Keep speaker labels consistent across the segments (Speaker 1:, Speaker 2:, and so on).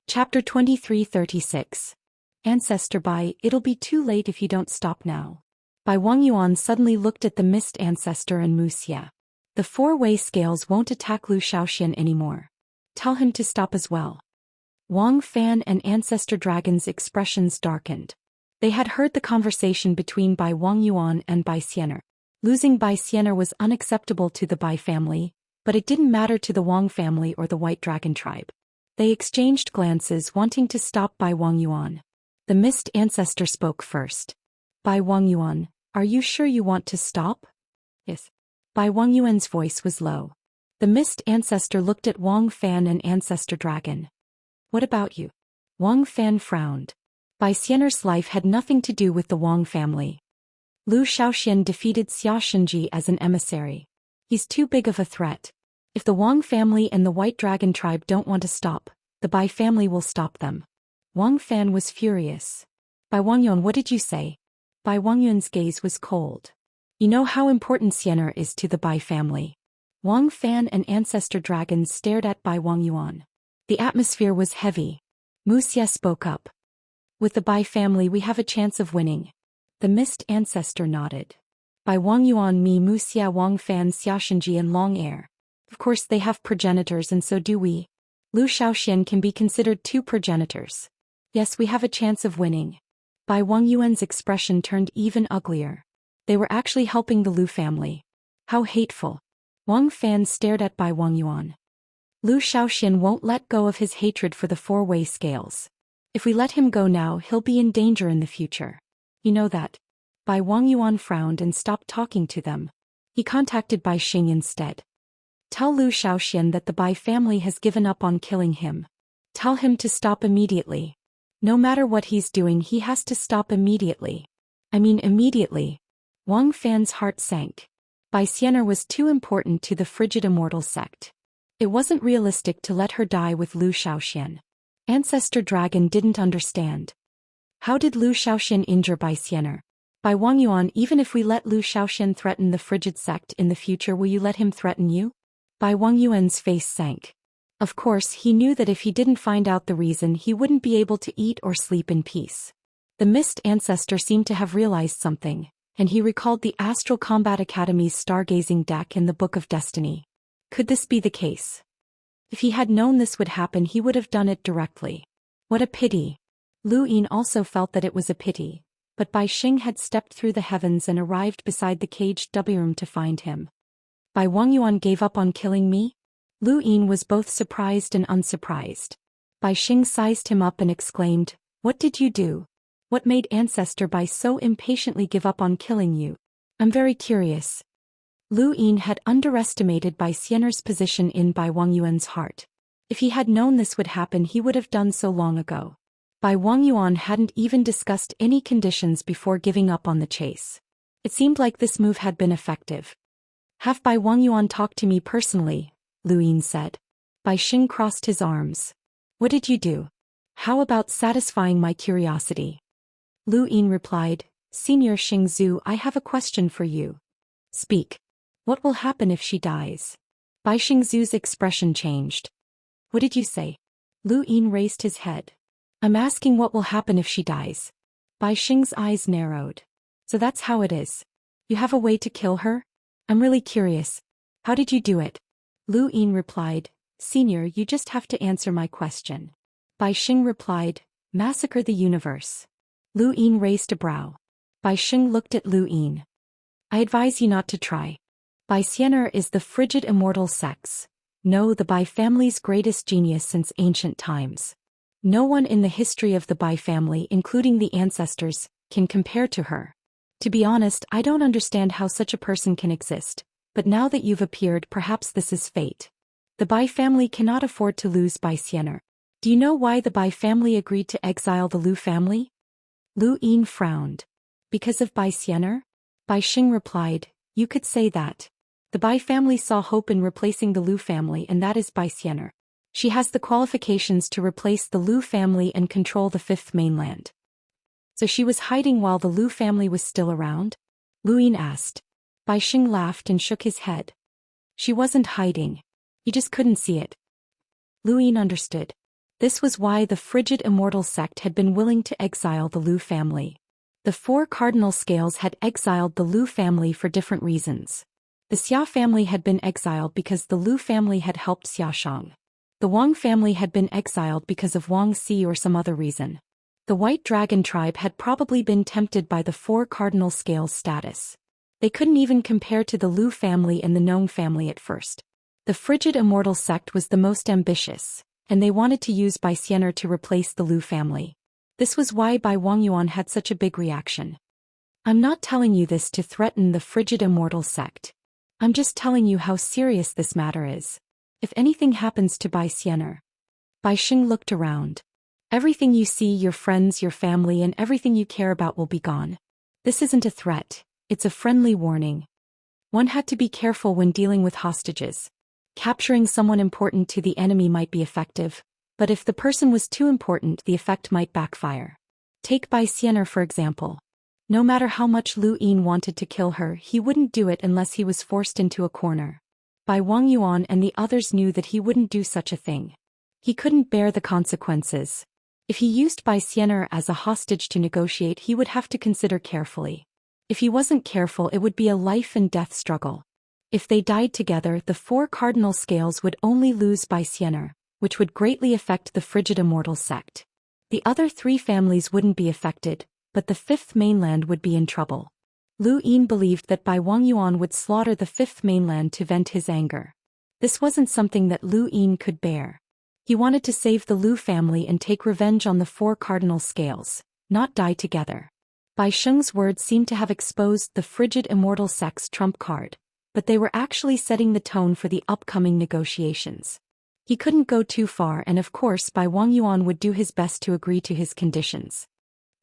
Speaker 1: Chapter 2336. Ancestor by It'll be too late if you don't stop now. By Wang Yuan suddenly looked at the mist ancestor and Wuxia. The four-way scales won't attack Zhou Xian anymore. Tell him to stop as well. Wang Fan and Ancestor Dragon's expressions darkened. They had heard the conversation between Bai Wang Yuan and Bai Xianer. Losing Bai Xianer was unacceptable to the Bai family, but it didn't matter to the Wang family or the White Dragon tribe. They exchanged glances wanting to stop Bai Wang Yuan. The mist ancestor spoke first. Bai Wang Yuan, are you sure you want to stop? Yes. Bai Wang Yuan's voice was low. The mist ancestor looked at Wang Fan and Ancestor Dragon. What about you? Wang Fan frowned. Bai Xianer's life had nothing to do with the Wang family. Zhou Xian defeated Xianxia as an emissary. He's too big of a threat. If the Wang family and the White Dragon tribe don't want to stop, the Bai family will stop them. Wang Fan was furious. Bai Wang Yuan, what did you say? Bai Wang Yuan's gaze was cold. You know how important Xianer is to the Bai family. Wang Fan and Ancestor Dragons stared at Bai Wang Yuan. The atmosphere was heavy. Wuxia spoke up. With the Bai family we have a chance of winning. The mist ancestor nodded. Bai Wang Yuan, me, Wuxia, Wang Fan, Xianxia and Long Air. Of course they have progenitors and so do we. Zhou Xian can be considered two progenitors. Yes, we have a chance of winning. Bai Wang Yuan's expression turned even uglier. They were actually helping the Lu family. How hateful. Wang Fan stared at Bai Wang Yuan. Zhou Xian won't let go of his hatred for the four-way scales. If we let him go now, he'll be in danger in the future. You know that. Bai Wang Yuan frowned and stopped talking to them. He contacted Bai Xing instead. Tell Zhou Xian that the Bai family has given up on killing him. Tell him to stop immediately. No matter what he's doing, he has to stop immediately. I mean immediately. Wang Fan's heart sank. Bai Xianer was too important to the frigid Immortal sect. It wasn't realistic to let her die with Zhou Xian. Ancestor Dragon didn't understand. How did Zhou Xian injure Bai Xianer? Bai Wang Yuan, even if we let Zhou Xian threaten the frigid sect in the future, will you let him threaten you? Bai Wang Yuan's face sank. Of course, he knew that if he didn't find out the reason, he wouldn't be able to eat or sleep in peace. The mist ancestor seemed to have realized something, and he recalled the Astral Combat Academy's stargazing deck in the Book of Destiny. Could this be the case? If he had known this would happen, he would have done it directly. What a pity. Lu Yin also felt that it was a pity, but Bai Xing had stepped through the heavens and arrived beside the caged W room to find him. Bai Wang Yuan gave up on killing me? Lu Yin was both surprised and unsurprised. Bai Xing sized him up and exclaimed, what did you do? What made Ancestor Bai so impatiently give up on killing you? I'm very curious. Lu Yin had underestimated Bai Xianer's position in Bai Wang Yuan's heart. If he had known this would happen, he would have done so long ago. Bai Wang Yuan hadn't even discussed any conditions before giving up on the chase. It seemed like this move had been effective. Have Bai Wang Yuan talk to me personally, Lu Yin said. Bai Xing crossed his arms. What did you do? How about satisfying my curiosity? Lu Yin replied, Senior Xingzhu, I have a question for you. Speak. What will happen if she dies? Bai Xingzhu's expression changed. What did you say? Lu Yin raised his head. I'm asking what will happen if she dies. Bai Xing's eyes narrowed. So that's how it is. You have a way to kill her? I'm really curious. How did you do it? Lu Yin replied, Senior, you just have to answer my question. Bai Xing replied, massacre the universe. Lu Yin raised a brow. Bai Xing looked at Lu Yin. I advise you not to try. Bai Xianer is the frigid Immortal sex. No, the Bai family's greatest genius since ancient times. No one in the history of the Bai family, including the ancestors, can compare to her. To be honest, I don't understand how such a person can exist, but now that you've appeared, perhaps this is fate. The Bai family cannot afford to lose Bai Xianer. Do you know why the Bai family agreed to exile the Lu family? Lu Yin frowned. Because of Bai Xianer? Bai Xing replied, you could say that. The Bai family saw hope in replacing the Lu family, and that is Bai Xianer. She has the qualifications to replace the Lu family and control the fifth mainland. So she was hiding while the Lu family was still around? Lu Yin asked. Bai Xing laughed and shook his head. She wasn't hiding. You just couldn't see it. Lu Yin understood. This was why the frigid Immortal sect had been willing to exile the Lu family. The four cardinal scales had exiled the Lu family for different reasons. The Xia family had been exiled because the Lu family had helped Xiaoshang. The Wang family had been exiled because of Wang Si or some other reason. The White Dragon tribe had probably been tempted by the four cardinal scales status. They couldn't even compare to the Lu family and the Nong family at first. The frigid Immortal sect was the most ambitious, and they wanted to use Bai Xianer to replace the Lu family. This was why Bai Wangyuan had such a big reaction. I'm not telling you this to threaten the frigid Immortal sect. I'm just telling you how serious this matter is. If anything happens to Bai Xianer. Bai Xing looked around. Everything you see, your friends, your family, and everything you care about will be gone. This isn't a threat, it's a friendly warning. One had to be careful when dealing with hostages. Capturing someone important to the enemy might be effective, but if the person was too important, the effect might backfire. Take Bai Xianer for example. No matter how much Lu Yin wanted to kill her, he wouldn't do it unless he was forced into a corner. Bai Wangyuan and the others knew that he wouldn't do such a thing. He couldn't bear the consequences. If he used Bai Xianer as a hostage to negotiate, he would have to consider carefully. If he wasn't careful, it would be a life and death struggle. If they died together, the four cardinal scales would only lose Bai Xianer, which would greatly affect the frigid Immortal sect. The other three families wouldn't be affected, but the fifth mainland would be in trouble. Lu Yin believed that Bai Wangyuan would slaughter the fifth mainland to vent his anger. This wasn't something that Lu Yin could bear. He wanted to save the Lu family and take revenge on the four cardinal scales, not die together. Bai Sheng's words seemed to have exposed the frigid Immortal sect's trump card, but they were actually setting the tone for the upcoming negotiations. He couldn't go too far, and of course Bai Wangyuan would do his best to agree to his conditions.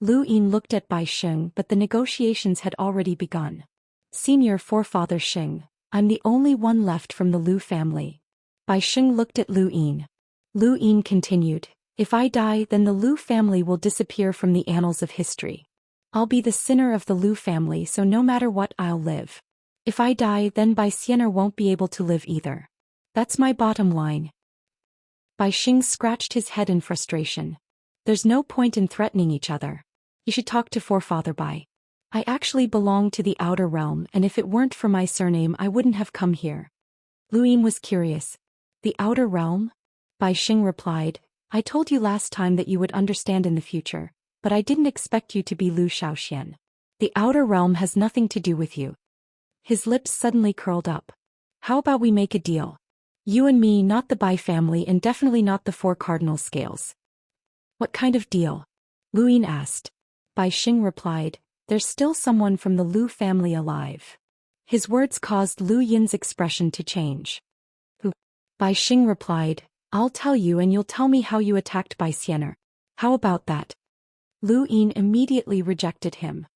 Speaker 1: Lu Yin looked at Bai Sheng, but the negotiations had already begun. Senior forefather Sheng, I'm the only one left from the Lu family. Bai Sheng looked at Lu Yin. Lu Yin continued, if I die, then the Lu family will disappear from the annals of history. I'll be the sinner of the Lu family, so no matter what, I'll live. If I die, then Bai Xianer won't be able to live either. That's my bottom line. Bai Xing scratched his head in frustration. There's no point in threatening each other. You should talk to forefather Bai. I actually belong to the outer realm, and if it weren't for my surname, I wouldn't have come here. Lu Yin was curious. The outer realm? Bai Xing replied, I told you last time that you would understand in the future, but I didn't expect you to be Lu Xiaoxian. The outer realm has nothing to do with you. His lips suddenly curled up. How about we make a deal? You and me, not the Bai family, and definitely not the four cardinal scales. What kind of deal? Lu Yin asked. Bai Xing replied, there's still someone from the Lu family alive. His words caused Lu Yin's expression to change. Who? Bai Xing replied, I'll tell you and you'll tell me how you attacked Bai Xianer. How about that? Lu Yin immediately rejected him.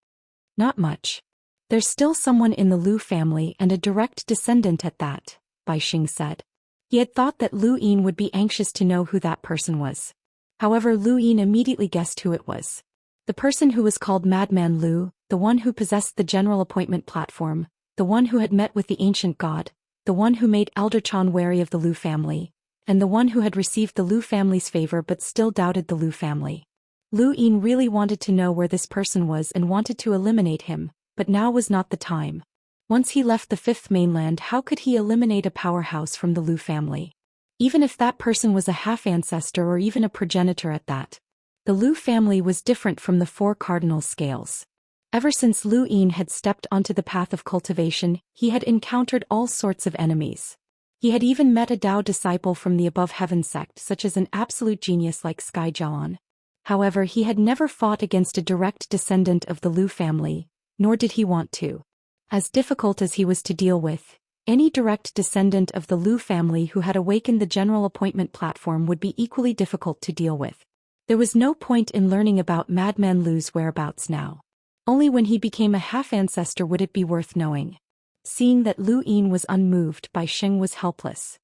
Speaker 1: Not much. There's still someone in the Lu family and a direct descendant at that, Bai Xing said. He had thought that Lu Yin would be anxious to know who that person was. However, Lu Yin immediately guessed who it was. The person who was called Madman Lu, the one who possessed the general appointment platform, the one who had met with the ancient god, the one who made Elder Chan wary of the Lu family, and the one who had received the Lu family's favor but still doubted the Lu family. Lu Yin really wanted to know where this person was and wanted to eliminate him, but now was not the time. Once he left the fifth mainland, how could he eliminate a powerhouse from the Lu family? Even if that person was a half-ancestor or even a progenitor at that. The Lu family was different from the four cardinal scales. Ever since Lu Yin had stepped onto the path of cultivation, he had encountered all sorts of enemies. He had even met a Dao disciple from the above heaven sect, such as an absolute genius like Sky Jiaon. However, he had never fought against a direct descendant of the Lu family, nor did he want to. As difficult as he was to deal with, any direct descendant of the Lu family who had awakened the general appointment platform would be equally difficult to deal with. There was no point in learning about Madman Lu's whereabouts now. Only when he became a half-ancestor would it be worth knowing. Seeing that Lu Yin was unmoved, Bai Sheng was helpless.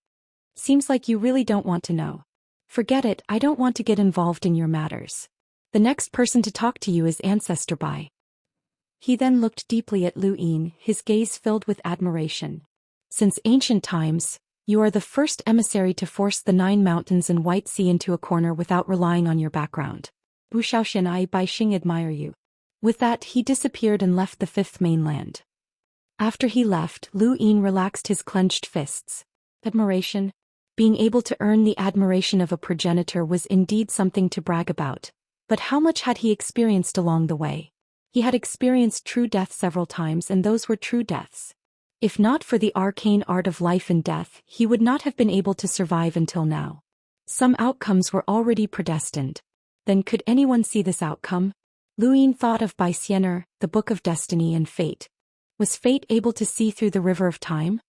Speaker 1: Seems like you really don't want to know. Forget it, I don't want to get involved in your matters. The next person to talk to you is Ancestor Bai. He then looked deeply at Lu Yin, his gaze filled with admiration. Since ancient times, You are the first emissary to force the 9 mountains and White Sea into a corner without relying on your background. Wu Xiaoxian, I Bai Xing admire you. With that, he disappeared and left the 5th mainland. After he left, Lu Yin relaxed his clenched fists. Admiration? Being able to earn the admiration of a progenitor was indeed something to brag about. But how much had he experienced along the way? He had experienced true death several times, and those were true deaths. If not for the arcane art of life and death, he would not have been able to survive until now. Some outcomes were already predestined. Then could anyone see this outcome? Lu Yin thought of Bai Xianer, the Book of Destiny and Fate. Was fate able to see through the river of time?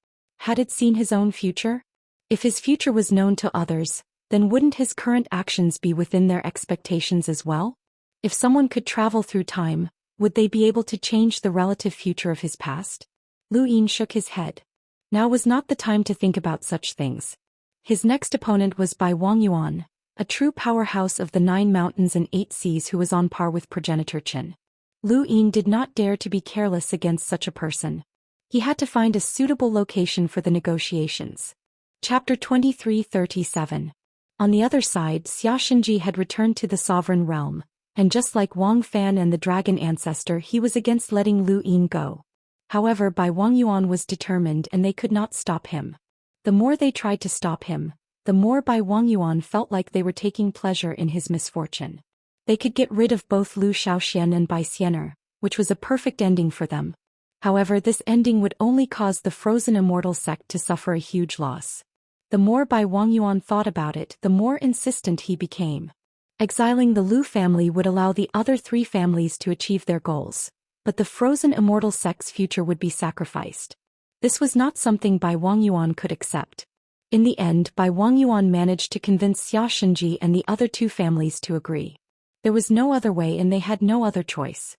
Speaker 1: Had it seen his own future? If his future was known to others, then wouldn't his current actions be within their expectations as well? If someone could travel through time, would they be able to change the relative future of his past? Lu Yin shook his head. Now was not the time to think about such things. His next opponent was Bai Wangyuan, a true powerhouse of the 9 mountains and 8 seas who was on par with progenitor Qin. Lu Yin did not dare to be careless against such a person. He had to find a suitable location for the negotiations. Chapter 2337. On the other side, Xianxia had returned to the sovereign realm, and just like Wang Fan and the dragon ancestor, he was against letting Lu Yin go. However, Bai Wangyuan was determined and they could not stop him. The more they tried to stop him, the more Bai Wangyuan felt like they were taking pleasure in his misfortune. They could get rid of both Lu Xiaoxian and Bai Xianer, which was a perfect ending for them. However, this ending would only cause the frozen immortal sect to suffer a huge loss. The more Bai Wangyuan thought about it, the more insistent he became. Exiling the Lu family would allow the other 3 families to achieve their goals, but the frozen immortal sect's future would be sacrificed. This was not something Bai Wangyuan could accept. In the end, Bai Wangyuan managed to convince Xianxia and the other 2 families to agree. There was no other way and they had no other choice.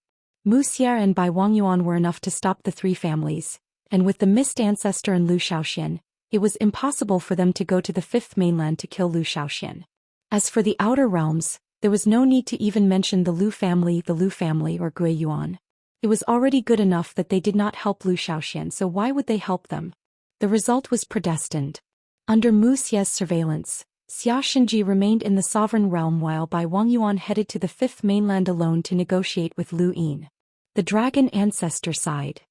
Speaker 1: Wuxia and Bai Wangyuan were enough to stop the 3 families, and with the mist ancestor and Lu Xiaoxian, it was impossible for them to go to the 5th mainland to kill Lu Xiaoxian. As for the outer realms, there was no need to even mention the Lu family or Gui Yuan. It was already good enough that they did not help Lu Xiaoxian, so why would they help them? The result was predestined. Under Wuxia's surveillance, Xianxia remained in the sovereign realm while Bai Wangyuan headed to the 5th mainland alone to negotiate with Lu Yin. The dragon ancestor sighed.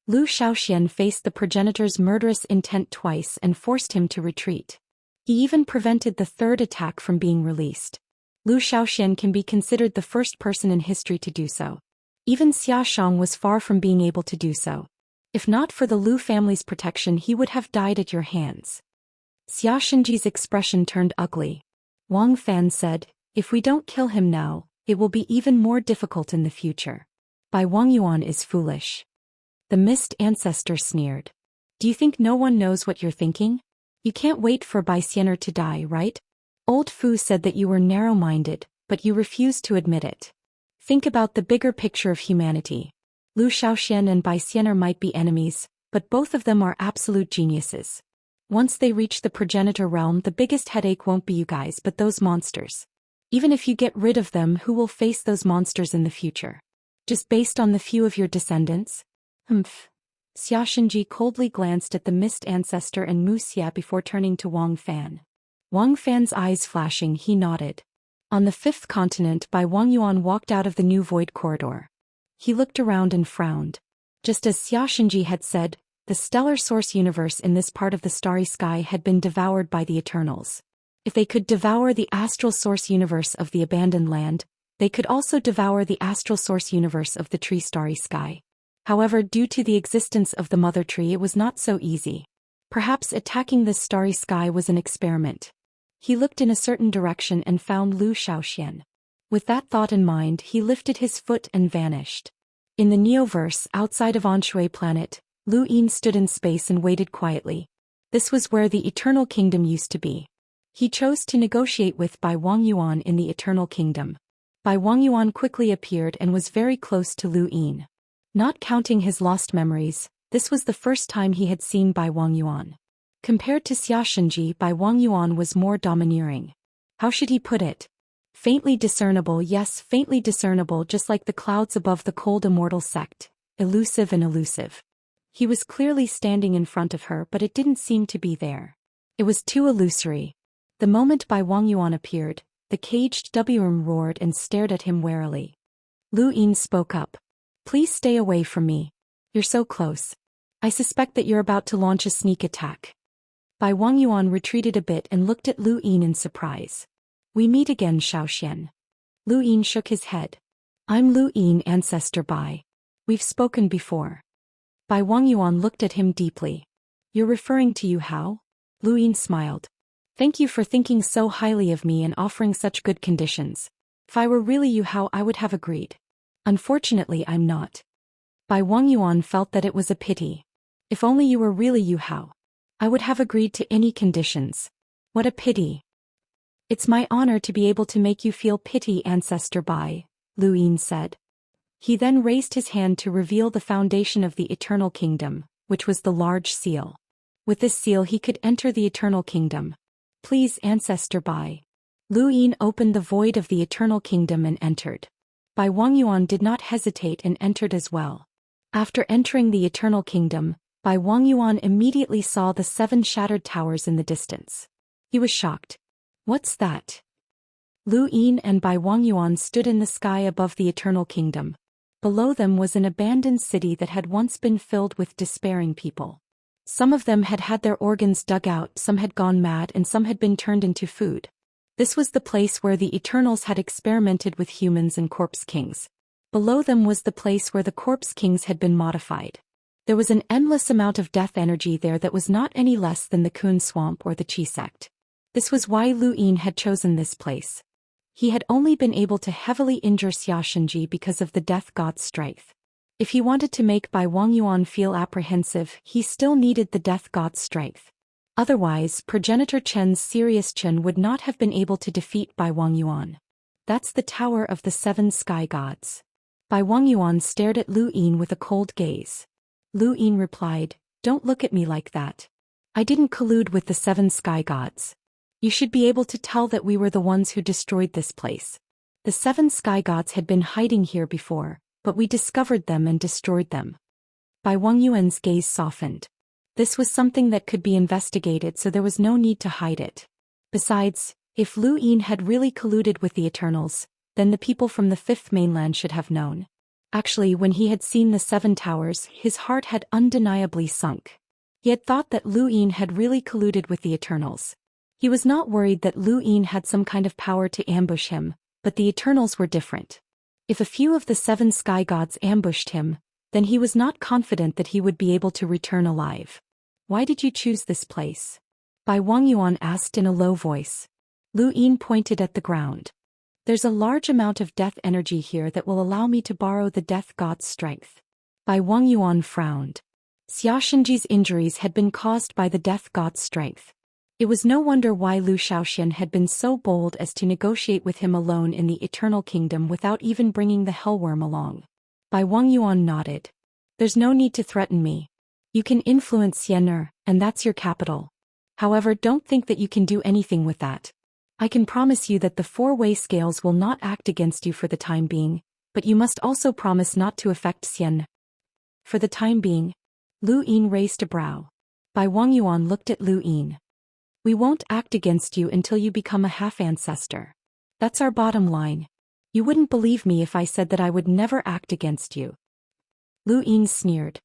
Speaker 1: Lu Xiaoxian faced the progenitor's murderous intent twice and forced him to retreat. He even prevented the 3rd attack from being released. Lu Xiaoxian can be considered the first person in history to do so. Even Xia Shang was far from being able to do so. If not for the Lu family's protection, he would have died at your hands. Xianxia's expression turned ugly. Wang Fan said, if we don't kill him now, it will be even more difficult in the future. Bai Wangyuan is foolish. The mist ancestor sneered. Do you think no one knows what you're thinking? You can't wait for Bai Xianer to die, right? Old Fu said that you were narrow-minded, but you refused to admit it. Think about the bigger picture of humanity. Lu Xiaoxian and Bai Xianer might be enemies, but both of them are absolute geniuses. Once they reach the progenitor realm, the biggest headache won't be you guys but those monsters. Even if you get rid of them, who will face those monsters in the future? Just based on the few of your descendants? Xianxia coldly glanced at the mist ancestor and Wuxia before turning to Wang Fan. Wang Fan's eyes flashing, he nodded. On the 5th continent, Bai Wangyuan walked out of the new void corridor. He looked around and frowned. Just as Xianxia had said, the stellar source universe in this part of the starry sky had been devoured by the Eternals. If they could devour the astral source universe of the abandoned land, they could also devour the astral source universe of the tree starry sky. However, due to the existence of the mother tree, it was not so easy. Perhaps attacking this starry sky was an experiment. He looked in a certain direction and found Lu Xiaoxian. With that thought in mind, he lifted his foot and vanished. In the Neoverse, outside of Anshui planet, Lu Yin stood in space and waited quietly. This was where the Eternal Kingdom used to be. He chose to negotiate with Bai Wangyuan in the Eternal Kingdom. Bai Wangyuan quickly appeared and was very close to Lu Yin. Not counting his lost memories, this was the first time he had seen Bai Wangyuan. Compared to Xianxia, Bai Wangyuan was more domineering. How should he put it? Faintly discernible, yes, faintly discernible, just like the clouds above the cold immortal sect, elusive and elusive. He was clearly standing in front of her, but it didn't seem to be there. It was too illusory. The moment Bai Wangyuan appeared, the caged Wurm roared and stared at him warily. Lu Yin spoke up. Please stay away from me. You're so close. I suspect that you're about to launch a sneak attack. Bai Wangyuan retreated a bit and looked at Lu Yin in surprise. We meet again, Zhou Xian. Lu Yin shook his head. I'm Lu Yin, Ancestor Bai. We've spoken before. Bai Wangyuan looked at him deeply. You're referring to Yu Hao? Lu Yin smiled. Thank you for thinking so highly of me and offering such good conditions. If I were really Yu Hao, I would have agreed. Unfortunately, I'm not. Bai Wangyuan felt that it was a pity. If only you were really Yu Hao. I would have agreed to any conditions. What a pity. It's my honor to be able to make you feel pity, Ancestor Bai, Lu Yin said. He then raised his hand to reveal the foundation of the Eternal Kingdom, which was the large seal. With this seal he could enter the Eternal Kingdom. Please, Ancestor Bai. Lu Yin opened the void of the Eternal Kingdom and entered. Bai Wangyuan did not hesitate and entered as well. After entering the Eternal Kingdom, Bai Wangyuan immediately saw the 7 shattered towers in the distance. He was shocked. What's that? Lu Yin and Bai Wangyuan stood in the sky above the Eternal Kingdom. Below them was an abandoned city that had once been filled with despairing people. Some of them had had their organs dug out, some had gone mad, and some had been turned into food. This was the place where the Eternals had experimented with humans and corpse kings. Below them was the place where the corpse kings had been modified. There was an endless amount of death energy there that was not any less than the Kun Swamp or the Qi sect. This was why Lu Yin had chosen this place. He had only been able to heavily injure Xianxia because of the death god's strength. If he wanted to make Bai Wangyuan feel apprehensive, he still needed the death god's strength. Otherwise, progenitor Chen's Sirius Chen would not have been able to defeat Bai Wangyuan. That's the Tower of the 7 Sky Gods. Bai Wangyuan stared at Lu Yin with a cold gaze. Lu Yin replied, Don't look at me like that. I didn't collude with the 7 Sky Gods. You should be able to tell that we were the ones who destroyed this place. The 7 Sky Gods had been hiding here before, but we discovered them and destroyed them. Bai Wangyuan's gaze softened. This was something that could be investigated, so there was no need to hide it. Besides, if Lu Yin had really colluded with the Eternals, then the people from the 5th mainland should have known. Actually, when he had seen the 7 towers, his heart had undeniably sunk. He had thought that Lu Yin had really colluded with the Eternals. He was not worried that Lu Yin had some kind of power to ambush him, but the Eternals were different. If a few of the 7 Sky Gods ambushed him, then he was not confident that he would be able to return alive. Why did you choose this place? Bai Wangyuan asked in a low voice. Lu Yin pointed at the ground. There's a large amount of death energy here that will allow me to borrow the death god's strength. Bai Wangyuan frowned. Xianxia's injuries had been caused by the death god's strength. It was no wonder why Zhou Xian had been so bold as to negotiate with him alone in the Eternal Kingdom without even bringing the Hellworm along. Bai Wangyuan nodded. There's no need to threaten me. You can influence Xianxia, and that's your capital. However, don't think that you can do anything with that. I can promise you that the 4-way scales will not act against you for the time being, but you must also promise not to affect Xianxia. For the time being. Lu Yin raised a brow. Bai Wangyuan looked at Lu Yin. We won't act against you until you become a half-ancestor. That's our bottom line. You wouldn't believe me if I said that I would never act against you. Lu Yin sneered.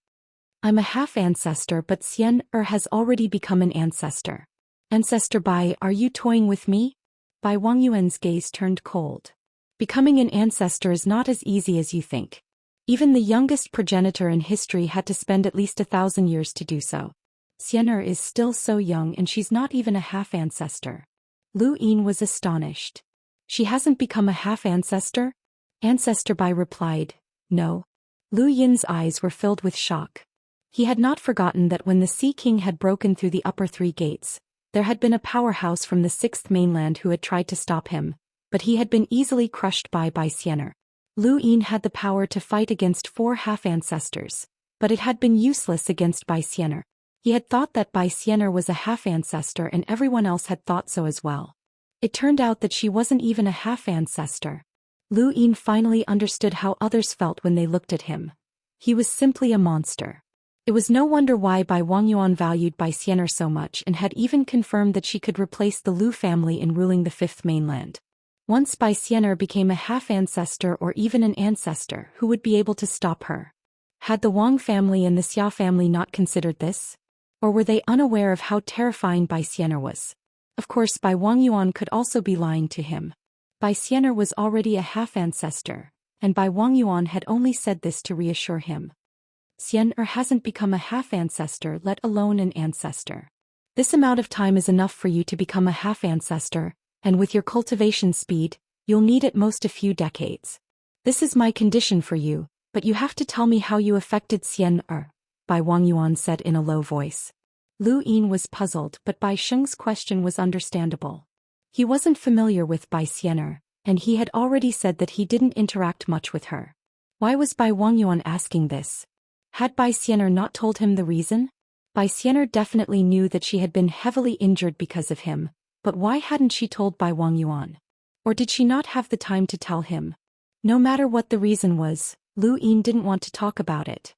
Speaker 1: I'm a half-ancestor, but Xianxia has already become an ancestor. Ancestor Bai, are you toying with me? Bai Wangyuan's gaze turned cold. Becoming an ancestor is not as easy as you think. Even the youngest progenitor in history had to spend at least 1,000 years to do so. Xianxia is still so young and she's not even a half-ancestor. Lu Yin was astonished. She hasn't become a half-ancestor? Ancestor Bai replied, No. Lu Yin's eyes were filled with shock. He had not forgotten that when the Sea King had broken through the upper 3 gates, there had been a powerhouse from the 6th mainland who had tried to stop him, but he had been easily crushed by Xianxia. Lu Yin had the power to fight against 4 half-ancestors, but it had been useless against Xianxia. He had thought that Xianxia was a half-ancestor and everyone else had thought so as well. It turned out that she wasn't even a half-ancestor. Lu Yin finally understood how others felt when they looked at him. He was simply a monster. It was no wonder why Bai Wangyuan valued Bai Xian'er so much and had even confirmed that she could replace the Lu family in ruling the Fifth Mainland. Once Bai Xian'er became a half-ancestor or even an ancestor, who would be able to stop her? Had the Wang family and the Xia family not considered this? Or were they unaware of how terrifying Bai Xian'er was? Of course, Bai Wangyuan could also be lying to him. Bai Xian'er was already a half-ancestor, and Bai Wangyuan had only said this to reassure him. Xian'er hasn't become a half-ancestor, let alone an ancestor. This amount of time is enough for you to become a half-ancestor, and with your cultivation speed, you'll need at most a few decades. This is my condition for you, but you have to tell me how you affected Xian'er, Bai Wangyuan said in a low voice. Lu Yin was puzzled, but Bai Sheng's question was understandable. He wasn't familiar with Bai Xian'er, and he had already said that he didn't interact much with her. Why was Bai Wangyuan asking this? Had Bai Xian'er not told him the reason? Bai Xian'er definitely knew that she had been heavily injured because of him, but why hadn't she told Bai Wangyuan? Or did she not have the time to tell him? No matter what the reason was, Lu Yin didn't want to talk about it.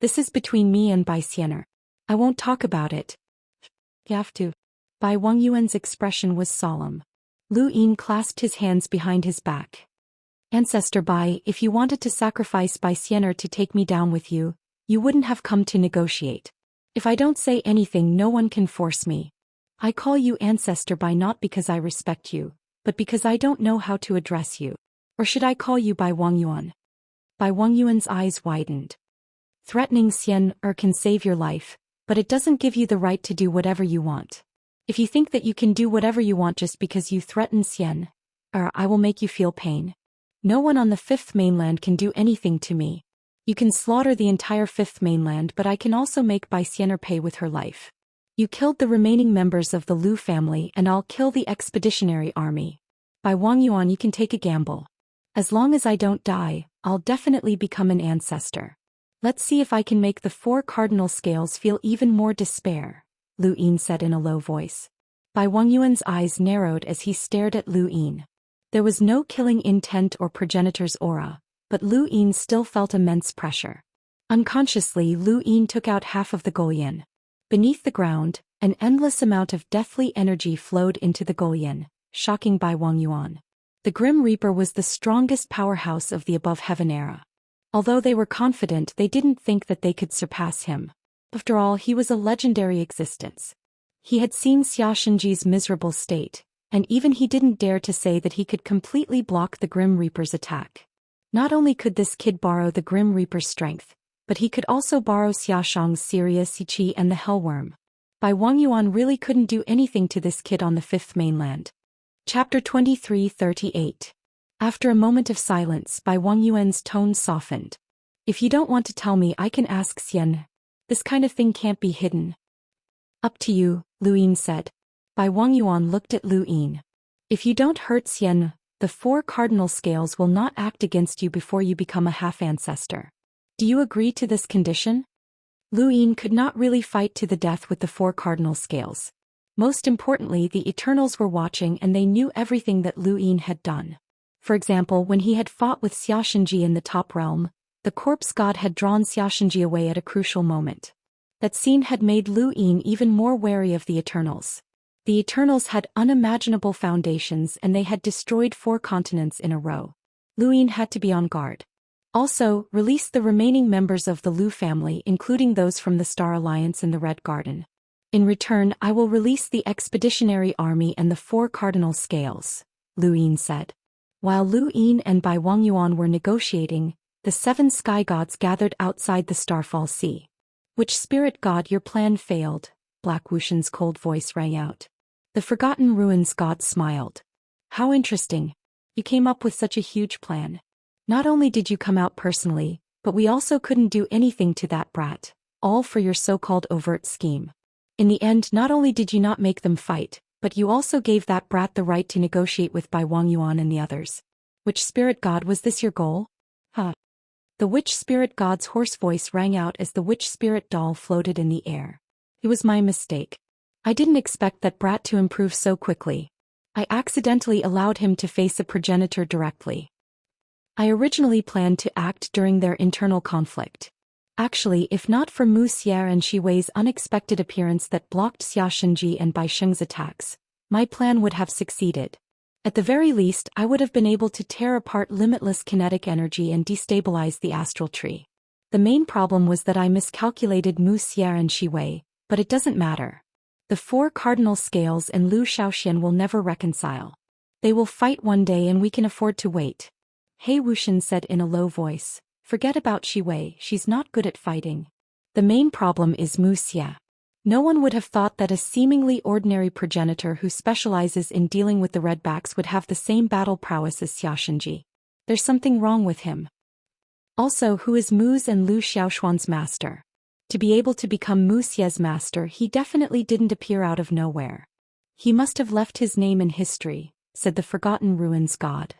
Speaker 1: This is between me and Bai Xian'er. I won't talk about it. You have to. Bai Wangyuan's expression was solemn. Lu Yin clasped his hands behind his back. Ancestor Bai, if you wanted to sacrifice Bai Xian'er to take me down with you, you wouldn't have come to negotiate. If I don't say anything, no one can force me. I call you Ancestor Bai not because I respect you, but because I don't know how to address you. Or should I call you Bai Wangyuan? Bai Wangyuan's eyes widened. Threatening Xian'er can save your life, but it doesn't give you the right to do whatever you want. If you think that you can do whatever you want just because you threaten Xian'er, I will make you feel pain. No one on the Fifth Mainland can do anything to me. You can slaughter the entire Fifth Mainland, but I can also make Bai Xian'er pay with her life. You killed the remaining members of the Lu family and I'll kill the expeditionary army. Bai Wangyuan, you can take a gamble. As long as I don't die, I'll definitely become an ancestor. Let's see if I can make the four cardinal scales feel even more despair, Lu Yin said in a low voice. Bai Wangyuan's eyes narrowed as he stared at Lu Yin. There was no killing intent or progenitor's aura, but Lu Yin still felt immense pressure. Unconsciously, Lu Yin took out half of the Golian. Beneath the ground, an endless amount of deathly energy flowed into the Golian, shocking Bai Wangyuan. The Grim Reaper was the strongest powerhouse of the above heaven era. Although they were confident, they didn't think that they could surpass him. After all, he was a legendary existence. He had seen Xianxia's miserable state, and even he didn't dare to say that he could completely block the Grim Reaper's attack. Not only could this kid borrow the Grim Reaper's strength, but he could also borrow Xiaoshang's Serious Qi and the Hellworm. Bai Wangyuan really couldn't do anything to this kid on the Fifth Mainland. Chapter 23:38. After a moment of silence, Bai Wangyuan's tone softened. If you don't want to tell me, I can ask Xian. This kind of thing can't be hidden. Up to you, Lu Yin said. Bai Wangyuan looked at Lu Yin. If you don't hurt Xian, the four cardinal scales will not act against you before you become a half-ancestor. Do you agree to this condition? Lu Yin could not really fight to the death with the four cardinal scales. Most importantly, the Eternals were watching and they knew everything that Lu Yin had done. For example, when he had fought with Xianxia in the top realm, the corpse god had drawn Xianxia away at a crucial moment. That scene had made Lu Yin even more wary of the Eternals. The Eternals had unimaginable foundations and they had destroyed 4 continents in a row. Lu Yin had to be on guard. Also, release the remaining members of the Lu family, including those from the Star Alliance and the Red Garden. In return, I will release the expeditionary army and the 4 cardinal scales, Lu Yin said. While Lu Yin and Bai Wangyuan were negotiating, the 7 sky gods gathered outside the Starfall Sea. Which spirit god? Your plan failed, Black Wuxian's cold voice rang out. The Forgotten Ruins god smiled. How interesting. You came up with such a huge plan. Not only did you come out personally, but we also couldn't do anything to that brat, all for your so-called overt scheme. In the end, not only did you not make them fight, but you also gave that brat the right to negotiate with Bai Wangyuan and the others. Which spirit god? Was this your goal? Huh. The witch spirit god's hoarse voice rang out as the witch spirit doll floated in the air. It was my mistake. I didn't expect that brat to improve so quickly. I accidentally allowed him to face a progenitor directly. I originally planned to act during their internal conflict. Actually, if not for Wuxia and Shiwei's unexpected appearance that blocked Xiaxinji and Bai Sheng's attacks, my plan would have succeeded. At the very least, I would have been able to tear apart limitless kinetic energy and destabilize the astral tree. The main problem was that I miscalculated Wuxia and Shiwei, but it doesn't matter. The 4 cardinal scales and Zhou Xian will never reconcile. They will fight one day and we can afford to wait. He Wuxian said in a low voice. Forget about Shiwei, she's not good at fighting. The main problem is Wuxia. No one would have thought that a seemingly ordinary progenitor who specializes in dealing with the redbacks would have the same battle prowess as Xiaxinji. There's something wrong with him. Also, who is Mu's and Lu Xiaoshuan's master? To be able to become Wuxia's master, he definitely didn't appear out of nowhere. He must have left his name in history, said the Forgotten Ruins god.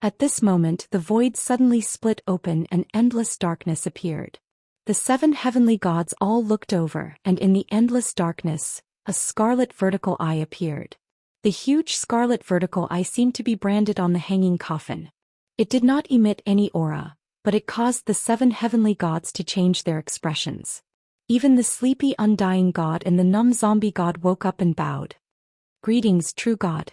Speaker 1: At this moment, the void suddenly split open and endless darkness appeared. The 7 heavenly gods all looked over, and in the endless darkness, a scarlet vertical eye appeared. The huge scarlet vertical eye seemed to be branded on the hanging coffin. It did not emit any aura, but it caused the 7 heavenly gods to change their expressions. Even the sleepy undying god and the numb zombie god woke up and bowed. Greetings, true god.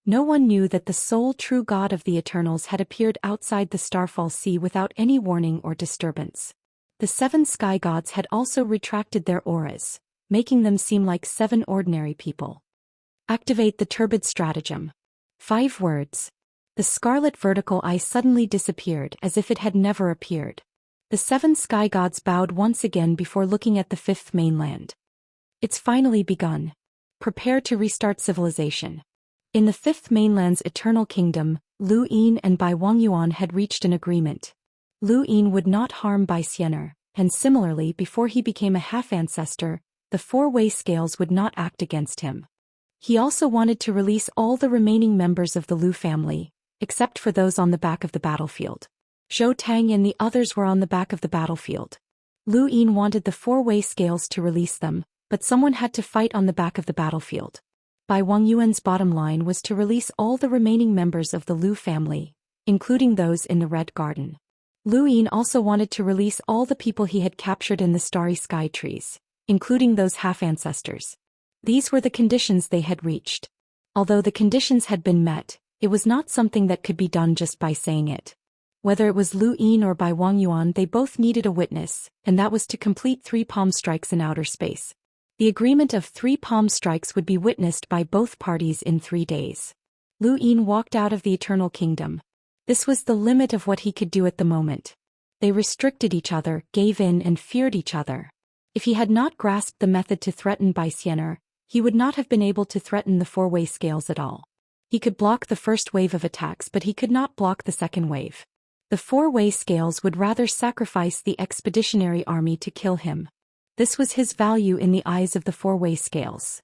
Speaker 1: No one knew that the sole true god of the Eternals had appeared outside the Starfall Sea without any warning or disturbance. The 7 sky gods had also retracted their auras, making them seem like 7 ordinary people. Activate the turbid stratagem. 5 words. The scarlet vertical eye suddenly disappeared as if it had never appeared. The 7 sky gods bowed once again before looking at the 5th mainland. It's finally begun. Prepare to restart civilization. In the 5th mainland's eternal kingdom, Lu Yin and Bai Wangyuan had reached an agreement. Lu Yin would not harm Bai Xianer, and similarly before he became a half-ancestor, the 4-way scales would not act against him. He also wanted to release all the remaining members of the Lu family, except for those on the back of the battlefield. Zhou Tang and the others were on the back of the battlefield. Lu Yin wanted the 4-way scales to release them, but someone had to fight on the back of the battlefield. Bai Wangyuan's bottom line was to release all the remaining members of the Lu family, including those in the Red Garden. Lu Yin also wanted to release all the people he had captured in the Starry Sky Trees, including those half-ancestors. These were the conditions they had reached. Although the conditions had been met, it was not something that could be done just by saying it. Whether it was Lu Yin or Bai Wangyuan, they both needed a witness, and that was to complete 3 palm strikes in outer space. The agreement of 3 palm strikes would be witnessed by both parties in 3 days. Lu Yin walked out of the Eternal Kingdom. This was the limit of what he could do at the moment. They restricted each other, gave in and feared each other. If he had not grasped the method to threaten Bai Xianer, he would not have been able to threaten the 4-way scales at all. He could block the first wave of attacks, but he could not block the second wave. The 4-way scales would rather sacrifice the expeditionary army to kill him. This was his value in the eyes of the 4-way scales.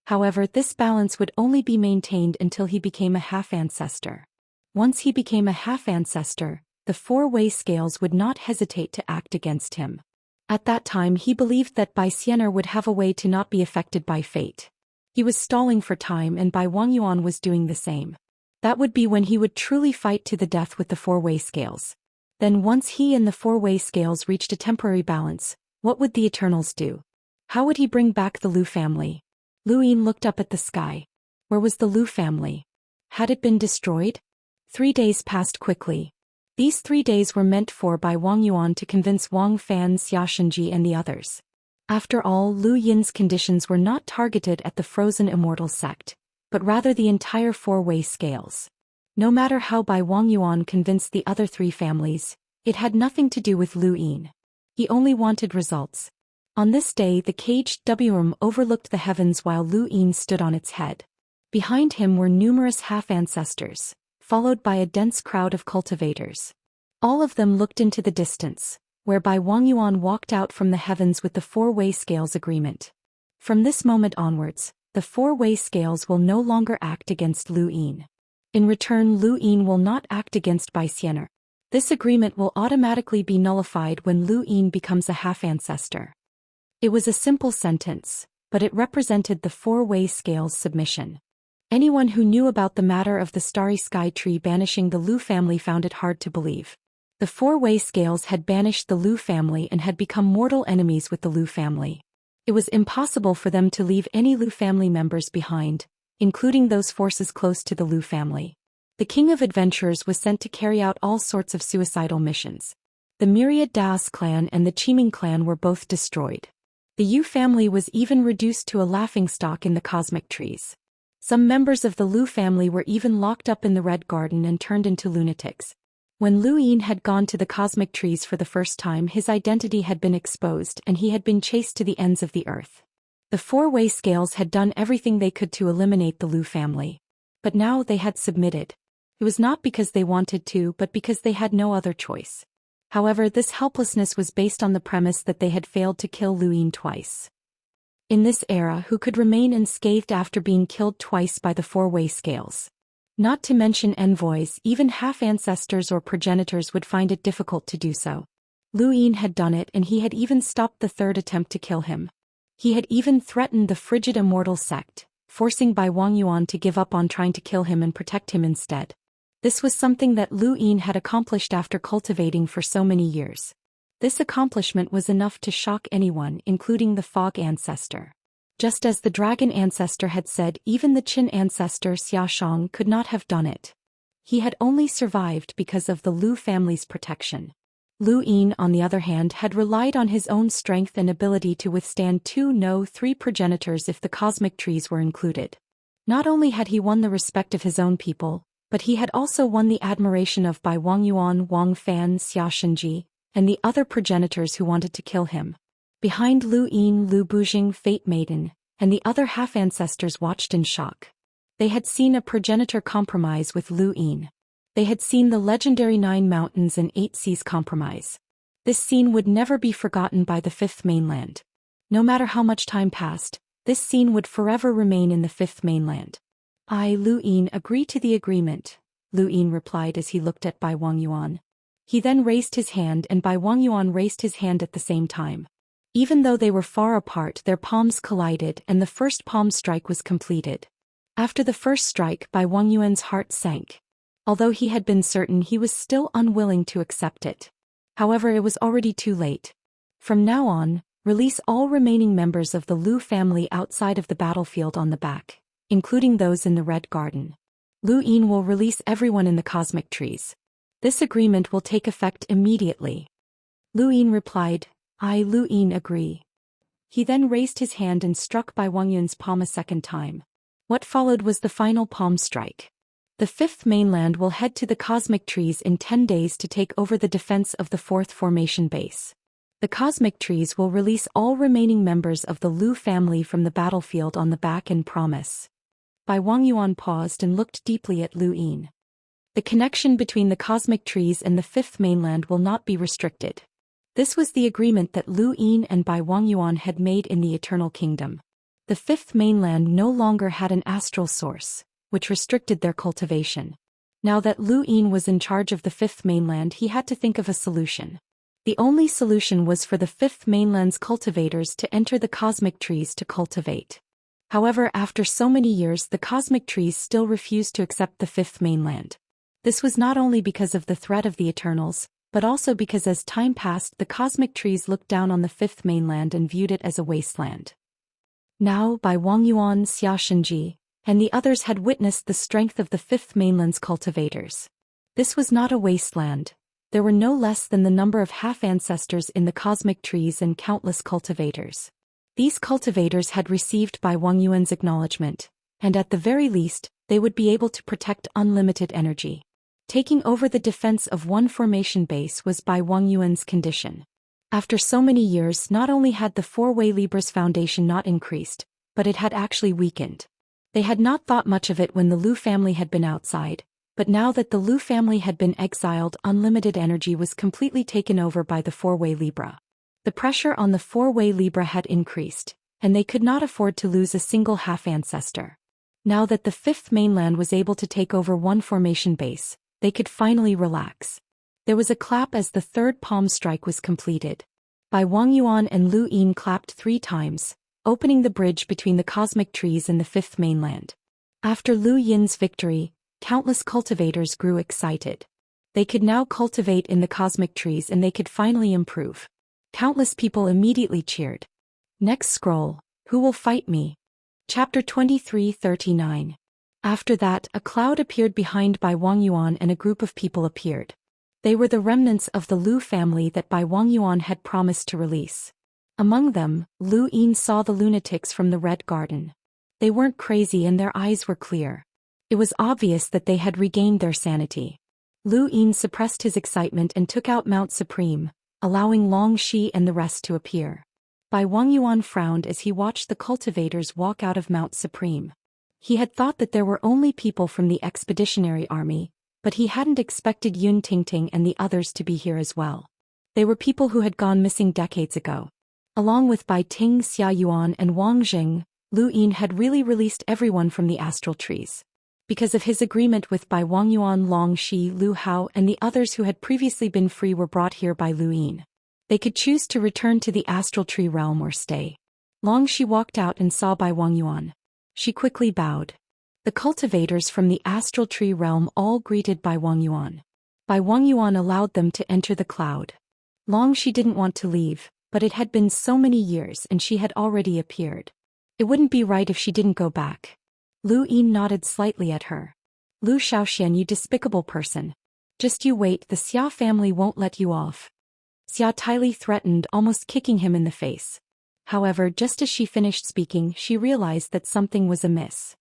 Speaker 1: However, this balance would only be maintained until he became a half-ancestor. Once he became a half-ancestor, the 4-way scales would not hesitate to act against him. At that time he believed that Bai Xianer would have a way to not be affected by fate. He was stalling for time and Bai Wangyuan was doing the same. That would be when he would truly fight to the death with the 4-way scales. Then once he and the 4-way scales reached a temporary balance, what would the Eternals do? How would he bring back the Lu family? Lu Yin looked up at the sky. Where was the Lu family? Had it been destroyed? 3 days passed quickly. These 3 days were meant for Bai Wangyuan to convince Wang Fan, Xiaxinji and the others. After all, Lu Yin's conditions were not targeted at the frozen Immortal sect, but rather the entire 4-way scales. No matter how Bai Wangyuan convinced the other 3 families, it had nothing to do with Lu Yin. He only wanted results. On this day the caged W-room overlooked the heavens while Lu Yin stood on its head. Behind him were numerous half-ancestors, followed by a dense crowd of cultivators. All of them looked into the distance, whereby Wangyuan walked out from the heavens with the 4-way scales agreement. From this moment onwards, the 4-way scales will no longer act against Lu Yin. In return, Lu Yin will not act against Bai Xianer. This agreement will automatically be nullified when Lu Yin becomes a half-ancestor. It was a simple sentence, but it represented the 4-way scales submission. Anyone who knew about the matter of the Starry Sky Tree banishing the Lu family found it hard to believe. The four-way scales had banished the Lu family and had become mortal enemies with the Lu family. It was impossible for them to leave any Lu family members behind, including those forces close to the Lu family. The King of Adventurers was sent to carry out all sorts of suicidal missions. The myriad Daoist clan and the Qiming clan were both destroyed. The Yu family was even reduced to a laughingstock in the cosmic trees. Some members of the Lu family were even locked up in the Red Garden and turned into lunatics. When Lu Yin had gone to the cosmic trees for the first time, his identity had been exposed and he had been chased to the ends of the earth. The four-way scales had done everything they could to eliminate the Lu family. But now they had submitted. It was not because they wanted to, but because they had no other choice. However, this helplessness was based on the premise that they had failed to kill Lu Yin twice. In this era, who could remain unscathed after being killed twice by the four-way scales? Not to mention envoys, even half-ancestors or progenitors would find it difficult to do so. Lu Yin had done it, and he had even stopped the third attempt to kill him. He had even threatened the frigid Immortal sect, forcing Bai Wangyuan to give up on trying to kill him and protect him instead. This was something that Lu Yin had accomplished after cultivating for so many years. This accomplishment was enough to shock anyone, including the Fog ancestor. Just as the Dragon ancestor had said, even the Qin ancestor Xiaxia could not have done it. He had only survived because of the Lu family's protection. Lu Yin, on the other hand, had relied on his own strength and ability to withstand three progenitors if the cosmic trees were included. Not only had he won the respect of his own people, but he had also won the admiration of Bai Wangyuan, Wang Fan, Xiaxia, and the other progenitors who wanted to kill him. Behind Lu Yin, Lu Bujing, Fate Maiden, and the other half-ancestors watched in shock. They had seen a progenitor compromise with Lu Yin. They had seen the legendary 9 Mountains and 8 Seas compromise. This scene would never be forgotten by the Fifth Mainland. No matter how much time passed, this scene would forever remain in the Fifth Mainland. I, Lu Yin, agree to the agreement, Lu Yin replied as he looked at Bai Wangyuan. He then raised his hand and Bai Wangyuan raised his hand at the same time. Even though they were far apart, their palms collided and the first palm strike was completed. After the first strike, Bai Wangyuan's heart sank. Although he had been certain, he was still unwilling to accept it. However, it was already too late. From now on, release all remaining members of the Lu family outside of the battlefield on the back, including those in the Red Garden. Lu Yin will release everyone in the cosmic trees. This agreement will take effect immediately. Lu Yin replied, I, Lu Yin, agree. He then raised his hand and struck Bai Wangyuan's palm a second time. What followed was the final palm strike. The Fifth Mainland will head to the cosmic trees in 10 days to take over the defense of the Fourth Formation Base. The cosmic trees will release all remaining members of the Lu family from the battlefield on the back and promise. Bai Wangyuan paused and looked deeply at Lu Yin. The connection between the cosmic trees and the Fifth Mainland will not be restricted. This was the agreement that Lu Yin and Bai Wangyuan had made in the Eternal Kingdom. The Fifth Mainland no longer had an astral source, which restricted their cultivation. Now that Lu Yin was in charge of the Fifth Mainland, he had to think of a solution. The only solution was for the Fifth Mainland's cultivators to enter the cosmic trees to cultivate. However, after so many years, the cosmic trees still refused to accept the Fifth Mainland. This was not only because of the threat of the Eternals, but also because as time passed, the cosmic trees looked down on the Fifth Mainland and viewed it as a wasteland. Now, Bai Wangyuan, Xianxia, and the others had witnessed the strength of the Fifth Mainland's cultivators. This was not a wasteland. There were no less than the number of half-ancestors in the cosmic trees and countless cultivators. These cultivators had received Bai Wangyuan's acknowledgement, and at the very least, they would be able to protect unlimited energy. Taking over the defense of one formation base was Bai Wangyuan's condition. After so many years, not only had the four-way Libra's foundation not increased, but it had actually weakened. They had not thought much of it when the Lu family had been outside, but now that the Lu family had been exiled, unlimited energy was completely taken over by the four-way Libra. The pressure on the four-way Libra had increased, and they could not afford to lose a single half-ancestor. Now that the Fifth Mainland was able to take over one formation base, they could finally relax. There was a clap as the third palm strike was completed. Bai Wangyuan and Lu Yin clapped 3 times, opening the bridge between the cosmic trees and the Fifth Mainland. After Lu Yin's victory, countless cultivators grew excited. They could now cultivate in the cosmic trees and they could finally improve. Countless people immediately cheered. Next scroll, who will fight me? Chapter 23:39. After that, a cloud appeared behind Bai Wangyuan and a group of people appeared. They were the remnants of the Lu family that Bai Wangyuan had promised to release. Among them, Lu Yin saw the lunatics from the Red Garden. They weren't crazy and their eyes were clear. It was obvious that they had regained their sanity. Lu Yin suppressed his excitement and took out Mount Supreme, allowing Long Shi and the rest to appear. Bai Wangyuan frowned as he watched the cultivators walk out of Mount Supreme. He had thought that there were only people from the expeditionary army, but he hadn't expected Yun Tingting and the others to be here as well. They were people who had gone missing decades ago. Along with Bai Ting Xiaoyuan and Wang Jing, Lu Yin had really released everyone from the astral trees. Because of his agreement with Bai Wangyuan, Long Shi, Lu Hao and the others who had previously been free were brought here by Lu Yin. They could choose to return to the astral tree realm or stay. Long Shi walked out and saw Bai Wangyuan. She quickly bowed. The cultivators from the astral tree realm all greeted Bai Wangyuan. Bai Wangyuan allowed them to enter the cloud. Long Shi didn't want to leave, but it had been so many years and she had already appeared. It wouldn't be right if she didn't go back. Lu Yin nodded slightly at her. Lu Xiaoxian, you despicable person. Just you wait, the Xia family won't let you off. Xia Taili threatened, almost kicking him in the face. However, just as she finished speaking, she realized that something was amiss.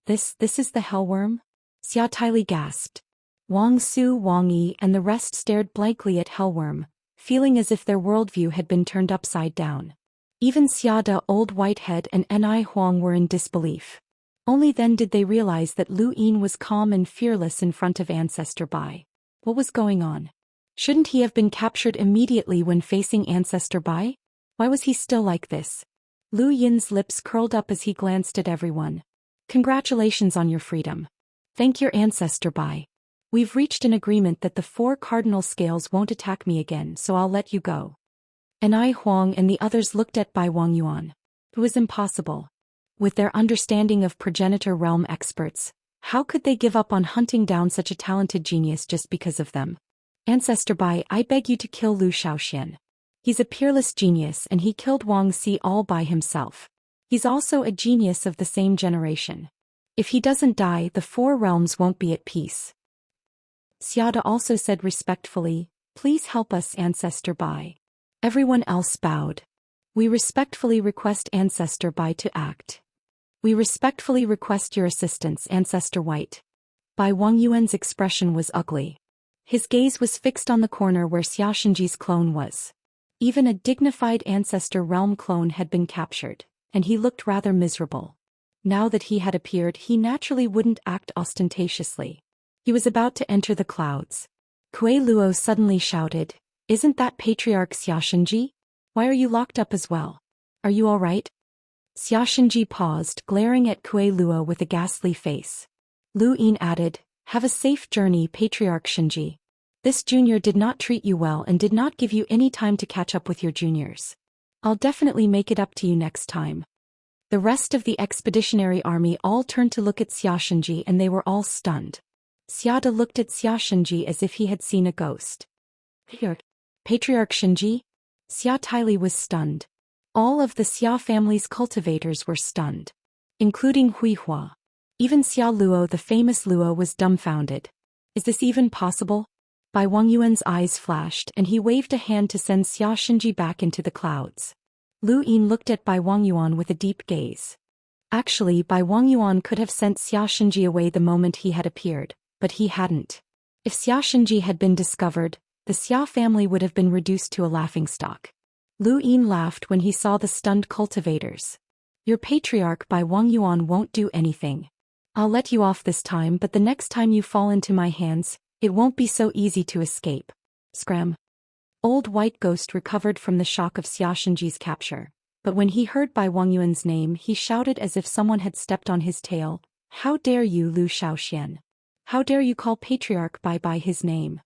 Speaker 1: This is the hellworm? Xia Taili gasped. Wang Su, Wang Yi and the rest stared blankly at hellworm, feeling as if their worldview had been turned upside down. Even Xia Da, Old Whitehead and Ni Huang were in disbelief. Only then did they realize that Lu Yin was calm and fearless in front of Ancestor Bai. What was going on? Shouldn't he have been captured immediately when facing Ancestor Bai? Why was he still like this? Lu Yin's lips curled up as he glanced at everyone. Congratulations on your freedom. Thank your Ancestor Bai. We've reached an agreement that the 4 cardinal scales won't attack me again, so I'll let you go. Ni Huang and the others looked at Bai Wangyuan. It was impossible. With their understanding of progenitor realm experts, how could they give up on hunting down such a talented genius just because of them? Ancestor Bai, I beg you to kill Lu Xiaoxian. He's a peerless genius and he killed Wang Si all by himself. He's also a genius of the same generation. If he doesn't die, the 4 realms won't be at peace. Xiada also said respectfully, please help us, Ancestor Bai. Everyone else bowed. We respectfully request Ancestor Bai to act. We respectfully request your assistance, Ancestor White. Bai Wangyuan's expression was ugly. His gaze was fixed on the corner where Xiaxinji's clone was. Even a dignified Ancestor Realm clone had been captured, and he looked rather miserable. Now that he had appeared, he naturally wouldn't act ostentatiously. He was about to enter the clouds. Kuei Luo suddenly shouted, isn't that Patriarch Xiaxinji? Why are you locked up as well? Are you all right? Xiaxinji paused, glaring at Kuei Luo with a ghastly face. Lu Yin added, have a safe journey, Patriarch Shinji. This junior did not treat you well and did not give you any time to catch up with your juniors. I'll definitely make it up to you next time. The rest of the expeditionary army all turned to look at Xiaxinji and they were all stunned. Xiada looked at Xiaxinji as if he had seen a ghost. Patriarch Shinji? Xia Taili was stunned. All of the Xia family's cultivators were stunned. Including Huihua. Even Xia Luo, the famous Luo, was dumbfounded. Is this even possible? Bai Wangyuan's eyes flashed and he waved a hand to send Xiaxinji back into the clouds. Lu Yin looked at Bai Wangyuan with a deep gaze. Actually, Bai Wangyuan could have sent Xiaxinji away the moment he had appeared, but he hadn't. If Xiaxinji had been discovered, the Xia family would have been reduced to a laughingstock. Lu Yin laughed when he saw the stunned cultivators. Your patriarch Bai Wangyuan won't do anything. I'll let you off this time, but the next time you fall into my hands, it won't be so easy to escape. Scram. Old White Ghost recovered from the shock of Xiaxinji's capture, but when he heard Bai Wangyuan's name he shouted as if someone had stepped on his tail, how dare you, Lu Xiaoxian? How dare you call Patriarch Bai by his name?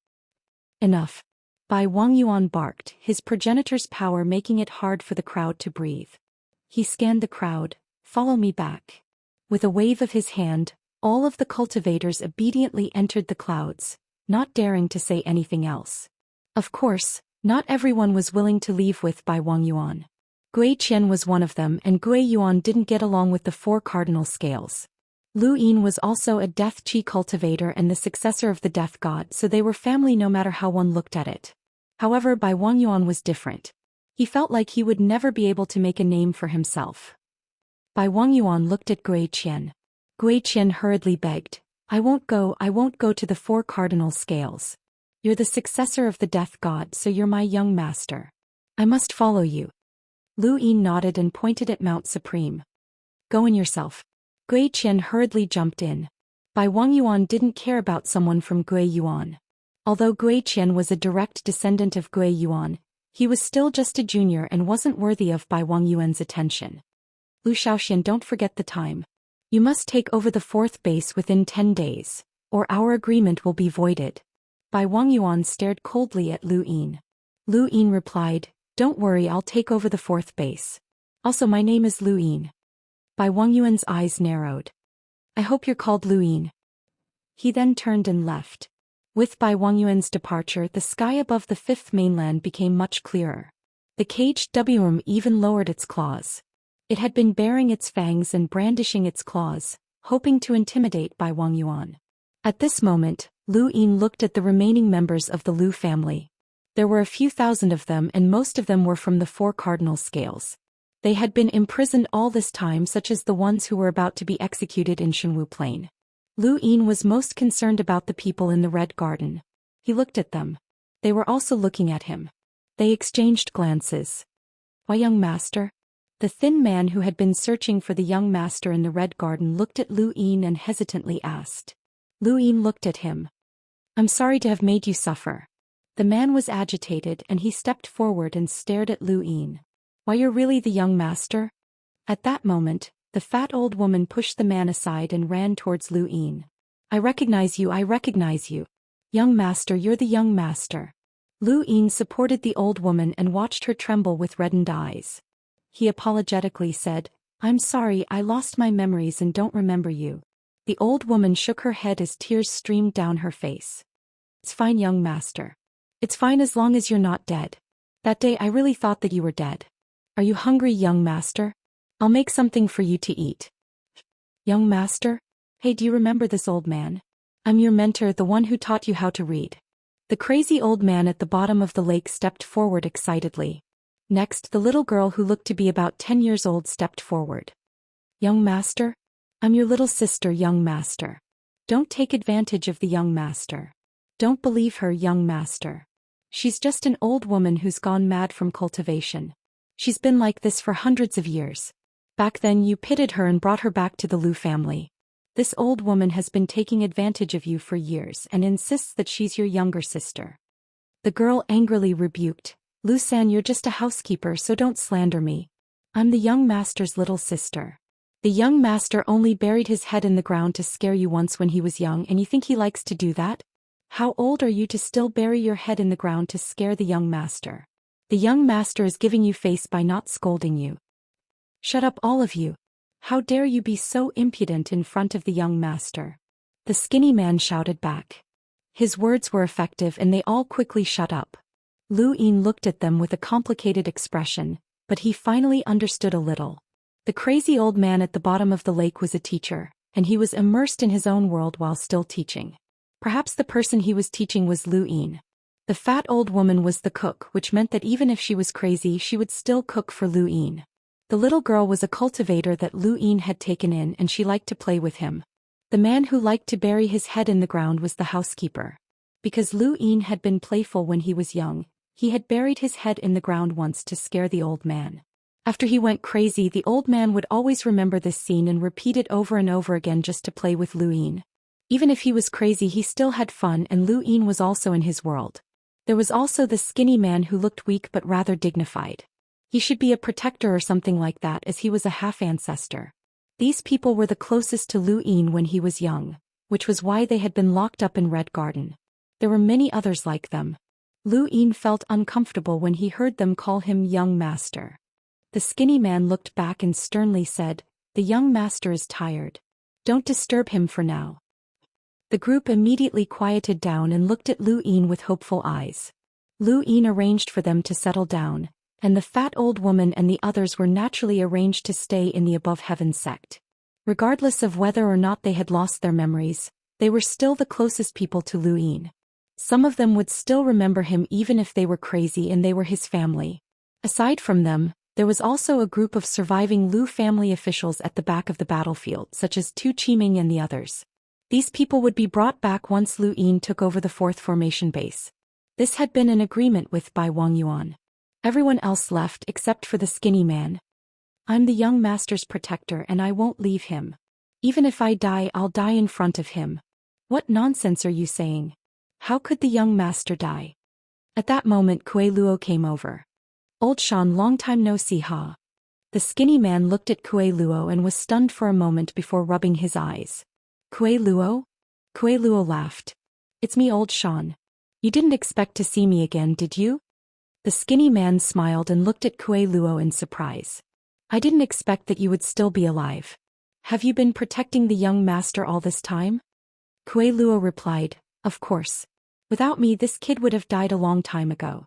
Speaker 1: Enough. Bai Wangyuan barked, his progenitor's power making it hard for the crowd to breathe. He scanned the crowd, follow me back. With a wave of his hand, all of the cultivators obediently entered the clouds, not daring to say anything else. Of course, not everyone was willing to leave with Bai Wangyuan. Gui Qian was one of them, and Gui Yuan didn't get along with the four cardinal scales. Lu Yin was also a death chi cultivator and the successor of the death god, so they were family no matter how one looked at it. However, Bai Wangyuan was different. He felt like he would never be able to make a name for himself. Bai Wangyuan looked at Gui Qian. Gui Qian hurriedly begged, I won't go to the four cardinal scales. You're the successor of the death god, so you're my young master. I must follow you. Lu Yin nodded and pointed at Mount Supreme. Go in yourself. Gui Qian hurriedly jumped in. Bai Wangyuan didn't care about someone from Gui Yuan. Although Gui Qian was a direct descendant of Gui Yuan, he was still just a junior and wasn't worthy of Bai Wangyuan's attention. Lu Xiaoxian, don't forget the time. You must take over the fourth base within 10 days, or our agreement will be voided. Bai Wangyuan stared coldly at Lu Yin. Lu Yin replied, Don't worry, I'll take over the fourth base. Also, my name is Lu Yin. Bai Wangyuan's eyes narrowed. I hope you're called Lu Yin. He then turned and left. With Bai Wangyuan's departure, the sky above the fifth mainland became much clearer. The caged worm even lowered its claws. It had been baring its fangs and brandishing its claws, hoping to intimidate Bai Wangyuan. At this moment, Lu Yin looked at the remaining members of the Lu family. There were a few thousand of them, and most of them were from the four cardinal scales. They had been imprisoned all this time, such as the ones who were about to be executed in Shenwu Plain. Lu Yin was most concerned about the people in the Red Garden. He looked at them. They were also looking at him. They exchanged glances. Why, young master? The thin man who had been searching for the young master in the Red Garden looked at Lu Yin and hesitantly asked. Lu Yin looked at him. I'm sorry to have made you suffer. The man was agitated and he stepped forward and stared at Lu Yin. Why, you're really the young master? At that moment, the fat old woman pushed the man aside and ran towards Lu Yin. I recognize you. Young master, you're the young master. Lu Yin supported the old woman and watched her tremble with reddened eyes. He apologetically said, I'm sorry, I lost my memories and don't remember you. The old woman shook her head as tears streamed down her face. It's fine, young master. It's fine as long as you're not dead. That day I really thought that you were dead. Are you hungry, young master? I'll make something for you to eat. Young master? Hey, do you remember this old man? I'm your mentor, the one who taught you how to read. The crazy old man at the bottom of the lake stepped forward excitedly. Next, the little girl who looked to be about 10 years old stepped forward. Young master? I'm your little sister, young master. Don't take advantage of the young master. Don't believe her, young master. She's just an old woman who's gone mad from cultivation. She's been like this for hundreds of years. Back then you pitied her and brought her back to the Lu family. This old woman has been taking advantage of you for years and insists that she's your younger sister. The girl angrily rebuked, Lu San, you're just a housekeeper, so don't slander me. I'm the young master's little sister. The young master only buried his head in the ground to scare you once when he was young, and you think he likes to do that? How old are you to still bury your head in the ground to scare the young master? The young master is giving you face by not scolding you. Shut up, all of you. How dare you be so impudent in front of the young master? The skinny man shouted back. His words were effective and they all quickly shut up. Lu Yin looked at them with a complicated expression, but he finally understood a little. The crazy old man at the bottom of the lake was a teacher, and he was immersed in his own world while still teaching. Perhaps the person he was teaching was Lu Yin. The fat old woman was the cook, which meant that even if she was crazy, she would still cook for Lu Yin. The little girl was a cultivator that Lu Yin had taken in, and she liked to play with him. The man who liked to bury his head in the ground was the housekeeper. Because Lu Yin had been playful when he was young, he had buried his head in the ground once to scare the old man. After he went crazy, the old man would always remember this scene and repeat it over and over again just to play with Lu Yin. Even if he was crazy, he still had fun, and Lu Yin was also in his world. There was also the skinny man who looked weak but rather dignified. He should be a protector or something like that, as he was a half-ancestor. These people were the closest to Lu Yin when he was young, which was why they had been locked up in Red Garden. There were many others like them. Lu Yin felt uncomfortable when he heard them call him young master. The skinny man looked back and sternly said, "The young master is tired. Don't disturb him for now." The group immediately quieted down and looked at Lu Yin with hopeful eyes. Lu Yin arranged for them to settle down, and the fat old woman and the others were naturally arranged to stay in the Above Heaven sect. Regardless of whether or not they had lost their memories, they were still the closest people to Lu Yin. Some of them would still remember him even if they were crazy and they were his family. Aside from them, there was also a group of surviving Lu family officials at the back of the battlefield, such as Tu Qiming and the others. These people would be brought back once Lu Yin took over the 4th formation base. This had been an agreement with by Wang Yuan. Everyone else left except for the skinny man. I'm the young master's protector and I won't leave him. Even if I die, I'll die in front of him. What nonsense are you saying? How could the young master die? At that moment Kuei Luo came over. Old Shan, long time no see ha. The skinny man looked at Kuei Luo and was stunned for a moment before rubbing his eyes. Kuei Luo? Kuei Luo laughed. It's me, Old Shan. You didn't expect to see me again, did you? The skinny man smiled and looked at Kuei Luo in surprise. I didn't expect that you would still be alive. Have you been protecting the young master all this time? Kuei Luo replied, of course. Without me, this kid would have died a long time ago.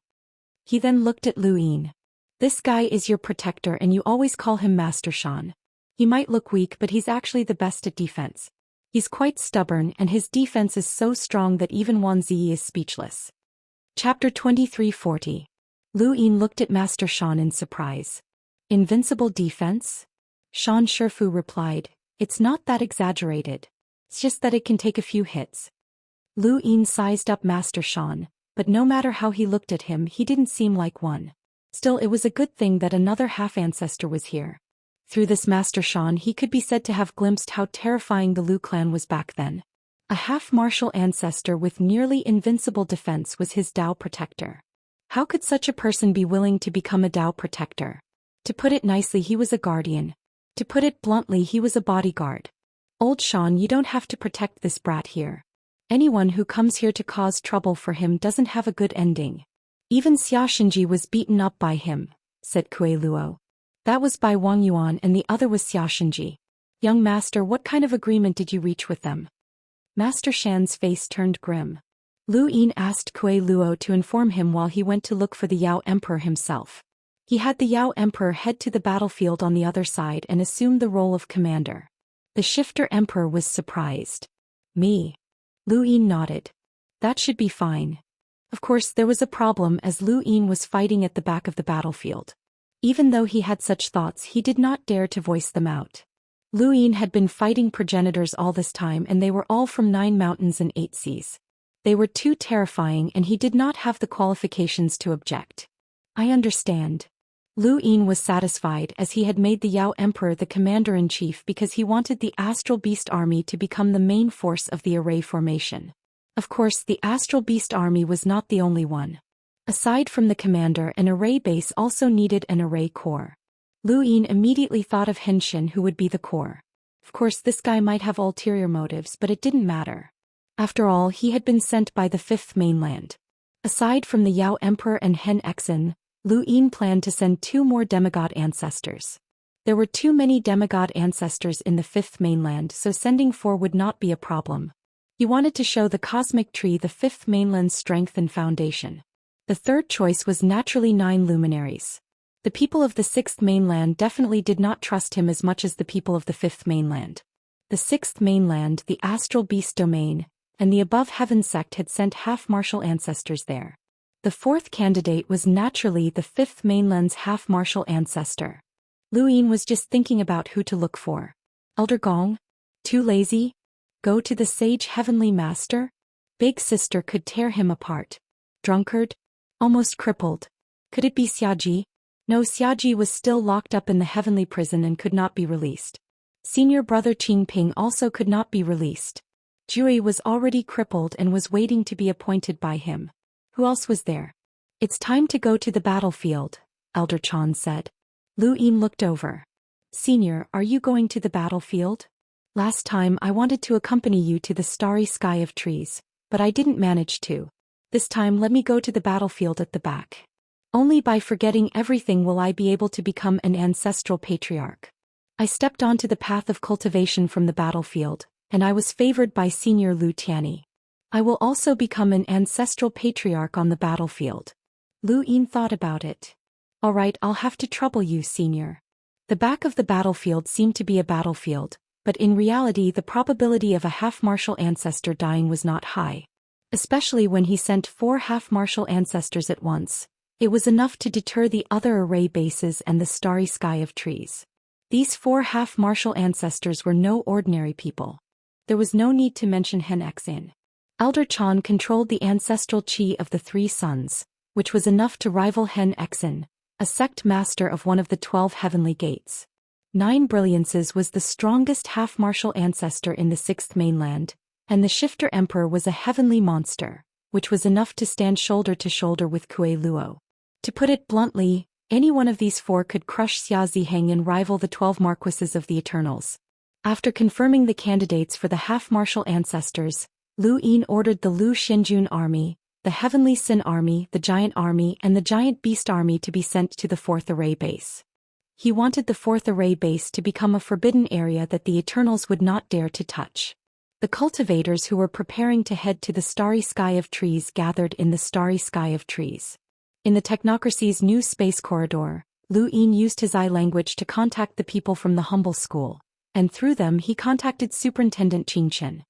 Speaker 1: He then looked at Lu Yin. This guy is your protector and you always call him Master Shan. He might look weak, but he's actually the best at defense. He's quite stubborn and his defense is so strong that even Wan Ziyi is speechless. Chapter 2340. Lu Yin looked at Master Shan in surprise. Invincible defense? Shan Shifu replied, it's not that exaggerated. It's just that it can take a few hits. Lu Yin sized up Master Shan, but no matter how he looked at him, he didn't seem like one. Still, it was a good thing that another half-ancestor was here. Through this Master Shan, he could be said to have glimpsed how terrifying the Lu clan was back then. A half-martial ancestor with nearly invincible defense was his Dao protector. How could such a person be willing to become a Dao protector? To put it nicely, he was a guardian. To put it bluntly, he was a bodyguard. Old Shan, you don't have to protect this brat here. Anyone who comes here to cause trouble for him doesn't have a good ending. Even Xiaxinji was beaten up by him, said Kuei Luo. That was by Wang Yuan and the other was Xiaxinji. Young master, what kind of agreement did you reach with them? Master Shan's face turned grim. Lu Yin asked Kuei Luo to inform him while he went to look for the Yao Emperor himself. He had the Yao Emperor head to the battlefield on the other side and assumed the role of commander. The Shifter Emperor was surprised. Me? Lu Yin nodded. That should be fine. Of course, there was a problem as Lu Yin was fighting at the back of the battlefield. Even though he had such thoughts, he did not dare to voice them out. Lu Yin had been fighting progenitors all this time and they were all from 9 mountains and 8 seas. They were too terrifying and he did not have the qualifications to object. I understand. Lu Yin was satisfied as he had made the Yao Emperor the commander-in-chief because he wanted the Astral Beast Army to become the main force of the array formation. Of course, the Astral Beast Army was not the only one. Aside from the commander, an array base also needed an array core. Lu Yin immediately thought of Henshin, who would be the core. Of course, this guy might have ulterior motives, but it didn't matter. After all, he had been sent by the 5th mainland. Aside from the Yao Emperor and Hen Exen, Lu Yin planned to send 2 more demigod ancestors. There were too many demigod ancestors in the 5th mainland, so sending 4 would not be a problem. He wanted to show the cosmic tree the 5th mainland's strength and foundation. The third choice was naturally 9 luminaries. The people of the 6th mainland definitely did not trust him as much as the people of the 5th mainland. The 6th mainland, the Astral Beast Domain, and the Above Heaven sect had sent half-martial ancestors there. The 4th candidate was naturally the 5th mainland's half-martial ancestor. Lu Yin was just thinking about who to look for. Elder Gong? Too lazy? Go to the Sage Heavenly Master? Big Sister could tear him apart. Drunkard? Almost crippled. Could it be Xiaji? No, Xiaji was still locked up in the heavenly prison and could not be released. Senior brother Qingping also could not be released. Jui was already crippled and was waiting to be appointed by him. Who else was there? It's time to go to the battlefield, Elder Chan said. Lu Yin looked over. Senior, are you going to the battlefield? Last time I wanted to accompany you to the starry sky of trees, but I didn't manage to. This time let me go to the battlefield at the back. Only by forgetting everything will I be able to become an ancestral patriarch. I stepped onto the path of cultivation from the battlefield, and I was favored by Senior Lu Tianyi. I will also become an ancestral patriarch on the battlefield. Lu Yin thought about it. All right, I'll have to trouble you, Senior. The back of the battlefield seemed to be a battlefield, but in reality the probability of a half-martial ancestor dying was not high. Especially when he sent 4 half-martial ancestors at once. It was enough to deter the other array bases and the starry sky of trees. These 4 half-martial ancestors were no ordinary people. There was no need to mention Xianxia. Elder Chan controlled the ancestral chi of the 3 sons, which was enough to rival Xianxia, a sect master of one of the 12 heavenly gates. 9 Brilliances was the strongest half-martial ancestor in the 6th mainland, and the Shifter Emperor was a heavenly monster, which was enough to stand shoulder to shoulder with Kuei Luo. To put it bluntly, any one of these 4 could crush Xia Ziheng and rival the 12 Marquises of the Eternals. After confirming the candidates for the half-martial ancestors, Lu Yin ordered the Lu Xinjun army, the Heavenly Sin Army, the Giant Army and the Giant Beast Army to be sent to the 4th Array Base. He wanted the 4th Array Base to become a forbidden area that the Eternals would not dare to touch. The cultivators who were preparing to head to the Starry Sky of Trees gathered in the Starry Sky of Trees. In the Technocracy's new space corridor, Lu Yin used his eye language to contact the people from the humble school, and through them he contacted Superintendent Xianxia.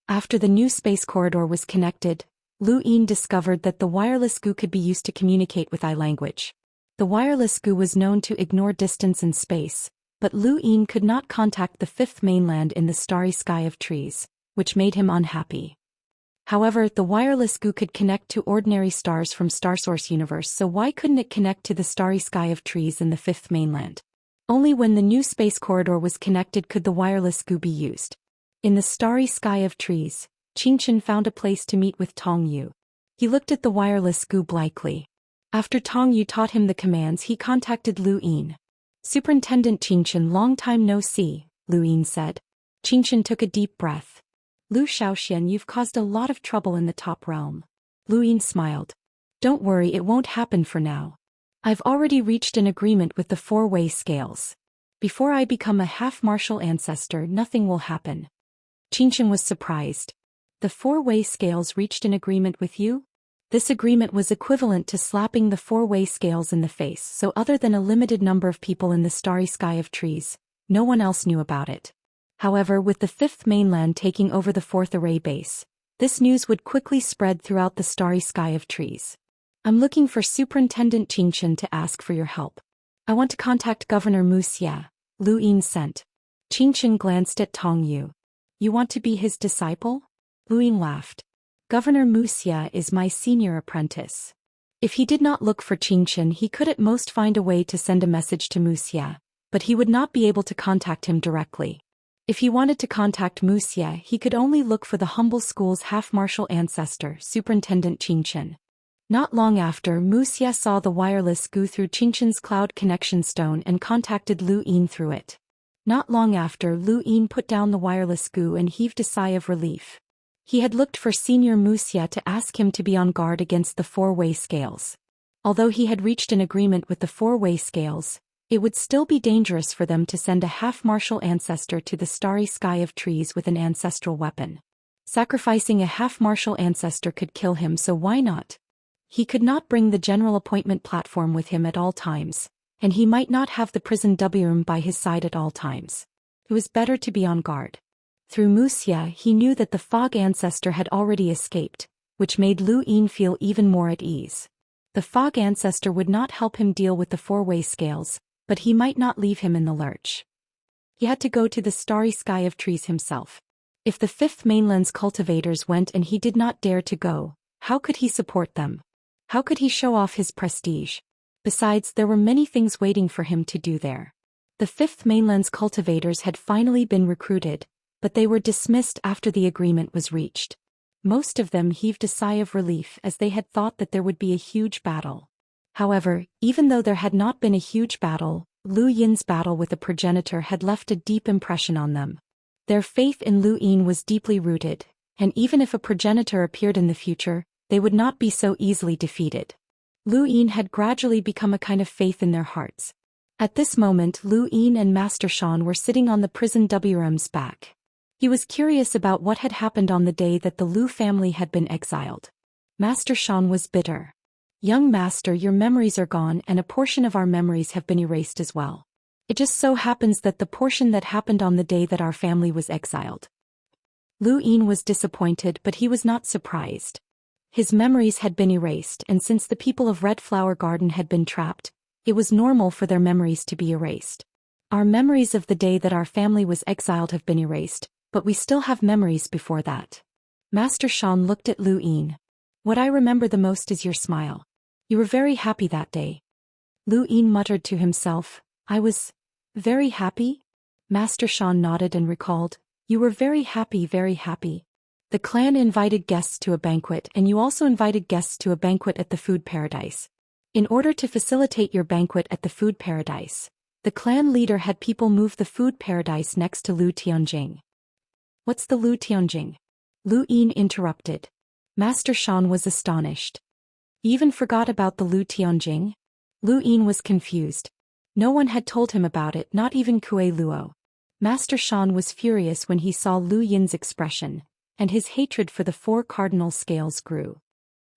Speaker 1: After the new space corridor was connected, Lu Yin discovered that the wireless goo could be used to communicate with eye language. The wireless goo was known to ignore distance and space, but Lu Yin could not contact the 5th mainland in the Starry Sky of Trees, which made him unhappy. However, the wireless goo could connect to ordinary stars from Starsource Universe, so why couldn't it connect to the Starry Sky of Trees in the 5th mainland? Only when the new space corridor was connected could the wireless goo be used. In the Starry Sky of Trees, Xianxia found a place to meet with Tong Yu. He looked at the wireless goo blankly. After Tong Yu taught him the commands, he contacted Lu Yin. Superintendent Xianxia, long time no see, Lu Yin said. Xianxia took a deep breath. Lu Xiaoxian, you've caused a lot of trouble in the top realm. Lu Yin smiled. Don't worry, it won't happen for now. I've already reached an agreement with the 4-way scales. Before I become a half-martial ancestor, nothing will happen. Xianxia was surprised. The 4-way scales reached an agreement with you? This agreement was equivalent to slapping the 4-way scales in the face, so other than a limited number of people in the Starry Sky of Trees, no one else knew about it. However, with the 5th mainland taking over the 4th Array Base, this news would quickly spread throughout the Starry Sky of Trees. I'm looking for Superintendent Xianxia to ask for your help. I want to contact Governor Wuxia, Lu Yin sent. Xianxia glanced at Tong Yu. You want to be his disciple? Lu Yin laughed. Governor Wuxia is my senior apprentice. If he did not look for Xianxia, he could at most find a way to send a message to Wuxia, but he would not be able to contact him directly. If he wanted to contact Wuxia, he could only look for the humble school's half-martial ancestor, Superintendent Xianxia. Not long after, Wuxia saw the wireless goo through Xianxia's cloud connection stone and contacted Lu Yin through it. Not long after, Lu Yin put down the wireless goo and heaved a sigh of relief. He had looked for Senior Wuxia to ask him to be on guard against the 4-way scales. Although he had reached an agreement with the 4-way scales, it would still be dangerous for them to send a half-martial ancestor to the Starry Sky of Trees with an ancestral weapon. Sacrificing a half-martial ancestor could kill him, so why not? He could not bring the general appointment platform with him at all times, and he might not have the prison W room by his side at all times. It was better to be on guard. Through Wuxia, he knew that the fog ancestor had already escaped, which made Lu Yin feel even more at ease. The fog ancestor would not help him deal with the 4-way scales, but he might not leave him in the lurch. He had to go to the Starry Sky of Trees himself. If the 5th mainland's cultivators went and he did not dare to go, how could he support them? How could he show off his prestige? Besides, there were many things waiting for him to do there. The 5th mainland's cultivators had finally been recruited, but they were dismissed after the agreement was reached. Most of them heaved a sigh of relief as they had thought that there would be a huge battle. However, even though there had not been a huge battle, Lu Yin's battle with the progenitor had left a deep impression on them. Their faith in Lu Yin was deeply rooted, and even if a progenitor appeared in the future, they would not be so easily defeated. Lu Yin had gradually become a kind of faith in their hearts. At this moment, Lu Yin and Master Shan were sitting on the prison WRM's back. He was curious about what had happened on the day that the Lu family had been exiled. Master Xian was bitter. Young master, your memories are gone and a portion of our memories have been erased as well. It just so happens that the portion that happened on the day that our family was exiled. Lu Yin was disappointed, but he was not surprised. His memories had been erased, and since the people of Red Flower Garden had been trapped, it was normal for their memories to be erased. Our memories of the day that our family was exiled have been erased, but we still have memories before that. Master Xian looked at Lu Yin. What I remember the most is your smile. You were very happy that day. Lu Yin muttered to himself, I was very happy? Master Xian nodded and recalled, you were very happy, very happy. The clan invited guests to a banquet, and you also invited guests to a banquet at the food paradise. In order to facilitate your banquet at the food paradise, the clan leader had people move the food paradise next to Lu Tianjing. What's the Lu Tianjing? Lu Yin interrupted. Master Xian was astonished. He even forgot about the Lu Tianjing? Lu Yin was confused. No one had told him about it, not even Kue Luo. Master Xian was furious when he saw Lu Yin's expression, and his hatred for the 4 cardinal scales grew.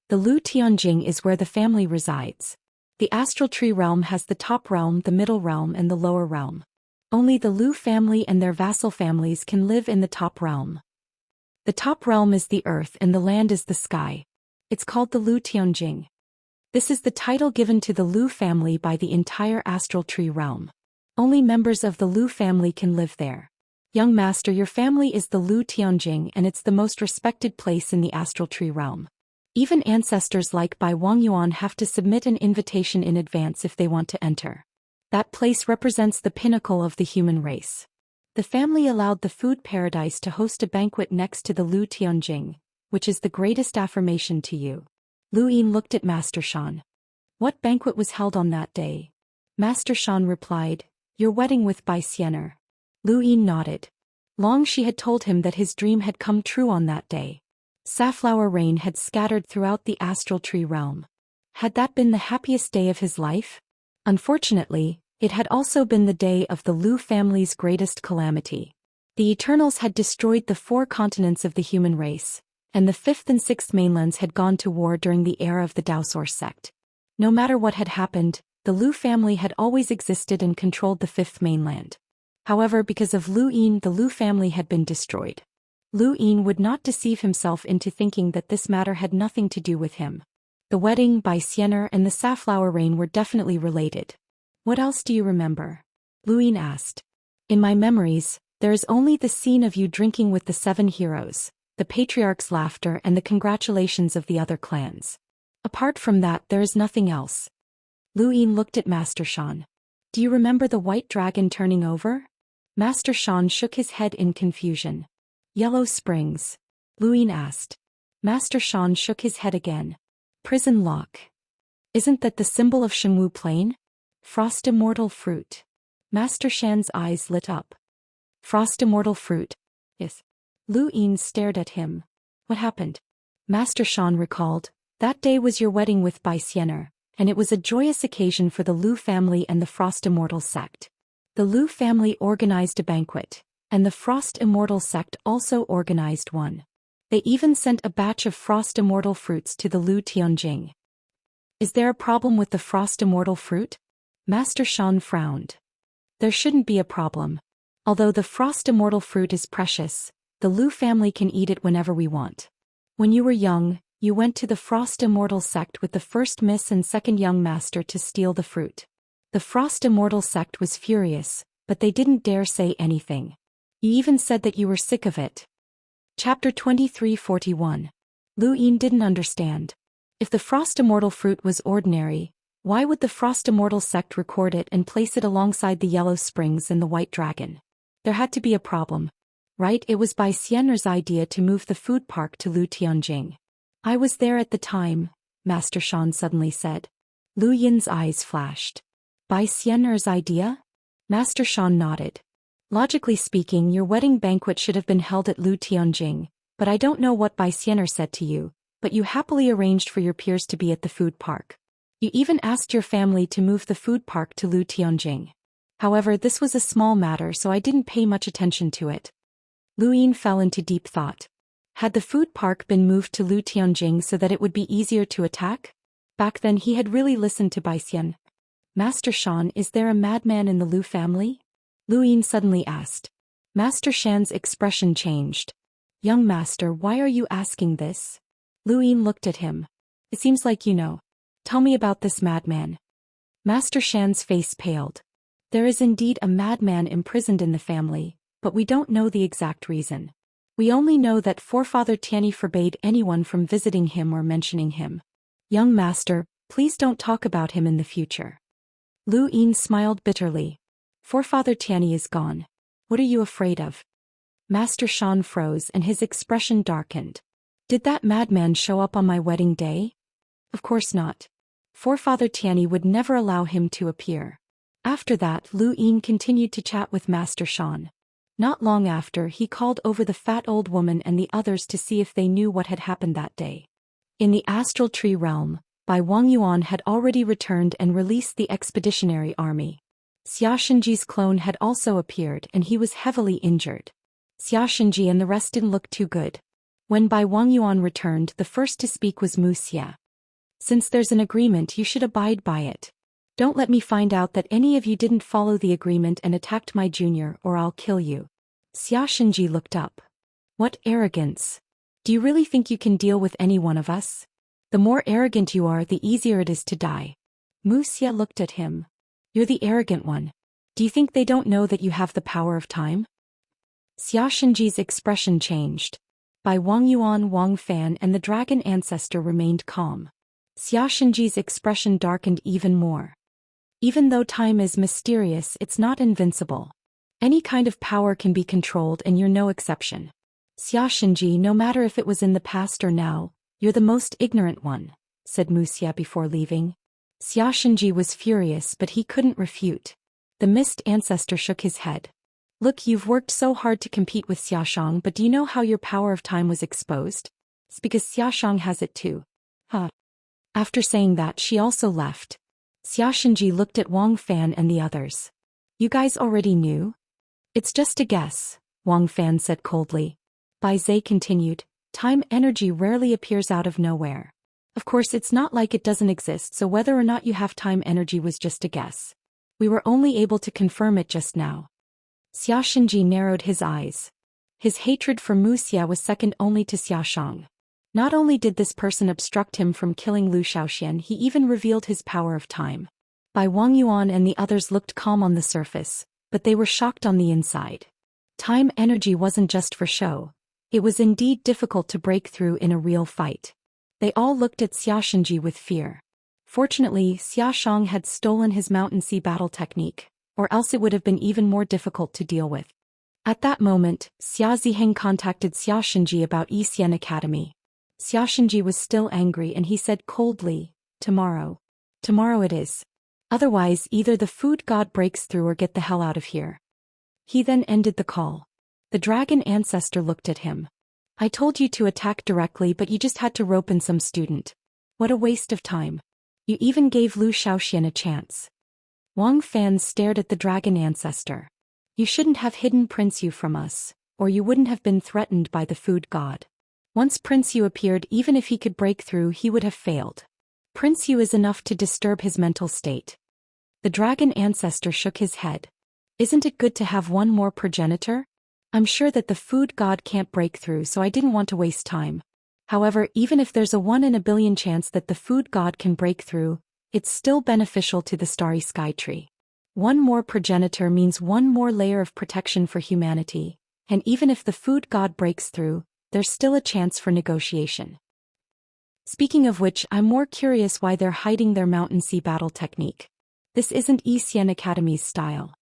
Speaker 1: The Lu Tianjing is where the family resides. The astral tree realm has the top realm, the middle realm, and the lower realm. Only the Lu family and their vassal families can live in the top realm. The top realm is the earth and the land is the sky. It's called the Lu Tianjing. This is the title given to the Lu family by the entire astral tree realm. Only members of the Lu family can live there. Young master, your family is the Lu Tianjing, and it's the most respected place in the astral tree realm. Even ancestors like Bai Wangyuan have to submit an invitation in advance if they want to enter. That place represents the pinnacle of the human race. The family allowed the food paradise to host a banquet next to the Lu Tianjing, which is the greatest affirmation to you. Lu Yin looked at Master Xian. What banquet was held on that day? Master Xian replied, your wedding with Bai Xianer. Lu Yin nodded. Long she had told him that his dream had come true on that day. Safflower rain had scattered throughout the astral tree realm. Had that been the happiest day of his life? Unfortunately, it had also been the day of the Lu family's greatest calamity. The Eternals had destroyed the 4 continents of the human race, and the 5th and 6th mainlands had gone to war during the era of the Daoist sect. No matter what had happened, the Lu family had always existed and controlled the 5th mainland. However, because of Lu Yin, the Lu family had been destroyed. Lu Yin would not deceive himself into thinking that this matter had nothing to do with him. The wedding, Bai Xianer, and the safflower rain were definitely related. What else do you remember? Lu Yin asked. In my memories, there is only the scene of you drinking with the 7 heroes, the patriarch's laughter, and the congratulations of the other clans. Apart from that, there is nothing else. Lu Yin looked at Master Xian. Do you remember the white dragon turning over? Master Xian shook his head in confusion. Yellow Springs? Lu Yin asked. Master Xian shook his head again. Prison lock. Isn't that the symbol of Shenwu Plain? Frost Immortal fruit. Master Xian's eyes lit up. Frost Immortal fruit. Yes. Lu Yin stared at him. What happened? Master Xian recalled. That day was your wedding with Bai Xianer, and it was a joyous occasion for the Lu family and the Frost Immortal sect. The Lu family organized a banquet, and the Frost Immortal sect also organized one. They even sent a batch of Frost Immortal fruits to the Lu Tianjing. Is there a problem with the Frost Immortal fruit? Master Xian frowned. There shouldn't be a problem. Although the Frost Immortal fruit is precious, the Lu family can eat it whenever we want. When you were young, you went to the Frost Immortal sect with the first miss and second young master to steal the fruit. The Frost Immortal sect was furious, but they didn't dare say anything. You even said that you were sick of it. Chapter 2341. Lu Yin didn't understand. If the Frost Immortal fruit was ordinary, why would the Frost Immortal sect record it and place it alongside the Yellow Springs and the White Dragon? There had to be a problem. Right, it was Bai Xianer's idea to move the food park to Lu Tianjing. I was there at the time, Master Xian suddenly said. Lu Yin's eyes flashed. Bai Xianer's idea? Master Xian nodded. Logically speaking, your wedding banquet should have been held at Lu Tianjing, but I don't know what Bai Xianer said to you, but you happily arranged for your peers to be at the food park. You even asked your family to move the food park to Lu Tianjing. However, this was a small matter, so I didn't pay much attention to it. Lu Yin fell into deep thought. Had the food park been moved to Lu Tianjing so that it would be easier to attack? Back then he had really listened to Bai Xian. Master Shan, is there a madman in the Lu family? Lu Yin suddenly asked. Master Shan's expression changed. Young master, why are you asking this? Lu Yin looked at him. It seems like you know. Tell me about this madman. Master Shan's face paled. There is indeed a madman imprisoned in the family, but we don't know the exact reason. We only know that forefather Tianyi forbade anyone from visiting him or mentioning him. Young master, please don't talk about him in the future. Lu Yin smiled bitterly. Forefather Tianyi is gone. What are you afraid of? Master Shan froze and his expression darkened. Did that madman show up on my wedding day? Of course not. Forefather Tianyi would never allow him to appear. After that, Lu Yin continued to chat with Master Shan. Not long after, he called over the fat old woman and the others to see if they knew what had happened that day. In the astral tree realm, Bai Wangyuan had already returned and released the expeditionary army. Xianxia's clone had also appeared and he was heavily injured. Xianxia and the rest didn't look too good. When Bai Wangyuan returned, the first to speak was Wuxia. Since there's an agreement, you should abide by it. Don't let me find out that any of you didn't follow the agreement and attacked my junior, or I'll kill you. Xianxia looked up. What arrogance! Do you really think you can deal with any one of us? The more arrogant you are, the easier it is to die. Wuxia looked at him. You're the arrogant one. Do you think they don't know that you have the power of time? Xianxia's expression changed. Bai Wangyuan, Wang Fan and the dragon ancestor remained calm. Xianxia's expression darkened even more. Even though time is mysterious, it's not invincible. Any kind of power can be controlled and you're no exception. Xianxia, no matter if it was in the past or now, you're the most ignorant one, said Wuxia before leaving. Xianxia was furious but he couldn't refute. The mist ancestor shook his head. Look, you've worked so hard to compete with Xiaoshang, but do you know how your power of time was exposed? It's because Xiaoshang has it too. Huh. After saying that, she also left. Xianxia looked at Wang Fan and the others. You guys already knew? It's just a guess, Wang Fan said coldly. Bai Zhe continued, time energy rarely appears out of nowhere. Of course, it's not like it doesn't exist, so whether or not you have time energy was just a guess. We were only able to confirm it just now. Xianxia narrowed his eyes. His hatred for Wuxia was second only to Xiaoshang. Not only did this person obstruct him from killing Zhou Xian, he even revealed his power of time. Bai Wangyuan and the others looked calm on the surface, but they were shocked on the inside. Time energy wasn't just for show. It was indeed difficult to break through in a real fight. They all looked at Xianxia with fear. Fortunately, Xiaoshang had stolen his Mountain Sea battle technique, or else it would have been even more difficult to deal with. At that moment, Xia Ziheng contacted Xianxia about Xian Academy. Xianxia was still angry and he said coldly, tomorrow. Tomorrow it is. Otherwise, either the food god breaks through or get the hell out of here. He then ended the call. The dragon ancestor looked at him. I told you to attack directly, but you just had to rope in some student. What a waste of time. You even gave Zhou Xian a chance. Wang Fan stared at the dragon ancestor. You shouldn't have hidden Prince Yu from us, or you wouldn't have been threatened by the food god. Once Prince Yu appeared, even if he could break through, he would have failed. Prince Yu is enough to disturb his mental state. The dragon ancestor shook his head. Isn't it good to have one more progenitor? I'm sure that the food god can't break through, so I didn't want to waste time. However, even if there's a 1 in a billion chance that the food god can break through, it's still beneficial to the starry sky tree. One more progenitor means one more layer of protection for humanity, and even if the food god breaks through, there's still a chance for negotiation. Speaking of which, I'm more curious why they're hiding their Mountain Sea battle technique. This isn't Xian Academy's style.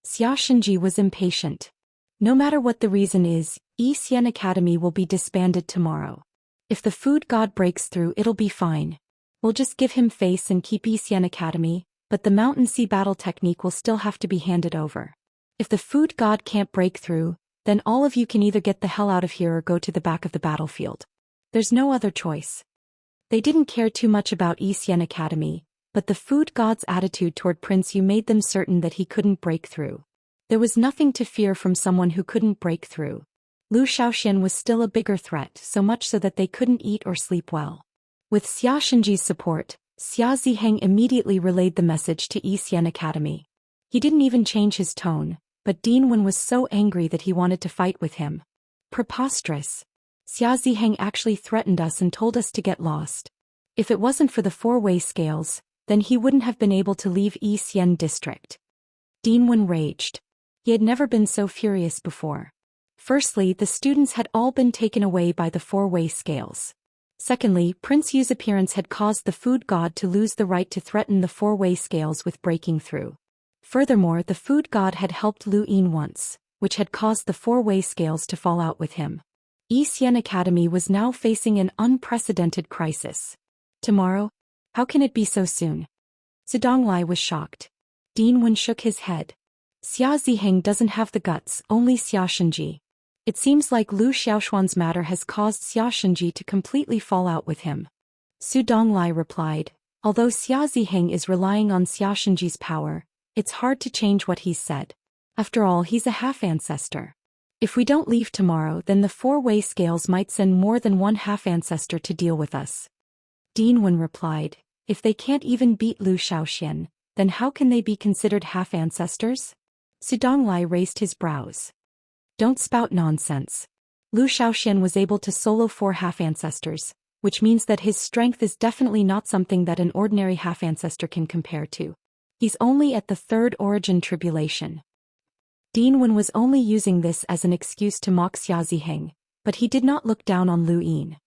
Speaker 1: Xianxia was impatient. No matter what the reason is, Xian Academy will be disbanded tomorrow. If the food god breaks through, it'll be fine. We'll just give him face and keep Xian Academy, but the Mountain Sea battle technique will still have to be handed over. If the food god can't break through, then all of you can either get the hell out of here or go to the back of the battlefield. There's no other choice. They didn't care too much about Xian Academy, but the food god's attitude toward Prince Yu made them certain that he couldn't break through. There was nothing to fear from someone who couldn't break through. Lu Xiaoxian was still a bigger threat, so much so that they couldn't eat or sleep well. With Xia Xinji's support, Xia Ziheng immediately relayed the message to Xian Academy. He didn't even change his tone, but Din Wen was so angry that he wanted to fight with him. Preposterous. Xia Ziheng actually threatened us and told us to get lost. If it wasn't for the four-way scales, then he wouldn't have been able to leave Xian district. Din Wen raged. He had never been so furious before. Firstly, the students had all been taken away by the four-way scales. Secondly, Prince Yu's appearance had caused the food god to lose the right to threaten the four-way scales with breaking through. Furthermore, the food god had helped Lu Yin once, which had caused the four-way scales to fall out with him. Xian Academy was now facing an unprecedented crisis. Tomorrow? How can it be so soon? Zidonglai was shocked. Din Wen shook his head. Xia Ziheng doesn't have the guts, only Xia Xinji. It seems like Lu Xiaoxuan's matter has caused Xia Xinji to completely fall out with him. Su Donglai replied, although Xia Ziheng is relying on Xia Xinji's power, it's hard to change what he's said. After all, he's a half-ancestor. If we don't leave tomorrow, then the four-way scales might send more than one half-ancestor to deal with us. Din Wen replied, if they can't even beat Lu Xiaoxian, then how can they be considered half-ancestors? Su Donglai raised his brows. Don't spout nonsense. Lu Xiaoxian was able to solo 4 half-ancestors, which means that his strength is definitely not something that an ordinary half-ancestor can compare to. He's only at the 3rd origin tribulation. Din Wen was only using this as an excuse to mock Xia Ziheng, but he did not look down on Lu Yin.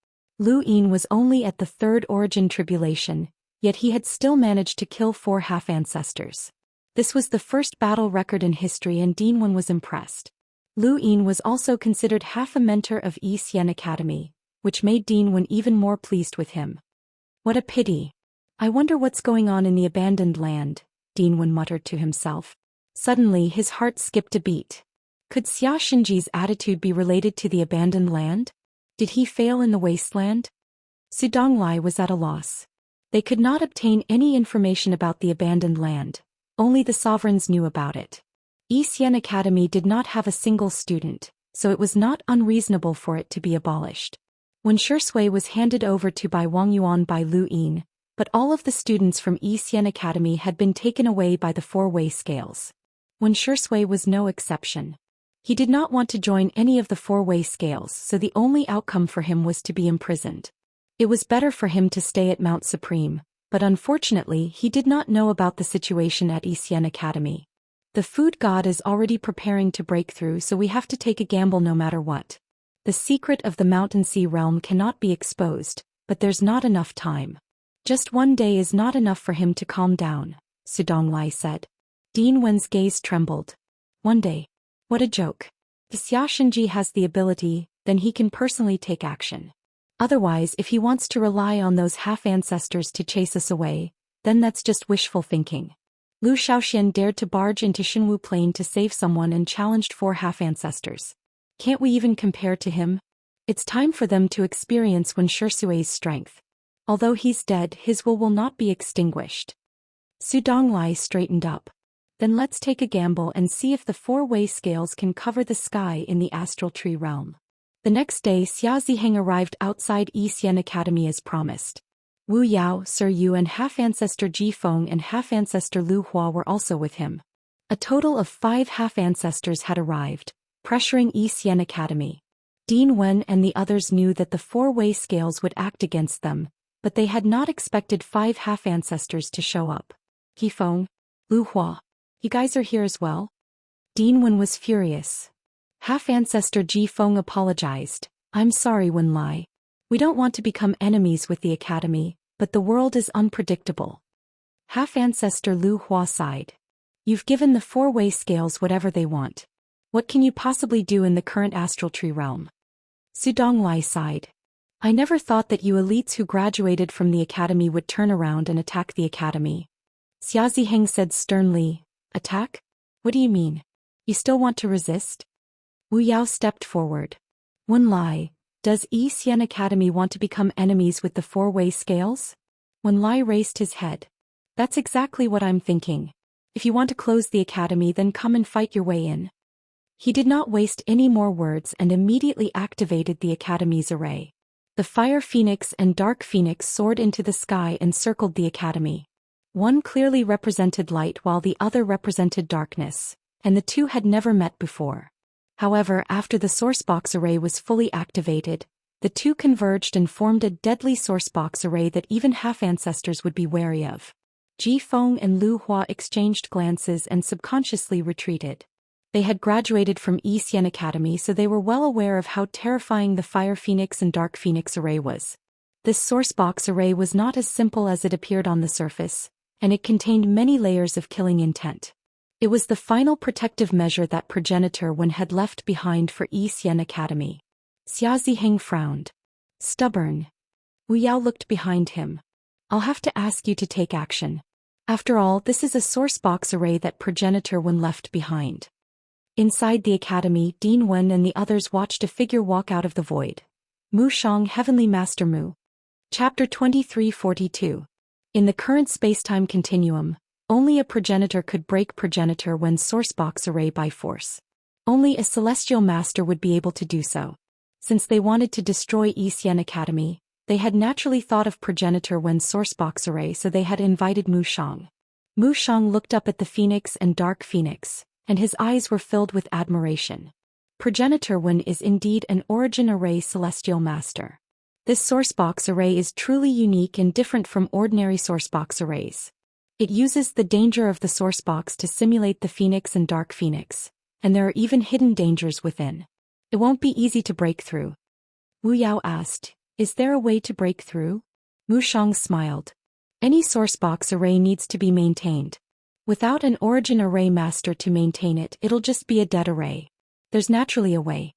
Speaker 1: Lu Yin was only at the 3rd origin tribulation, yet he had still managed to kill 4 half-ancestors. This was the first battle record in history and Din Wen was impressed. Lu Yin was also considered half a mentor of Xian Academy, which made Din Wen even more pleased with him. What a pity. I wonder what's going on in the abandoned land, Din Wen muttered to himself. Suddenly his heart skipped a beat. Could Xia Xinji's attitude be related to the abandoned land? Did he fail in the wasteland? Su Donglai was at a loss. They could not obtain any information about the abandoned land. Only the sovereigns knew about it. Xian Academy did not have a single student, so it was not unreasonable for it to be abolished. When Shui was handed over to Bai Wangyuan by Lu Yin, but all of the students from Xian Academy had been taken away by the four-way scales. When Shui was no exception. He did not want to join any of the four-way scales, so the only outcome for him was to be imprisoned. It was better for him to stay at Mount Supreme, but unfortunately he did not know about the situation at Xian Academy. The food god is already preparing to break through, so we have to take a gamble no matter what. The secret of the Mountain Sea realm cannot be exposed, but there's not enough time. Just one day is not enough for him to calm down, Su Donglai said. Din Wen's gaze trembled. One day. What a joke. If Xia Xinji has the ability, then he can personally take action. Otherwise, if he wants to rely on those half-ancestors to chase us away, then that's just wishful thinking. Lu Xiaoxian dared to barge into Xinwu Plain to save someone and challenged 4 half-ancestors. Can't we even compare to him? It's time for them to experience Wen Shisui's strength. Although he's dead, his will not be extinguished. Su Donglai straightened up. Then let's take a gamble and see if the four-way scales can cover the sky in the astral tree realm. The next day Xia Ziheng arrived outside Xian Academy as promised. Wu Yao, Sir Yu and half-ancestor Ji Feng and half-ancestor Lu Hua were also with him. A total of 5 half-ancestors had arrived, pressuring Xian Academy. Din Wen and the others knew that the four-way scales would act against them, but they had not expected 5 half-ancestors to show up. Ji Feng, Lu Hua, you guys are here as well? Din Wen was furious. Half-ancestor Ji Feng apologized. I'm sorry, Wen Lai. We don't want to become enemies with the academy, but the world is unpredictable. Half-ancestor Lu Hua sighed. You've given the four-way scales whatever they want. What can you possibly do in the current astral tree realm? Su Donglai sighed. I never thought that you elites who graduated from the academy would turn around and attack the academy. Xia Ziheng said sternly, Attack? What do you mean? You still want to resist? Wu Yao stepped forward. Wen Lai, does Xian Academy want to become enemies with the four-way scales? Wen Lai raised his head. That's exactly what I'm thinking. If you want to close the academy, then come and fight your way in. He did not waste any more words and immediately activated the Academy's array. The Fire Phoenix and Dark Phoenix soared into the sky and circled the Academy. One clearly represented light while the other represented darkness, and the two had never met before. However, after the Sourcebox array was fully activated, the two converged and formed a deadly Sourcebox array that even half-ancestors would be wary of. Ji Feng and Lu Hua exchanged glances and subconsciously retreated. They had graduated from Zhou Xian Academy, so they were well aware of how terrifying the Fire Phoenix and Dark Phoenix array was. This Sourcebox array was not as simple as it appeared on the surface, and it contained many layers of killing intent. It was the final protective measure that Progenitor Wen had left behind for Zhou Xian Academy. Xia Ziheng frowned. Stubborn. Wu Yao looked behind him. I'll have to ask you to take action. After all, this is a Sourcebox array that Progenitor Wen left behind. Inside the academy, Dean Wen and the others watched a figure walk out of the void. Mu Shang, Heavenly Master Mu. Chapter 2342. In the current spacetime continuum, only a progenitor could break Progenitor Wen's Sourcebox array by force. Only a celestial master would be able to do so. Since they wanted to destroy Zhou Xian Academy, they had naturally thought of Progenitor Wen's Sourcebox array, so they had invited Mu Shang. Mu Shang looked up at the Phoenix and Dark Phoenix, and his eyes were filled with admiration. Progenitor Wen is indeed an Origin Array Celestial Master. This Sourcebox array is truly unique and different from ordinary Sourcebox arrays. It uses the danger of the Sourcebox to simulate the Phoenix and Dark Phoenix, and there are even hidden dangers within. It won't be easy to break through. Wu Yao asked, is there a way to break through? Mu Shang smiled. Any Sourcebox array needs to be maintained. Without an Origin Array Master to maintain it, it'll just be a dead array. There's naturally a way.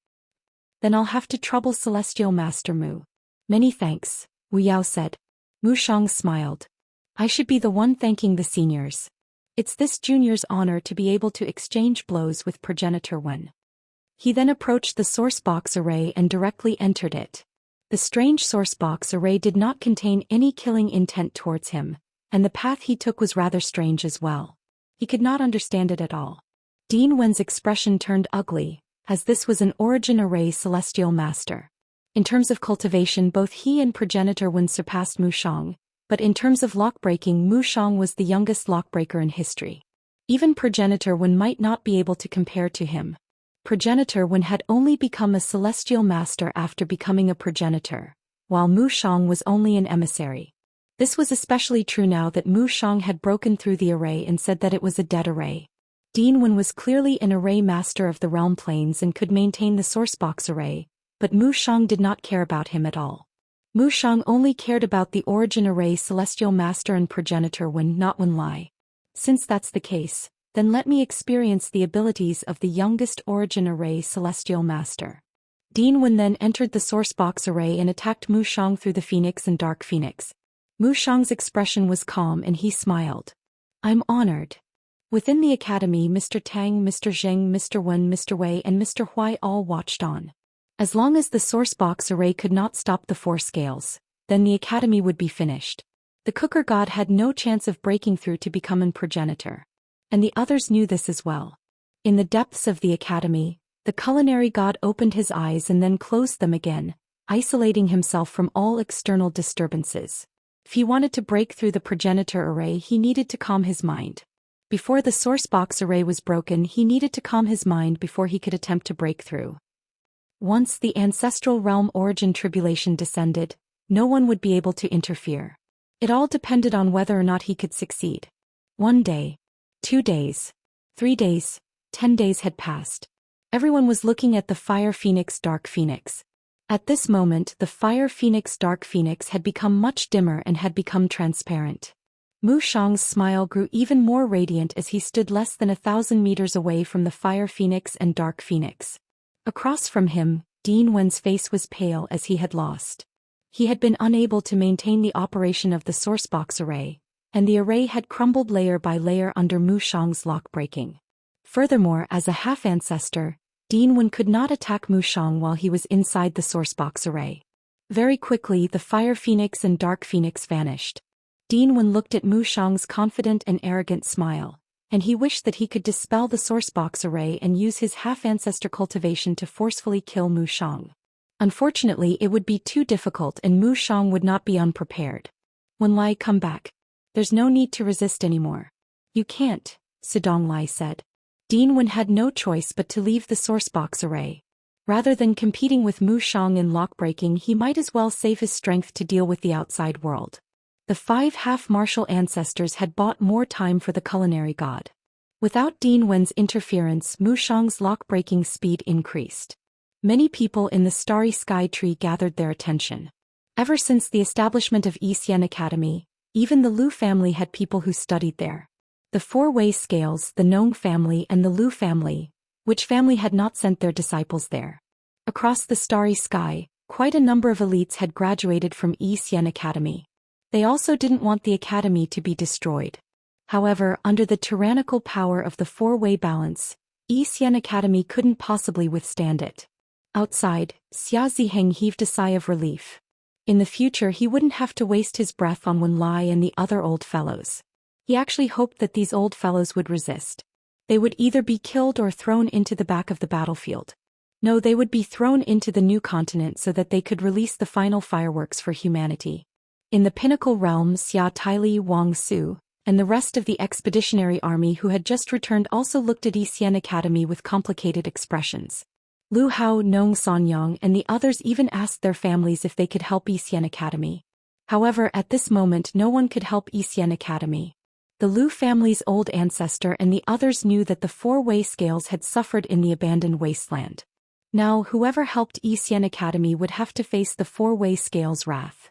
Speaker 1: Then I'll have to trouble Celestial Master Mu. Many thanks, Wu Yao said. Mu Shang smiled. I should be the one thanking the seniors. It's this junior's honor to be able to exchange blows with Progenitor Wen. He then approached the Sourcebox array and directly entered it. The strange Sourcebox array did not contain any killing intent towards him, and the path he took was rather strange as well. He could not understand it at all. Dean Wen's expression turned ugly, as this was an Origin Array Celestial Master. In terms of cultivation, both he and Progenitor Wen surpassed Mu Shang, but in terms of lockbreaking, Mu Shang was the youngest lockbreaker in history. Even Progenitor Wen might not be able to compare to him. Progenitor Wen had only become a Celestial Master after becoming a progenitor, while Mu Shang was only an emissary. This was especially true now that Mu Shang had broken through the array and said that it was a dead array. Dean Wen was clearly an array master of the realm planes and could maintain the Sourcebox array, but Mu Shang did not care about him at all. Mu Shang only cared about the Origin Array Celestial Master and Progenitor Wen, not Wen Lai. Since that's the case, then let me experience the abilities of the youngest Origin Array Celestial Master. Dean Wen then entered the Sourcebox array and attacked Mu Shang through the Phoenix and Dark Phoenix. Mu Shang's expression was calm and he smiled. I'm honored. Within the academy, Mr. Tang, Mr. Zheng, Mr. Wen, Mr. Wei and Mr. Huai all watched on. As long as the Sourcebox array could not stop the four scales, then the academy would be finished. The Cooker God had no chance of breaking through to become a progenitor. And the others knew this as well. In the depths of the academy, the Culinary God opened his eyes and then closed them again, isolating himself from all external disturbances. If he wanted to break through the progenitor array, he needed to calm his mind. Before the Sourcebox array was broken, he needed to calm his mind before he could attempt to break through. Once the ancestral realm origin tribulation descended, no one would be able to interfere. It all depended on whether or not he could succeed. 1 day, 2 days, 3 days, 10 days had passed. Everyone was looking at the Fire Phoenix Dark Phoenix. At this moment, the Fire Phoenix Dark Phoenix had become much dimmer and had become transparent. Mu Shang's smile grew even more radiant as he stood less than 1,000 meters away from the Fire Phoenix and Dark Phoenix. Across from him, Dean Wen's face was pale as he had lost. He had been unable to maintain the operation of the Sourcebox array, and the array had crumbled layer by layer under Mu Shang's lock breaking. Furthermore, as a half-ancestor, Dean Wen could not attack Mu Shang while he was inside the Sourcebox array. Very quickly, the Fire Phoenix and Dark Phoenix vanished. Dean Wen looked at Mu Shang's confident and arrogant smile, and he wished that he could dispel the sourcebox array and use his half-ancestor cultivation to forcefully kill Mu Shang. Unfortunately, it would be too difficult and Mu Shang would not be unprepared. When Lai come back, there's no need to resist anymore. You can't, Sudong Lai said. Dean Wen had no choice but to leave the sourcebox array. Rather than competing with Mu Shang in lockbreaking, he might as well save his strength to deal with the outside world. The 5 half-martial ancestors had bought more time for the culinary god. Without Dean Wen's interference, Mu Shang's lock-breaking speed increased. Many people in the Starry Sky Tree gathered their attention. Ever since the establishment of Xian Academy, even the Lu family had people who studied there. The 4-way scales, the Nong family and the Lu family, which family had not sent their disciples there. Across the starry sky, quite a number of elites had graduated from Xian Academy. They also didn't want the academy to be destroyed. However, under the tyrannical power of the 4-way balance, Xian Academy couldn't possibly withstand it. Outside, Xia Ziheng heaved a sigh of relief. In the future he wouldn't have to waste his breath on Wen Lai and the other old fellows. He actually hoped that these old fellows would resist. They would either be killed or thrown into the back of the battlefield. No, they would be thrown into the new continent so that they could release the final fireworks for humanity. In the Pinnacle Realm, Xia Taili, Wang Su, and the rest of the expeditionary army who had just returned also looked at Xian Academy with complicated expressions. Lu Hao, Nong Sanyang and the others even asked their families if they could help Xian Academy. However, at this moment no one could help Xian Academy. The Lu family's old ancestor and the others knew that the 4-way scales had suffered in the abandoned wasteland. Now, whoever helped Xian Academy would have to face the 4-way scales' wrath.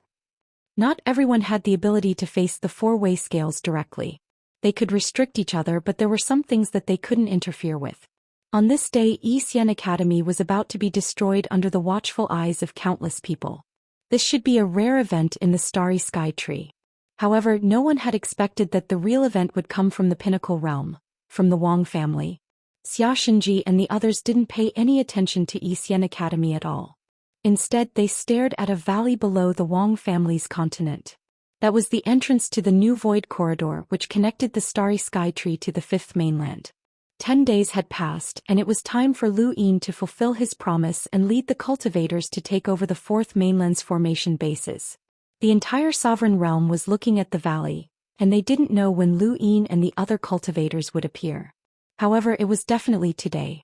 Speaker 1: Not everyone had the ability to face the 4-way scales directly. They could restrict each other, but there were some things that they couldn't interfere with. On this day, Xian Academy was about to be destroyed under the watchful eyes of countless people. This should be a rare event in the Starry Sky Tree. However, no one had expected that the real event would come from the Pinnacle Realm, from the Wang family. Xia Shenji and the others didn't pay any attention to Xian Academy at all. Instead, they stared at a valley below the Wang family's continent. That was the entrance to the new Void Corridor which connected the Starry Sky Tree to the 5th mainland. 10 days had passed and it was time for Lu Yin to fulfill his promise and lead the cultivators to take over the 4th mainland's formation bases. The entire sovereign realm was looking at the valley, and they didn't know when Lu Yin and the other cultivators would appear. However, it was definitely today.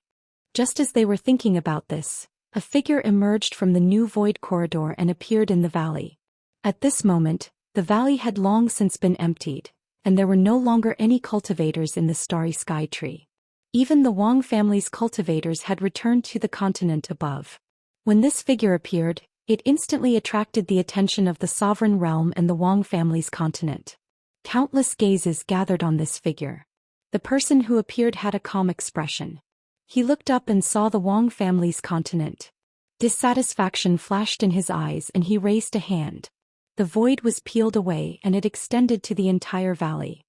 Speaker 1: Just as they were thinking about this, a figure emerged from the new Void Corridor and appeared in the valley. At this moment, the valley had long since been emptied, and there were no longer any cultivators in the Starry Sky Tree. Even the Wang family's cultivators had returned to the continent above. When this figure appeared, it instantly attracted the attention of the sovereign realm and the Wang family's continent. Countless gazes gathered on this figure. The person who appeared had a calm expression. He looked up and saw the Wang family's continent. Dissatisfaction flashed in his eyes and he raised a hand. The void was peeled away and it extended to the entire valley.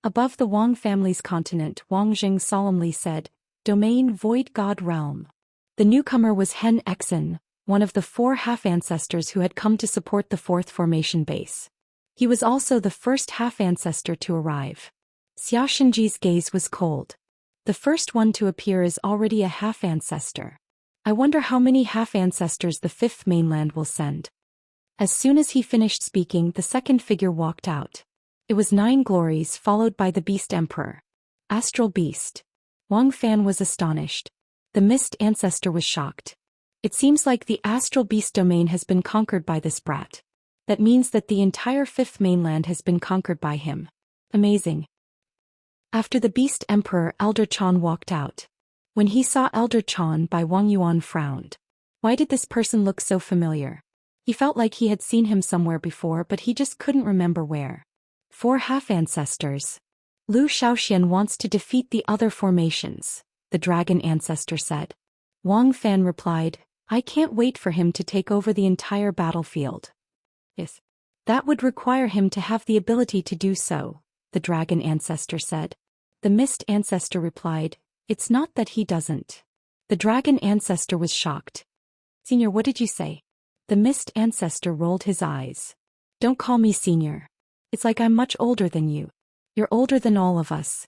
Speaker 1: Above the Wang family's continent, Wang Jing solemnly said, "Domain Void God Realm." The newcomer was Hen Exen, one of the 4 half-ancestors who had come to support the 4th formation base. He was also the first half-ancestor to arrive. Xia Shenji's gaze was cold. The first one to appear is already a half-ancestor. I wonder how many half-ancestors the 5th mainland will send. As soon as he finished speaking, the second figure walked out. It was 9 glories followed by the Beast Emperor. Astral Beast. Wang Fan was astonished. The Mist Ancestor was shocked. It seems like the Astral Beast domain has been conquered by this brat. That means that the entire 5th mainland has been conquered by him. Amazing. After the Beast Emperor, Elder Chan walked out. When he saw Elder Chan, Wang Yuan frowned. Why did this person look so familiar? He felt like he had seen him somewhere before, but he just couldn't remember where. 4 half-ancestors. Zhou Xian wants to defeat the other formations, the dragon ancestor said. Wang Fan replied, "I can't wait for him to take over the entire battlefield." Yes. That would require him to have the ability to do so, the dragon ancestor said. The mist ancestor replied, "It's not that he doesn't." The dragon ancestor was shocked. "Senior, what did you say?" The mist ancestor rolled his eyes. "Don't call me senior. It's like I'm much older than you. You're older than all of us."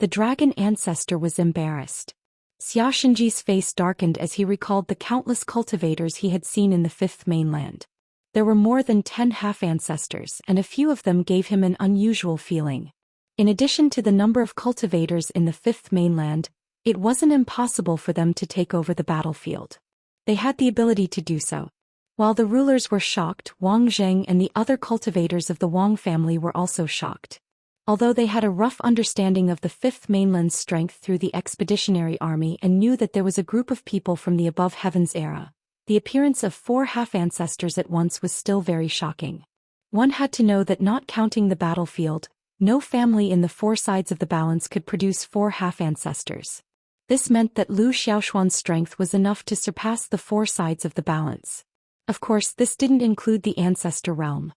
Speaker 1: The dragon ancestor was embarrassed. Xianxia's face darkened as he recalled the countless cultivators he had seen in the Fifth Mainland. There were more than 10 half-ancestors, and a few of them gave him an unusual feeling. In addition to the number of cultivators in the Fifth Mainland, it wasn't impossible for them to take over the battlefield. They had the ability to do so. While the rulers were shocked, Wang Zheng and the other cultivators of the Wang family were also shocked. Although they had a rough understanding of the Fifth Mainland's strength through the expeditionary army and knew that there was a group of people from the above heavens era, the appearance of 4 half-ancestors at once was still very shocking. One had to know that not counting the battlefield, no family in the 4 sides of the balance could produce 4 half-ancestors. This meant that Lu Xiaoshuan's strength was enough to surpass the 4 sides of the balance. Of course, this didn't include the ancestor realm.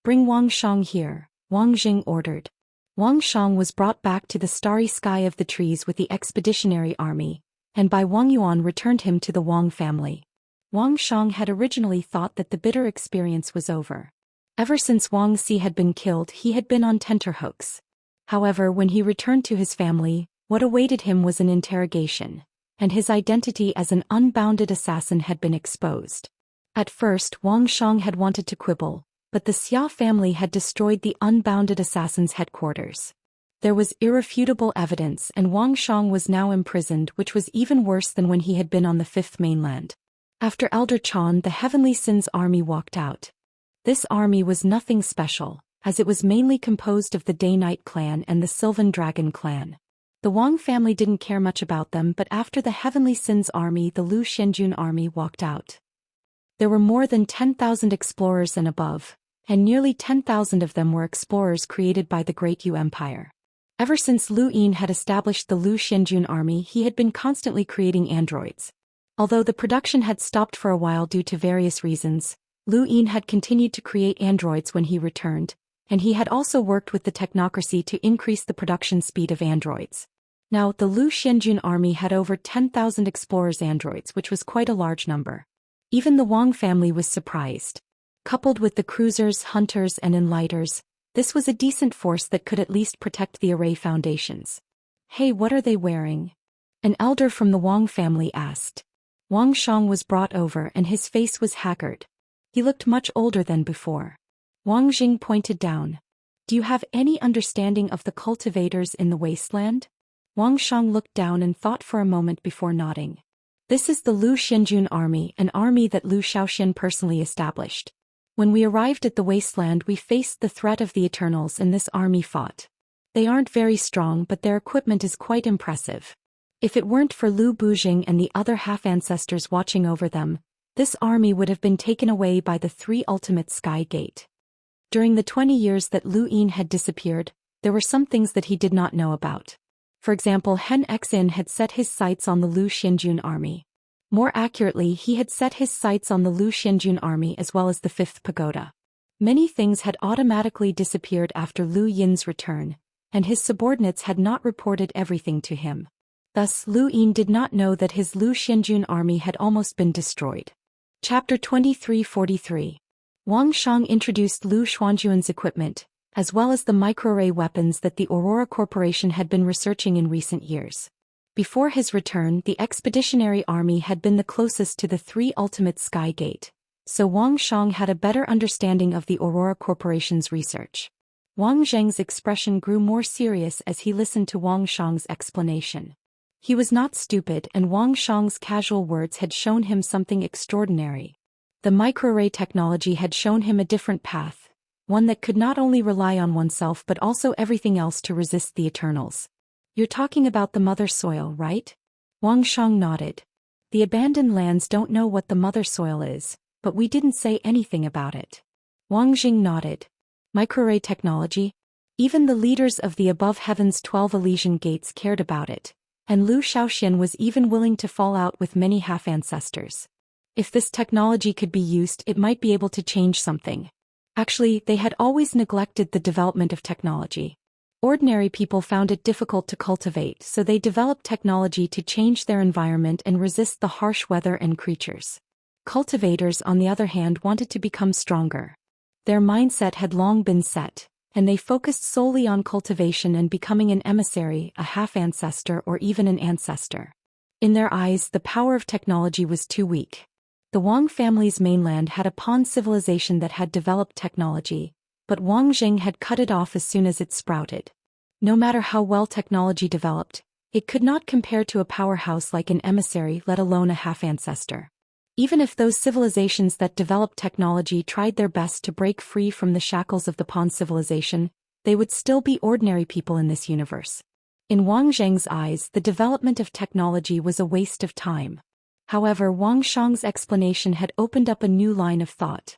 Speaker 1: "Bring Wang Shang here," Wang Jing ordered. Wang Shang was brought back to the starry sky of the trees with the expeditionary army, and by Wang Yuan returned him to the Wang family. Wang Shang had originally thought that the bitter experience was over. Ever since Wang Si had been killed, he had been on tenterhooks. However, when he returned to his family, what awaited him was an interrogation, and his identity as an unbounded assassin had been exposed. At first, Wang Shang had wanted to quibble, but the Xia family had destroyed the unbounded assassin's headquarters. There was irrefutable evidence, and Wang Shang was now imprisoned, which was even worse than when he had been on the Fifth Mainland. After Elder Chan, the Heavenly Sin's army walked out. This army was nothing special, as it was mainly composed of the Day-Night clan and the Sylvan Dragon clan. The Wang family didn't care much about them, but after the Heavenly Sin's army, the Lu Xianjun army walked out. There were more than 10,000 explorers and above, and nearly 10,000 of them were explorers created by the Great Yu Empire. Ever since Lu Yin had established the Lu Xianjun army, he had been constantly creating androids. Although the production had stopped for a while due to various reasons, Lu Yin had continued to create androids when he returned, and he had also worked with the technocracy to increase the production speed of androids. Now, the Lu Xianjun army had over 10,000 explorers androids, which was quite a large number. Even the Wang family was surprised. Coupled with the cruisers, hunters, and enlighters, this was a decent force that could at least protect the array foundations. "Hey, what are they wearing?" an elder from the Wang family asked. Wang Shang was brought over and his face was haggard. He looked much older than before. Wang Jing pointed down. "Do you have any understanding of the cultivators in the wasteland?" Wang Shang looked down and thought for a moment before nodding. "This is the Lu Xianjun army, an army that Lu Xiaoxian personally established. When we arrived at the wasteland, we faced the threat of the Eternals, and this army fought. They aren't very strong, but their equipment is quite impressive. If it weren't for Lu Bujing and the other half-ancestors watching over them, this army would have been taken away by the 3 ultimate Sky Gate." During the 20 years that Lu Yin had disappeared, there were some things that he did not know about. For example, Hen Xin had set his sights on the Lu Xianjun army. More accurately, he had set his sights on the Lu Xianjun army as well as the 5th pagoda. Many things had automatically disappeared after Lu Yin's return, and his subordinates had not reported everything to him. Thus, Lu Yin did not know that his Lu Xianjun army had almost been destroyed. Chapter 2343. Wang Shang introduced Lu Xuanjuan's equipment, as well as the microarray weapons that the Aurora Corporation had been researching in recent years. Before his return, the expeditionary army had been the closest to the 3 ultimate Sky Gate, so Wang Shang had a better understanding of the Aurora Corporation's research. Wang Zheng's expression grew more serious as he listened to Wang Shang's explanation. He was not stupid, and Wang Shang's casual words had shown him something extraordinary. The microarray technology had shown him a different path, one that could not only rely on oneself but also everything else to resist the Eternals. "You're talking about the Mother Soil, right?" Wang Shang nodded. "The abandoned lands don't know what the Mother Soil is, but we didn't say anything about it." Wang Jing nodded. "Microarray technology? Even the leaders of the above heaven's 12 Elysian gates cared about it, and Lu Xiaoxian was even willing to fall out with many half-ancestors. If this technology could be used, it might be able to change something. Actually, they had always neglected the development of technology. Ordinary people found it difficult to cultivate, so they developed technology to change their environment and resist the harsh weather and creatures. Cultivators, on the other hand, wanted to become stronger. Their mindset had long been set, and they focused solely on cultivation and becoming an emissary, a half-ancestor or even an ancestor. In their eyes, the power of technology was too weak. The Wang family's mainland had a pawn civilization that had developed technology, but Wang Jing had cut it off as soon as it sprouted. No matter how well technology developed, it could not compare to a powerhouse like an emissary, let alone a half-ancestor. Even if those civilizations that developed technology tried their best to break free from the shackles of the pawn civilization, they would still be ordinary people in this universe. In Wang Zheng's eyes, the development of technology was a waste of time. However, Wang Shang's explanation had opened up a new line of thought.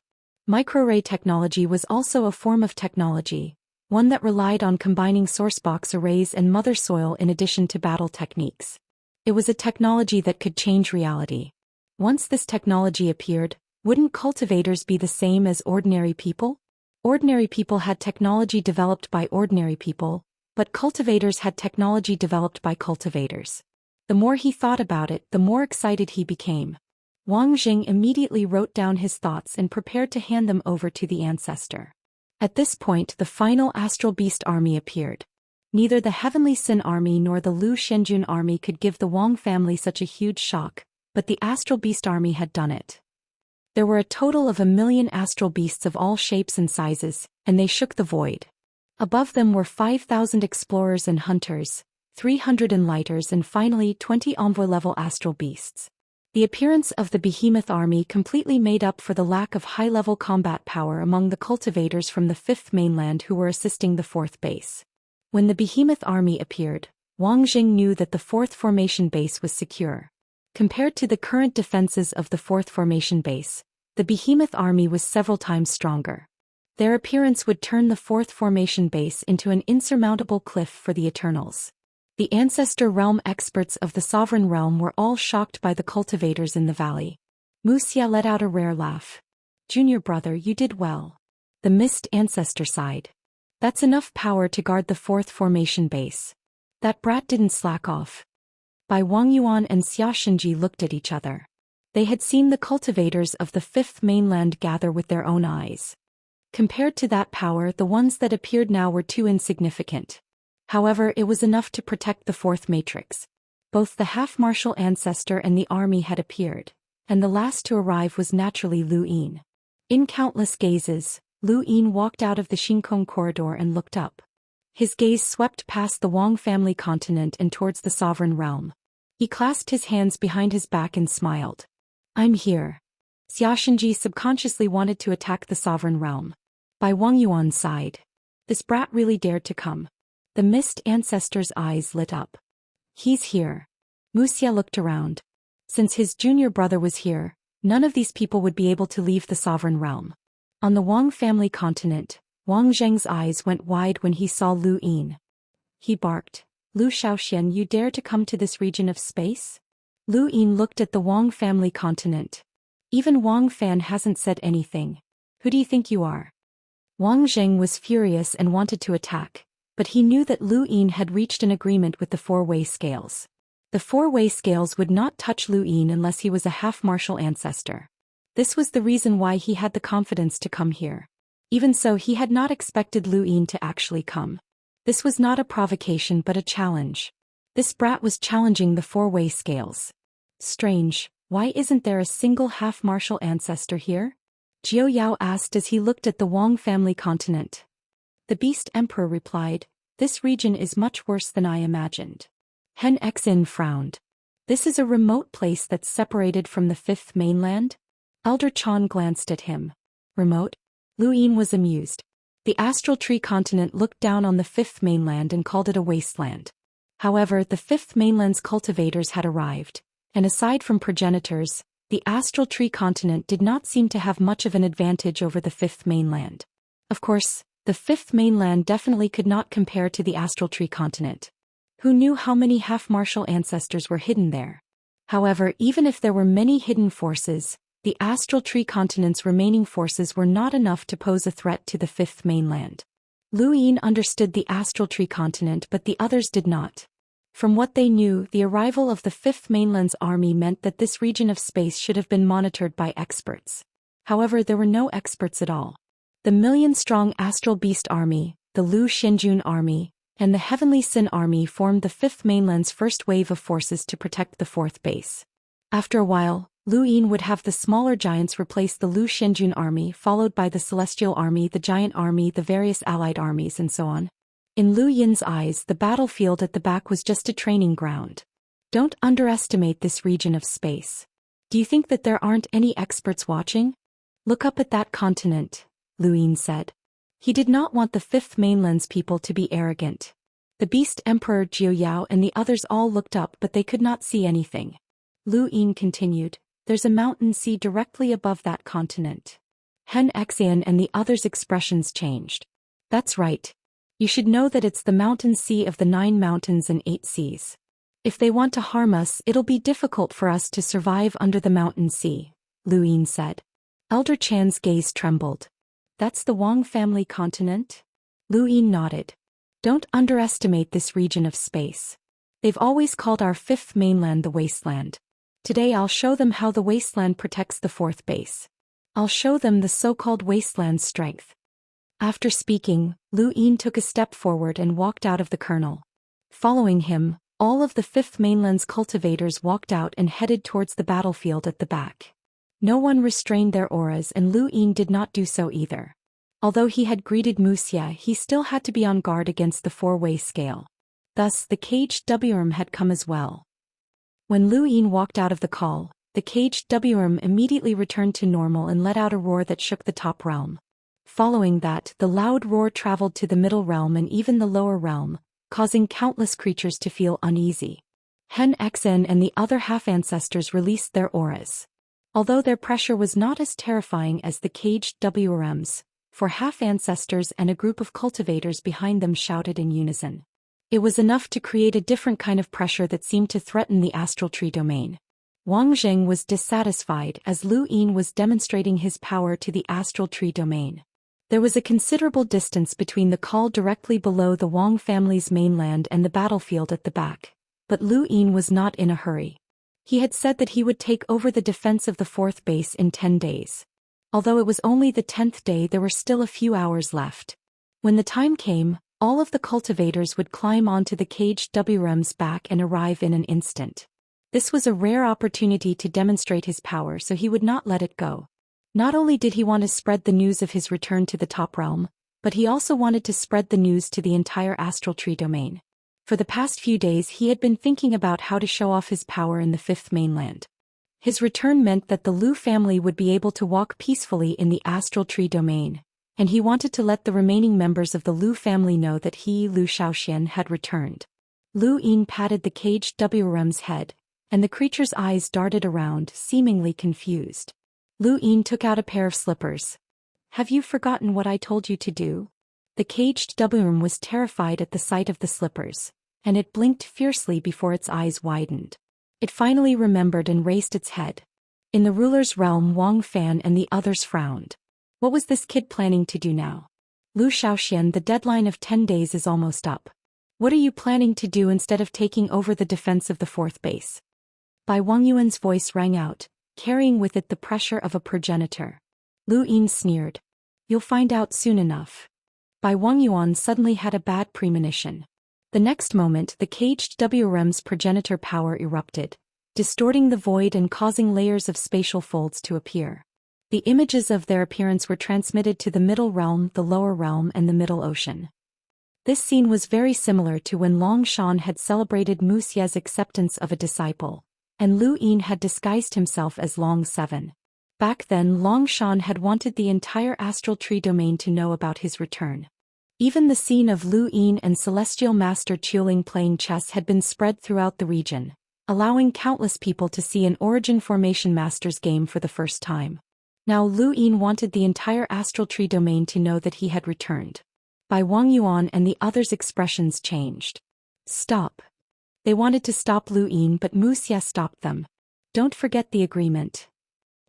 Speaker 1: Microarray technology was also a form of technology, one that relied on combining sourcebox arrays and mother soil in addition to battle techniques. It was a technology that could change reality. Once this technology appeared, wouldn't cultivators be the same as ordinary people? Ordinary people had technology developed by ordinary people, but cultivators had technology developed by cultivators. The more he thought about it, the more excited he became. Wang Jing immediately wrote down his thoughts and prepared to hand them over to the ancestor. At this point, the final Astral Beast army appeared. Neither the Heavenly Sin army nor the Lu Xianjun army could give the Wang family such a huge shock, but the Astral Beast army had done it. There were a total of 1,000,000 astral beasts of all shapes and sizes, and they shook the void. Above them were 5,000 explorers and hunters, 300 enlighters and finally 20 envoy-level astral beasts. The appearance of the Behemoth army completely made up for the lack of high-level combat power among the cultivators from the 5th mainland who were assisting the 4th base. When the Behemoth army appeared, Wang Jing knew that the 4th formation base was secure. Compared to the current defenses of the 4th formation base, the Behemoth army was several times stronger. Their appearance would turn the 4th formation base into an insurmountable cliff for the Eternals. The Ancestor Realm experts of the Sovereign Realm were all shocked by the cultivators in the valley. Wuxia let out a rare laugh. "Junior brother, you did well." The Mist Ancestor sighed. "That's enough power to guard the 4th formation base. That brat didn't slack off." Bai Wangyuan and Xia Xinji looked at each other. They had seen the cultivators of the 5th mainland gather with their own eyes. Compared to that power, the ones that appeared now were too insignificant. However, it was enough to protect the 4th matrix. Both the half-martial ancestor and the army had appeared, and the last to arrive was naturally Lu Yin. In countless gazes, Lu Yin walked out of the Xingkong corridor and looked up. His gaze swept past the Wang family continent and towards the Sovereign Realm. He clasped his hands behind his back and smiled. "I'm here." Xia Xinji subconsciously wanted to attack the Sovereign Realm. Bai Wangyuan sighed. This brat really dared to come. The Mist Ancestor's eyes lit up. "He's here." Wuxia looked around. Since his junior brother was here, none of these people would be able to leave the Sovereign Realm. On the Wang family continent, Wang Zheng's eyes went wide when he saw Lu Yin. He barked, "Lu Xiaoxian, you dare to come to this region of space?" Lu Yin looked at the Wang family continent. "Even Wang Fan hasn't said anything. Who do you think you are?" Wang Zheng was furious and wanted to attack, but he knew that Lu Yin had reached an agreement with the 4-way scales. The 4-way scales would not touch Lu Yin unless he was a half-martial ancestor. This was the reason why he had the confidence to come here. Even so, he had not expected Lu Yin to actually come. This was not a provocation but a challenge. This brat was challenging the 4-way scales. Strange, why isn't there a single half-martial ancestor here? Jiao Yao asked as he looked at the Wang family continent. The Beast Emperor replied, "This region is much worse than I imagined." Hen Xin frowned. "This is a remote place that's separated from the 5th mainland?" Elder Chan glanced at him. "Remote?" Lu Yin was amused. The Astral Tree continent looked down on the 5th mainland and called it a wasteland. However, the 5th mainland's cultivators had arrived, and aside from progenitors, the Astral Tree continent did not seem to have much of an advantage over the 5th mainland. Of course, the 5th mainland definitely could not compare to the Astral Tree continent. Who knew how many half-martial ancestors were hidden there? However, even if there were many hidden forces, the Astral Tree continent's remaining forces were not enough to pose a threat to the 5th mainland. Lu Yin understood the Astral Tree continent but the others did not. From what they knew, the arrival of the 5th mainland's army meant that this region of space should have been monitored by experts. However, there were no experts at all. The million-strong Astral Beast army, the Lu Xinjun army, and the Heavenly Sin army formed the Fifth Mainland's first wave of forces to protect the fourth base. After a while, Lu Yin would have the smaller giants replace the Lu Xinjun army, followed by the Celestial army, the Giant army, the various allied armies, and so on. In Lu Yin's eyes, the battlefield at the back was just a training ground. Don't underestimate this region of space. Do you think that there aren't any experts watching? Look up at that continent, Lu Yin said. He did not want the Fifth Mainland's people to be arrogant. The Beast Emperor Jiu Yao and the others all looked up, but they could not see anything. Lu Yin continued, "There's a mountain sea directly above that continent." Xian and the others' expressions changed. "That's right. You should know that it's the mountain sea of the 9 mountains and 8 seas. If they want to harm us, it'll be difficult for us to survive under the mountain sea," Lu Yin said. Elder Chan's gaze trembled. "That's the Wang family continent?" Lu Yin nodded. "Don't underestimate this region of space. They've always called our Fifth Mainland the Wasteland. Today I'll show them how the Wasteland protects the fourth base. I'll show them the so-called Wasteland's strength." After speaking, Lu Yin took a step forward and walked out of the kernel. Following him, all of the Fifth Mainland's cultivators walked out and headed towards the battlefield at the back. No one restrained their auras, and Lu Yin did not do so either. Although he had greeted Wuxia, he still had to be on guard against the four-way scale. Thus, the caged WRM had come as well. When Lu Yin walked out of the call, the caged WRM immediately returned to normal and let out a roar that shook the top realm. Following that, the loud roar traveled to the middle realm and even the lower realm, causing countless creatures to feel uneasy. Xianxia and the other half-ancestors released their auras. Although their pressure was not as terrifying as the caged WRMs, for half-ancestors and a group of cultivators behind them shouted in unison. It was enough to create a different kind of pressure that seemed to threaten the astral tree domain. Wang Zheng was dissatisfied as Lu Yin was demonstrating his power to the astral tree domain. There was a considerable distance between the call directly below the Wang family's mainland and the battlefield at the back, but Lu Yin was not in a hurry. He had said that he would take over the defense of the fourth base in 10 days. Although it was only the 10th day, there were still a few hours left. When the time came, all of the cultivators would climb onto the caged WRM's back and arrive in an instant. This was a rare opportunity to demonstrate his power, so he would not let it go. Not only did he want to spread the news of his return to the top realm, but he also wanted to spread the news to the entire astral tree domain. For the past few days he had been thinking about how to show off his power in the Fifth Mainland. His return meant that the Lu family would be able to walk peacefully in the astral tree domain, and he wanted to let the remaining members of the Lu family know that he, Zhou Xian, had returned. Lu Yin patted the caged WRM's head, and the creature's eyes darted around, seemingly confused. Lu Yin took out a pair of slippers. "Have you forgotten what I told you to do?" The caged WRM was terrified at the sight of the slippers, and it blinked fiercely before its eyes widened. It finally remembered and raised its head. In the ruler's realm, Wang Fan and the others frowned. What was this kid planning to do now? "Zhou Xian, the deadline of 10 days is almost up. What are you planning to do instead of taking over the defense of the fourth base?" Bai Wangyuan's voice rang out, carrying with it the pressure of a progenitor. Lu Yin sneered. "You'll find out soon enough." Bai Wangyuan suddenly had a bad premonition. The next moment, the caged WRM's progenitor power erupted, distorting the void and causing layers of spatial folds to appear. The images of their appearance were transmitted to the middle realm, the lower realm, and the middle ocean. This scene was very similar to when Long Shan had celebrated Wuxia's acceptance of a disciple, and Lu Yin had disguised himself as Long Seven. Back then, Long Shan had wanted the entire astral tree domain to know about his return. Even the scene of Lu Yin and Celestial Master Qiuling playing chess had been spread throughout the region, allowing countless people to see an Origin Formation Masters game for the first time. Now Lu Yin wanted the entire astral tree domain to know that he had returned. Bai Wangyuan and the others' expressions changed. "Stop." They wanted to stop Lu Yin, but Wuxia stopped them. "Don't forget the agreement."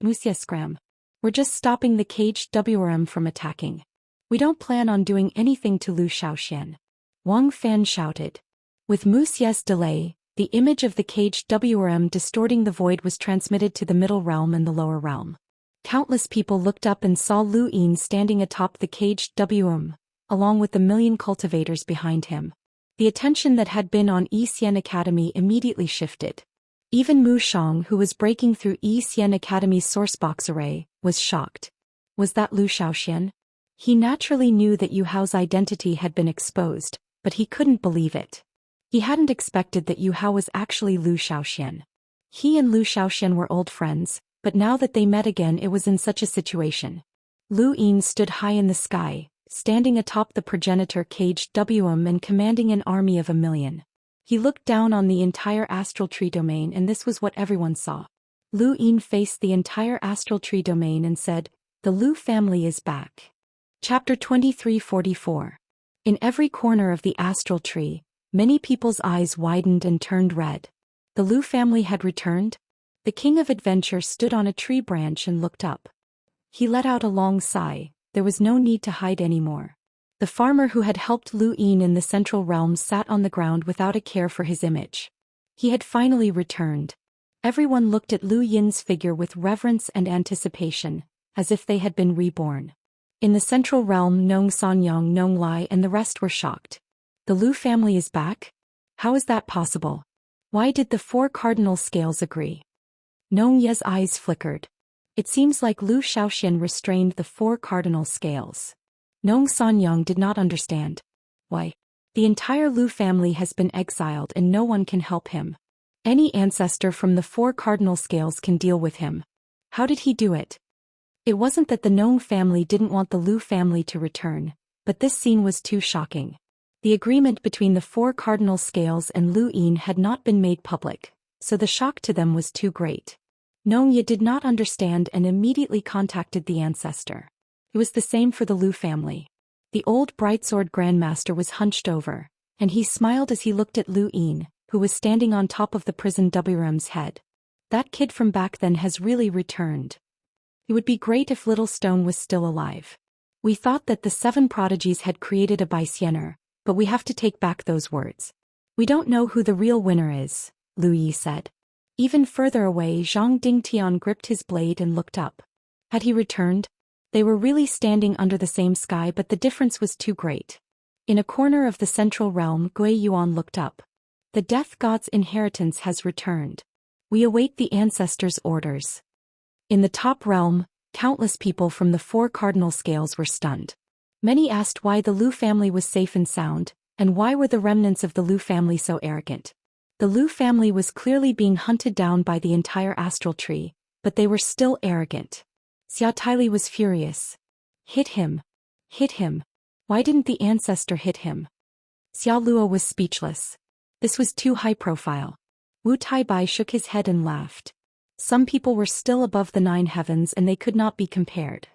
Speaker 1: Wuxia scram. "We're just stopping the caged WRM from attacking. We don't plan on doing anything to Zhou Xian." Wang Fan shouted. With Wuxia's delay, the image of the caged WRM distorting the void was transmitted to the middle realm and the lower realm. Countless people looked up and saw Lu Yin standing atop the caged WRM, along with the million cultivators behind him. The attention that had been on Xian Academy immediately shifted. Even Mu Shang, who was breaking through Xian Academy's sourcebox array, was shocked. Was that Zhou Xian? He naturally knew that Yu Hao's identity had been exposed, but he couldn't believe it. He hadn't expected that Yu Hao was actually Zhou Xian. He and Zhou Xian were old friends, but now that they met again it was in such a situation. Lu Yin stood high in the sky, standing atop the progenitor caged WM and commanding an army of 1,000,000. He looked down on the entire astral tree domain and this was what everyone saw. Lu Yin faced the entire astral tree domain and said, "The Lu family is back." Chapter 2344. In every corner of the astral tree, many people's eyes widened and turned red. The Lu family had returned? The king of adventure stood on a tree branch and looked up. He let out a long sigh. There was no need to hide anymore. The farmer who had helped Lu Yin in the central realms sat on the ground without a care for his image. He had finally returned. Everyone looked at Lu Yin's figure with reverence and anticipation, as if they had been reborn. In the central realm, Nong Sanyang, Nong Lai and the rest were shocked. The Lu family is back? How is that possible? Why did the 4 cardinal scales agree? Nong Ye's eyes flickered. It seems like Zhou Xian restrained the 4 cardinal scales. Nong Sanyang did not understand. Why? The entire Lu family has been exiled and no one can help him. Any ancestor from the 4 cardinal scales can deal with him. How did he do it? It wasn't that the Nong family didn't want the Lu family to return, but this scene was too shocking. The agreement between the 4 cardinal scales and Lu Yin had not been made public, so the shock to them was too great. Nong Ye did not understand and immediately contacted the ancestor. It was the same for the Lu family. The old Brightsword Grandmaster was hunched over, and he smiled as he looked at Lu Yin, who was standing on top of the prison WM's head. That kid from back then has really returned. It would be great if Little Stone was still alive. We thought that the 7 prodigies had created a Baixianer, but we have to take back those words. We don't know who the real winner is, Lu Yi said. Even further away, Zhang Dingtian gripped his blade and looked up. Had he returned? They were really standing under the same sky, but the difference was too great. In a corner of the central realm, Gui Yuan looked up. The Death God's inheritance has returned. We await the ancestors' orders. In the top realm, countless people from the 4 cardinal scales were stunned. Many asked why the Lu family was safe and sound, and why were the remnants of the Lu family so arrogant. The Lu family was clearly being hunted down by the entire astral tree, but they were still arrogant. Xia Taili was furious. Hit him. Hit him. Why didn't the ancestor hit him? Xia Luo was speechless. This was too high profile. Wu Taibai shook his head and laughed. Some people were still above the 9 heavens and they could not be compared.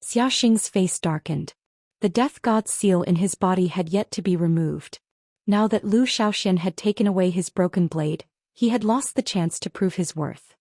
Speaker 1: Xia Xing's face darkened. The death god's seal in his body had yet to be removed. Now that Zhou Xian had taken away his broken blade, he had lost the chance to prove his worth.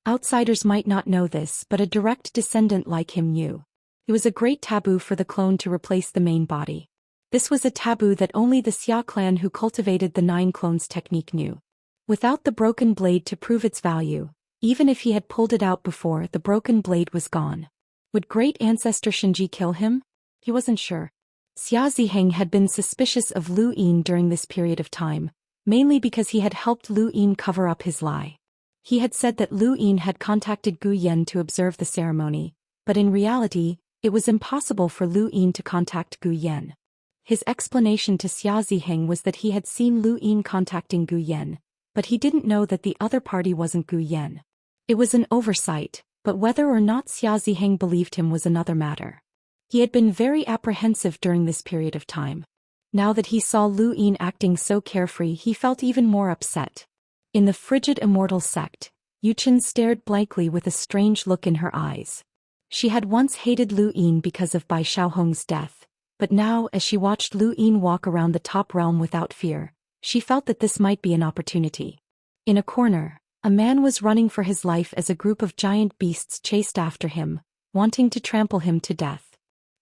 Speaker 1: Outsiders might not know this, but a direct descendant like him knew. It was a great taboo for the clone to replace the main body. This was a taboo that only the Xia clan who cultivated the 9 clones technique knew. Without the broken blade to prove its value, even if he had pulled it out before, the broken blade was gone. Would great ancestor Shinji kill him? He wasn't sure. Xia Ziheng had been suspicious of Lu Yin during this period of time, mainly because he had helped Lu Yin cover up his lie. He had said that Lu Yin had contacted Gu Yen to observe the ceremony, but in reality, it was impossible for Lu Yin to contact Gu Yen. His explanation to Xia Ziheng was that he had seen Lu Yin contacting Gu Yen, but he didn't know that the other party wasn't Gu Yen. It was an oversight, but whether or not Xia Ziheng believed him was another matter. He had been very apprehensive during this period of time. Now that he saw Lu Yin acting so carefree, he felt even more upset. In the frigid Immortal sect, Yuchen stared blankly with a strange look in her eyes. She had once hated Lu Yin because of Bai Xiaohong's death, but now as she watched Lu Yin walk around the top realm without fear, she felt that this might be an opportunity. In a corner, a man was running for his life as a group of giant beasts chased after him, wanting to trample him to death.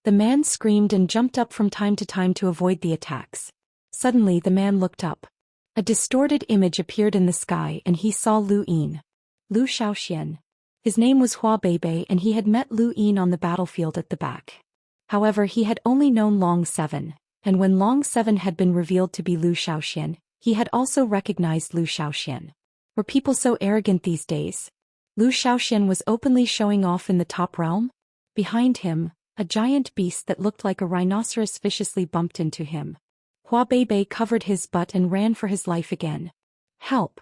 Speaker 1: The man screamed and jumped up from time to time to avoid the attacks. Suddenly the man looked up. A distorted image appeared in the sky and he saw Lu Yin. Zhou Xian. His name was Hua Beibei and he had met Lu Yin on the battlefield at the back. However, he had only known Long 7, and when Long 7 had been revealed to be Lu Xiaoxian, he had also recognized Lu Xiaoxian. Were people so arrogant these days? Lu Xiaoxian was openly showing off in the top realm? Behind him, a giant beast that looked like a rhinoceros viciously bumped into him. Hua Beibei covered his butt and ran for his life again. Help!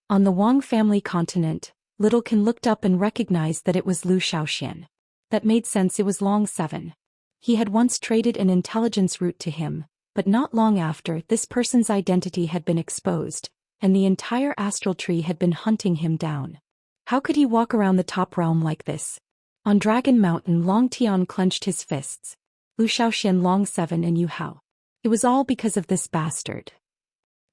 Speaker 1: On the Wang family continent, Littlekin looked up and recognized that it was Lu Xiaoxian. That made sense, it was Long 7. He had once traded an intelligence route to him, but not long after, this person's identity had been exposed, and the entire astral tree had been hunting him down. How could he walk around the top realm like this? On Dragon Mountain, Long Tian clenched his fists. Lu Xiaoxian, Long 7 and Yu Hao. It was all because of this bastard.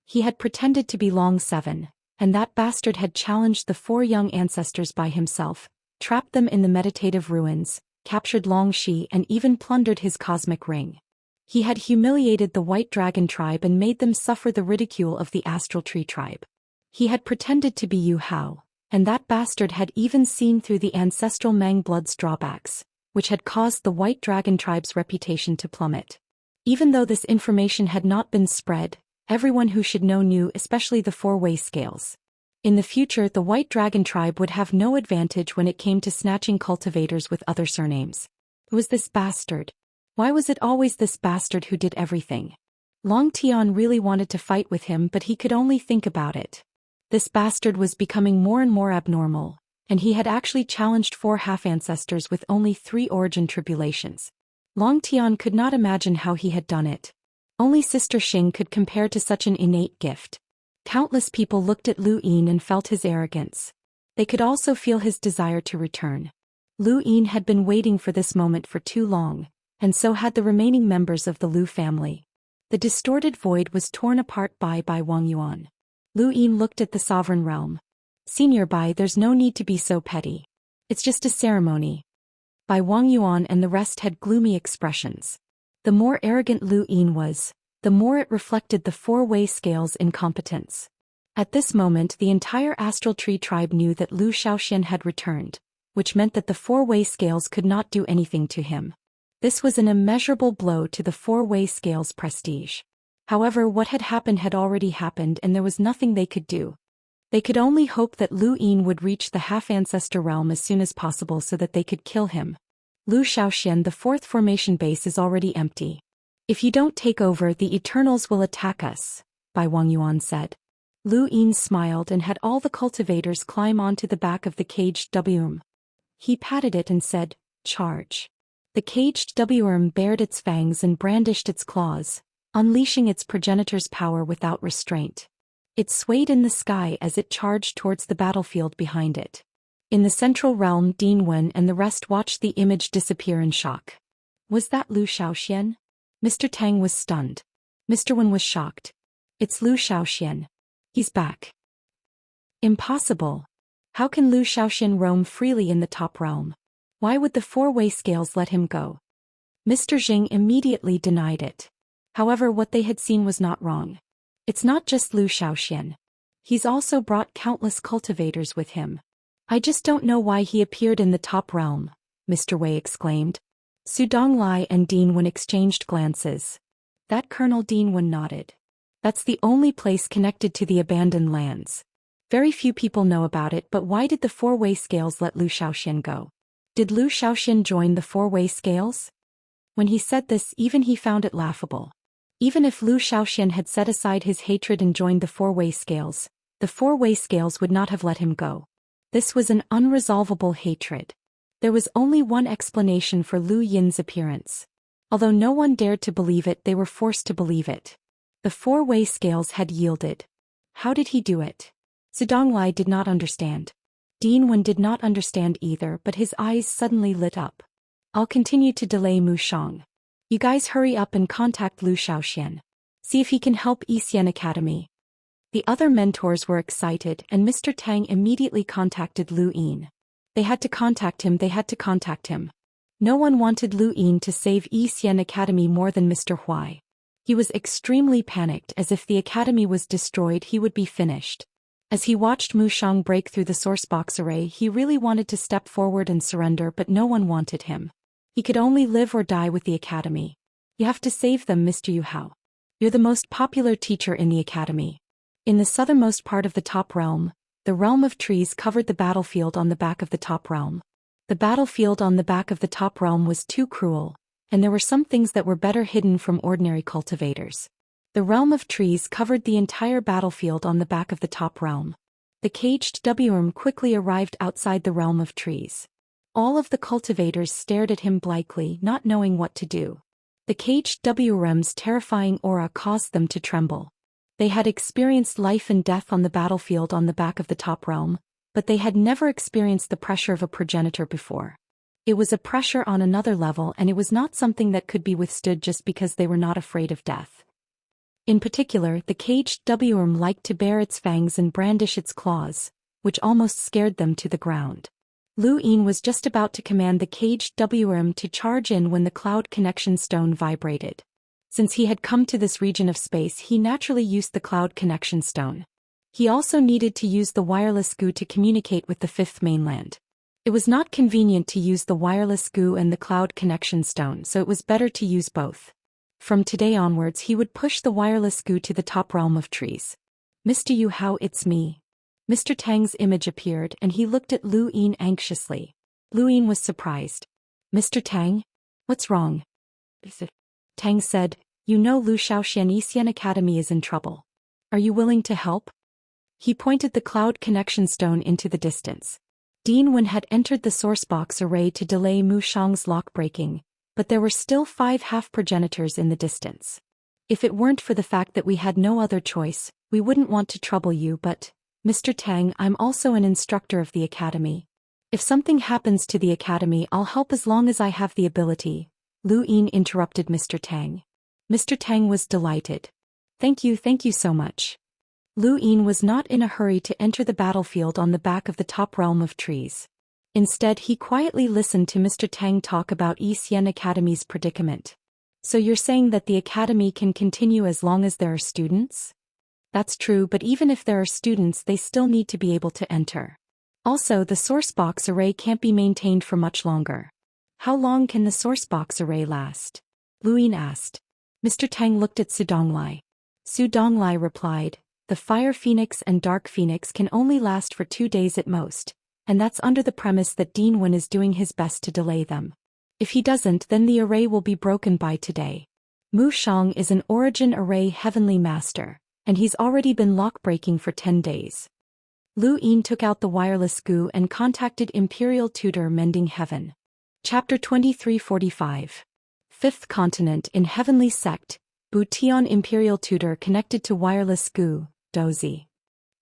Speaker 1: He had pretended to be Long 7, and that bastard had challenged the 4 young ancestors by himself, trapped them in the meditative ruins, captured Long Shi and even plundered his cosmic ring. He had humiliated the White Dragon tribe and made them suffer the ridicule of the Astral Tree tribe. He had pretended to be Yu Hao, and that bastard had even seen through the ancestral Mang blood's drawbacks, which had caused the White Dragon tribe's reputation to plummet. Even though this information had not been spread, everyone who should know knew, especially the 4-way scales. In the future, the White Dragon tribe would have no advantage when it came to snatching cultivators with other surnames. Who was this bastard? Why was it always this bastard who did everything? Long Tian really wanted to fight with him, but he could only think about it. This bastard was becoming more and more abnormal, and he had actually challenged 4 half-ancestors with only 3 origin tribulations. Long Tian could not imagine how he had done it. Only Sister Xing could compare to such an innate gift. Countless people looked at Lu Yin and felt his arrogance. They could also feel his desire to return. Lu Yin had been waiting for this moment for too long, and so had the remaining members of the Lu family. The distorted void was torn apart by Wang Yuan. Lu Yin looked at the sovereign realm. Senior Bai, there's no need to be so petty. It's just a ceremony. Bai Wang Yuan and the rest had gloomy expressions. The more arrogant Lu Yin was, the more it reflected the 4-way scale's incompetence. At this moment, the entire Astral Tree tribe knew that Lu Xiaoxian had returned, which meant that the 4-way scales could not do anything to him. This was an immeasurable blow to the 4-way scale's prestige. However, what had happened had already happened, and there was nothing they could do. They could only hope that Lu Yin would reach the half-ancestor realm as soon as possible so that they could kill him. Lu Xiaoxian, the 4th formation base is already empty. If you don't take over, the Eternals will attack us, Bai Wang Yuan said. Lu Yin smiled and had all the cultivators climb onto the back of the caged Wurm. He patted it and said, "Charge." The caged Wurm bared its fangs and brandished its claws, unleashing its progenitor's power without restraint. It swayed in the sky as it charged towards the battlefield behind it. In the central realm, Dean Wen and the rest watched the image disappear in shock. Was that Lu Xiaoxian? Mr. Tang was stunned. Mr. Wen was shocked. It's Lu Xiaoxian. He's back. Impossible. How can Lu Xiaoxian roam freely in the top realm? Why would the 4-way scales let him go? Mr. Jing immediately denied it. However, what they had seen was not wrong. It's not just Lu Xiaoxian. He's also brought countless cultivators with him. I just don't know why he appeared in the top realm, Mr. Wei exclaimed. Su Donglai and Dean Wen exchanged glances. That Colonel Dean Wen nodded. That's the only place connected to the abandoned lands. Very few people know about it, but why did the 4-way scales let Lu Xiaoxian go? Did Lu Xiaoxian join the 4-way scales? When he said this, even he found it laughable. Even if Lu Xiaoxian had set aside his hatred and joined the 4-way scales, the 4-way scales would not have let him go. This was an unresolvable hatred. There was only one explanation for Lu Yin's appearance. Although no one dared to believe it, they were forced to believe it. The 4-way scales had yielded. How did he do it? Zidonglai did not understand. Dean Wen did not understand either, but his eyes suddenly lit up. I'll continue to delay Mu Shang. You guys hurry up and contact Lu Xiaoxian. See if he can help Xian Academy. The other mentors were excited, and Mr. Tang immediately contacted Lu Yin. They had to contact him. No one wanted Lu Yin to save Xian Academy more than Mr. Huai. He was extremely panicked, as if the academy was destroyed he would be finished. As he watched Mu Shang break through the source box array, he really wanted to step forward and surrender, but no one wanted him. He could only live or die with the academy. You have to save them, Mr. Yu Hao. You're the most popular teacher in the academy. In the southernmost part of the top realm, the realm of trees covered the battlefield on the back of the top realm. The battlefield on the back of the top realm was too cruel, and there were some things that were better hidden from ordinary cultivators. The realm of trees covered the entire battlefield on the back of the top realm. The caged worm quickly arrived outside the realm of trees. All of the cultivators stared at him blankly, not knowing what to do. The caged worm's terrifying aura caused them to tremble. They had experienced life and death on the battlefield on the back of the top realm, but they had never experienced the pressure of a progenitor before. It was a pressure on another level, and it was not something that could be withstood just because they were not afraid of death. In particular, the caged worm liked to bare its fangs and brandish its claws, which almost scared them to the ground. Lu Yin was just about to command the caged worm to charge in when the cloud connection stone vibrated. Since he had come to this region of space, he naturally used the cloud connection stone. He also needed to use the wireless goo to communicate with the fifth mainland. It was not convenient to use the wireless goo and the cloud connection stone, so it was better to use both. From today onwards, he would push the wireless goo to the top realm of trees. Mr. Yu Hao, it's me. Mr. Tang's image appeared, and he looked at Lu Yin anxiously. Lu Yin was surprised. Mr. Tang? What's wrong? Tang said, you know Lu Xian Academy is in trouble. Are you willing to help? He pointed the cloud connection stone into the distance. Dean Wen had entered the sourcebox array to delay Mu Shang's lock breaking, but there were still 5 half-progenitors in the distance. If it weren't for the fact that we had no other choice, we wouldn't want to trouble you, but, Mr. Tang, I'm also an instructor of the academy. If something happens to the academy, I'll help as long as I have the ability. Lu Yin interrupted Mr. Tang. Mr. Tang was delighted. Thank you so much. Lu Yin was not in a hurry to enter the battlefield on the back of the top realm of trees. Instead, he quietly listened to Mr. Tang talk about Xian Academy's predicament. So you're saying that the academy can continue as long as there are students? That's true, but even if there are students, they still need to be able to enter. Also, the sourcebox array can't be maintained for much longer. How long can the sourcebox array last? Lu Yin asked. Mr. Tang looked at Su Donglai. Su Donglai replied, the Fire Phoenix and Dark Phoenix can only last for 2 days at most, and that's under the premise that Dean Wen is doing his best to delay them. If he doesn't, then the array will be broken by today. Mu Shang is an Origin Array Heavenly Master, and he's already been lock-breaking for 10 days. Lu Yin took out the wireless goo and contacted Imperial Tutor Mending Heaven. Chapter 2345. Fifth Continent in Heavenly Sect, Butian Imperial Tutor connected to wireless goo, Dozi.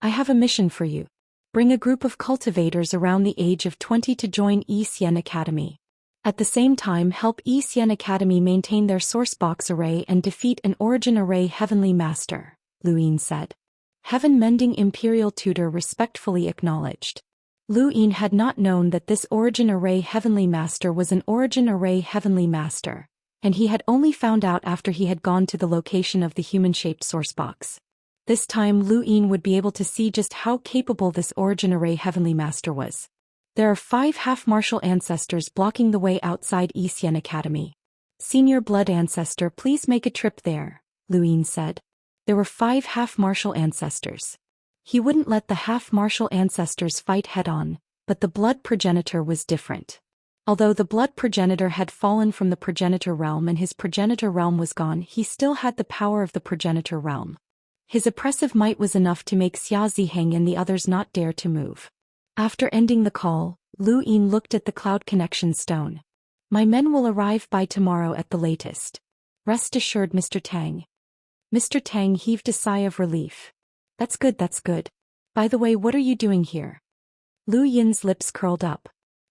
Speaker 1: I have a mission for you. Bring a group of cultivators around the age of 20 to join Xian Academy. At the same time, help Xian Academy maintain their sourcebox array and defeat an Origin Array Heavenly Master, Lu Yin said. Heaven Mending Imperial Tutor respectfully acknowledged. Lu Yin had not known that this Origin Array Heavenly Master was an Origin Array Heavenly Master, and he had only found out after he had gone to the location of the human-shaped sourcebox. This time Lu Yin would be able to see just how capable this Origin Array Heavenly Master was. There are 5 half-martial ancestors blocking the way outside Xian Academy. Senior Blood Ancestor, please make a trip there, Lu Yin said. There were 5 half-martial ancestors. He wouldn't let the half-martial ancestors fight head-on, but the blood progenitor was different. Although the blood progenitor had fallen from the progenitor realm and his progenitor realm was gone, he still had the power of the progenitor realm. His oppressive might was enough to make Xia Ziheng and the others not dare to move. After ending the call, Lu Yin looked at the cloud connection stone. My men will arrive by tomorrow at the latest. Rest assured, Mr. Tang. Mr. Tang heaved a sigh of relief. That's good. By the way, what are you doing here? Lu Yin's lips curled up.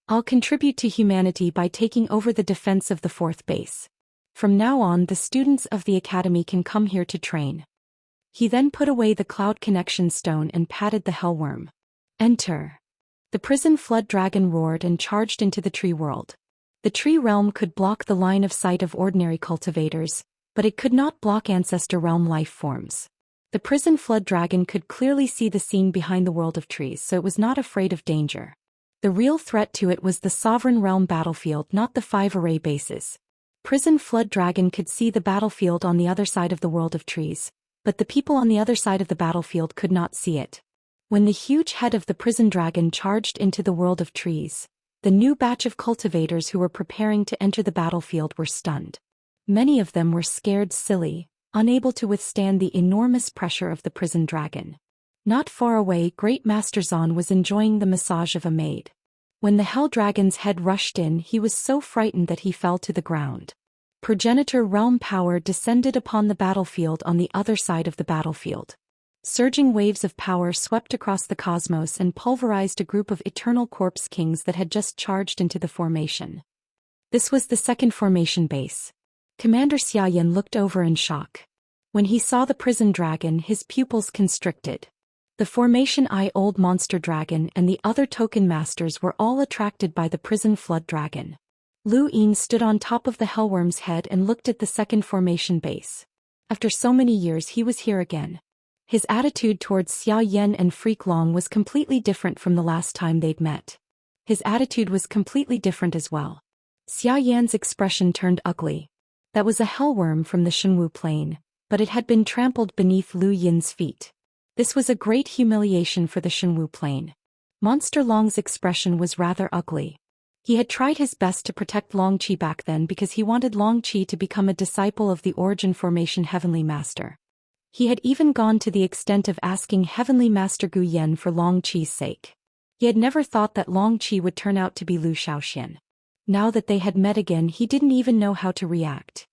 Speaker 1: I'll contribute to humanity by taking over the defense of the 4th base. From now on, the students of the academy can come here to train. He then put away the cloud connection stone and patted the hellworm. Enter. The prison flood dragon roared and charged into the tree world. The tree realm could block the line of sight of ordinary cultivators, but it could not block ancestor realm life forms. The prison flood dragon could clearly see the scene behind the world of trees, so it was not afraid of danger. The real threat to it was the Sovereign Realm battlefield, not the 5 array bases. Prison Flood Dragon could see the battlefield on the other side of the World of Trees, but the people on the other side of the battlefield could not see it. When the huge head of the Prison Dragon charged into the World of Trees, the new batch of cultivators who were preparing to enter the battlefield were stunned. Many of them were scared silly, unable to withstand the enormous pressure of the Prison Dragon. Not far away, Great Master Zhan was enjoying the massage of a maid. When the Hell Dragon's head rushed in, he was so frightened that he fell to the ground. Progenitor realm power descended upon the battlefield on the other side of the battlefield. Surging waves of power swept across the cosmos and pulverized a group of eternal corpse kings that had just charged into the formation. This was the second formation base. Commander Xiaoyan looked over in shock. When he saw the Prison Dragon, his pupils constricted. The Formation Eye Old Monster Dragon and the other token masters were all attracted by the Prison Flood Dragon. Lu Yin stood on top of the Hellworm's head and looked at the second formation base. After so many years, he was here again. His attitude towards Xiao Yan and Freak Long was completely different from the last time they'd met. His attitude was completely different as well. Xiao Yan's expression turned ugly. That was a hellworm from the Shenwu Plain, but it had been trampled beneath Lu Yin's feet. This was a great humiliation for the Shenwu Plain. Monster Long's expression was rather ugly. He had tried his best to protect Long Qi back then because he wanted Long Qi to become a disciple of the Origin Formation Heavenly Master. He had even gone to the extent of asking Heavenly Master Gu Yan for Long Qi's sake. He had never thought that Long Qi would turn out to be Lu Xiaoxian. Now that they had met again, he didn't even know how to react.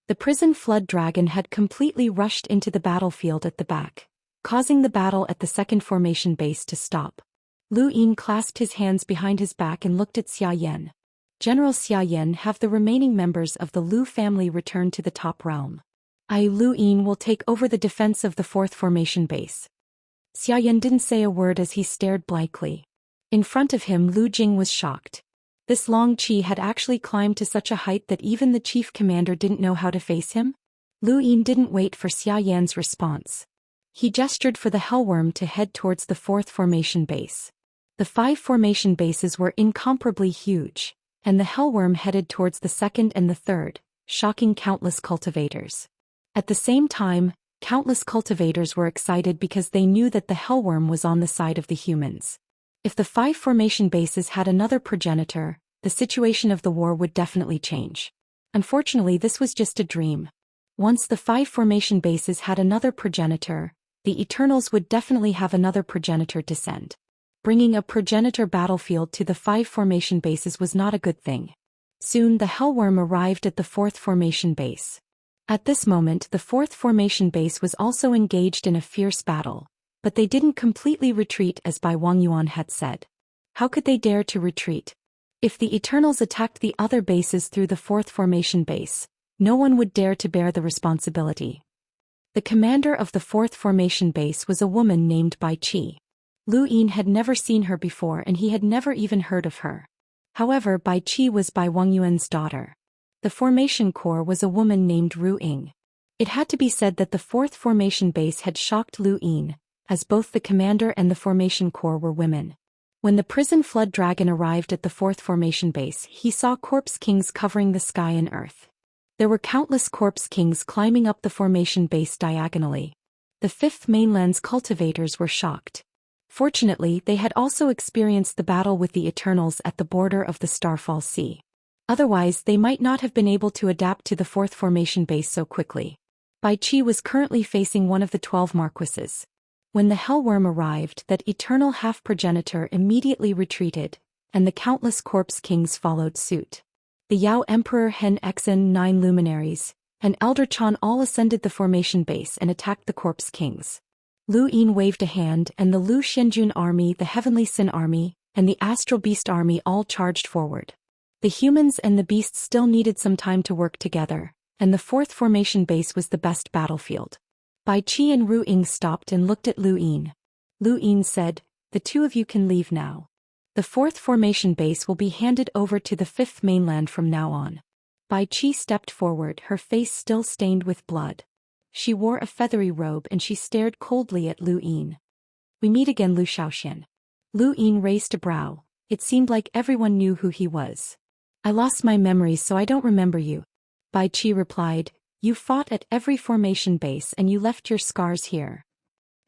Speaker 1: The Prison Flood Dragon had completely rushed into the battlefield at the back, causing the battle at the second formation base to stop. Lu Yin clasped his hands behind his back and looked at Xia Yan. General Xia Yan, have the remaining members of the Lu family return to the top realm. Lu Yin will take over the defense of the fourth formation base. Xia Yan didn't say a word as he stared blankly. In front of him, Lu Jing was shocked. This Long Qi had actually climbed to such a height that even the chief commander didn't know how to face him? Lu Yin didn't wait for Xia Yan's response. He gestured for the Hellworm to head towards the fourth formation base. The 5 formation bases were incomparably huge, and the Hellworm headed towards the second and the third, shocking countless cultivators. At the same time, countless cultivators were excited because they knew that the Hellworm was on the side of the humans. If the 5 formation bases had another progenitor, the situation of the war would definitely change. Unfortunately, this was just a dream. Once the 5 formation bases had another progenitor, the Eternals would definitely have another progenitor descend. Bringing a progenitor battlefield to the 5 formation bases was not a good thing. Soon the Hellworm arrived at the 4th formation base. At this moment, the 4th formation base was also engaged in a fierce battle, but they didn't completely retreat as Bai Wangyuan had said. How could they dare to retreat? If the Eternals attacked the other bases through the 4th formation base, no one would dare to bear the responsibility. The commander of the 4th formation base was a woman named Bai Qi. Lu Yin had never seen her before and he had never even heard of her. However, Bai Qi was Bai Wangyuan's daughter. The formation core was a woman named Ru Ying. It had to be said that the 4th formation base had shocked Lu Yin, as both the commander and the formation core were women. When the Prison Flood Dragon arrived at the 4th formation base, he saw corpse kings covering the sky and earth. There were countless corpse kings climbing up the formation base diagonally. The 5th mainland's cultivators were shocked. Fortunately, they had also experienced the battle with the Eternals at the border of the Starfall Sea. Otherwise, they might not have been able to adapt to the 4th formation base so quickly. Bai Qi was currently facing one of the 12 marquises. When the Hellworm arrived, that eternal half-progenitor immediately retreated, and the countless corpse kings followed suit. The Yao Emperor Hen Exen 9 luminaries, and Elder Chan all ascended the formation base and attacked the corpse kings. Lu Yin waved a hand and the Lu Xianjun army, the Heavenly Sin army, and the Astral Beast army all charged forward. The humans and the beasts still needed some time to work together, and the 4th formation base was the best battlefield. Bai Qi and Ru Ying stopped and looked at Lu Yin. Lu Yin said, "The 2 of you can leave now. The 4th formation base will be handed over to the 5th mainland from now on." Bai Qi stepped forward, her face still stained with blood. She wore a feathery robe and she stared coldly at Lu Yin. "We meet again, Lu Xiaoxian." Lu Yin raised a brow. It seemed like everyone knew who he was. I lost my memory so I don't remember you. Bai Qi replied, you fought at every formation base and you left your scars here.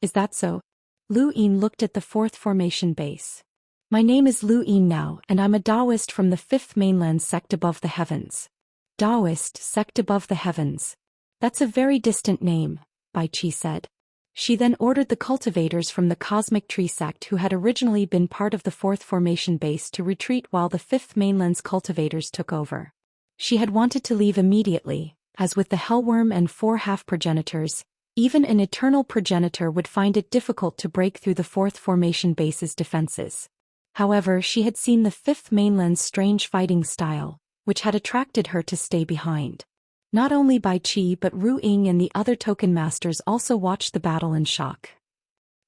Speaker 1: Is that so? Lu Yin looked at the 4th formation base. My name is Lu Yin now and I'm a Daoist from the 5th mainland sect above the heavens. Daoist sect above the heavens. That's a very distant name, Bai Qi said. She then ordered the cultivators from the Cosmic Tree sect who had originally been part of the 4th formation base to retreat while the 5th mainland's cultivators took over. She had wanted to leave immediately, as with the Hellworm and 4 half-progenitors, even an eternal progenitor would find it difficult to break through the 4th formation base's defenses. However, she had seen the 5th mainland's strange fighting style, which had attracted her to stay behind. Not only Bai Qi but Ru Ying and the other token masters also watched the battle in shock.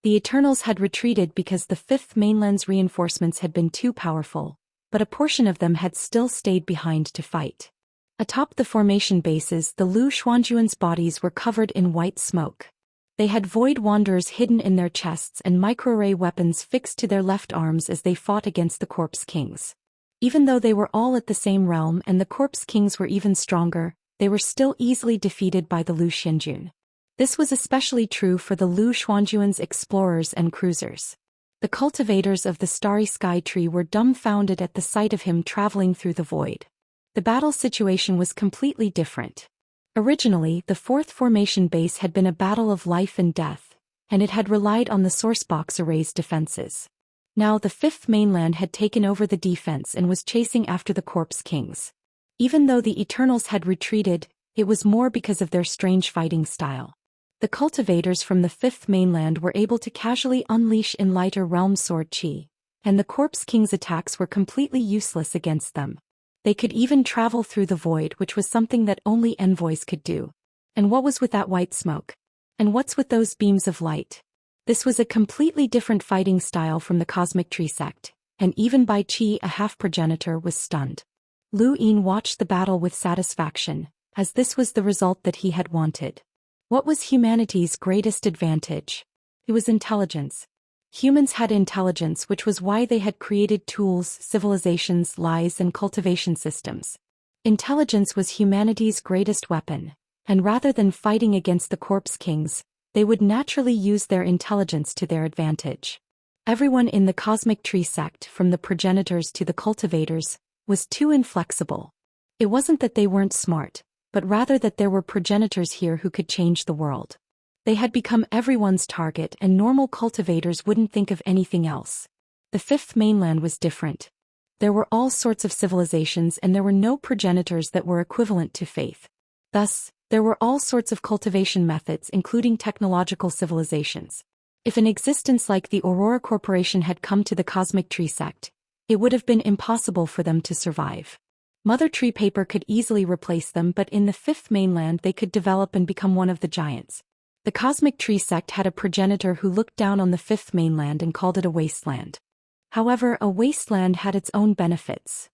Speaker 1: The Eternals had retreated because the 5th mainland's reinforcements had been too powerful, but a portion of them had still stayed behind to fight. Atop the formation bases, the Lu Xuanjuan's bodies were covered in white smoke. They had Void Wanderers hidden in their chests and microray weapons fixed to their left arms as they fought against the Corpse Kings. Even though they were all at the same realm and the Corpse Kings were even stronger, they were still easily defeated by the Lu Xianjun. This was especially true for the Lu Xuanjuan's explorers and cruisers. The cultivators of the Starry Sky Tree were dumbfounded at the sight of him traveling through the void. The battle situation was completely different. Originally, the 4th formation base had been a battle of life and death, and it had relied on the Sourcebox Array's defenses. Now the 5th mainland had taken over the defense and was chasing after the Corpse Kings. Even though the Eternals had retreated, it was more because of their strange fighting style. The cultivators from the 5th mainland were able to casually unleash in lighter realm sword chi, and the Corpse King's attacks were completely useless against them. They could even travel through the void, which was something that only envoys could do. And what was with that white smoke? And what's with those beams of light? This was a completely different fighting style from the Cosmic Tree sect, and even Bai Qi, a half-progenitor, was stunned. Lu Yin watched the battle with satisfaction, as this was the result that he had wanted. What was humanity's greatest advantage? It was intelligence. Humans had intelligence, which was why they had created tools, civilizations, lies, and cultivation systems. Intelligence was humanity's greatest weapon, and rather than fighting against the Corpse Kings, they would naturally use their intelligence to their advantage. Everyone in the Cosmic Tree sect, from the progenitors to the cultivators, was too inflexible. It wasn't that they weren't smart, but rather that there were progenitors here who could change the world. They had become everyone's target and normal cultivators wouldn't think of anything else. The 5th mainland was different. There were all sorts of civilizations and there were no progenitors that were equivalent to faith. Thus, there were all sorts of cultivation methods including technological civilizations. If an existence like the Aurora Corporation had come to the Cosmic Tree sect, it would have been impossible for them to survive. Mother Tree Paper could easily replace them, but in the 5th mainland they could develop and become one of the giants. The Cosmic Tree sect had a progenitor who looked down on the 5th mainland and called it a wasteland. However, a wasteland had its own benefits.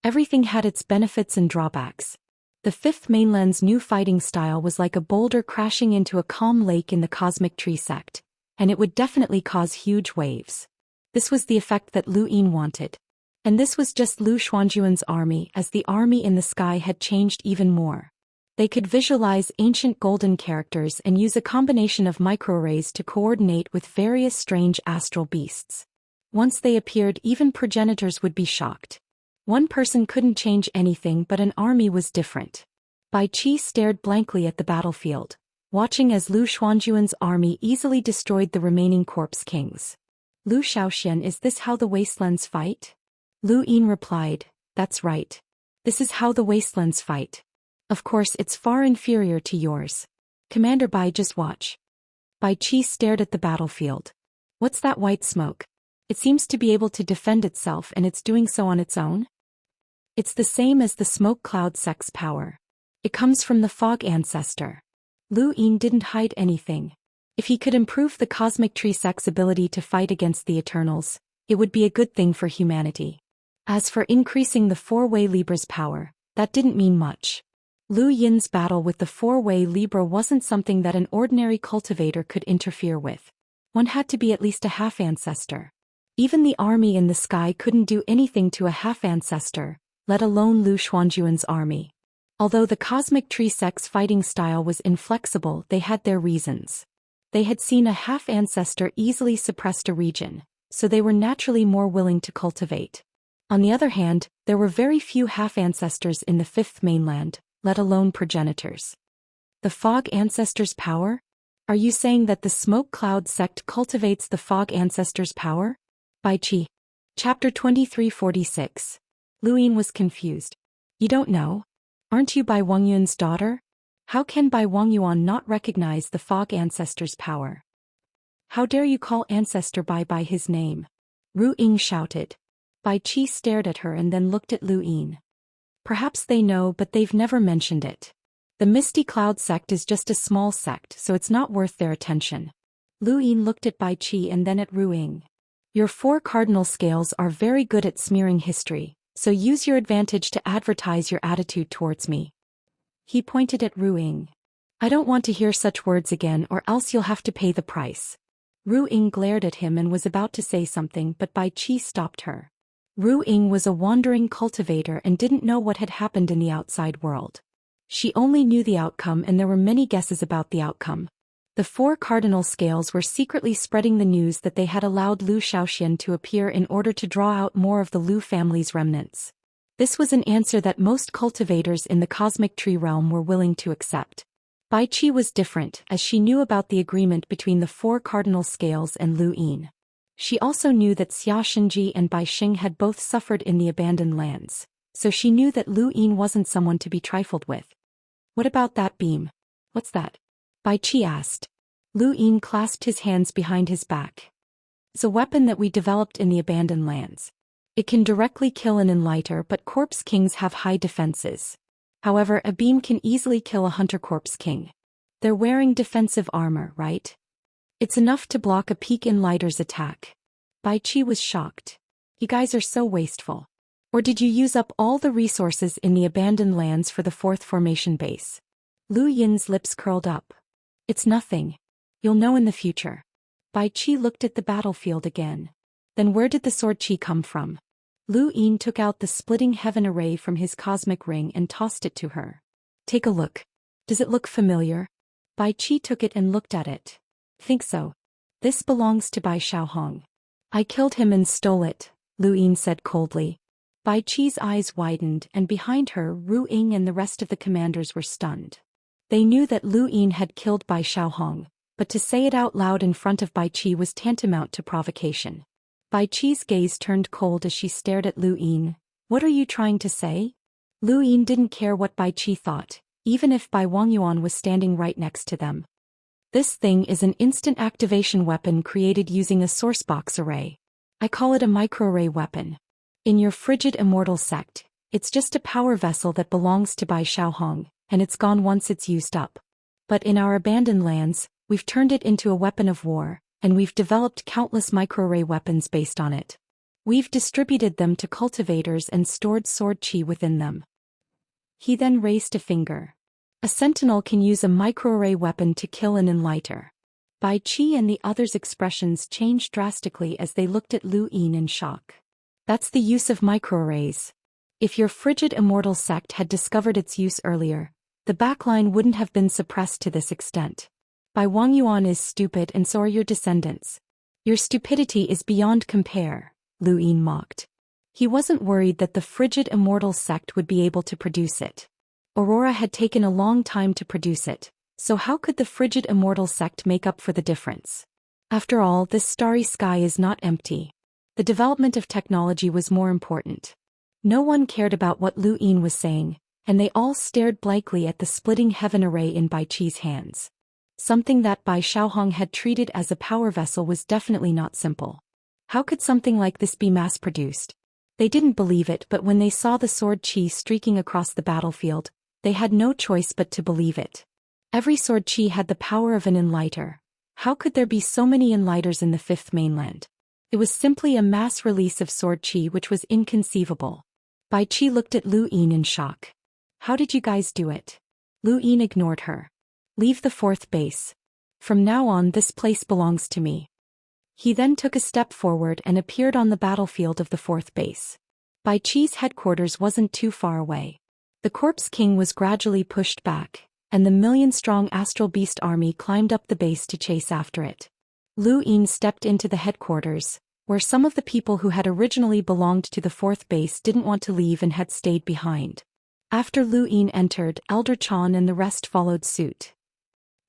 Speaker 1: Everything had its benefits and drawbacks. The 5th mainland's new fighting style was like a boulder crashing into a calm lake in the Cosmic Tree sect, and it would definitely cause huge waves. This was the effect that Lu Yin wanted. And this was just Lu Xuanjuan's army, as the army in the sky had changed even more. They could visualize ancient golden characters and use a combination of microarrays to coordinate with various strange astral beasts. Once they appeared, even progenitors would be shocked. One person couldn't change anything, but an army was different. Bai Qi stared blankly at the battlefield, watching as Lu Xuanjuan's army easily destroyed the remaining Corpse Kings. Lu Xiaoxian, is this how the wastelands fight? Lu Yin replied, that's right. This is how the wastelands fight. Of course, it's far inferior to yours. Commander Bai, just watch. Bai Qi stared at the battlefield. What's that white smoke? It seems to be able to defend itself and it's doing so on its own? It's the same as the smoke cloud sect's power. It comes from the fog ancestor. Lu Yin didn't hide anything. If he could improve the Cosmic Tree sect's ability to fight against the Eternals, it would be a good thing for humanity. As for increasing the four-way Libra's power, that didn't mean much. Lu Yin's battle with the four-way Libra wasn't something that an ordinary cultivator could interfere with. One had to be at least a half-ancestor. Even the army in the sky couldn't do anything to a half-ancestor, let alone Lu Xuanjuan's army. Although the cosmic tree sect's fighting style was inflexible, they had their reasons. They had seen a half-ancestor easily suppressed a region, so they were naturally more willing to cultivate. On the other hand, there were very few half-ancestors in the fifth mainland, let alone progenitors. The fog ancestors' power? Are you saying that the smoke cloud sect cultivates the fog ancestors' power? Bai Qi. Chapter 2346. Lu Yin was confused. You don't know? Aren't you Bai Wangyuan's daughter? How can Bai Wangyuan not recognize the fog ancestor's power? How dare you call Ancestor Bai by his name? Ru Ying shouted. Bai Qi stared at her and then looked at Lu Yin. Perhaps they know, but they've never mentioned it. The Misty Cloud sect is just a small sect, so it's not worth their attention. Lu Yin looked at Bai Qi and then at Ru Ying. Your 4 cardinal scales are very good at smearing history, so use your advantage to advertise your attitude towards me. He pointed at Ru Ying. I don't want to hear such words again, or else you'll have to pay the price. Ru Ying glared at him and was about to say something, but Bai Qi stopped her. Ru Ying was a wandering cultivator and didn't know what had happened in the outside world. She only knew the outcome, and there were many guesses about the outcome. The 4 cardinal scales were secretly spreading the news that they had allowed Lu Xian to appear in order to draw out more of the Lu family's remnants. This was an answer that most cultivators in the cosmic tree realm were willing to accept. Bai Qi was different, as she knew about the agreement between the 4 cardinal scales and Lu Yin. She also knew that Xia Xinji and Bai Xing had both suffered in the abandoned lands, so she knew that Lu Yin wasn't someone to be trifled with. What about that beam? What's that? Bai Qi asked. Lu Yin clasped his hands behind his back. It's a weapon that we developed in the abandoned lands. It can directly kill an enlighter, but corpse kings have high defenses. However, a beam can easily kill a hunter corpse king. They're wearing defensive armor, right? It's enough to block a peak enlighter's attack. Bai Qi was shocked. You guys are so wasteful. Or did you use up all the resources in the abandoned lands for the 4th formation base? Lu Yin's lips curled up. It's nothing. You'll know in the future. Bai Qi looked at the battlefield again. Then where did the sword qi come from? Lu Yin took out the splitting heaven array from his cosmic ring and tossed it to her. Take a look. Does it look familiar? Bai Qi took it and looked at it. Think so. This belongs to Bai Xiaohong. I killed him and stole it, Lu Yin said coldly. Bai Qi's eyes widened, and behind her, Ru Ying and the rest of the commanders were stunned. They knew that Lu Yin had killed Bai Xiaohong, but to say it out loud in front of Bai Qi was tantamount to provocation. Bai Qi's gaze turned cold as she stared at Lu Yin. What are you trying to say? Lu Yin didn't care what Bai Qi thought, even if Bai Wangyuan was standing right next to them. This thing is an instant activation weapon created using a sourcebox array. I call it a microarray weapon. In your frigid immortal sect, it's just a power vessel that belongs to Bai Xiaohong, and it's gone once it's used up. But in our abandoned lands, we've turned it into a weapon of war, and we've developed countless microarray weapons based on it. We've distributed them to cultivators and stored sword qi within them. He then raised a finger. A sentinel can use a microarray weapon to kill an enlighter. Bai Qi and the others' expressions changed drastically as they looked at Lu Yin in shock. That's the use of microarrays. If your frigid immortal sect had discovered its use earlier, the backline wouldn't have been suppressed to this extent. Bai Wangyuan is stupid, and so are your descendants. Your stupidity is beyond compare, Lu Yin mocked. He wasn't worried that the frigid immortal sect would be able to produce it. Aurora had taken a long time to produce it, so how could the frigid immortal sect make up for the difference? After all, this starry sky is not empty. The development of technology was more important. No one cared about what Lu Yin was saying, and they all stared blankly at the splitting heaven array in Bai Qi's hands. Something that Bai Xiaohong had treated as a power vessel was definitely not simple. How could something like this be mass-produced? They didn't believe it, but when they saw the sword qi streaking across the battlefield, they had no choice but to believe it. Every sword qi had the power of an enlighter. How could there be so many enlighters in the fifth mainland? It was simply a mass release of sword qi, which was inconceivable. Bai Qi looked at Lu Yin in shock. How did you guys do it? Lu Yin ignored her. Leave the 4th base. From now on, this place belongs to me. He then took a step forward and appeared on the battlefield of the fourth base. Bai Qi's headquarters wasn't too far away. The Corpse King was gradually pushed back, and the million-strong Astral Beast army climbed up the base to chase after it. Lu Yin stepped into the headquarters, where some of the people who had originally belonged to the fourth base didn't want to leave and had stayed behind. After Lu Yin entered, Elder Chan and the rest followed suit.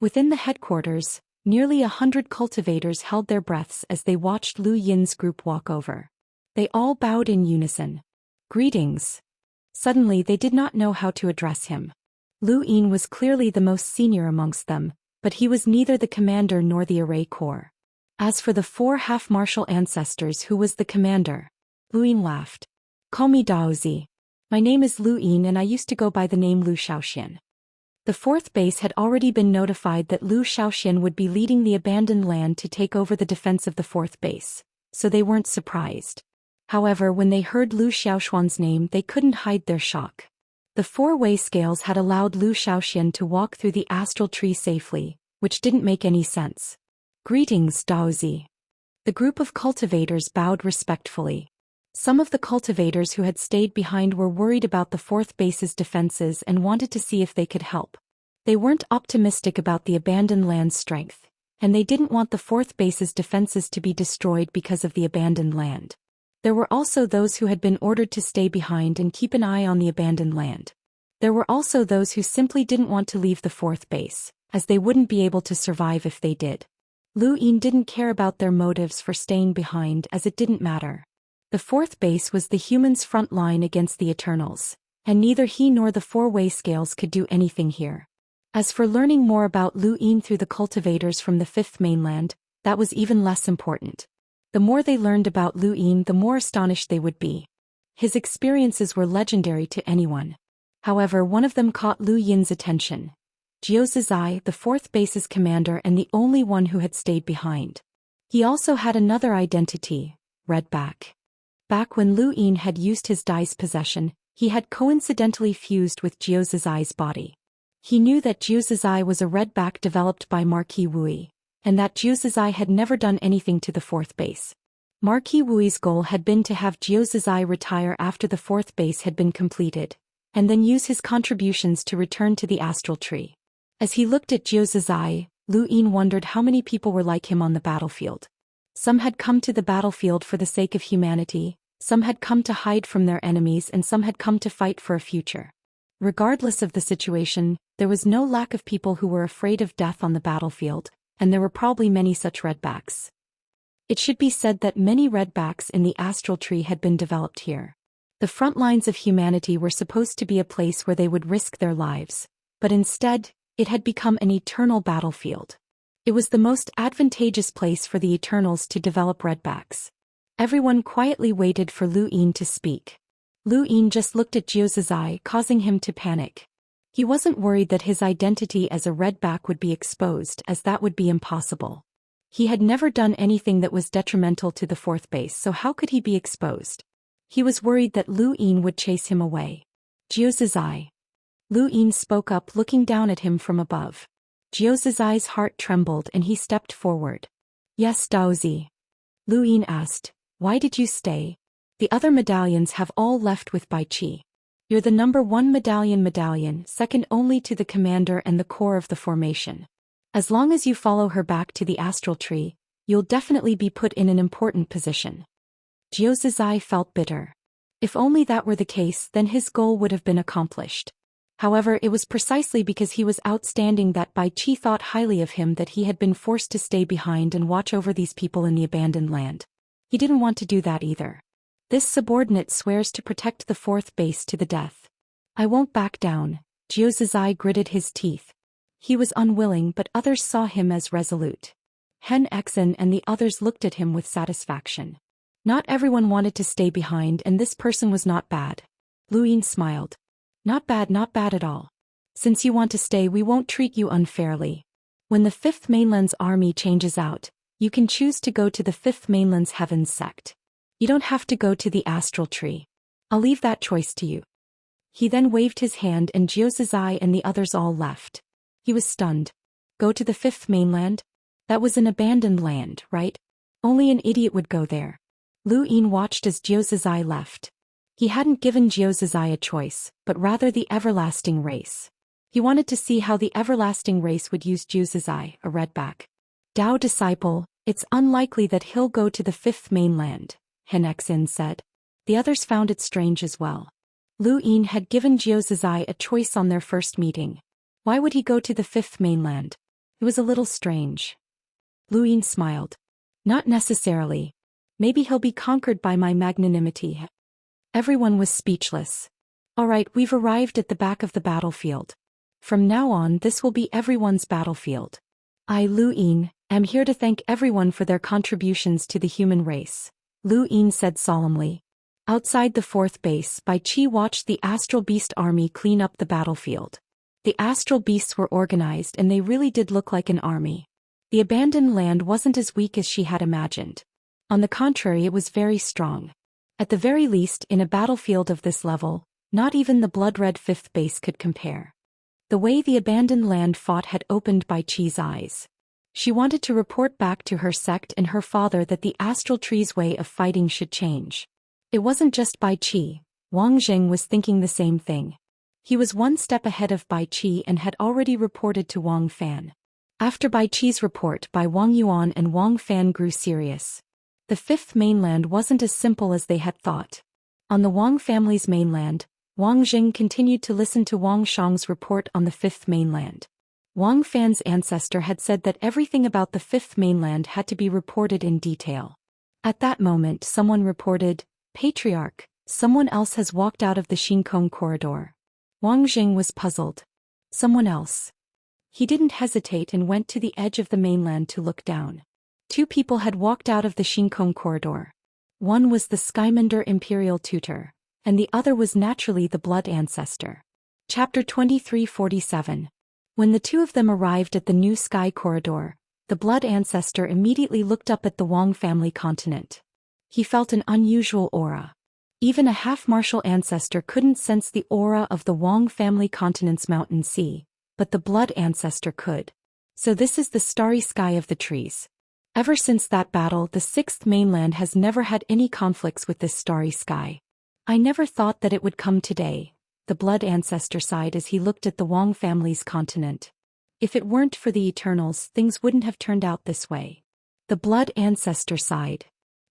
Speaker 1: Within the headquarters, nearly 100 cultivators held their breaths as they watched Lu Yin's group walk over. They all bowed in unison. Greetings. Suddenly they did not know how to address him. Lu Yin was clearly the most senior amongst them, but he was neither the commander nor the array corps. As for the 4 half-martial ancestors who was the commander, Lu Yin laughed. Call me Daoist. My name is Lu Yin and I used to go by the name Zhou Xian. The fourth base had already been notified that Zhou Xian would be leading the abandoned land to take over the defense of the fourth base, so they weren't surprised. However, when they heard Zhou Xian's name they couldn't hide their shock. The 4-way scales had allowed Zhou Xian to walk through the astral tree safely, which didn't make any sense. Greetings, Daoist. The group of cultivators bowed respectfully. Some of the cultivators who had stayed behind were worried about the fourth base's defenses and wanted to see if they could help. They weren't optimistic about the abandoned land's strength, and they didn't want the fourth base's defenses to be destroyed because of the abandoned land. There were also those who had been ordered to stay behind and keep an eye on the abandoned land. There were also those who simply didn't want to leave the fourth base, as they wouldn't be able to survive if they did. Lu Yin didn't care about their motives for staying behind as it didn't matter. The fourth base was the humans' front line against the Eternals, and neither he nor the 4-way scales could do anything here. As for learning more about Lu Yin through the cultivators from the fifth mainland, that was even less important. The more they learned about Lu Yin, the more astonished they would be. His experiences were legendary to anyone. However, one of them caught Lu Yin's attention. Zhou Xian, the fourth base's commander and the only one who had stayed behind. He also had another identity, Redback. Back when Lu Yin had used his Dai's possession, he had coincidentally fused with Zhou Xian's body. He knew that Zhou Xian was a Redback developed by Marquis Wui, and that Zhou Xian had never done anything to the fourth base. Marquis Wui's goal had been to have Zhou Xian retire after the fourth base had been completed, and then use his contributions to return to the astral tree. As he looked at Zhou Xian, Lu Yin wondered how many people were like him on the battlefield. Some had come to the battlefield for the sake of humanity, some had come to hide from their enemies, and some had come to fight for a future. Regardless of the situation, there was no lack of people who were afraid of death on the battlefield, and there were probably many such Redbacks. It should be said that many Redbacks in the astral tree had been developed here. The front lines of humanity were supposed to be a place where they would risk their lives, but instead, it had become an eternal battlefield. It was the most advantageous place for the Eternals to develop Redbacks. Everyone quietly waited for Lu Yin to speak. Lu Yin just looked at Zhou Xian, causing him to panic. He wasn't worried that his identity as a Redback would be exposed, as that would be impossible. He had never done anything that was detrimental to the fourth base, so how could he be exposed? He was worried that Lu Yin would chase him away. Zhou Xian. Lu Yin spoke up, looking down at him from above. Zhou Xian's heart trembled and he stepped forward. Yes, Daoist. Lu Yin asked, why did you stay? The other medallions have all left with Bai Qi. You're the number 1 medallion, second only to the commander and the core of the formation. As long as you follow her back to the astral tree, you'll definitely be put in an important position. Zhou Xian felt bitter. If only that were the case, then his goal would have been accomplished. However, it was precisely because he was outstanding that Bai Qi thought highly of him that he had been forced to stay behind and watch over these people in the abandoned land. He didn't want to do that either. This subordinate swears to protect the fourth base to the death. I won't back down, Zhou Xian gritted his teeth. He was unwilling, but others saw him as resolute. Hen Exen and the others looked at him with satisfaction. Not everyone wanted to stay behind, and this person was not bad. Lu Yin smiled. Not bad at all. Since you want to stay, we won't treat you unfairly. When the fifth mainland's army changes out, you can choose to go to the fifth mainland's heavens sect. You don't have to go to the astral tree. I'll leave that choice to you. He then waved his hand and Zhou Xian and the others all left. He was stunned. Go to the fifth mainland? That was an abandoned land, right? Only an idiot would go there. Lu Yin watched as Zhou Zizai left. He hadn't given Zhou Zizai a choice, but rather the everlasting race. He wanted to see how the everlasting race would use Zhou Zizai, a redback. Dao disciple, it's unlikely that he'll go to the fifth mainland, Hennexin said. The others found it strange as well. Lu Yin had given Zhou Zizai a choice on their first meeting. Why would he go to the fifth mainland? It was a little strange. Lu Yin smiled. Not necessarily. Maybe he'll be conquered by my magnanimity. Everyone was speechless. All right, we've arrived at the back of the battlefield. From now on, this will be everyone's battlefield. I, Lu Yin, am here to thank everyone for their contributions to the human race, Lu Yin said solemnly. Outside the fourth base, Bai Qi watched the Astral Beast army clean up the battlefield. The Astral Beasts were organized and they really did look like an army. The abandoned land wasn't as weak as she had imagined. On the contrary, it was very strong. At the very least, in a battlefield of this level, not even the blood-red fifth base could compare. The way the abandoned land fought had opened Bai Qi's eyes. She wanted to report back to her sect and her father that the Astral Tree's way of fighting should change. It wasn't just Bai Qi. Wang Zheng was thinking the same thing. He was one step ahead of Bai Qi and had already reported to Wang Fan. After Bai Qi's report, Bai Wang Yuan and Wang Fan grew serious. The fifth mainland wasn't as simple as they had thought. On the Wang family's mainland, Wang Jing continued to listen to Wang Shang's report on the fifth mainland. Wang Fan's ancestor had said that everything about the fifth mainland had to be reported in detail. At that moment, someone reported, "Patriarch, someone else has walked out of the Xinkong corridor." Wang Jing was puzzled. Someone else. He didn't hesitate and went to the edge of the mainland to look down. Two people had walked out of the Xinkong corridor. One was the Skymender Imperial Tutor, and the other was naturally the Blood Ancestor. Chapter 2347. When the two of them arrived at the new Sky Corridor, the Blood Ancestor immediately looked up at the Wang family continent. He felt an unusual aura. Even a half-martial ancestor couldn't sense the aura of the Wang family continent's mountain sea, but the Blood Ancestor could. So this is the starry sky of the trees. Ever since that battle, the sixth mainland has never had any conflicts with this starry sky. I never thought that it would come today, the Blood Ancestor sighed as he looked at the Wang family's continent. If it weren't for the Eternals, things wouldn't have turned out this way. The Blood Ancestor sighed.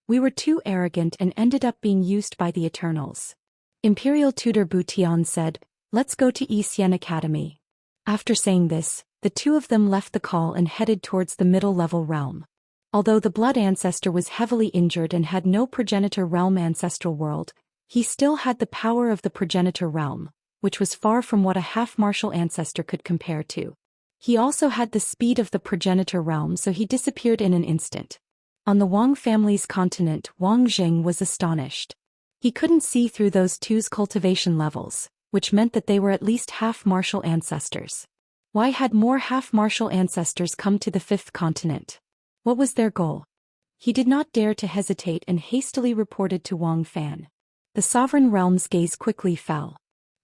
Speaker 1: We were too arrogant and ended up being used by the Eternals. Imperial Tutor Bu Tian said, "Let's go to Xian Academy." After saying this, the two of them left the call and headed towards the middle-level realm. Although the Blood Ancestor was heavily injured and had no progenitor realm ancestral world, he still had the power of the progenitor realm, which was far from what a half-martial ancestor could compare to. He also had the speed of the progenitor realm, so he disappeared in an instant. On the Wang family's continent, Wang Jing was astonished. He couldn't see through those two's cultivation levels, which meant that they were at least half-martial ancestors. Why had more half-martial ancestors come to the fifth continent? What was their goal? He did not dare to hesitate and hastily reported to Wang Fan. The sovereign realm's gaze quickly fell.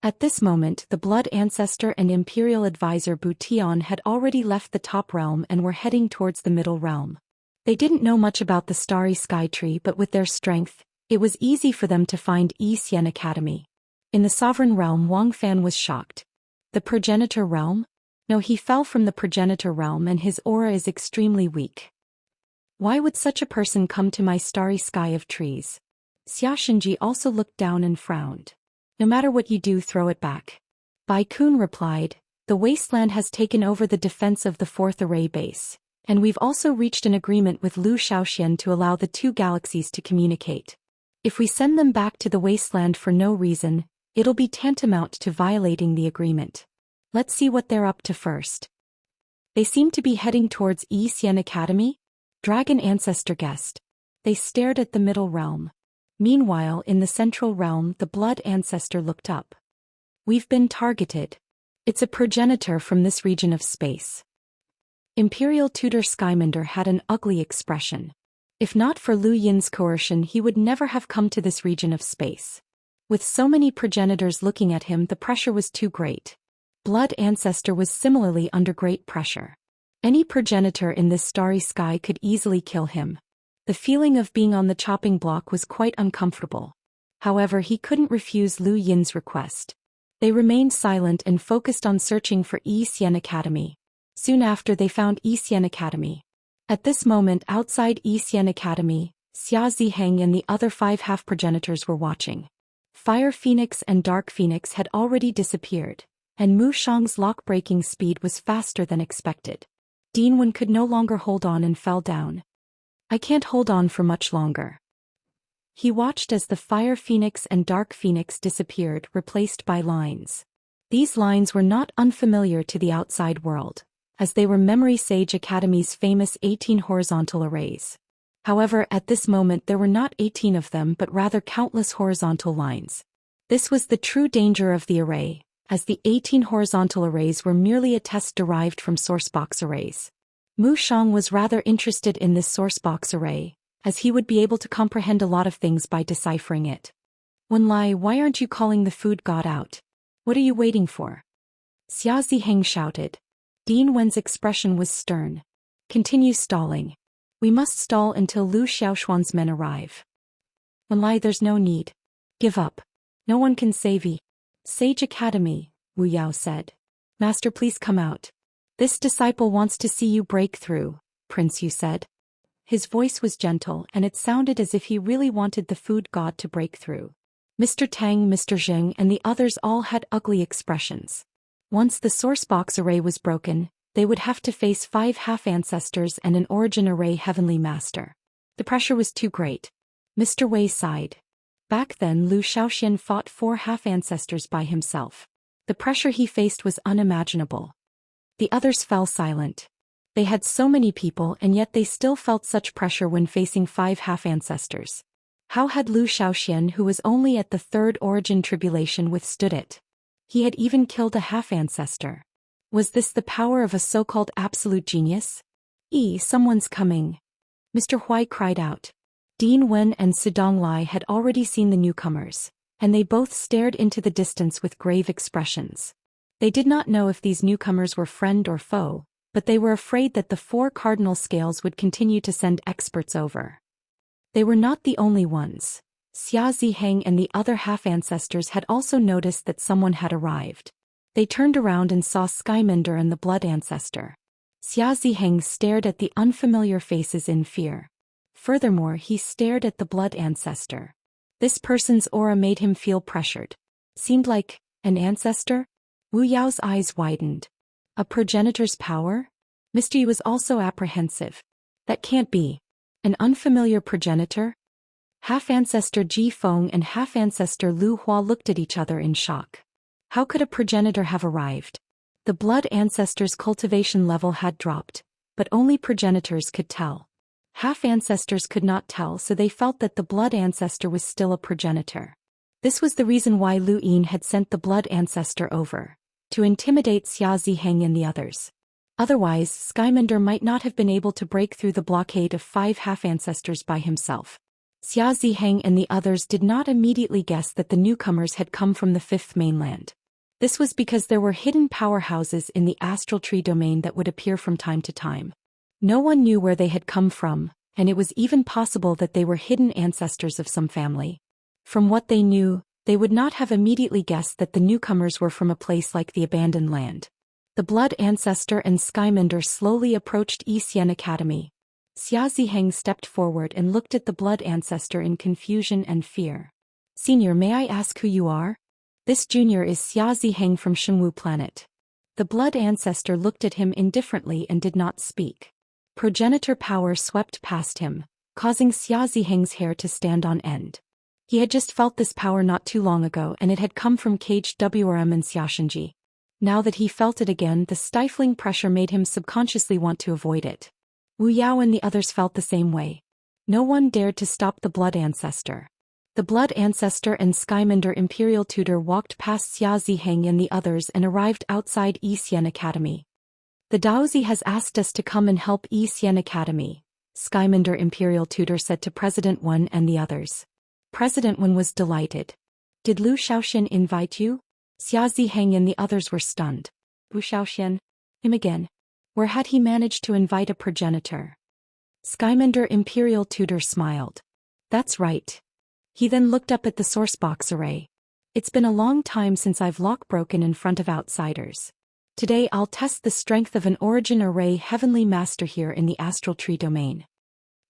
Speaker 1: At this moment, the Blood Ancestor and Imperial Advisor Bu Tian had already left the top realm and were heading towards the middle realm. They didn't know much about the starry sky tree, but with their strength, it was easy for them to find Xian Academy. In the sovereign realm, Wang Fan was shocked. The progenitor realm? No, he fell from the progenitor realm and his aura is extremely weak. Why would such a person come to my starry sky of trees? Xia Shenji also looked down and frowned. No matter what you do, throw it back. Bai Kun replied, the wasteland has taken over the defense of the fourth array base, and we've also reached an agreement with Zhou Xian to allow the two galaxies to communicate. If we send them back to the wasteland for no reason, it'll be tantamount to violating the agreement. Let's see what they're up to first. They seem to be heading towards Xian Academy? Dragon Ancestor guessed. They stared at the middle realm. Meanwhile, in the central realm, the Blood Ancestor looked up. We've been targeted. It's a progenitor from this region of space. Imperial Tutor Skymender had an ugly expression. If not for Lu Yin's coercion, he would never have come to this region of space. With so many progenitors looking at him, the pressure was too great. Blood Ancestor was similarly under great pressure. Any progenitor in this starry sky could easily kill him. The feeling of being on the chopping block was quite uncomfortable. However, he couldn't refuse Lu Yin's request. They remained silent and focused on searching for Xian Academy. Soon after they found Xian Academy. At this moment outside Xian Academy, Xia Ziheng and the other 5 half-progenitors were watching. Fire Phoenix and Dark Phoenix had already disappeared, and Mu Shang's lock-breaking speed was faster than expected. Dean Wen could no longer hold on and fell down. I can't hold on for much longer. He watched as the Fire Phoenix and Dark Phoenix disappeared, replaced by lines. These lines were not unfamiliar to the outside world, as they were Memory Sage Academy's famous 18 horizontal arrays. However, at this moment there were not 18 of them but rather countless horizontal lines. This was the true danger of the array, as the 18 horizontal arrays were merely a test derived from sourcebox arrays. Mu Shang was rather interested in this sourcebox array, as he would be able to comprehend a lot of things by deciphering it. Wenlai, why aren't you calling the food god out? What are you waiting for? Xia Ziheng shouted. Dean Wen's expression was stern. Continue stalling. We must stall until Lu Xiaoshuan's men arrive. Wenlai, there's no need. Give up. No one can save you. Sage Academy, Wu Yao said. Master, please come out. This disciple wants to see you break through, Prince Yu said. His voice was gentle and it sounded as if he really wanted the food god to break through. Mr. Tang, Mr. Zheng and the others all had ugly expressions. Once the sourcebox array was broken, they would have to face 5 half-ancestors and an origin array heavenly master. The pressure was too great. Mr. Wei sighed. Back then Lu Xiaoxian fought 4 half-ancestors by himself. The pressure he faced was unimaginable. The others fell silent. They had so many people and yet they still felt such pressure when facing 5 half-ancestors. How had Lu Xiaoxian, who was only at the 3rd origin tribulation, withstood it? He had even killed a half-ancestor. Was this the power of a so-called absolute genius? Someone's coming. Mr. Huai cried out. Dean Wen and Sudong Lai had already seen the newcomers, and they both stared into the distance with grave expressions. They did not know if these newcomers were friend or foe, but they were afraid that the 4 cardinal scales would continue to send experts over. They were not the only ones. Xia Ziheng and the other half-ancestors had also noticed that someone had arrived. They turned around and saw Skymender and the Blood Ancestor. Xia Ziheng stared at the unfamiliar faces in fear. Furthermore, he stared at the Blood Ancestor. This person's aura made him feel pressured. Seemed like an ancestor? Wu Yao's eyes widened. A progenitor's power? Mr. Yu was also apprehensive. That can't be. An unfamiliar progenitor? Half-ancestor Ji Feng and half-ancestor Lu Hua looked at each other in shock. How could a progenitor have arrived? The Blood Ancestor's cultivation level had dropped, but only progenitors could tell. Half-ancestors could not tell, so they felt that the Blood Ancestor was still a progenitor. This was the reason why Lu Yin had sent the Blood Ancestor over, to intimidate Xia Ziheng and the others. Otherwise, Skymender might not have been able to break through the blockade of 5 half-ancestors by himself. Xia Ziheng and the others did not immediately guess that the newcomers had come from the 5th mainland. This was because there were hidden powerhouses in the astral tree domain that would appear from time to time. No one knew where they had come from, and it was even possible that they were hidden ancestors of some family. From what they knew, they would not have immediately guessed that the newcomers were from a place like the abandoned land. The Blood Ancestor and Skymender slowly approached Xian Academy. Xia Ziheng stepped forward and looked at the Blood Ancestor in confusion and fear. Senior, may I ask who you are? This junior is Xia Ziheng from Shengwu Planet. The Blood Ancestor looked at him indifferently and did not speak. Progenitor power swept past him, causing Xia Ziheng's hair to stand on end. He had just felt this power not too long ago and it had come from caged WRM and Xiaxinji. Now that he felt it again, the stifling pressure made him subconsciously want to avoid it. Wu Yao and the others felt the same way. No one dared to stop the Blood Ancestor. The Blood Ancestor and Skymender Imperial Tutor walked past Xia Ziheng and the others and arrived outside Xian Academy. The Daoist has asked us to come and help Xian Academy, Skymender Imperial Tutor said to President Wen and the others. President Wen was delighted. Did Lu Xiaoxian invite you? Xia Ziheng and the others were stunned. Lu Xiaoxian? Him again. Where had he managed to invite a progenitor? Skymender Imperial Tutor smiled. That's right. He then looked up at the sourcebox array. It's been a long time since I've lock broken in front of outsiders. Today I'll test the strength of an origin array heavenly master here in the astral tree domain.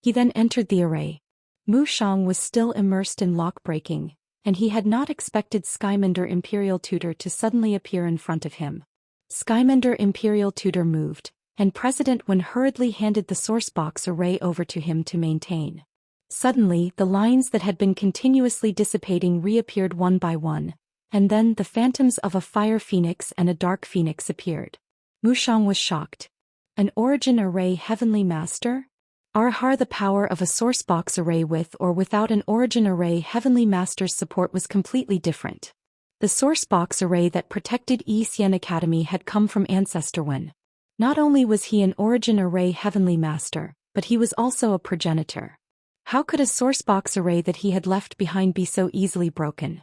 Speaker 1: He then entered the array. Mu Shang was still immersed in lock breaking, and he had not expected Skymender Imperial Tutor to suddenly appear in front of him. Skymender Imperial Tutor moved, and President Wen hurriedly handed the sourcebox array over to him to maintain. Suddenly, the lines that had been continuously dissipating reappeared one by one, and then the phantoms of a fire phoenix and a dark phoenix appeared. Mu Shang was shocked. An origin array heavenly master? Arhar, the power of a sourcebox array with or without an origin array heavenly master's support was completely different. The sourcebox array that protected Xian Academy had come from Ancestor Wen. Not only was he an origin array heavenly master, but he was also a progenitor. How could a sourcebox array that he had left behind be so easily broken?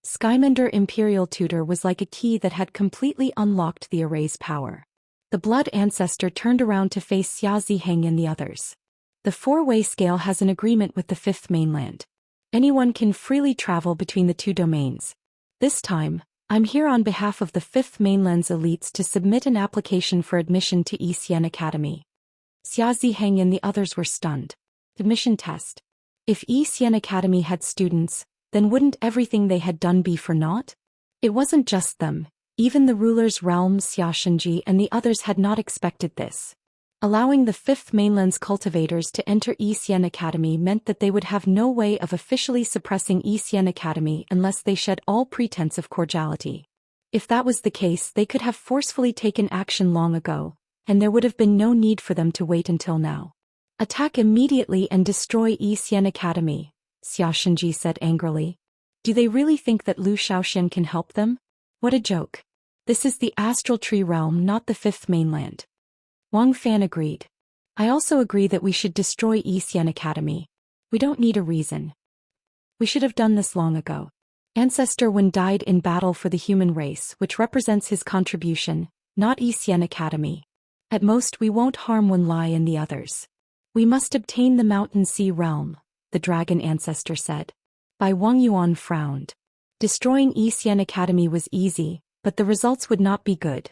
Speaker 1: Skymender Imperial Tutor was like a key that had completely unlocked the array's power. The blood ancestor turned around to face Xia Ziheng and the others. The four-way scale has an agreement with the fifth mainland. Anyone can freely travel between the two domains. This time, I'm here on behalf of the fifth mainland's elites to submit an application for admission to Xian Academy. Xia Ziheng and the others were stunned. Admission test. If Xian Academy had students, then wouldn't everything they had done be for naught? It wasn't just them, even the ruler's realm Xianxia and the others had not expected this. Allowing the fifth mainland's cultivators to enter Xian Academy meant that they would have no way of officially suppressing Xian Academy unless they shed all pretense of cordiality. If that was the case, they could have forcefully taken action long ago, and there would have been no need for them to wait until now. Attack immediately and destroy Xian Academy, Xianxia said angrily. Do they really think that Zhou Xian can help them? What a joke. This is the astral tree realm, not the fifth mainland. Wang Fan agreed. I also agree that we should destroy Xian Academy. We don't need a reason. We should have done this long ago. Ancestor Wen died in battle for the human race, which represents his contribution, not Xian Academy. At most we won't harm Wen Lai and the others. We must obtain the Mountain Sea realm, the dragon ancestor said. Bai Wangyuan frowned. Destroying Xian Academy was easy, but the results would not be good.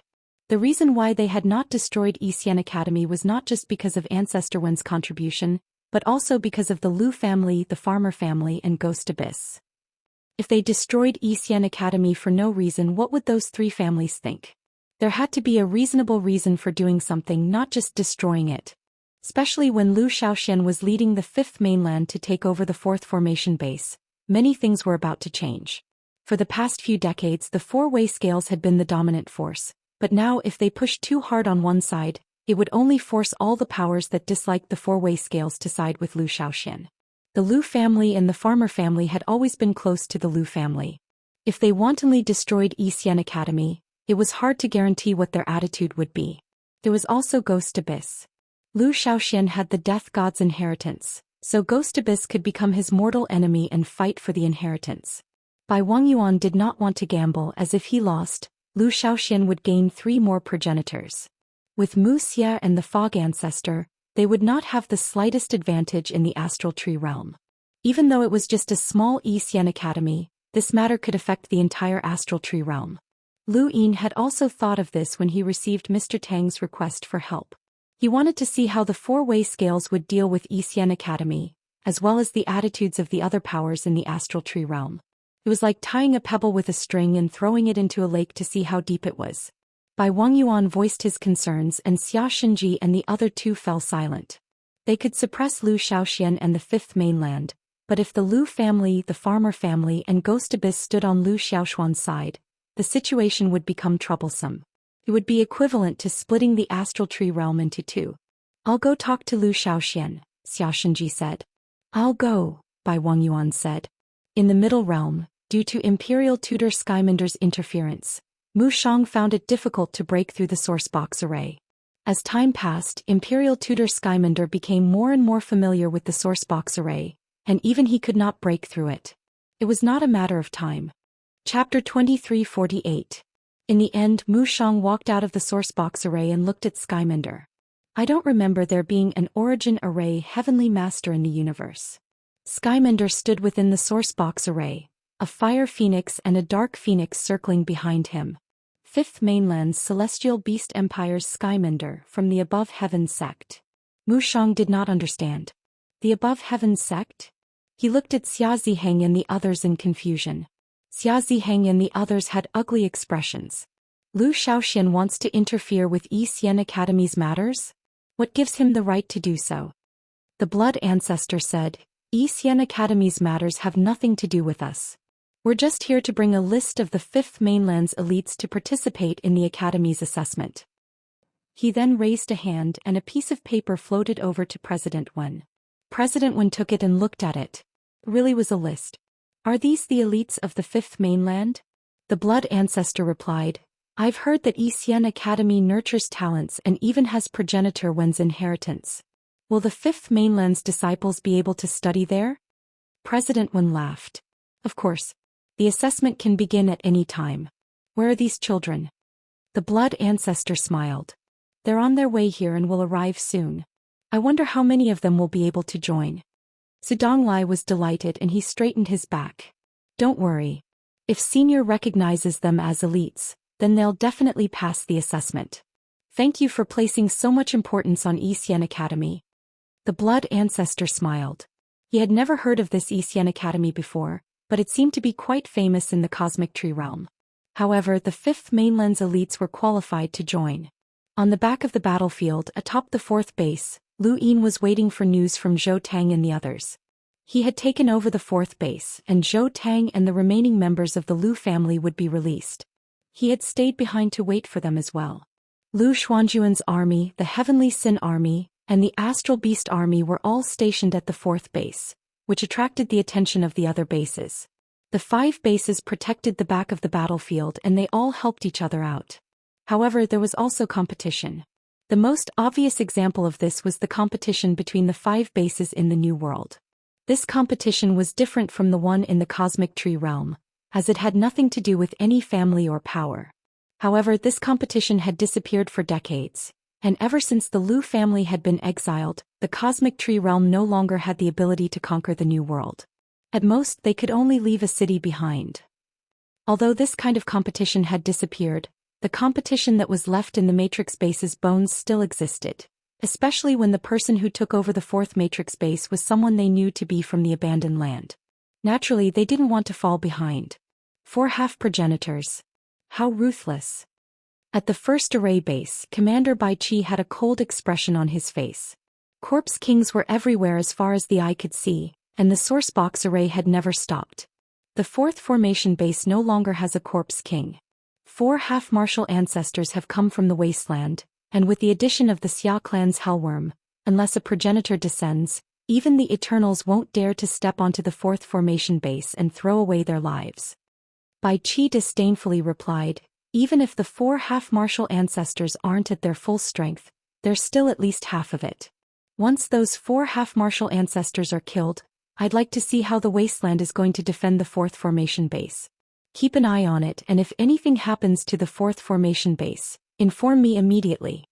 Speaker 1: The reason why they had not destroyed Xian Academy was not just because of Ancestor Wen's contribution, but also because of the Lu family, the Farmer family, and Ghost Abyss. If they destroyed Xian Academy for no reason, what would those three families think? There had to be a reasonable reason for doing something, not just destroying it. Especially when Zhou Xian was leading the fifth mainland to take over the fourth formation base, many things were about to change. For the past few decades, the four-way scales had been the dominant force, but now if they pushed too hard on one side, it would only force all the powers that disliked the four-way scales to side with Zhou Xian. The Lu family and the Farmer family had always been close to the Lu family. If they wantonly destroyed Xian Academy, it was hard to guarantee what their attitude would be. There was also Ghost Abyss. Zhou Xian had the Death God's inheritance, so Ghost Abyss could become his mortal enemy and fight for the inheritance. Bai Wangyuan did not want to gamble, as if he lost, Zhou Xian would gain 3 more progenitors. With Wuxia and the Fog Ancestor, they would not have the slightest advantage in the astral tree realm. Even though it was just a small Xian Academy, this matter could affect the entire astral tree realm. Lu Yin had also thought of this when he received Mr. Tang's request for help. He wanted to see how the four-way scales would deal with Xian Academy, as well as the attitudes of the other powers in the astral tree realm. It was like tying a pebble with a string and throwing it into a lake to see how deep it was. Bai Wangyuan voiced his concerns and Xianxia and the other two fell silent. They could suppress Zhou Xian and the fifth mainland, but if the Lu family, the Farmer family and Ghost Abyss stood on Zhou Xian's side, the situation would become troublesome. It would be equivalent to splitting the astral tree realm into 2. I'll go talk to Zhou Xian, Xianxia said. I'll go, Bai Wangyuan said. In the middle realm, due to Imperial Tutor Skymender's interference, Mu Shang found it difficult to break through the sourcebox array. As time passed, Imperial Tutor Skymender became more and more familiar with the sourcebox array, and even he could not break through it. It was not a matter of time. Chapter 2348. In the end, Mu Shang walked out of the sourcebox array and looked at Skymender. I don't remember there being an origin array heavenly master in the universe. Skymender stood within the sourcebox array, a fire phoenix and a dark phoenix circling behind him. Fifth Mainland's Celestial Beast Empire's Skymender from the Above Heavens sect. Mu Shang did not understand. The Above Heavens sect? He looked at Xia Ziheng and the others in confusion. Xia Ziheng and the others had ugly expressions. Zhou Xian wants to interfere with Xian Academy's matters? What gives him the right to do so? The Blood Ancestor said, Xian Academy's matters have nothing to do with us. We're just here to bring a list of the Fifth Mainland's elites to participate in the Academy's assessment. He then raised a hand and a piece of paper floated over to President Wen. President Wen took it and looked at it. It really was a list. Are these the elites of the Fifth Mainland? The Blood Ancestor replied, I've heard that Xian Academy nurtures talents and even has progenitor Wen's inheritance. Will the Fifth Mainland's disciples be able to study there? President Wen laughed. Of course. The assessment can begin at any time. Where are these children? The Blood Ancestor smiled. They're on their way here and will arrive soon. I wonder how many of them will be able to join. Zedong was delighted and he straightened his back. Don't worry. If Senior recognizes them as elites, then they'll definitely pass the assessment. Thank you for placing so much importance on Xian Academy. The Blood Ancestor smiled. He had never heard of this Xian Academy before, but it seemed to be quite famous in the Cosmic Tree realm. However, the Fifth Mainland's elites were qualified to join. On the back of the battlefield atop the fourth base, Lu Yin was waiting for news from Zhou Tang and the others. He had taken over the fourth base and Zhou Tang and the remaining members of the Lu family would be released. He had stayed behind to wait for them as well. Lu Xuanjuan's army, the Heavenly Sin Army, and the Astral Beast Army were all stationed at the fourth base, which attracted the attention of the other bases. The 5 bases protected the back of the battlefield and they all helped each other out. However, there was also competition. The most obvious example of this was the competition between the 5 bases in the New World. This competition was different from the one in the Cosmic Tree realm, as it had nothing to do with any family or power. However, this competition had disappeared for decades, and ever since the Lu family had been exiled, the Cosmic Tree realm no longer had the ability to conquer the New World. At most, they could only leave a city behind. Although this kind of competition had disappeared, the competition that was left in the Matrix base's bones still existed, especially when the person who took over the fourth Matrix base was someone they knew to be from the abandoned land. Naturally, they didn't want to fall behind. 4 half-progenitors. How ruthless. At the first array base, Commander Bai Qi had a cold expression on his face. Corpse kings were everywhere as far as the eye could see, and the source box array had never stopped. The fourth formation base no longer has a corpse king. 4 half-martial ancestors have come from the wasteland, and with the addition of the Xia clan's hellworm, unless a progenitor descends, even the Eternals won't dare to step onto the fourth formation base and throw away their lives. Bai Qi disdainfully replied, even if the 4 half-martial ancestors aren't at their full strength, they're still at least half of it. Once those 4 half-martial ancestors are killed, I'd like to see how the wasteland is going to defend the fourth formation base. Keep an eye on it, and if anything happens to the fourth formation base, inform me immediately.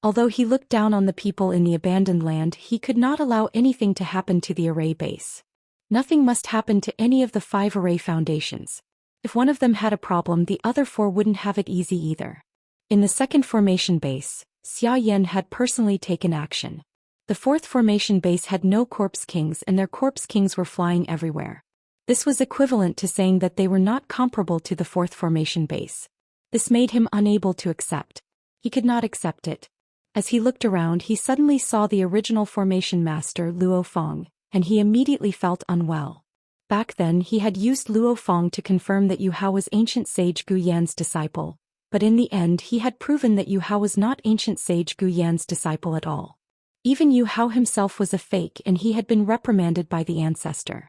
Speaker 1: Although he looked down on the people in the abandoned land, he could not allow anything to happen to the array base. Nothing must happen to any of the 5 array foundations. If one of them had a problem, the other 4 wouldn't have it easy either. In the second formation base, Xia Yan had personally taken action. The fourth formation base had no corpse kings and their corpse kings were flying everywhere. This was equivalent to saying that they were not comparable to the fourth formation base. This made him unable to accept. He could not accept it. As he looked around, he suddenly saw the original formation master Luo Feng, and he immediately felt unwell. Back then he had used Luo Feng to confirm that Yu Hao was ancient sage Gu Yan's disciple, but in the end he had proven that Yu Hao was not ancient sage Gu Yan's disciple at all. Even Yu Hao himself was a fake and he had been reprimanded by the ancestor.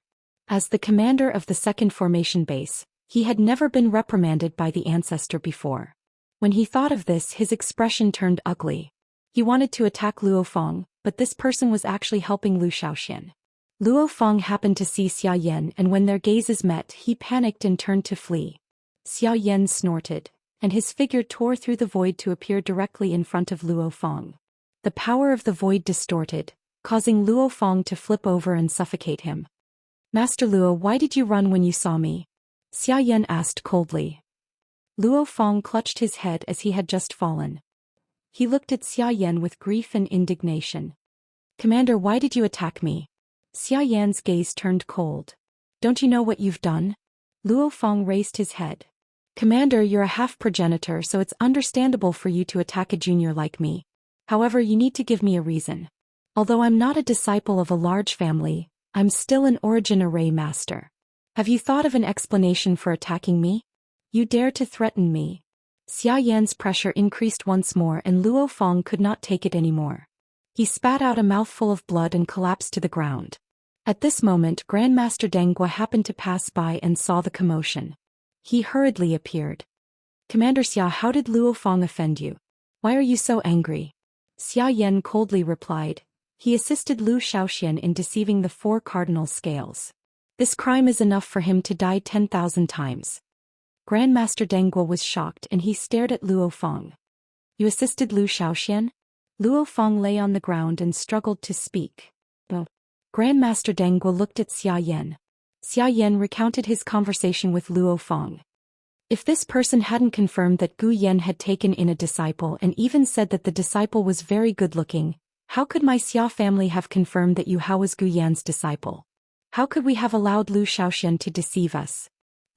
Speaker 1: As the commander of the second formation base, he had never been reprimanded by the ancestor before. When he thought of this, his expression turned ugly. He wanted to attack Luo Feng, but this person was actually helping Zhou Xian. Luo Feng happened to see Xia Yan, and when their gazes met, he panicked and turned to flee. Xia Yan snorted, and his figure tore through the void to appear directly in front of Luo Feng. The power of the void distorted, causing Luo Fong to flip over and suffocate him. Master Luo, why did you run when you saw me? Xiaoyan asked coldly. Luo Fong clutched his head as he had just fallen. He looked at Xiaoyan with grief and indignation. Commander, why did you attack me? Xiaoyan's gaze turned cold. Don't you know what you've done? Luo Fong raised his head. Commander, you're a half-progenitor, so it's understandable for you to attack a junior like me. However, you need to give me a reason. Although I'm not a disciple of a large family, I'm still an origin array master. Have you thought of an explanation for attacking me? You dare to threaten me. Xiaoyan's pressure increased once more and Luo Fong could not take it anymore. He spat out a mouthful of blood and collapsed to the ground. At this moment, Grandmaster Dengua happened to pass by and saw the commotion. He hurriedly appeared. Commander Xia, how did Luo Fong offend you? Why are you so angry? Xiaoyan coldly replied. He assisted Zhou Xian in deceiving the 4 cardinal scales. This crime is enough for him to die 10,000 times. Grandmaster Dengua was shocked and he stared at Luo Fong. You assisted Zhou Xian? Luo Fong lay on the ground and struggled to speak. Grandmaster Dengua looked at Xiaoyan. Xiaoyan recounted his conversation with Luo Fong. If this person hadn't confirmed that Gu Yan had taken in a disciple and even said that the disciple was very good-looking, how could my Xia family have confirmed that Yu Hao was Gu Yan's disciple? How could we have allowed Zhou Xian to deceive us?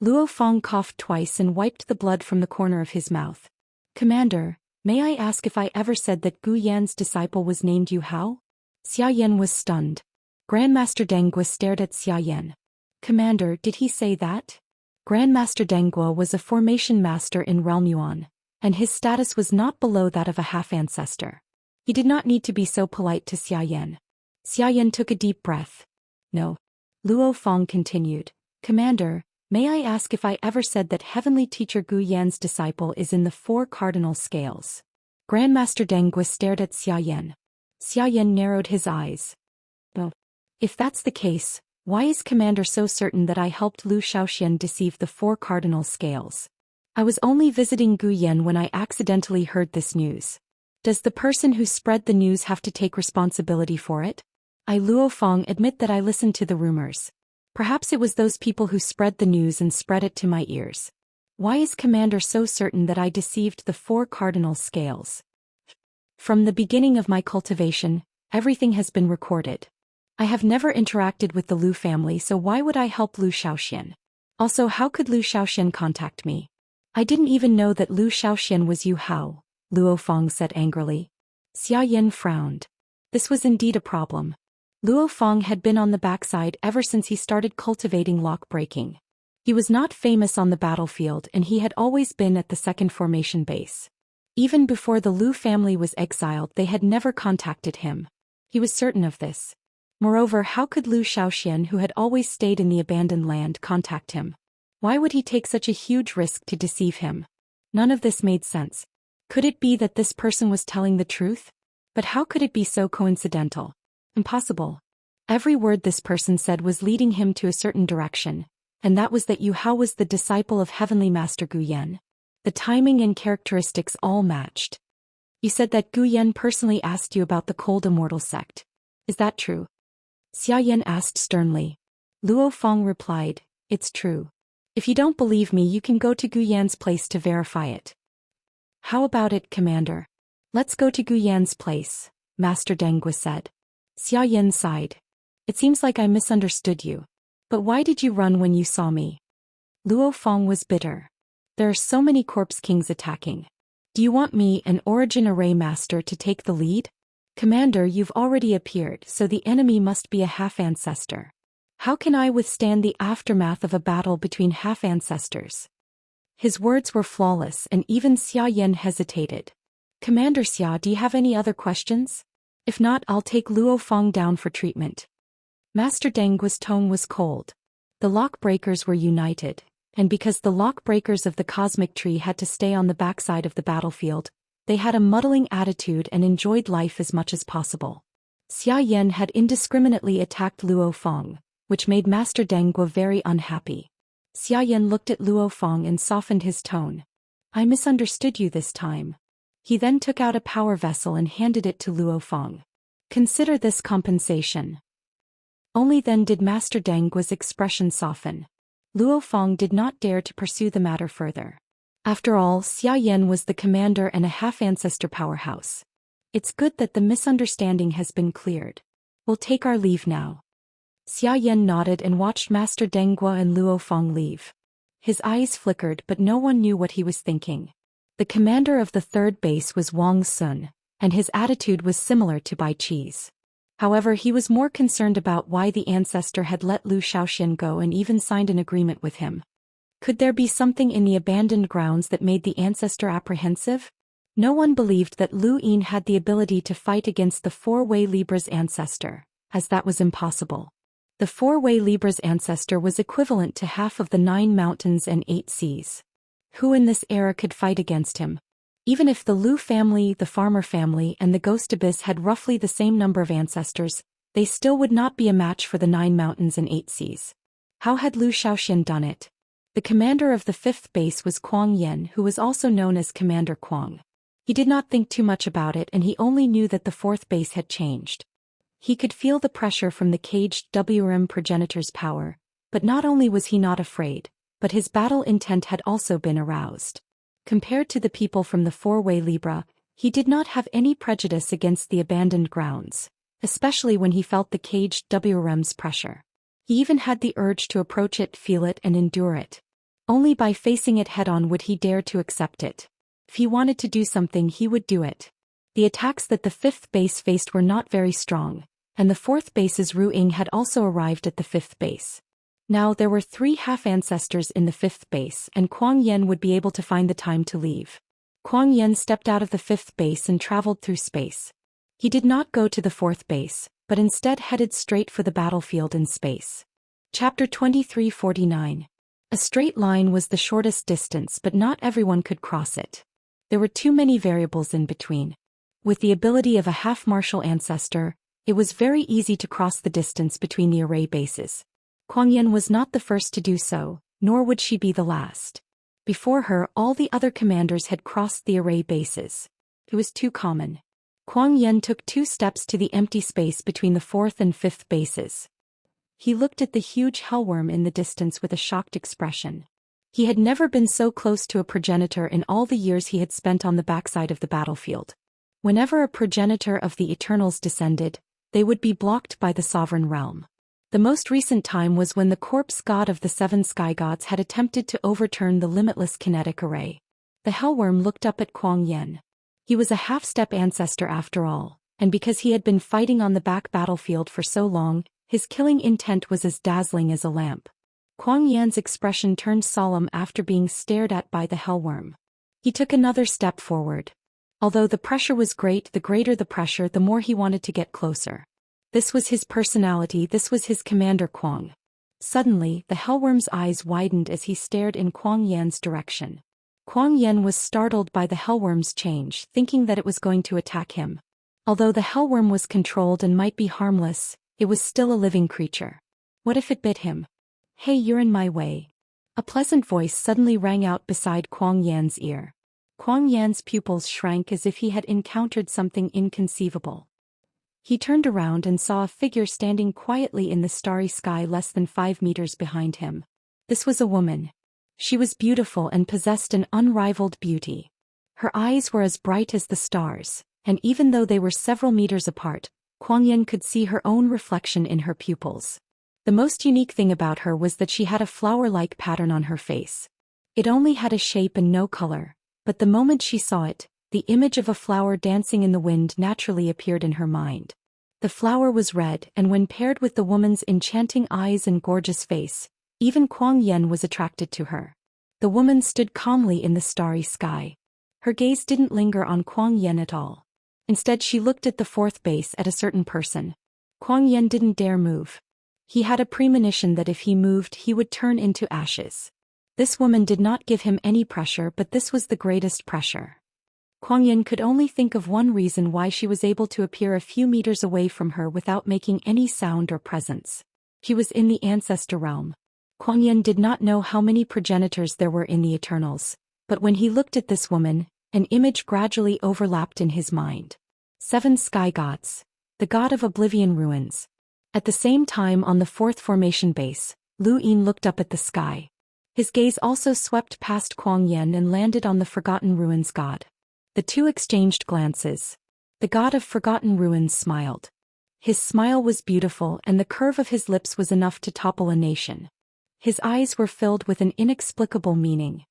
Speaker 1: Luo Fong coughed twice and wiped the blood from the corner of his mouth. Commander, may I ask if I ever said that Gu Yan's disciple was named Yu Hao? Xiaoyan was stunned. Grandmaster Dengua stared at Xiaoyan. Commander, did he say that? Grandmaster Dengua was a formation master in Realm Yuan, and his status was not below that of a half-ancestor. He did not need to be so polite to Xiaoyan. Xiaoyan took a deep breath. No. Luo Fong continued. Commander, may I ask if I ever said that Heavenly Teacher Gu Yan's disciple is in the 4 cardinal scales? Grandmaster Dengua stared at Xiaoyan. Xiaoyan narrowed his eyes. Oh. If that's the case, why is Commander so certain that I helped Zhou Xian deceive the 4 cardinal scales? I was only visiting Gu Yan when I accidentally heard this news. Does the person who spread the news have to take responsibility for it? I, Luo Fong, admit that I listened to the rumors. Perhaps it was those people who spread the news and spread it to my ears. Why is Commander so certain that I deceived the 4 cardinal scales? From the beginning of my cultivation, everything has been recorded. I have never interacted with the Lu family, so why would I help Zhou Xian? Also, how could Zhou Xian contact me? I didn't even know that Zhou Xian was Yu Hao, Luo Fong said angrily. Xiaoyan frowned. This was indeed a problem. Luo Fong had been on the backside ever since he started cultivating lock-breaking. He was not famous on the battlefield and he had always been at the 2nd formation base. Even before the Lu family was exiled, they had never contacted him. He was certain of this. Moreover, how could Zhou Xian, who had always stayed in the abandoned land, contact him? Why would he take such a huge risk to deceive him? None of this made sense. Could it be that this person was telling the truth? But how could it be so coincidental? Impossible. Every word this person said was leading him to a certain direction, and that was that Yu Hao was the disciple of Heavenly Master Gu Yan. The timing and characteristics all matched. You said that Gu Yan personally asked you about the Cold Immortal sect. Is that true? Xiaoyan asked sternly. Luo Fong replied, It's true. If you don't believe me, you can go to Gu Yan's place to verify it. How about it, Commander? Let's go to Gu Yan's place, Master Dengua said. Xiaoyan sighed. It seems like I misunderstood you. But why did you run when you saw me? Luo Fong was bitter. There are so many corpse kings attacking. Do you want me, an origin array master, to take the lead? Commander, you've already appeared, so the enemy must be a half-ancestor. How can I withstand the aftermath of a battle between half-ancestors? His words were flawless and even Xiaoyan hesitated. Commander Xia, do you have any other questions? If not, I'll take Luo Fong down for treatment. Master Dengua's tone was cold. The lock breakers were united, and because the lock breakers of the cosmic tree had to stay on the backside of the battlefield, they had a muddling attitude and enjoyed life as much as possible. Xiaoyan had indiscriminately attacked Luo Fong, which made Master Dengua very unhappy. Xiaoyan looked at Luo Fong and softened his tone. I misunderstood you this time. He then took out a power vessel and handed it to Luo Feng. Consider this compensation. Only then did Master Deng Guo's expression soften. Luo Feng did not dare to pursue the matter further. After all, Xia Yan was the commander and a half-ancestor powerhouse. It's good that the misunderstanding has been cleared. We'll take our leave now. Xia Yan nodded and watched Master Deng Guo and Luo Feng leave. His eyes flickered, but no one knew what he was thinking. The commander of the third base was Wang Sun, and his attitude was similar to Bai Qi's. However, he was more concerned about why the ancestor had let Zhou Xian go and even signed an agreement with him. Could there be something in the abandoned grounds that made the ancestor apprehensive? No one believed that Lu Yin had the ability to fight against the four-way Libra's ancestor, as that was impossible. The four-way Libra's ancestor was equivalent to half of the 9 mountains and 8 seas. Who in this era could fight against him? Even if the Lu family, the Farmer family, and the Ghost Abyss had roughly the same number of ancestors, they still would not be a match for the 9 mountains and 8 seas. How had Zhou Xian done it? The commander of the 5th base was Kuang Yen, who was also known as Commander Kuang. He did not think too much about it, and he only knew that the 4th base had changed. He could feel the pressure from the caged WRM progenitor's power, but not only was he not afraid, but his battle intent had also been aroused. Compared to the people from the four-way Libra, he did not have any prejudice against the abandoned grounds, especially when he felt the caged WRM's pressure. He even had the urge to approach it, feel it, and endure it. Only by facing it head-on would he dare to accept it. If he wanted to do something, he would do it. The attacks that the 5th base faced were not very strong, and the 4th base's Ru Ying had also arrived at the 5th base. Now there were 3 half-ancestors in the 5th base, and Kuang Yen would be able to find the time to leave. Kuang Yen stepped out of the 5th base and traveled through space. He did not go to the 4th base, but instead headed straight for the battlefield in space. Chapter 2349. A straight line was the shortest distance, but not everyone could cross it. There were too many variables in between. With the ability of a half-martial ancestor, it was very easy to cross the distance between the array bases. Kuang Yen was not the first to do so, nor would she be the last. Before her, all the other commanders had crossed the array bases. It was too common. Kuang Yen took 2 steps to the empty space between the 4th and 5th bases. He looked at the huge hellworm in the distance with a shocked expression. He had never been so close to a progenitor in all the years he had spent on the backside of the battlefield. Whenever a progenitor of the Eternals descended, they would be blocked by the sovereign realm. The most recent time was when the corpse god of the 7 sky gods had attempted to overturn the limitless kinetic array. The hellworm looked up at Kuang Yen. He was a half-step ancestor after all, and because he had been fighting on the back battlefield for so long, his killing intent was as dazzling as a lamp. Kuang Yan's expression turned solemn after being stared at by the hellworm. He took another step forward. Although the pressure was great, the greater the pressure, the more he wanted to get closer. This was his personality, this was his commander Kuang. Suddenly, the hellworm's eyes widened as he stared in Kuang Yan's direction. Kuang Yan was startled by the hellworm's change, thinking that it was going to attack him. Although the hellworm was controlled and might be harmless, it was still a living creature. What if it bit him? Hey, you're in my way. A pleasant voice suddenly rang out beside Kuang Yan's ear. Kuang Yan's pupils shrank as if he had encountered something inconceivable. He turned around and saw a figure standing quietly in the starry sky less than 5 meters behind him. This was a woman. She was beautiful and possessed an unrivaled beauty. Her eyes were as bright as the stars, and even though they were several meters apart, Kuang Yan could see her own reflection in her pupils. The most unique thing about her was that she had a flower-like pattern on her face. It only had a shape and no color, but the moment she saw it, the image of a flower dancing in the wind naturally appeared in her mind. The flower was red, and when paired with the woman's enchanting eyes and gorgeous face, even Kuang Yan was attracted to her. The woman stood calmly in the starry sky. Her gaze didn't linger on Kuang Yan at all. Instead, she looked at the 4th base at a certain person. Kuang Yan didn't dare move. He had a premonition that if he moved, he would turn into ashes. This woman did not give him any pressure, but this was the greatest pressure. Kuang Yan could only think of one reason why she was able to appear a few meters away from her without making any sound or presence. She was in the ancestor realm. Kuang Yan did not know how many progenitors there were in the Eternals, but when he looked at this woman, An image gradually overlapped in his mind. 7 sky gods. The god of oblivion ruins. At the same time on the 4th formation base, Lu Yin looked up at the sky. His gaze also swept past Kuang Yen and landed on the Forgotten Ruins god. The two exchanged glances. The god of Forgotten Ruins smiled. His smile was beautiful and the curve of his lips was enough to topple a nation. His eyes were filled with an inexplicable meaning.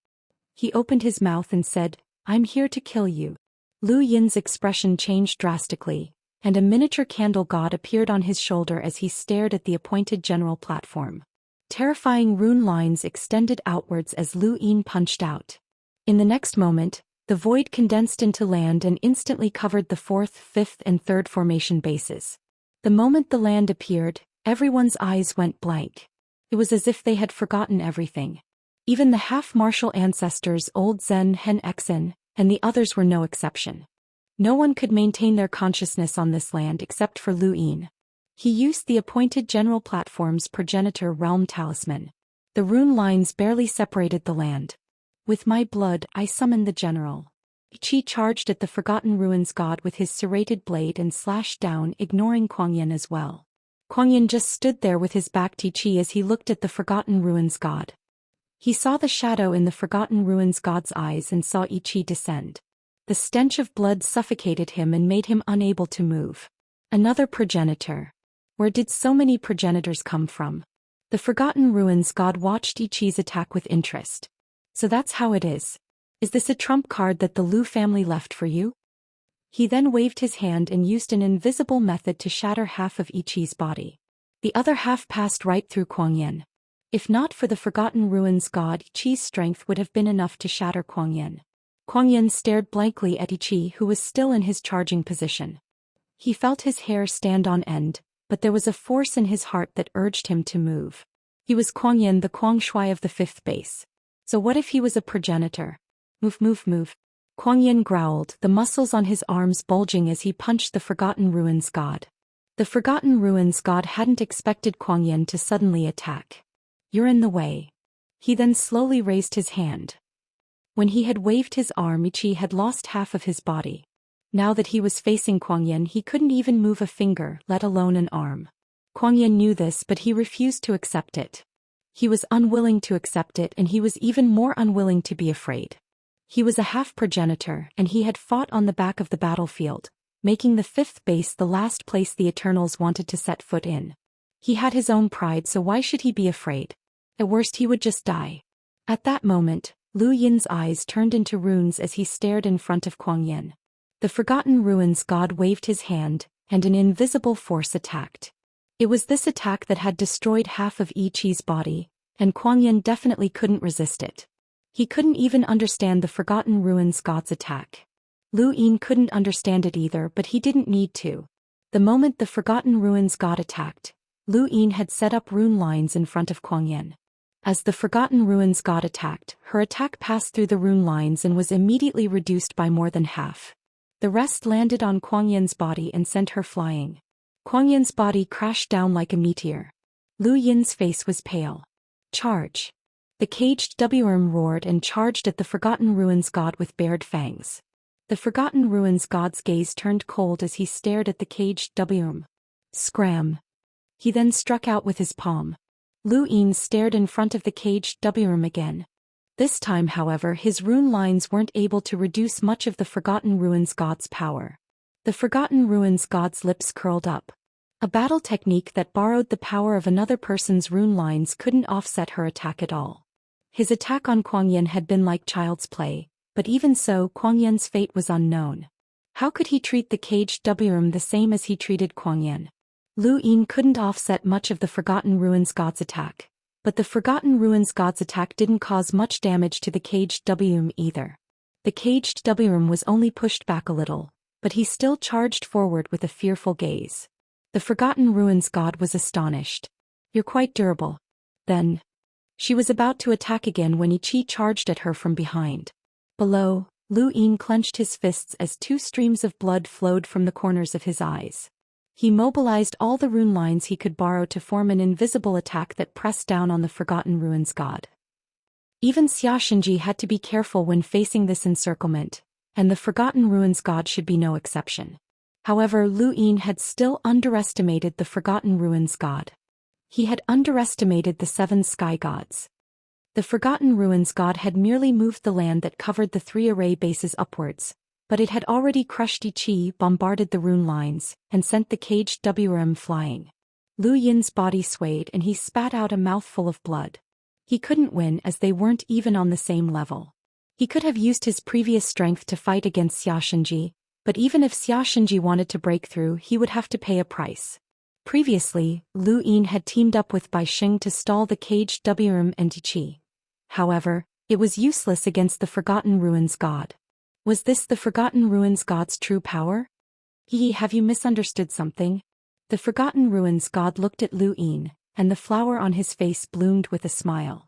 Speaker 1: He opened his mouth and said, "I'm here to kill you." Lu Yin's expression changed drastically, and a miniature candle god appeared on his shoulder as he stared at the appointed general platform. Terrifying rune lines extended outwards as Lu Yin punched out. In the next moment, the void condensed into land and instantly covered the 4th, 5th and 3rd formation bases. The moment the land appeared, everyone's eyes went blank. It was as if they had forgotten everything. Even the half-martial ancestors Old Zen Hen Exen, and the others were no exception. No one could maintain their consciousness on this land except for Lu Yin. He used the appointed general platform's progenitor realm talisman. The rune lines barely separated the land. With my blood I summon the general. Qi charged at the Forgotten Ruins god with his serrated blade and slashed down, ignoring Kuang Yen as well. Kuang Yen just stood there with his back to Qi as he looked at the Forgotten Ruins god. He saw the shadow in the Forgotten Ruins god's eyes and saw Qi descend. The stench of blood suffocated him and made him unable to move. Another progenitor. Where did so many progenitors come from? The Forgotten Ruins god watched Qi's attack with interest. So that's how it is. Is this a trump card that the Lu family left for you? He then waved his hand and used an invisible method to shatter half of Qi's body. The other half passed right through Kuang Yen. If not for the Forgotten Ruins god, Qi's strength would have been enough to shatter Kuang Yen. Kuang Yen stared blankly at Qi, who was still in his charging position. He felt his hair stand on end, but there was a force in his heart that urged him to move. He was Kuang Yen, the Kuang Shui of the 5th base. So what if he was a progenitor? Move, move, move. Kuang Yen growled, the muscles on his arms bulging as he punched the Forgotten Ruins god. The Forgotten Ruins god hadn't expected Kuang Yen to suddenly attack. You're in the way. He then slowly raised his hand. When he had waved his arm, Qi had lost half of his body. Now that he was facing Kuang Yen, he couldn't even move a finger, let alone an arm. Kuang Yen knew this, but he refused to accept it. He was unwilling to accept it, and he was even more unwilling to be afraid. He was a half-progenitor, and he had fought on the back of the battlefield, making the 5th base the last place the Eternals wanted to set foot in. He had his own pride, so why should he be afraid? At worst he would just die. At that moment, Lu Yin's eyes turned into runes as he stared in front of Kuang Yen. The Forgotten Ruins god waved his hand, and an invisible force attacked. It was this attack that had destroyed half of Qi's body, and Kuang Yen definitely couldn't resist it. He couldn't even understand the Forgotten Ruins god's attack. Lu Yin couldn't understand it either, but he didn't need to. The moment the Forgotten Ruins god attacked, Lu Yin had set up rune lines in front of Kuang Yen. As the Forgotten Ruins god attacked, her attack passed through the rune lines and was immediately reduced by more than half. The rest landed on Kuang Yen's body and sent her flying. Kuang Yen's body crashed down like a meteor. Lu Yin's face was pale. Charge. The caged Wurm roared and charged at the Forgotten Ruins god with bared fangs. The Forgotten Ruins god's gaze turned cold as he stared at the caged Wurm. Scram. He then struck out with his palm. Lu Yin stared in front of the caged Wurm again. This time, however, his rune lines weren't able to reduce much of the Forgotten Ruins god's power. The Forgotten Ruins god's lips curled up. A battle technique that borrowed the power of another person's rune lines couldn't offset her attack at all. His attack on Kuang Yen had been like child's play, but even so, Kuang Yen's fate was unknown. How could he treat the caged Wurm the same as he treated Kuang Yen? Lu Yin couldn't offset much of the Forgotten Ruins god's attack, but the Forgotten Ruins god's attack didn't cause much damage to the caged Wurm either. The caged Wurm was only pushed back a little, but he still charged forward with a fearful gaze. The Forgotten Ruins god was astonished. You're quite durable. Then. She was about to attack again when Qi charged at her from behind. Below, Lu Yin clenched his fists as 2 streams of blood flowed from the corners of his eyes. He mobilized all the rune lines he could borrow to form an invisible attack that pressed down on the Forgotten Ruins god. Even Xianxia had to be careful when facing this encirclement, and the Forgotten Ruins god should be no exception. However, Lu Yin had still underestimated the Forgotten Ruins god. He had underestimated the 7 sky gods. The Forgotten Ruins god had merely moved the land that covered the 3 array bases upwards, but it had already crushed I Chi, bombarded the rune lines, and sent the caged WRM flying. Lu Yin's body swayed and he spat out a mouthful of blood. He couldn't win as they weren't even on the same level. He could have used his previous strength to fight against Xianxia, but even if Xianxia wanted to break through, he would have to pay a price. Previously, Lu Yin had teamed up with Bai Xing to stall the caged WRM and I Chi. However, it was useless against the Forgotten Ruins god. Was this the Forgotten Ruins god's true power? Have you misunderstood something? The Forgotten Ruins god looked at Lu Yin, and the flower on his face bloomed with a smile.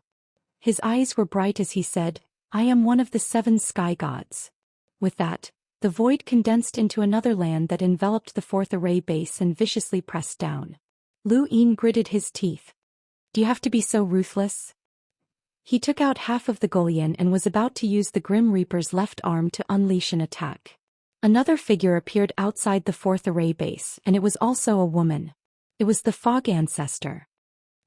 Speaker 1: His eyes were bright as he said, "I am one of the 7 sky gods." With that, the void condensed into another land that enveloped the 4th array base and viciously pressed down. Lu Yin gritted his teeth. "Do you have to be so ruthless?" He took out half of the Golian and was about to use the Grim Reaper's left arm to unleash an attack. Another figure appeared outside the 4th array base, and it was also a woman. It was the Fog Ancestor.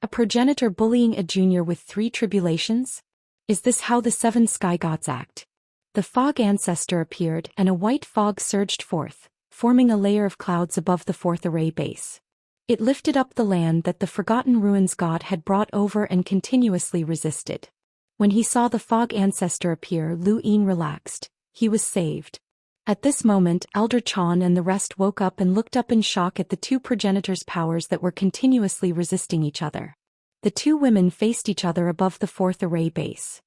Speaker 1: A progenitor bullying a junior with 3 tribulations? Is this how the 7 sky gods act? The Fog Ancestor appeared and a white fog surged forth, forming a layer of clouds above the 4th array base. It lifted up the land that the Forgotten Ruins god had brought over and continuously resisted. When he saw the Fog Ancestor appear, Lu Yin relaxed. He was saved. At this moment, Elder Chan and the rest woke up and looked up in shock at the 2 progenitors' powers that were continuously resisting each other. The 2 women faced each other above the 4th array base.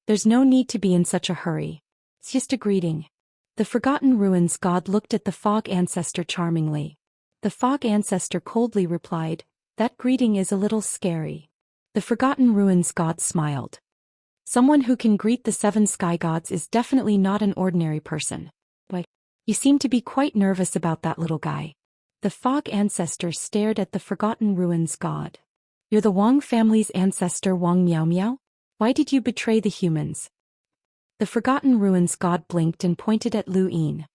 Speaker 1: "There's no need to be in such a hurry. It's just a greeting." The Forgotten Ruins god looked at the Fog Ancestor charmingly. The Fog Ancestor coldly replied, "That greeting is a little scary." The Forgotten Ruins god smiled. "Someone who can greet the 7 sky gods is definitely not an ordinary person. Why, you seem to be quite nervous about that little guy." The Fog Ancestor stared at the Forgotten Ruins god. "You're the Wang family's ancestor Wang Miao Miao? Why did you betray the humans?" The Forgotten Ruins god blinked and pointed at Lu Yin.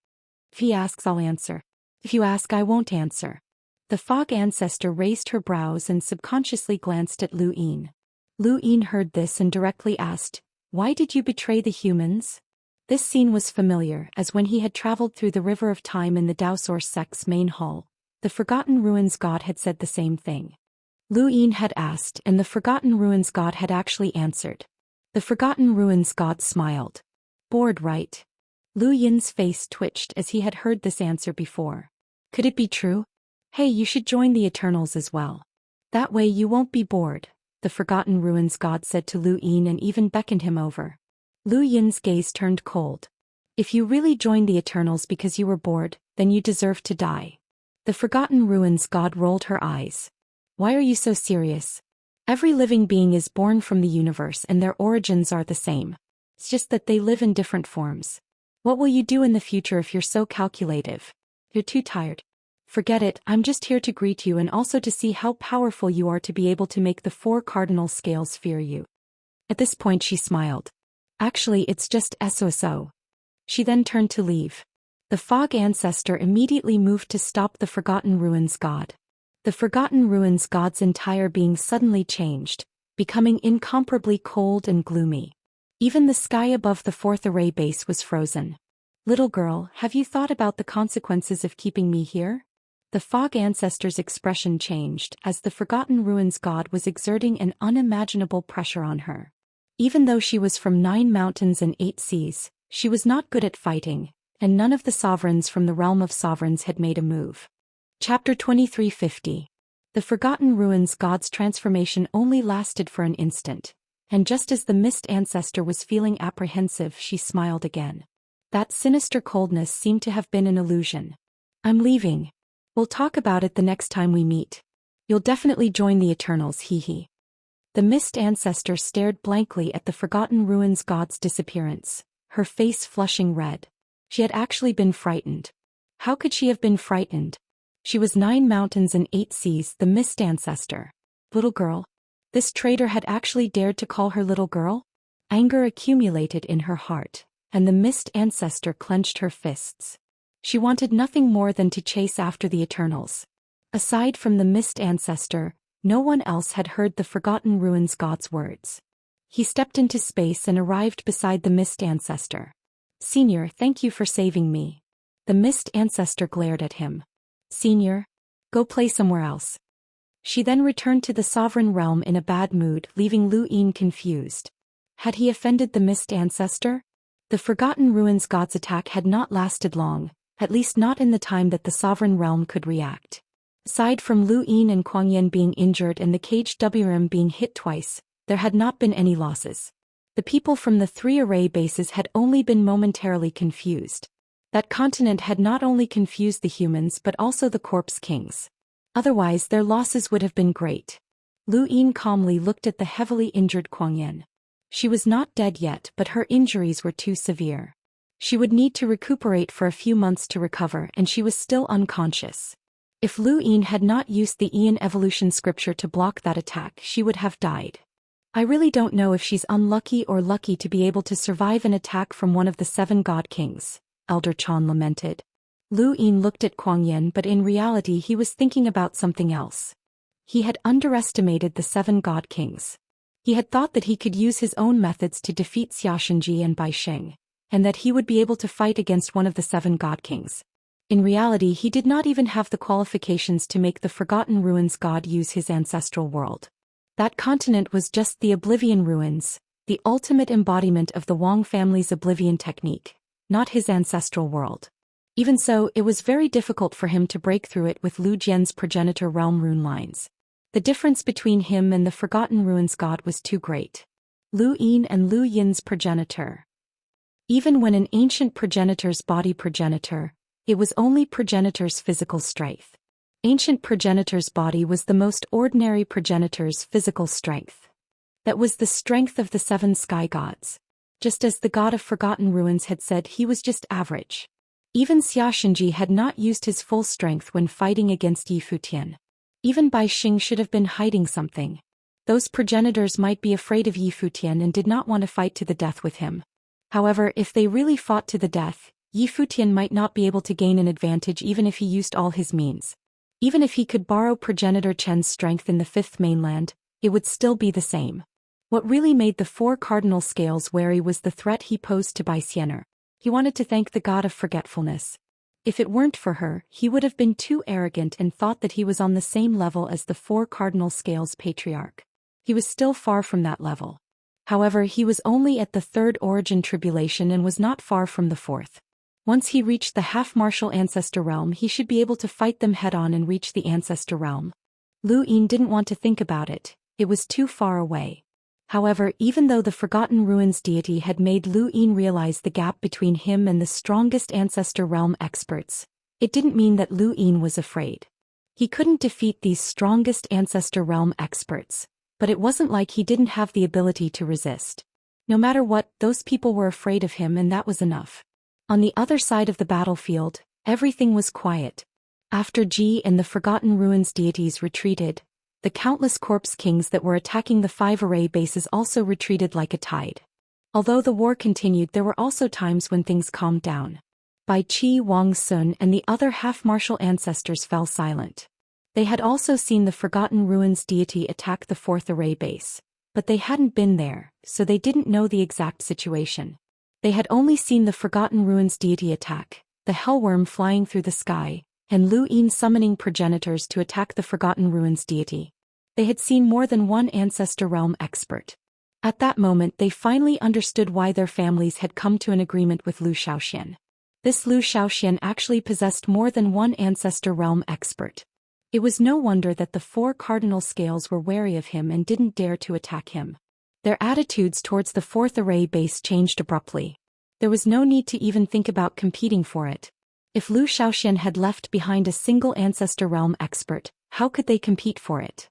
Speaker 1: "If he asks, I'll answer. If you ask, I won't answer." The Fog Ancestor raised her brows and subconsciously glanced at Lu Yin. Lu Yin heard this and directly asked, "Why did you betray the humans?" This scene was familiar, as when he had traveled through the River of Time in the Daoist sect's main hall, the Forgotten Ruins god had said the same thing. Lu Yin had asked, and the Forgotten Ruins god had actually answered. The Forgotten Ruins god smiled. "Bored, right?" Lu Yin's face twitched as he had heard this answer before. Could it be true? "Hey, you should join the Eternals as well. That way you won't be bored," the Forgotten Ruins god said to Lu Yin and even beckoned him over. Lu Yin's gaze turned cold. "If you really joined the Eternals because you were bored, then you deserve to die." The Forgotten Ruins god rolled her eyes. "Why are you so serious? Every living being is born from the universe and their origins are the same. It's just that they live in different forms. What will you do in the future if you're so calculative? You're too tired. Forget it, I'm just here to greet you and also to see how powerful you are to be able to make the 4 cardinal scales fear you." At this point she smiled. "Actually, it's just SOSO." She then turned to leave. The Fog Ancestor immediately moved to stop the Forgotten Ruins god. The Forgotten Ruins god's entire being suddenly changed, becoming incomparably cold and gloomy. Even the sky above the 4th array base was frozen. "Little girl, have you thought about the consequences of keeping me here?" The Fog Ancestor's expression changed as the Forgotten Ruins god was exerting an unimaginable pressure on her. Even though she was from 9 mountains and 8 seas, she was not good at fighting, and none of the sovereigns from the realm of sovereigns had made a move. Chapter 2350. The Forgotten Ruins god's transformation only lasted for an instant, and just as the Mist Ancestor was feeling apprehensive, she smiled again. That sinister coldness seemed to have been an illusion. "I'm leaving. We'll talk about it the next time we meet. You'll definitely join the Eternals, hee." The Mist Ancestor stared blankly at the Forgotten Ruins god's disappearance, her face flushing red. She had actually been frightened. How could she have been frightened? She was 9 mountains and 8 seas, the Mist Ancestor. Little girl? This traitor had actually dared to call her little girl? Anger accumulated in her heart. and the Mist Ancestor clenched her fists. She wanted nothing more than to chase after the Eternals. Aside from the Mist Ancestor, no one else had heard the Forgotten Ruins god's words. He stepped into space and arrived beside the Mist Ancestor. "Senior, thank you for saving me." The Mist Ancestor glared at him. "Senior? Go play somewhere else." She then returned to the Sovereign Realm in a bad mood, leaving Lu Yin confused. Had he offended the Mist Ancestor? The Forgotten Ruins god's attack had not lasted long, at least not in the time that the Sovereign Realm could react. Aside from Lu Yin and Kuang Yin being injured and the caged WRM being hit twice, there had not been any losses. The people from the 3 array bases had only been momentarily confused. That continent had not only confused the humans but also the Corpse Kings. Otherwise their losses would have been great. Lu Yin calmly looked at the heavily injured Kuang Yin. She was not dead yet, but her injuries were too severe. She would need to recuperate for a few months to recover, and she was still unconscious. If Lu Yin had not used the Ian evolution scripture to block that attack, she would have died. I really don't know if she's unlucky or lucky to be able to survive an attack from one of the 7 god kings, Elder Chan lamented. Lu Yin looked at Kuang Yin, but in reality he was thinking about something else. He had underestimated the 7 god kings. He had thought that he could use his own methods to defeat Xiaxia and Bai Sheng, and that he would be able to fight against one of the 7 god kings. In reality, he did not even have the qualifications to make the Forgotten Ruins god use his ancestral world. That continent was just the Oblivion Ruins, the ultimate embodiment of the Wang family's Oblivion technique, not his ancestral world. Even so, it was very difficult for him to break through it with Lu Jian's progenitor realm rune lines. The difference between him and the Forgotten Ruins god was too great. Lu Yin and Lu Yin's progenitor. Even when an ancient progenitor's body progenitor, it was only progenitor's physical strength. Ancient progenitor's body was the most ordinary progenitor's physical strength. That was the strength of the 7 sky gods. Just as the god of Forgotten Ruins had said, he was just average. Even Xiaxia had not used his full strength when fighting against Yi Futian. Even Bai Sheng should have been hiding something. Those progenitors might be afraid of Yi Futian and did not want to fight to the death with him. However, if they really fought to the death, Yi Futian might not be able to gain an advantage even if he used all his means. Even if he could borrow progenitor Chen's strength in the 5th mainland, it would still be the same. What really made the 4 cardinal scales wary was the threat he posed to Bai Xiener. He wanted to thank the god of forgetfulness. If it weren't for her, he would have been too arrogant and thought that he was on the same level as the 4 cardinal scales patriarch. He was still far from that level. However, he was only at the 3rd origin tribulation and was not far from the 4th. Once he reached the half-martial ancestor realm, he should be able to fight them head-on and reach the ancestor realm. Lu Yin didn't want to think about it, it was too far away. However, even though the Forgotten Ruins deity had made Lu Yin realize the gap between him and the strongest ancestor realm experts, it didn't mean that Lu Yin was afraid. He couldn't defeat these strongest ancestor realm experts, but it wasn't like he didn't have the ability to resist. No matter what, those people were afraid of him, and that was enough. On the other side of the battlefield, everything was quiet. After Ji and the Forgotten Ruins deities retreated, the countless corpse kings that were attacking the 5 array bases also retreated like a tide. Although the war continued, there were also times when things calmed down. Bai Qi, Wang Sun and the other half-martial ancestors fell silent. They had also seen the Forgotten Ruins deity attack the 4th array base, but they hadn't been there, so they didn't know the exact situation. They had only seen the Forgotten Ruins deity attack, the hellworm flying through the sky, and Lu Yin summoning progenitors to attack the Forgotten Ruins deity. They had seen more than one ancestor realm expert. At that moment they finally understood why their families had come to an agreement with Lu Xiaoxian. This Lu Xiaoxian actually possessed more than one ancestor realm expert. It was no wonder that the 4 cardinal scales were wary of him and didn't dare to attack him. Their attitudes towards the 4th array base changed abruptly. There was no need to even think about competing for it. If Lu Xiaoxian had left behind a single ancestor realm expert, how could they compete for it?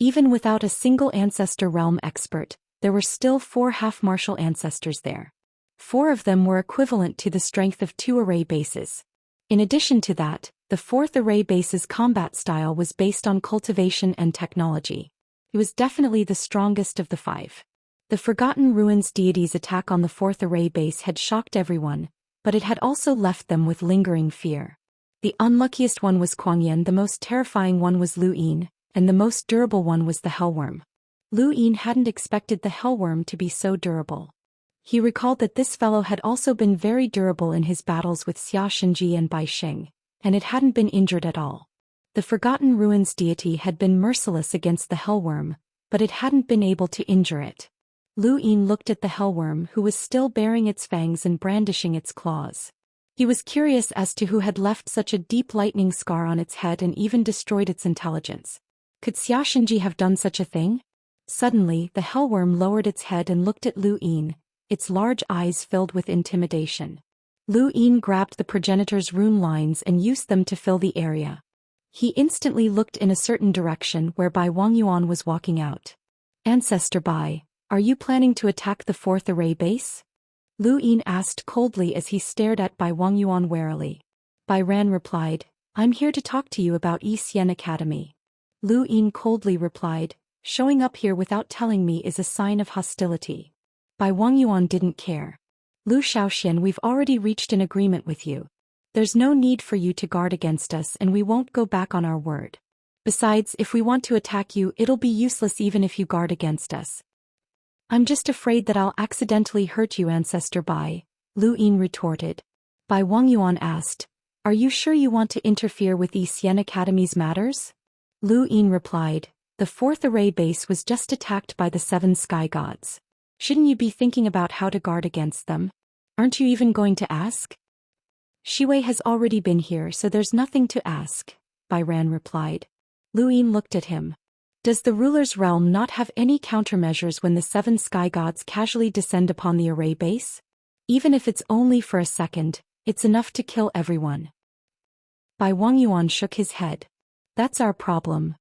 Speaker 1: Even without a single ancestor realm expert, there were still 4 half-martial ancestors there. 4 of them were equivalent to the strength of 2 array bases. In addition to that, the 4th array base's combat style was based on cultivation and technology. It was definitely the strongest of the 5. The Forgotten Ruins deity's attack on the fourth array base had shocked everyone, but it had also left them with lingering fear. The unluckiest one was Kuangyan, the most terrifying one was Lu Yin, and the most durable one was the Hellworm. Lu Yin hadn't expected the Hellworm to be so durable. He recalled that this fellow had also been very durable in his battles with Xia Shenji and Bai Xing, and it hadn't been injured at all. The Forgotten Ruins deity had been merciless against the Hellworm, but it hadn't been able to injure it. Lu Yin looked at the Hellworm, who was still baring its fangs and brandishing its claws. He was curious as to who had left such a deep lightning scar on its head and even destroyed its intelligence. Could Xia Shenji have done such a thing? Suddenly, the Hellworm lowered its head and looked at Lu Yin, its large eyes filled with intimidation. Lu Yin grabbed the progenitor's rune lines and used them to fill the area. He instantly looked in a certain direction where Bai Wangyuan was walking out. "Ancestor Bai, are you planning to attack the fourth array base?" Lu Yin asked coldly as he stared at Bai Wangyuan warily. Bai Ran replied, "I'm here to talk to you about Xian Academy." Lu Yin coldly replied, "Showing up here without telling me is a sign of hostility." Bai Wangyuan didn't care. "Lu Xiaoxian, we've already reached an agreement with you. There's no need for you to guard against us and we won't go back on our word. Besides, if we want to attack you, it'll be useless even if you guard against us." "I'm just afraid that I'll accidentally hurt you, Ancestor Bai," Lu Yin retorted. Bai Wangyuan asked, "Are you sure you want to interfere with Xian Academy's matters?" Lu Yin replied, "The fourth array base was just attacked by the 7 sky gods. Shouldn't you be thinking about how to guard against them? Aren't you even going to ask?" "Shiwei has already been here, so there's nothing to ask," Bai Ran replied. Lu Yin looked at him. "Does the ruler's realm not have any countermeasures when the 7 sky gods casually descend upon the array base? Even if it's only for a second, it's enough to kill everyone." Bai Wangyuan shook his head. "That's our problem."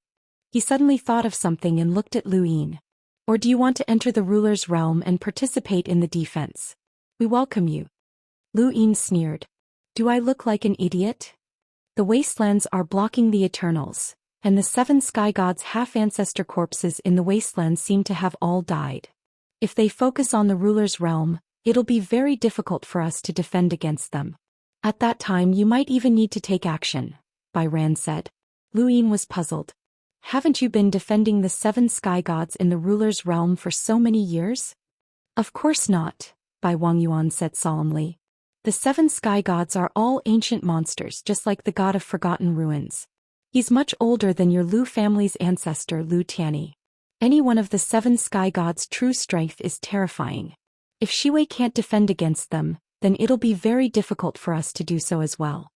Speaker 1: He suddenly thought of something and looked at Lu Yin. "Or do you want to enter the ruler's realm and participate in the defense? We welcome you." Lu Yin sneered. "Do I look like an idiot? The wastelands are blocking the Eternals, and the 7 sky gods' half-ancestor corpses in the wastelands seem to have all died. If they focus on the ruler's realm, it'll be very difficult for us to defend against them. At that time you might even need to take action," Bai Ran said. Lu Yin was puzzled. "Haven't you been defending the 7 sky gods in the ruler's realm for so many years?" "Of course not," Bai Wangyuan said solemnly. "The 7 sky gods are all ancient monsters just like the god of Forgotten Ruins. He's much older than your Lu family's ancestor Lu Tianyi. Any one of the 7 sky gods' true strength is terrifying. If Shiwei can't defend against them, then it'll be very difficult for us to do so as well."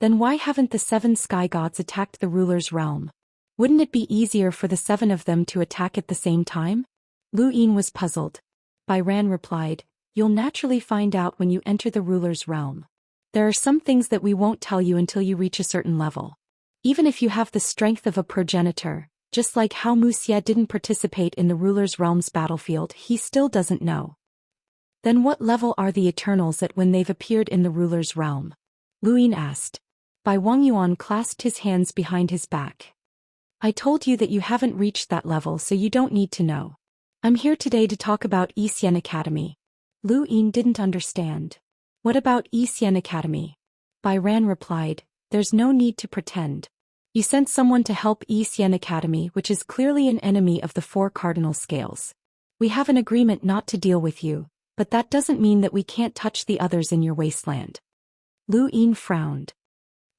Speaker 1: "Then why haven't the 7 sky gods attacked the ruler's realm? Wouldn't it be easier for the 7 of them to attack at the same time?" Lu Yin was puzzled. Bai Ran replied, "You'll naturally find out when you enter the ruler's realm. There are some things that we won't tell you until you reach a certain level. Even if you have the strength of a progenitor, just like how Wuxia didn't participate in the ruler's realm's battlefield, he still doesn't know." "Then what level are the Eternals at when they've appeared in the ruler's realm?" Lu Yin asked. Bai Wangyuan clasped his hands behind his back. "I told you that you haven't reached that level, so you don't need to know. I'm here today to talk about Xian Academy." Lu Yin didn't understand. "What about Xian Academy?" Bai Ran replied, "There's no need to pretend. You sent someone to help Xian Academy, which is clearly an enemy of the 4 cardinal scales. We have an agreement not to deal with you, but that doesn't mean that we can't touch the others in your wasteland." Lu Yin frowned.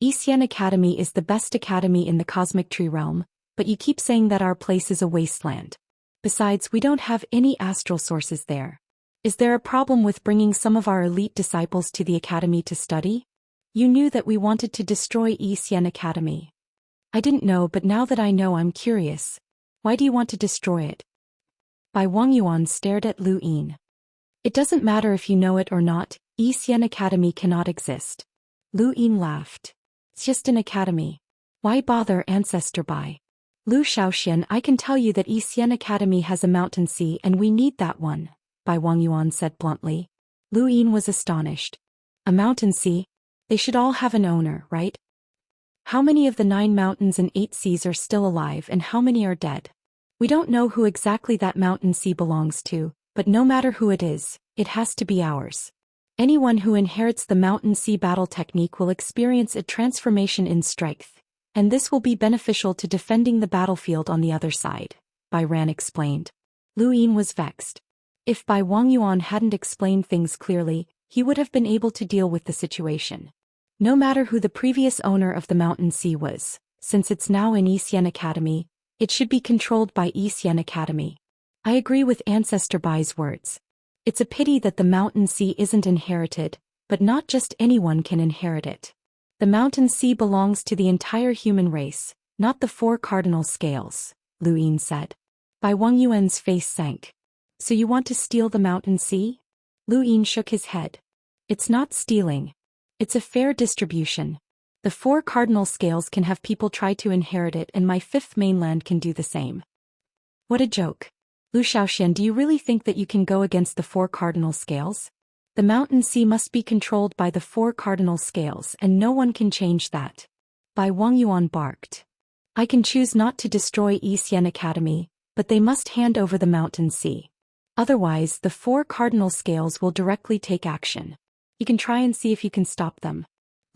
Speaker 1: "Xian Academy is the best academy in the cosmic tree realm, but you keep saying that our place is a wasteland. Besides, we don't have any astral sources there. Is there a problem with bringing some of our elite disciples to the academy to study? You knew that we wanted to destroy Xian Academy." "I didn't know, but now that I know, I'm curious. Why do you want to destroy it?" Bai Wangyuan stared at Lu Yin. "It doesn't matter if you know it or not, Xian Academy cannot exist." Lu Yin laughed. "It's just an academy. Why bother, Ancestor Bai? Lu Xiaoxian, I can tell you that Xian Academy has a mountain sea and we need that one," Bai Wangyuan said bluntly. Lu Yin was astonished. "A mountain sea? They should all have an owner, right? How many of the 9 mountains and 8 seas are still alive and how many are dead? We don't know who exactly that mountain sea belongs to, but no matter who it is, it has to be ours. Anyone who inherits the mountain sea battle technique will experience a transformation in strength, and this will be beneficial to defending the battlefield on the other side, Bai Ran explained. Lu Yin was vexed. If Bai Wangyuan hadn't explained things clearly, he would have been able to deal with the situation. No matter who the previous owner of the mountain sea was, since it's now in Xian Academy, it should be controlled by Xian Academy. I agree with Ancestor Bai's words. It's a pity that the mountain sea isn't inherited, but not just anyone can inherit it. The mountain sea belongs to the entire human race, not the 4 cardinal scales, Lu Yin said. Bai Wangyuan's face sank. So you want to steal the mountain sea? Lu Yin shook his head. It's not stealing. It's a fair distribution. The 4 cardinal scales can have people try to inherit it, and my 5th mainland can do the same. What a joke. Zhou Xian, do you really think that you can go against the 4 cardinal scales? The mountain sea must be controlled by the 4 cardinal scales, and no one can change that. Bai Wangyuan barked. I can choose not to destroy Xian Academy, but they must hand over the mountain sea. Otherwise, the 4 cardinal scales will directly take action. You can try and see if you can stop them.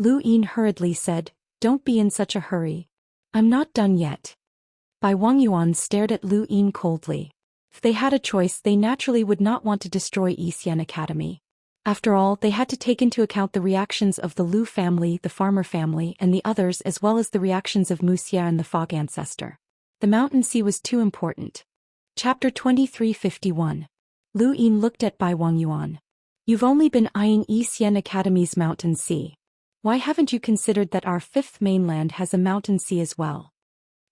Speaker 1: Lu Yin hurriedly said, don't be in such a hurry. I'm not done yet. Bai Wangyuan stared at Lu Yin coldly. If they had a choice, they naturally would not want to destroy Xian Academy. After all, they had to take into account the reactions of the Lu family, the farmer family, and the others, as well as the reactions of Wuxia and the fog ancestor. The mountain sea was too important. Chapter 2351. Lu Yin looked at Bai Wangyuan. You've only been eyeing Xian Academy's mountain sea. Why haven't you considered that our 5th mainland has a mountain sea as well?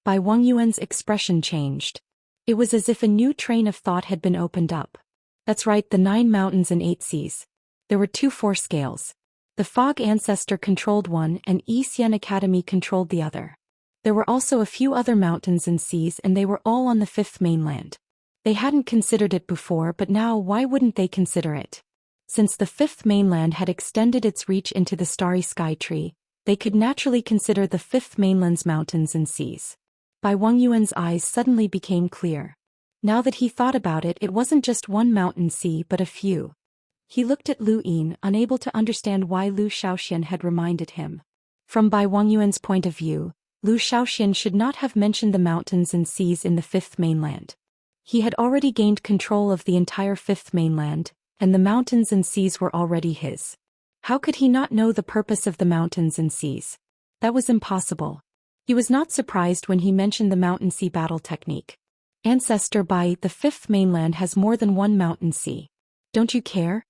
Speaker 1: Bai Wangyuan's expression changed. It was as if a new train of thought had been opened up. That's right, the 9 mountains and 8 seas. There were 2 4 scales. The fog ancestor controlled one and Xian Academy controlled the other. There were also a few other mountains and seas, and they were all on the 5th mainland. They hadn't considered it before, but now why wouldn't they consider it? Since the 5th mainland had extended its reach into the starry sky tree, they could naturally consider the 5th mainland's mountains and seas. Bai Wangyuan's eyes suddenly became clear. Now that he thought about it, it wasn't just one mountain sea but a few. He looked at Lu Yin, unable to understand why Zhou Xian had reminded him. From Bai Wangyuan's point of view, Zhou Xian should not have mentioned the mountains and seas in the 5th mainland. He had already gained control of the entire 5th mainland, and the mountains and seas were already his. How could he not know the purpose of the mountains and seas? That was impossible. He was not surprised when he mentioned the mountain sea battle technique. Ancestor Bai, the 5th mainland has more than one mountain sea. Don't you care?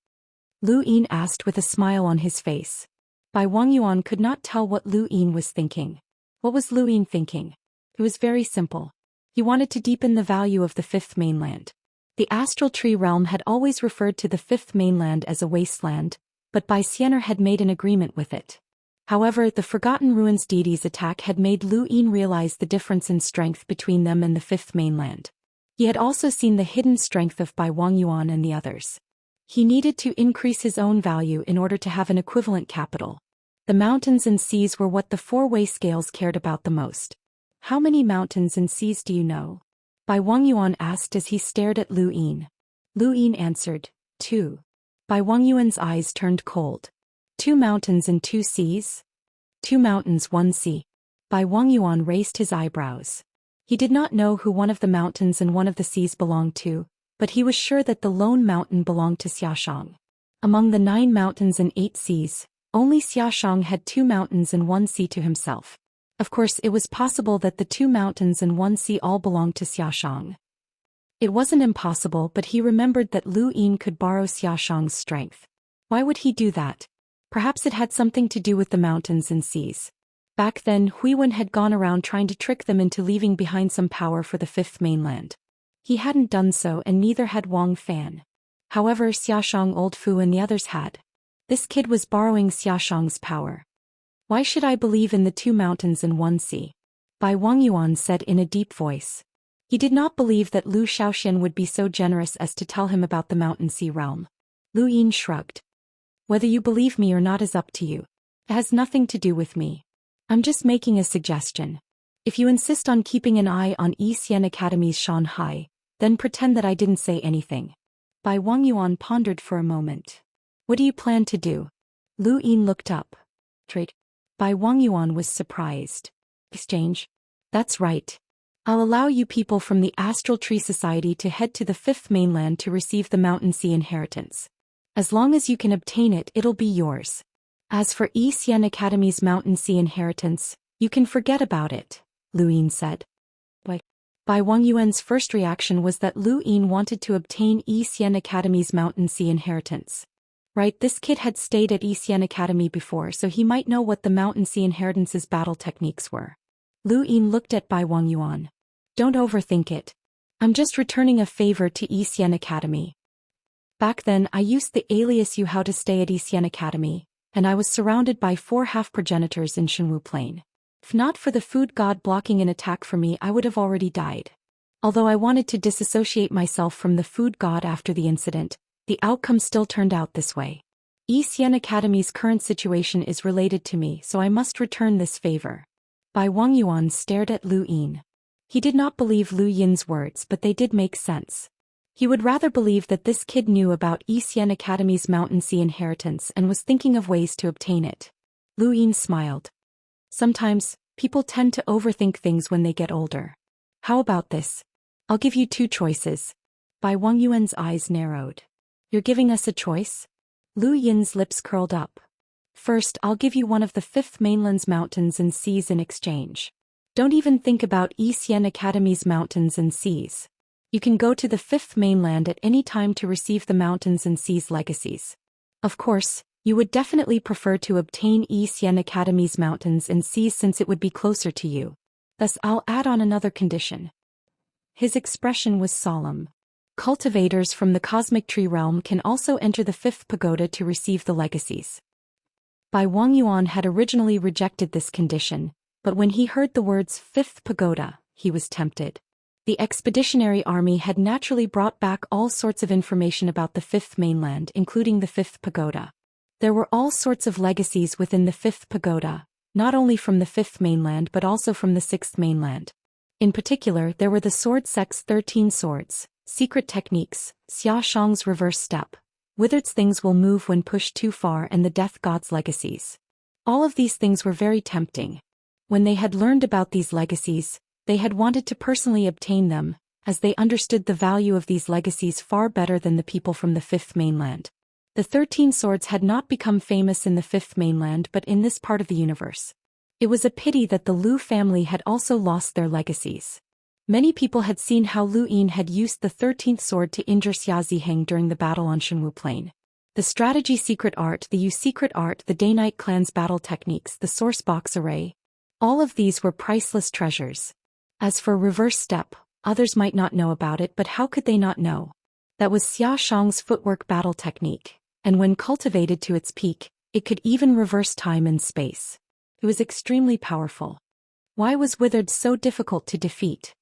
Speaker 1: Lu Yin asked with a smile on his face. Bai Wangyuan could not tell what Lu Yin was thinking. What was Lu Yin thinking? It was very simple. He wanted to deepen the value of the 5th mainland. The astral tree realm had always referred to the 5th mainland as a wasteland, but Bai Xianer had made an agreement with it. However, the Forgotten Ruins deity's attack had made Lu Yin realize the difference in strength between them and the 5th mainland. He had also seen the hidden strength of Bai Wangyuan and the others. He needed to increase his own value in order to have an equivalent capital. The mountains and seas were what the 4-way scales cared about the most. How many mountains and seas do you know? Bai Wangyuan asked as he stared at Lu Yin. Lu Yin answered, 2. Bai Wangyuan's eyes turned cold. 2 mountains and 2 seas? 2 mountains, 1 sea. Bai Wangyuan raised his eyebrows. He did not know who one of the mountains and one of the seas belonged to, but he was sure that the lone mountain belonged to Xiaxia. Among the 9 mountains and 8 seas, only Xiaxia had 2 mountains and 1 sea to himself. Of course, it was possible that the 2 mountains and 1 sea all belonged to Xiaxia. It wasn't impossible, but he remembered that Lu Yin could borrow Xiaxia's strength. Why would he do that? Perhaps it had something to do with the mountains and seas. Back then, Huiwen had gone around trying to trick them into leaving behind some power for the 5th mainland. He hadn't done so, and neither had Wang Fan. However, Xiaxia, Old Fu and the others had. This kid was borrowing Xiaxia's power. Why should I believe in the 2 mountains and 1 sea? Bai Wangyuan said in a deep voice. He did not believe that Zhou Xian would be so generous as to tell him about the mountain sea realm. Lu Yin shrugged. Whether you believe me or not is up to you. It has nothing to do with me. I'm just making a suggestion. If you insist on keeping an eye on Xian Academy's Shanghai, then pretend that I didn't say anything. Bai Wangyuan pondered for a moment. What do you plan to do? Lu Yin looked up. Trade. Bai Wangyuan was surprised. Exchange? That's right. I'll allow you people from the Astral Tree Society to head to the Fifth Mainland to receive the Mountain Sea inheritance. As long as you can obtain it, it'll be yours. As for Xian Academy's Mountain Sea inheritance, you can forget about it, Lu Yin said. Bai Wangyuan's first reaction was that Lu Yin wanted to obtain Xian Academy's Mountain Sea inheritance. Right, this kid had stayed at Xian Academy before, so he might know what the Mountain Sea inheritance's battle techniques were. Lu Yin looked at Bai Wangyuan. Don't overthink it. I'm just returning a favor to Xian Academy. Back then I used the alias Yu Hao to stay at Xian Academy, and I was surrounded by 4 half-progenitors in Shenwu Plain. If not for the food god blocking an attack for me, I would have already died. Although I wanted to disassociate myself from the food god after the incident, the outcome still turned out this way. Xian Academy's current situation is related to me, so I must return this favor. Bai Wangyuan stared at Lu Yin. He did not believe Lu Yin's words, but they did make sense. He would rather believe that this kid knew about Xian Academy's Mountain Sea inheritance and was thinking of ways to obtain it. Lu Yin smiled. Sometimes, people tend to overthink things when they get older. How about this? I'll give you 2 choices. Bai Wangyuan's eyes narrowed. You're giving us a choice? Lu Yin's lips curled up. First, I'll give you one of the Fifth Mainland's mountains and seas in exchange. Don't even think about Xian Academy's mountains and seas. You can go to the Fifth Mainland at any time to receive the mountains and seas legacies. Of course, you would definitely prefer to obtain Xian Academy's mountains and seas since it would be closer to you. Thus I'll add on another condition. His expression was solemn. Cultivators from the Cosmic Tree realm can also enter the Fifth Pagoda to receive the legacies. Bai Wangyuan had originally rejected this condition, but when he heard the words Fifth Pagoda, he was tempted. The expeditionary army had naturally brought back all sorts of information about the Fifth Mainland, including the Fifth Pagoda. There were all sorts of legacies within the Fifth Pagoda, not only from the Fifth Mainland but also from the Sixth Mainland. In particular, there were the Sword Sect's 13 swords, secret techniques, Xia Shang's reverse step, Withered's things will move when pushed too far, and the Death God's legacies. All of these things were very tempting. When they had learned about these legacies, they had wanted to personally obtain them, as they understood the value of these legacies far better than the people from the Fifth Mainland. The 13 swords had not become famous in the Fifth Mainland but in this part of the universe. It was a pity that the Lu family had also lost their legacies. Many people had seen how Lu Yin had used the 13th sword to injure Xia Ziheng during the battle on Shenwu Plain. The strategy secret art, the Yu secret art, the Day-Night clan's battle techniques, the source box array. All of these were priceless treasures. As for reverse step, others might not know about it, but how could they not know? That was Xia Shang's footwork battle technique, and when cultivated to its peak, it could even reverse time and space. It was extremely powerful. Why was Withered so difficult to defeat?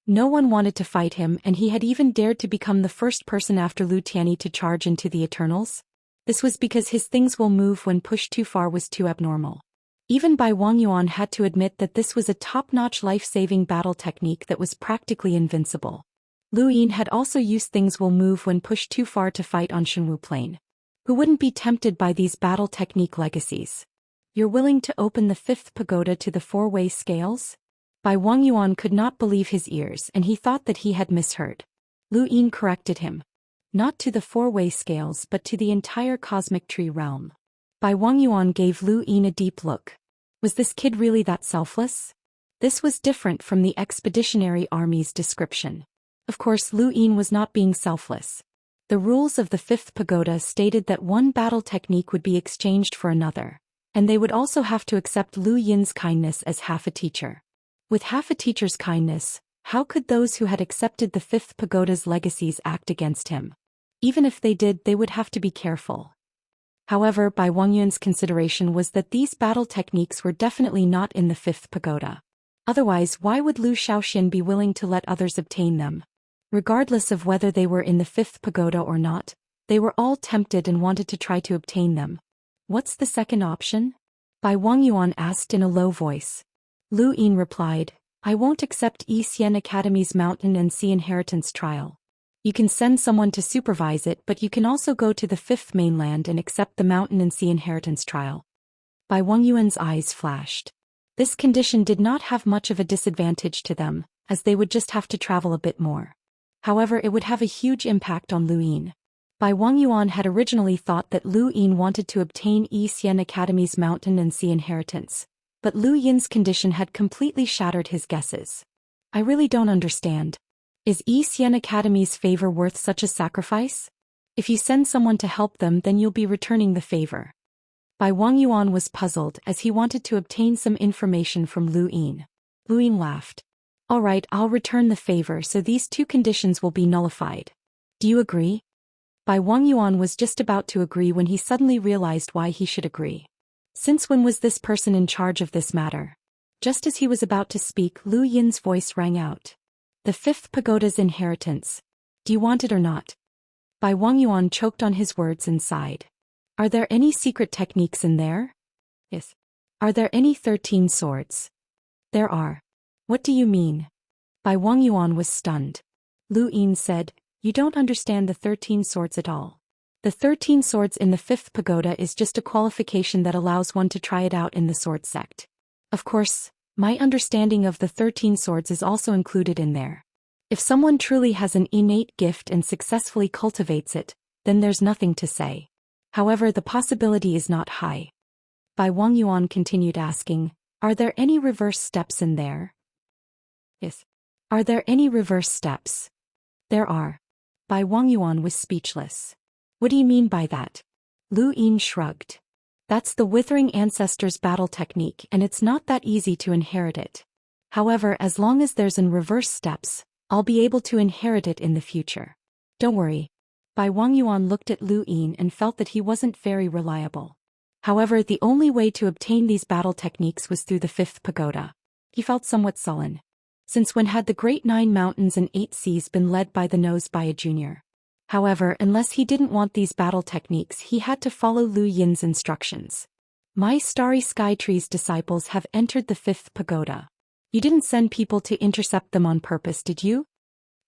Speaker 1: No one wanted to fight him, and he had even dared to become the first person after Lu Tianyi to charge into the Eternals. This was because his things will move when pushed too far was too abnormal. Even Bai Wangyuan had to admit that this was a top-notch life-saving battle technique that was practically invincible. Lu Yin had also used things will move when pushed too far to fight on Shenwu Plain. Who wouldn't be tempted by these battle technique legacies? You're willing to open the Fifth Pagoda to the four-way scales? Bai Wangyuan could not believe his ears, and he thought that he had misheard. Lu Yin corrected him. Not to the four-way scales but to the entire Cosmic Tree realm. Bai Wangyuan gave Lu Yin a deep look. Was this kid really that selfless? This was different from the expeditionary army's description. Of course, Lu Yin was not being selfless. The rules of the Fifth Pagoda stated that one battle technique would be exchanged for another, and they would also have to accept Lu Yin's kindness as half a teacher. With half a teacher's kindness, how could those who had accepted the Fifth Pagoda's legacies act against him? Even if they did, they would have to be careful. However, Bai Wangyuan's consideration was that these battle techniques were definitely not in the Fifth Pagoda. Otherwise, why would Zhou Xian be willing to let others obtain them? Regardless of whether they were in the Fifth Pagoda or not, they were all tempted and wanted to try to obtain them. What's the second option? Bai Wangyuan asked in a low voice. Lu Yin replied, I won't accept Xian Academy's Mountain and Sea Inheritance trial. You can send someone to supervise it, but you can also go to the Fifth Mainland and accept the Mountain and Sea Inheritance trial. Bai Wengyuan's eyes flashed. This condition did not have much of a disadvantage to them, as they would just have to travel a bit more. However, it would have a huge impact on Lu Yin. Bai Wengyuan had originally thought that Lu Yin wanted to obtain Xian Academy's Mountain and Sea Inheritance, but Lu Yin's condition had completely shattered his guesses. I really don't understand. Is Xian Academy's favor worth such a sacrifice? If you send someone to help them, then you'll be returning the favor. Bai Wengyuan was puzzled as he wanted to obtain some information from Lu Yin. Lu Yin laughed. All right, I'll return the favor, so these two conditions will be nullified. Do you agree? Bai Wengyuan was just about to agree when he suddenly realized why he should agree. Since when was this person in charge of this matter? Just as he was about to speak, Lu Yin's voice rang out. The Fifth Pagoda's inheritance. Do you want it or not? Bai Wengyuan choked on his words and sighed. Are there any secret techniques in there? Yes. Are there any 13 swords? There are. What do you mean? Bai Wengyuan was stunned. Lu Yin said, You don't understand the 13 swords at all. The 13 swords in the Fifth Pagoda is just a qualification that allows one to try it out in the sword sect. Of course, my understanding of the 13 swords is also included in there. If someone truly has an innate gift and successfully cultivates it, then there's nothing to say. However, the possibility is not high. Bai Wengyuan continued asking, Are there any reverse steps in there? Yes. Are there any reverse steps? There are. Bai Wengyuan was speechless. What do you mean by that? Lu Yin shrugged. That's the Withering Ancestors battle technique, and it's not that easy to inherit it. However, as long as there's an reverse steps, I'll be able to inherit it in the future. Don't worry. Bai Wengyuan looked at Lu Yin and felt that he wasn't very reliable. However, the only way to obtain these battle techniques was through the Fifth Pagoda. He felt somewhat sullen. Since when had the Great Nine Mountains and Eight Seas been led by the nose by a junior? However, unless he didn't want these battle techniques, he had to follow Lu Yin's instructions. My Starry Sky Tree's disciples have entered the Fifth Pagoda. You didn't send people to intercept them on purpose, did you?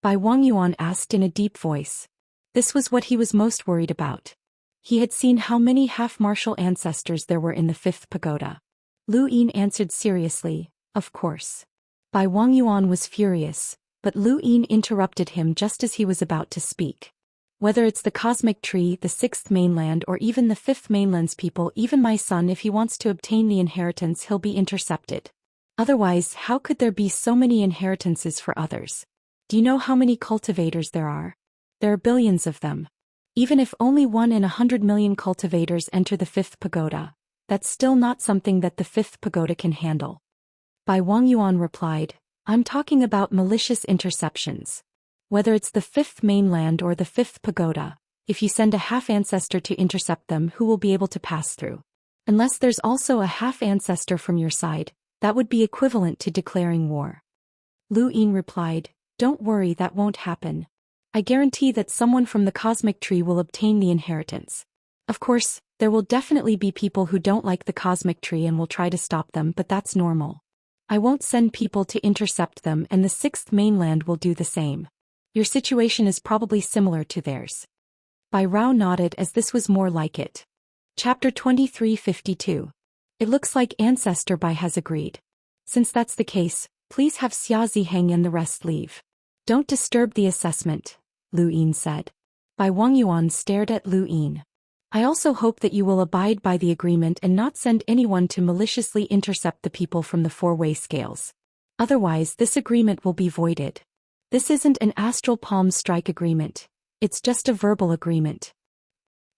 Speaker 1: Bai Wengyuan asked in a deep voice. This was what he was most worried about. He had seen how many half-martial ancestors there were in the Fifth Pagoda. Lu Yin answered seriously, Of course. Bai Wengyuan was furious, but Lu Yin interrupted him just as he was about to speak. Whether it's the Cosmic Tree, the Sixth Mainland, or even the Fifth Mainland's people, even my son, if he wants to obtain the inheritance, he'll be intercepted. Otherwise, how could there be so many inheritances for others? Do you know how many cultivators there are? There are billions of them. Even if only 1 in 100 million cultivators enter the Fifth Pagoda, that's still not something that the Fifth Pagoda can handle. Bai Wengyuan replied, I'm talking about malicious interceptions. Whether it's the Fifth Mainland or the Fifth Pagoda, if you send a half-ancestor to intercept them, who will be able to pass through? Unless there's also a half-ancestor from your side, that would be equivalent to declaring war. Lu Yin replied, Don't worry, that won't happen. I guarantee that someone from the Cosmic Tree will obtain the inheritance. Of course, there will definitely be people who don't like the Cosmic Tree and will try to stop them, but that's normal. I won't send people to intercept them, and the Sixth Mainland will do the same. Your situation is probably similar to theirs. Bai Rao nodded as this was more like it. Chapter 2352. It looks like Ancestor Bai has agreed. Since that's the case, please have Xia Ziheng and the rest leave. Don't disturb the assessment, Lu Yin said. Bai Wengyuan stared at Lu Yin. I also hope that you will abide by the agreement and not send anyone to maliciously intercept the people from the four-way scales. Otherwise, this agreement will be voided. This isn't an astral palm strike agreement. It's just a verbal agreement.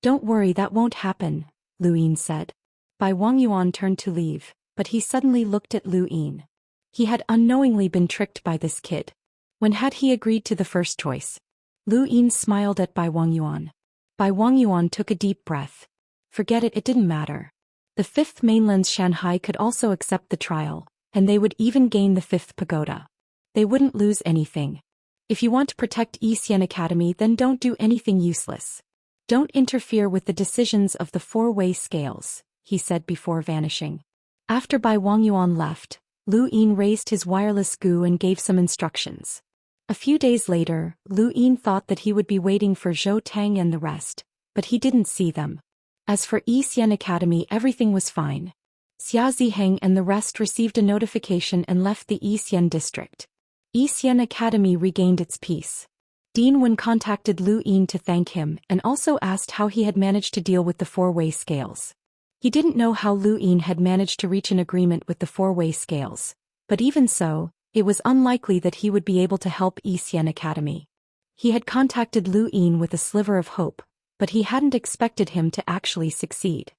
Speaker 1: Don't worry, that won't happen, Lu Yin said. Bai Wengyuan turned to leave, but he suddenly looked at Lu Yin. He had unknowingly been tricked by this kid. When had he agreed to the first choice? Lu Yin smiled at Bai Wengyuan. Bai Wengyuan took a deep breath. Forget it, it didn't matter. The Fifth Mainland's Shanghai could also accept the trial, and they would even gain the Fifth Pagoda. They wouldn't lose anything. If you want to protect Xian Academy, then don't do anything useless. Don't interfere with the decisions of the four-way scales, he said before vanishing. After Bai Wengyuan left, Lu Yin raised his wireless gu and gave some instructions. A few days later, Lu Yin thought that he would be waiting for Zhou Tang and the rest, but he didn't see them. As for Xian Academy, everything was fine. Xia Ziheng and the rest received a notification and left the Xian district. Xian Academy regained its peace. Dean Wen contacted Lu Yin to thank him and also asked how he had managed to deal with the four-way scales. He didn't know how Lu Yin had managed to reach an agreement with the four-way scales, but even so, it was unlikely that he would be able to help Xian Academy. He had contacted Lu Yin with a sliver of hope, but he hadn't expected him to actually succeed.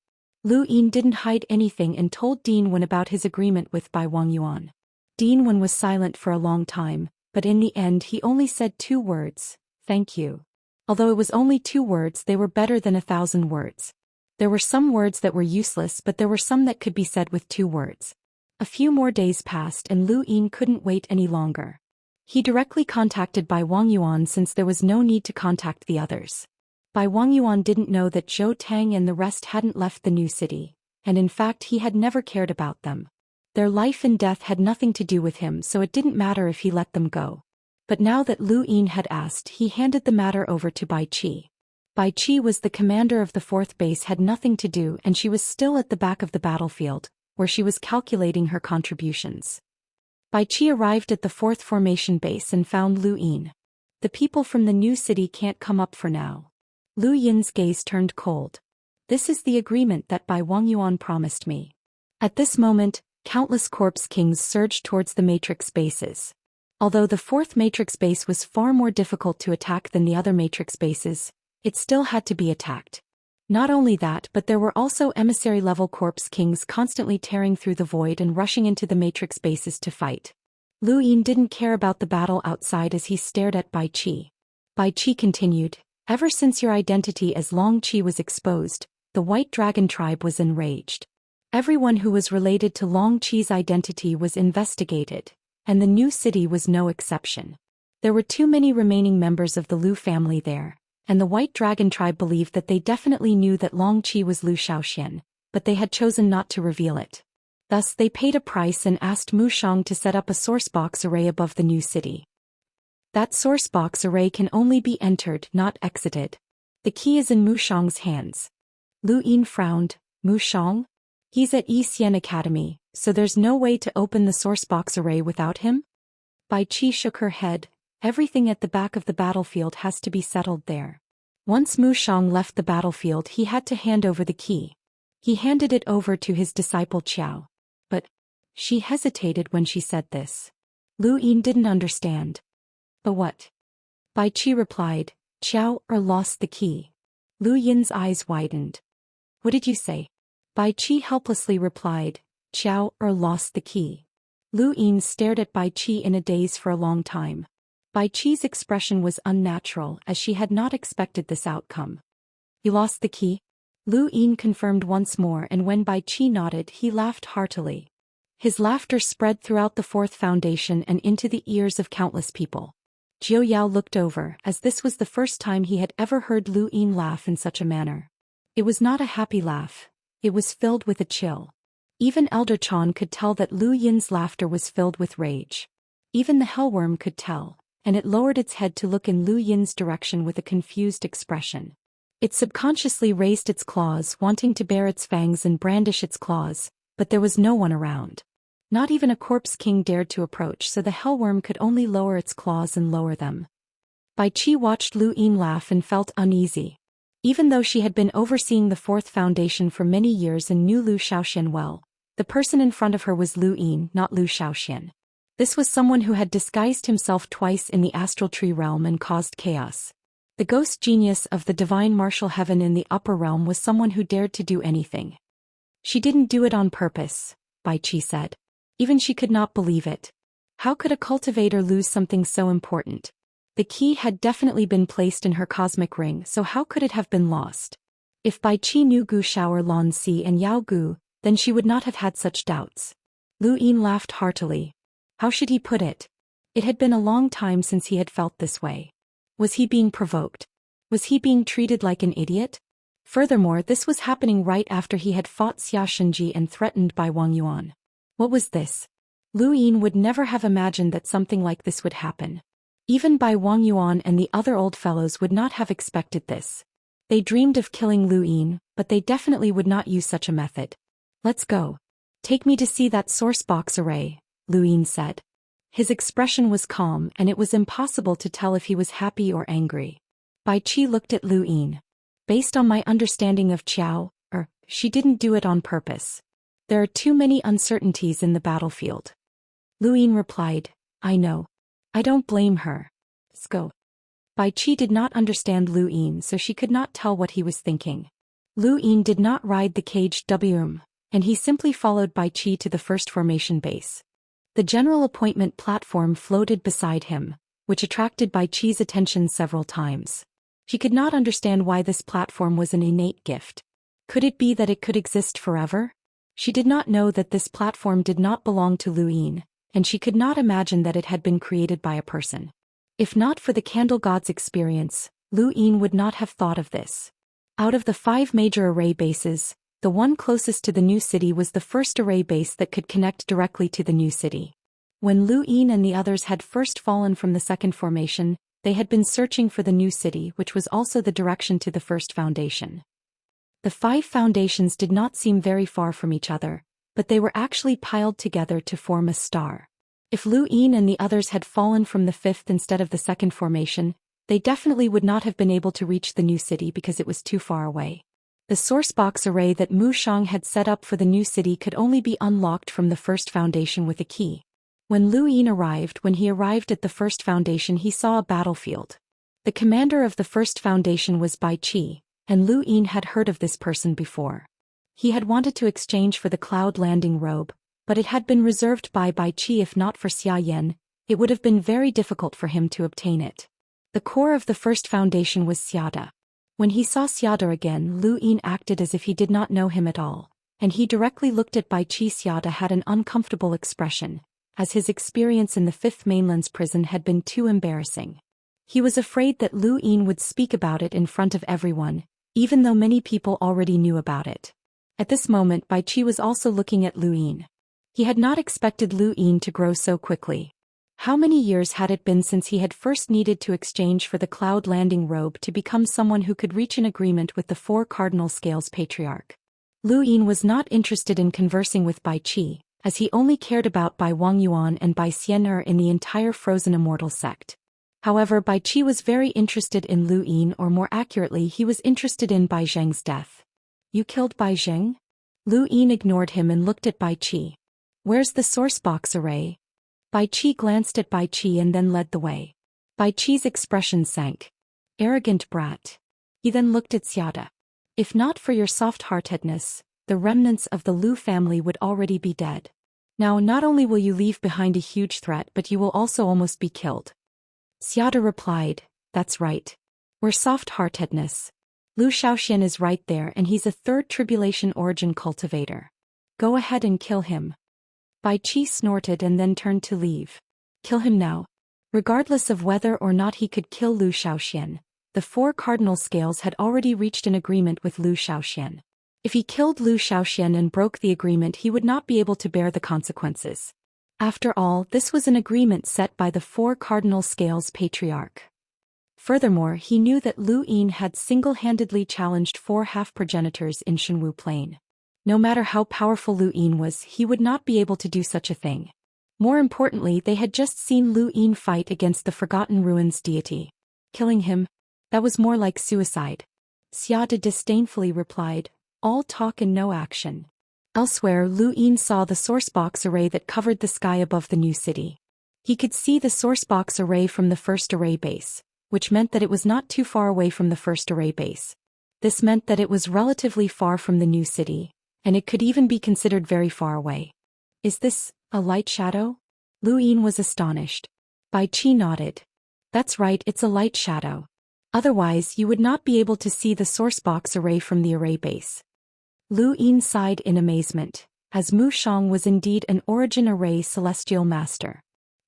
Speaker 1: Lu Yin didn't hide anything and told Dean Wen about his agreement with Bai Wangyuan. Dean Wen was silent for a long time, but in the end he only said 2 words, "Thank you." Although it was only 2 words, they were better than 1,000 words. There were some words that were useless, but there were some that could be said with 2 words. A few more days passed and Lu Yin couldn't wait any longer. He directly contacted Bai Wangyuan since there was no need to contact the others. Bai Wangyuan didn't know that Zhou Tang and the rest hadn't left the new city, and in fact he had never cared about them. Their life and death had nothing to do with him, so it didn't matter if he let them go. But now that Lu Yin had asked, he handed the matter over to Bai Qi. Bai Qi was the commander of the 4th base, had nothing to do, and she was still at the back of the battlefield, where she was calculating her contributions. Bai Qi arrived at the 4th formation base and found Lu Yin. "The people from the new city can't come up for now." Lu Yin's gaze turned cold. "This is the agreement that Bai Wangyuan promised me." At this moment, countless corpse kings surged towards the matrix bases. Although the 4th matrix base was far more difficult to attack than the other matrix bases, it still had to be attacked. Not only that, but there were also emissary-level corpse kings constantly tearing through the void and rushing into the matrix bases to fight. Lu Yin didn't care about the battle outside as he stared at Bai Qi. Bai Qi continued, "Ever since your identity as Long Qi was exposed, the White Dragon tribe was enraged. Everyone who was related to Long Qi's identity was investigated, and the new city was no exception. There were too many remaining members of the Lu family there, and the White Dragon tribe believed that they definitely knew that Long Qi was Lu Xiaoxian, but they had chosen not to reveal it. Thus they paid a price and asked Mu Shang to set up a source box array above the new city. That source box array can only be entered, not exited. The key is in Mu Shang's hands." Lu Yin frowned. "Mu Shang? He's at Xian Academy, so there's no way to open the source box array without him?" Bai Qi shook her head. "Everything at the back of the battlefield has to be settled there." Once Mu Shang left the battlefield, he had to hand over the key. He handed it over to his disciple Qiao. "But..." She hesitated when she said this. Lu Yin didn't understand. "But what?" Bai Qi replied, "Qiao lost the key." Lu Yin's eyes widened. "What did you say?" Bai Qi helplessly replied, "Qiao lost the key." Lu Yin stared at Bai Qi in a daze for a long time. Bai Qi's expression was unnatural, as she had not expected this outcome. "You lost the key?" Lu Yin confirmed once more, and when Bai Qi nodded, he laughed heartily. His laughter spread throughout the 4th foundation and into the ears of countless people. Jiu Yao looked over, as this was the first time he had ever heard Lu Yin laugh in such a manner. It was not a happy laugh. It was filled with a chill. Even Elder Chan could tell that Lu Yin's laughter was filled with rage. Even the hellworm could tell, and it lowered its head to look in Lu Yin's direction with a confused expression. It subconsciously raised its claws, wanting to bare its fangs and brandish its claws, but there was no one around. Not even a corpse king dared to approach, so the hellworm could only lower its claws and lower them. Bai Qi watched Lu Yin laugh and felt uneasy. Even though she had been overseeing the 4th foundation for many years and knew Lu Xiaoxian well, the person in front of her was Lu Yin, not Lu Xiaoxian. This was someone who had disguised himself twice in the astral tree realm and caused chaos. The ghost genius of the divine martial heaven in the upper realm was someone who dared to do anything. "She didn't do it on purpose," Bai Qi said. Even she could not believe it. How could a cultivator lose something so important? The key had definitely been placed in her cosmic ring, so how could it have been lost? If Bai Qi knew Gu Shower Lan Si and Yao Gu, then she would not have had such doubts. Lu Yin laughed heartily. How should he put it? It had been a long time since he had felt this way. Was he being provoked? Was he being treated like an idiot? Furthermore, this was happening right after he had fought Xia Shenji and threatened by Wang Yuan. What was this? Lu Yin would never have imagined that something like this would happen. Even Bai Wang Yuan and the other old fellows would not have expected this. They dreamed of killing Lu Yin, but they definitely would not use such a method. Let's go. Take me to see that source box array, Lu Yin said. His expression was calm and it was impossible to tell if he was happy or angry. Bai Qi looked at Lu Yin. Based on my understanding of Qiao, she didn't do it on purpose. There are too many uncertainties in the battlefield. Lu Yin replied, I know. I don't blame her. Let's go. Bai Qi did not understand Lu Yin, so she could not tell what he was thinking. Lu Yin did not ride the caged WM, and he simply followed Bai Qi to the first formation base. The general appointment platform floated beside him, which attracted Bai Qi's attention several times. She could not understand why this platform was an innate gift. Could it be that it could exist forever? She did not know that this platform did not belong to Lu Yin, and she could not imagine that it had been created by a person. If not for the Candle God's experience, Lu Yin would not have thought of this. Out of the 5 major array bases, the one closest to the new city was the first array base that could connect directly to the new city. When Lu Yin and the others had first fallen from the second formation, they had been searching for the new city, which was also the direction to the first foundation. The 5 foundations did not seem very far from each other, but they were actually piled together to form a star. If Lu Yin and the others had fallen from the 5th instead of the second formation, they definitely would not have been able to reach the new city because it was too far away. The source box array that Mu Shang had set up for the new city could only be unlocked from the first foundation with a key. When Lu Yin arrived at the first foundation, he saw a battlefield. The commander of the first foundation was Bai Qi, and Lu Yin had heard of this person before. He had wanted to exchange for the cloud landing robe, but it had been reserved by Bai Qi. If not for Xia Yan, it would have been very difficult for him to obtain it. The core of the first foundation was Xiada. When he saw Xiada again, Lu Yin acted as if he did not know him at all, and he directly looked at Bai Qi. Xiada had an uncomfortable expression, as his experience in the 5th Mainland's prison had been too embarrassing. He was afraid that Lu Yin would speak about it in front of everyone, even though many people already knew about it. At this moment, Bai Qi was also looking at Lu Yin. He had not expected Lu Yin to grow so quickly. How many years had it been since he had first needed to exchange for the cloud landing robe to become someone who could reach an agreement with the 4 cardinal scales patriarch? Lu Yin was not interested in conversing with Bai Qi, as he only cared about Bai Wang Yuan and Bai Xian'er in the entire frozen immortal sect. However, Bai Qi was very interested in Lu Yin, or more accurately, he was interested in Bai Zheng's death. You killed Bai Zheng? Lu Yin ignored him and looked at Bai Qi. Where's the source box array? Bai Qi glanced at Bai Qi and then led the way. Bai Qi's expression sank. Arrogant brat. He then looked at Xiada. If not for your soft-heartedness, the remnants of the Lu family would already be dead. Now not only will you leave behind a huge threat, but you will also almost be killed. Xiada replied, that's right. We're soft-heartedness. Lu Xiaoxian is right there, and he's a 3rd tribulation origin cultivator. Go ahead and kill him. Bai Qi snorted and then turned to leave. Kill him now. Regardless of whether or not he could kill Lu Xiaoxian, the 4 cardinal scales had already reached an agreement with Lu Xiaoxian. If he killed Lu Xiaoxian and broke the agreement, he would not be able to bear the consequences. After all, this was an agreement set by the 4 cardinal scales patriarch. Furthermore, he knew that Lu Yin had single-handedly challenged 4 half-progenitors in Shenwu Plain. No matter how powerful Lu Yin was, he would not be able to do such a thing. More importantly, they had just seen Lu Yin fight against the Forgotten Ruins deity. Killing him? That was more like suicide. Xiada disdainfully replied, all talk and no action. Elsewhere, Lu Yin saw the source box array that covered the sky above the new city. He could see the source box array from the first array base, which meant that it was not too far away from the first array base. This meant that it was relatively far from the new city, and it could even be considered very far away. Is this a light shadow? Lu Yin was astonished. Bai Qi nodded. That's right, it's a light shadow. Otherwise, you would not be able to see the source box array from the array base. Lu Yin sighed in amazement, as Mu Shang was indeed an origin array celestial master.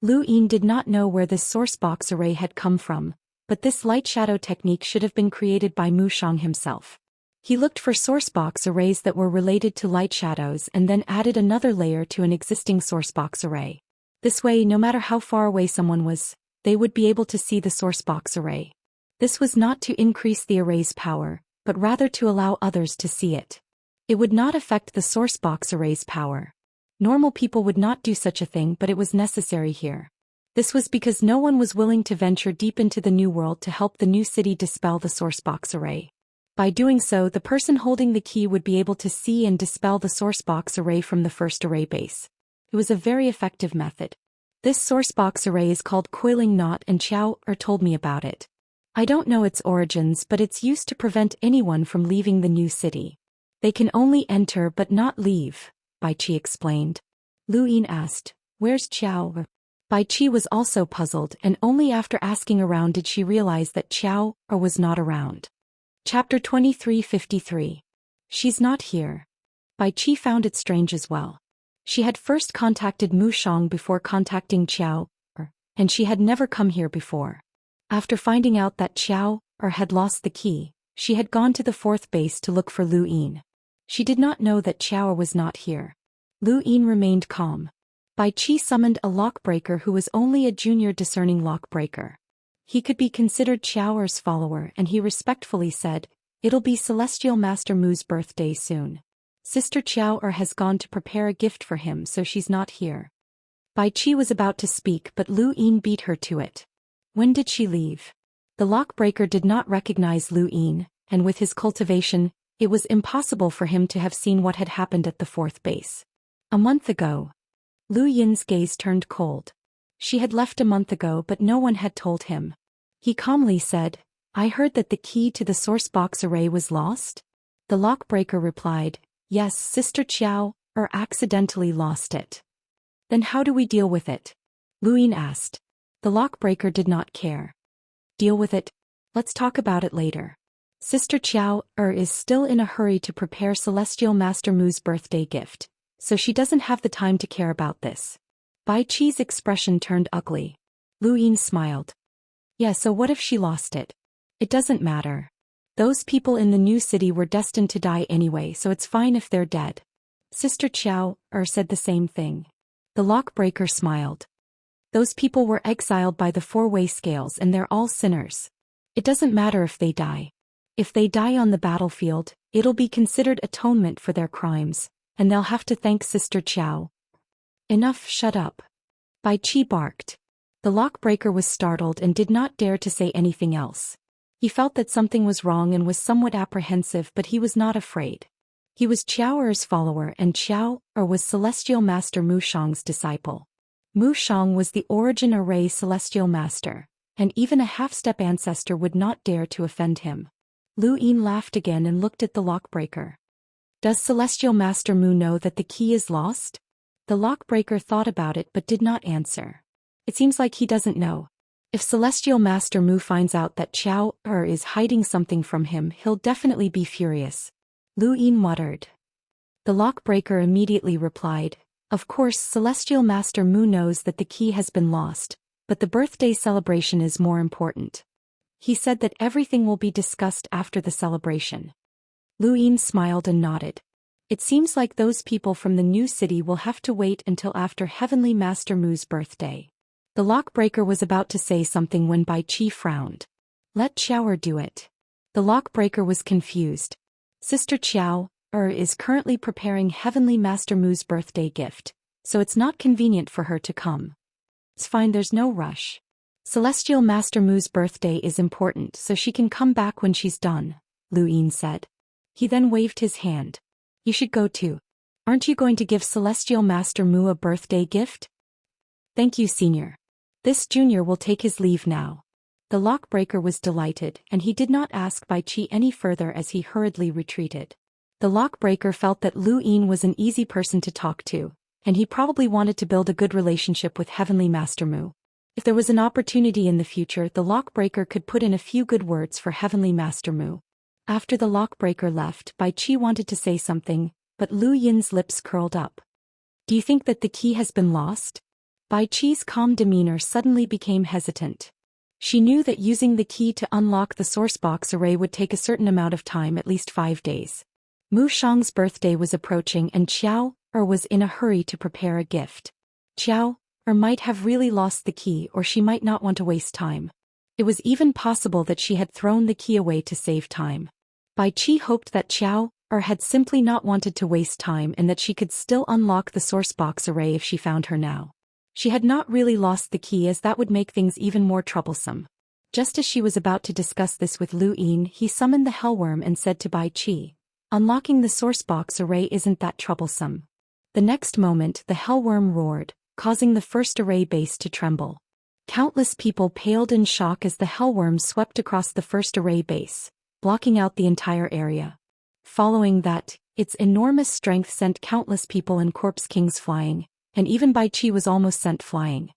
Speaker 1: Lu Yin did not know where this source box array had come from, but this light shadow technique should have been created by Mu Shang himself. He looked for sourcebox arrays that were related to light shadows and then added another layer to an existing sourcebox array. This way, no matter how far away someone was, they would be able to see the sourcebox array. This was not to increase the array's power, but rather to allow others to see it. It would not affect the sourcebox array's power. Normal people would not do such a thing, but it was necessary here. This was because no one was willing to venture deep into the new world to help the new city dispel the sourcebox array. By doing so, the person holding the key would be able to see and dispel the sourcebox array from the first array base. It was a very effective method. This sourcebox array is called Coiling Knot, and Xiao told me about it. I don't know its origins, but it's used to prevent anyone from leaving the new city. They can only enter but not leave, Bai Qi explained. Lu Yin asked, "Where's Xiao?" Bai Qi was also puzzled, and only after asking around did she realize that Xiao was not around. Chapter 2353. She's not here. Bai Qi found it strange as well. She had first contacted Mu Shang before contacting Xiao, and she had never come here before. After finding out that Xiao had lost the key, she had gone to the fourth base to look for Lu Yin. She did not know that Xiao was not here. Lu Yin remained calm. Bai Qi summoned a lockbreaker who was only a junior discerning lockbreaker. He could be considered Xiao's follower, and he respectfully said, "It'll be Celestial Master Mu's birthday soon. Sister Xiao has gone to prepare a gift for him, so she's not here." Bai Qi was about to speak, but Lu Yin beat her to it. When did she leave? The lockbreaker did not recognize Lu Yin, and with his cultivation, it was impossible for him to have seen what had happened at the fourth base. A month ago. Lu Yin's gaze turned cold. She had left a month ago, but no one had told him. He calmly said, "I heard that the key to the sourcebox array was lost?" The lockbreaker replied, "Yes, Sister Xiao accidentally lost it." "Then how do we deal with it?" Lu Yin asked. The lockbreaker did not care. "Deal with it? Let's talk about it later. Sister Xiao is still in a hurry to prepare Celestial Master Mu's birthday gift, so she doesn't have the time to care about this." Bai Qi's expression turned ugly. Lu Yin smiled. "Yeah, so what if she lost it? It doesn't matter. Those people in the new city were destined to die anyway, so it's fine if they're dead." Sister Xiao said the same thing. The lockbreaker smiled. "Those people were exiled by the four-way scales, and they're all sinners. It doesn't matter if they die. If they die on the battlefield, it'll be considered atonement for their crimes, and they'll have to thank Sister Xiao." "Enough, shut up." Bai Qi barked. The lockbreaker was startled and did not dare to say anything else. He felt that something was wrong and was somewhat apprehensive, but he was not afraid. He was Xiao's follower, and Xiao was Celestial Master Mu Shang's disciple. Mu Shang was the Origin Array Celestial Master, and even a half-step ancestor would not dare to offend him. Lu Yin laughed again and looked at the lockbreaker. "Does Celestial Master Mu know that the key is lost?" The lockbreaker thought about it but did not answer. It seems like he doesn't know. If Celestial Master Mu finds out that Xiao is hiding something from him, he'll definitely be furious. Lu Yin muttered. The lockbreaker immediately replied, "Of course, Celestial Master Mu knows that the key has been lost, but the birthday celebration is more important. He said that everything will be discussed after the celebration." Lu Yin smiled and nodded. It seems like those people from the new city will have to wait until after Heavenly Master Mu's birthday. The lockbreaker was about to say something when Bai Qi frowned. "Let Xiao do it." The lockbreaker was confused. Sister Xiao is currently preparing Heavenly Master Mu's birthday gift, so it's not convenient for her to come. "It's fine, there's no rush. Celestial Master Mu's birthday is important, so she can come back when she's done," Lu Yin said. He then waved his hand. "You should go too. Aren't you going to give Celestial Master Mu a birthday gift?" "Thank you, Senior. This junior will take his leave now." The lockbreaker was delighted, and he did not ask Bai Qi any further as he hurriedly retreated. The lockbreaker felt that Lu Yin was an easy person to talk to, and he probably wanted to build a good relationship with Heavenly Master Mu. If there was an opportunity in the future, the lockbreaker could put in a few good words for Heavenly Master Mu. After the lockbreaker left, Bai Qi wanted to say something, but Lu Yin's lips curled up. "Do you think that the key has been lost?" Bai Qi's calm demeanor suddenly became hesitant. She knew that using the key to unlock the source box array would take a certain amount of time, at least 5 days. Mu Shang's birthday was approaching and Qiao was in a hurry to prepare a gift. Qiao might have really lost the key, or she might not want to waste time. It was even possible that she had thrown the key away to save time. Bai Qi hoped that Qiao had simply not wanted to waste time and that she could still unlock the source box array if she found her now. She had not really lost the key, as that would make things even more troublesome. Just as she was about to discuss this with Lu Yin, he summoned the hellworm and said to Bai Qi, "Unlocking the source box array isn't that troublesome." The next moment the hellworm roared, causing the first array base to tremble. Countless people paled in shock as the hellworm swept across the first array base, blocking out the entire area. Following that, its enormous strength sent countless people and corpse kings flying, and even Bai Qi was almost sent flying.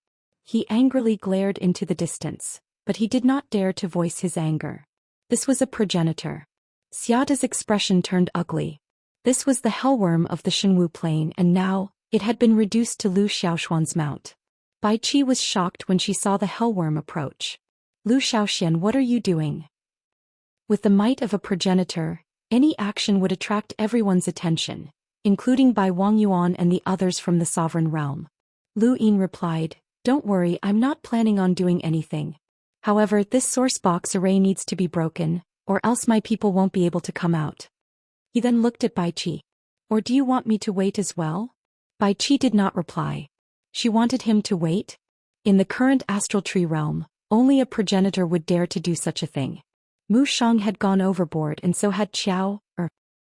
Speaker 1: He angrily glared into the distance, but he did not dare to voice his anger. This was a progenitor. Xiada's expression turned ugly. This was the hellworm of the Shenwu Plain, and now, it had been reduced to Lu Xiaoxuan's mount. Bai Qi was shocked when she saw the hellworm approach. "Lu Xiaoxian, what are you doing?" With the might of a progenitor, any action would attract everyone's attention, including Bai Wangyuan and the others from the sovereign realm. Lu Yin replied, "Don't worry, I'm not planning on doing anything. However, this source box array needs to be broken, or else my people won't be able to come out." He then looked at Bai Qi. "Or do you want me to wait as well?" Bai Qi did not reply. She wanted him to wait? In the current astral tree realm, only a progenitor would dare to do such a thing. Mu Shang had gone overboard, and so had Qiao.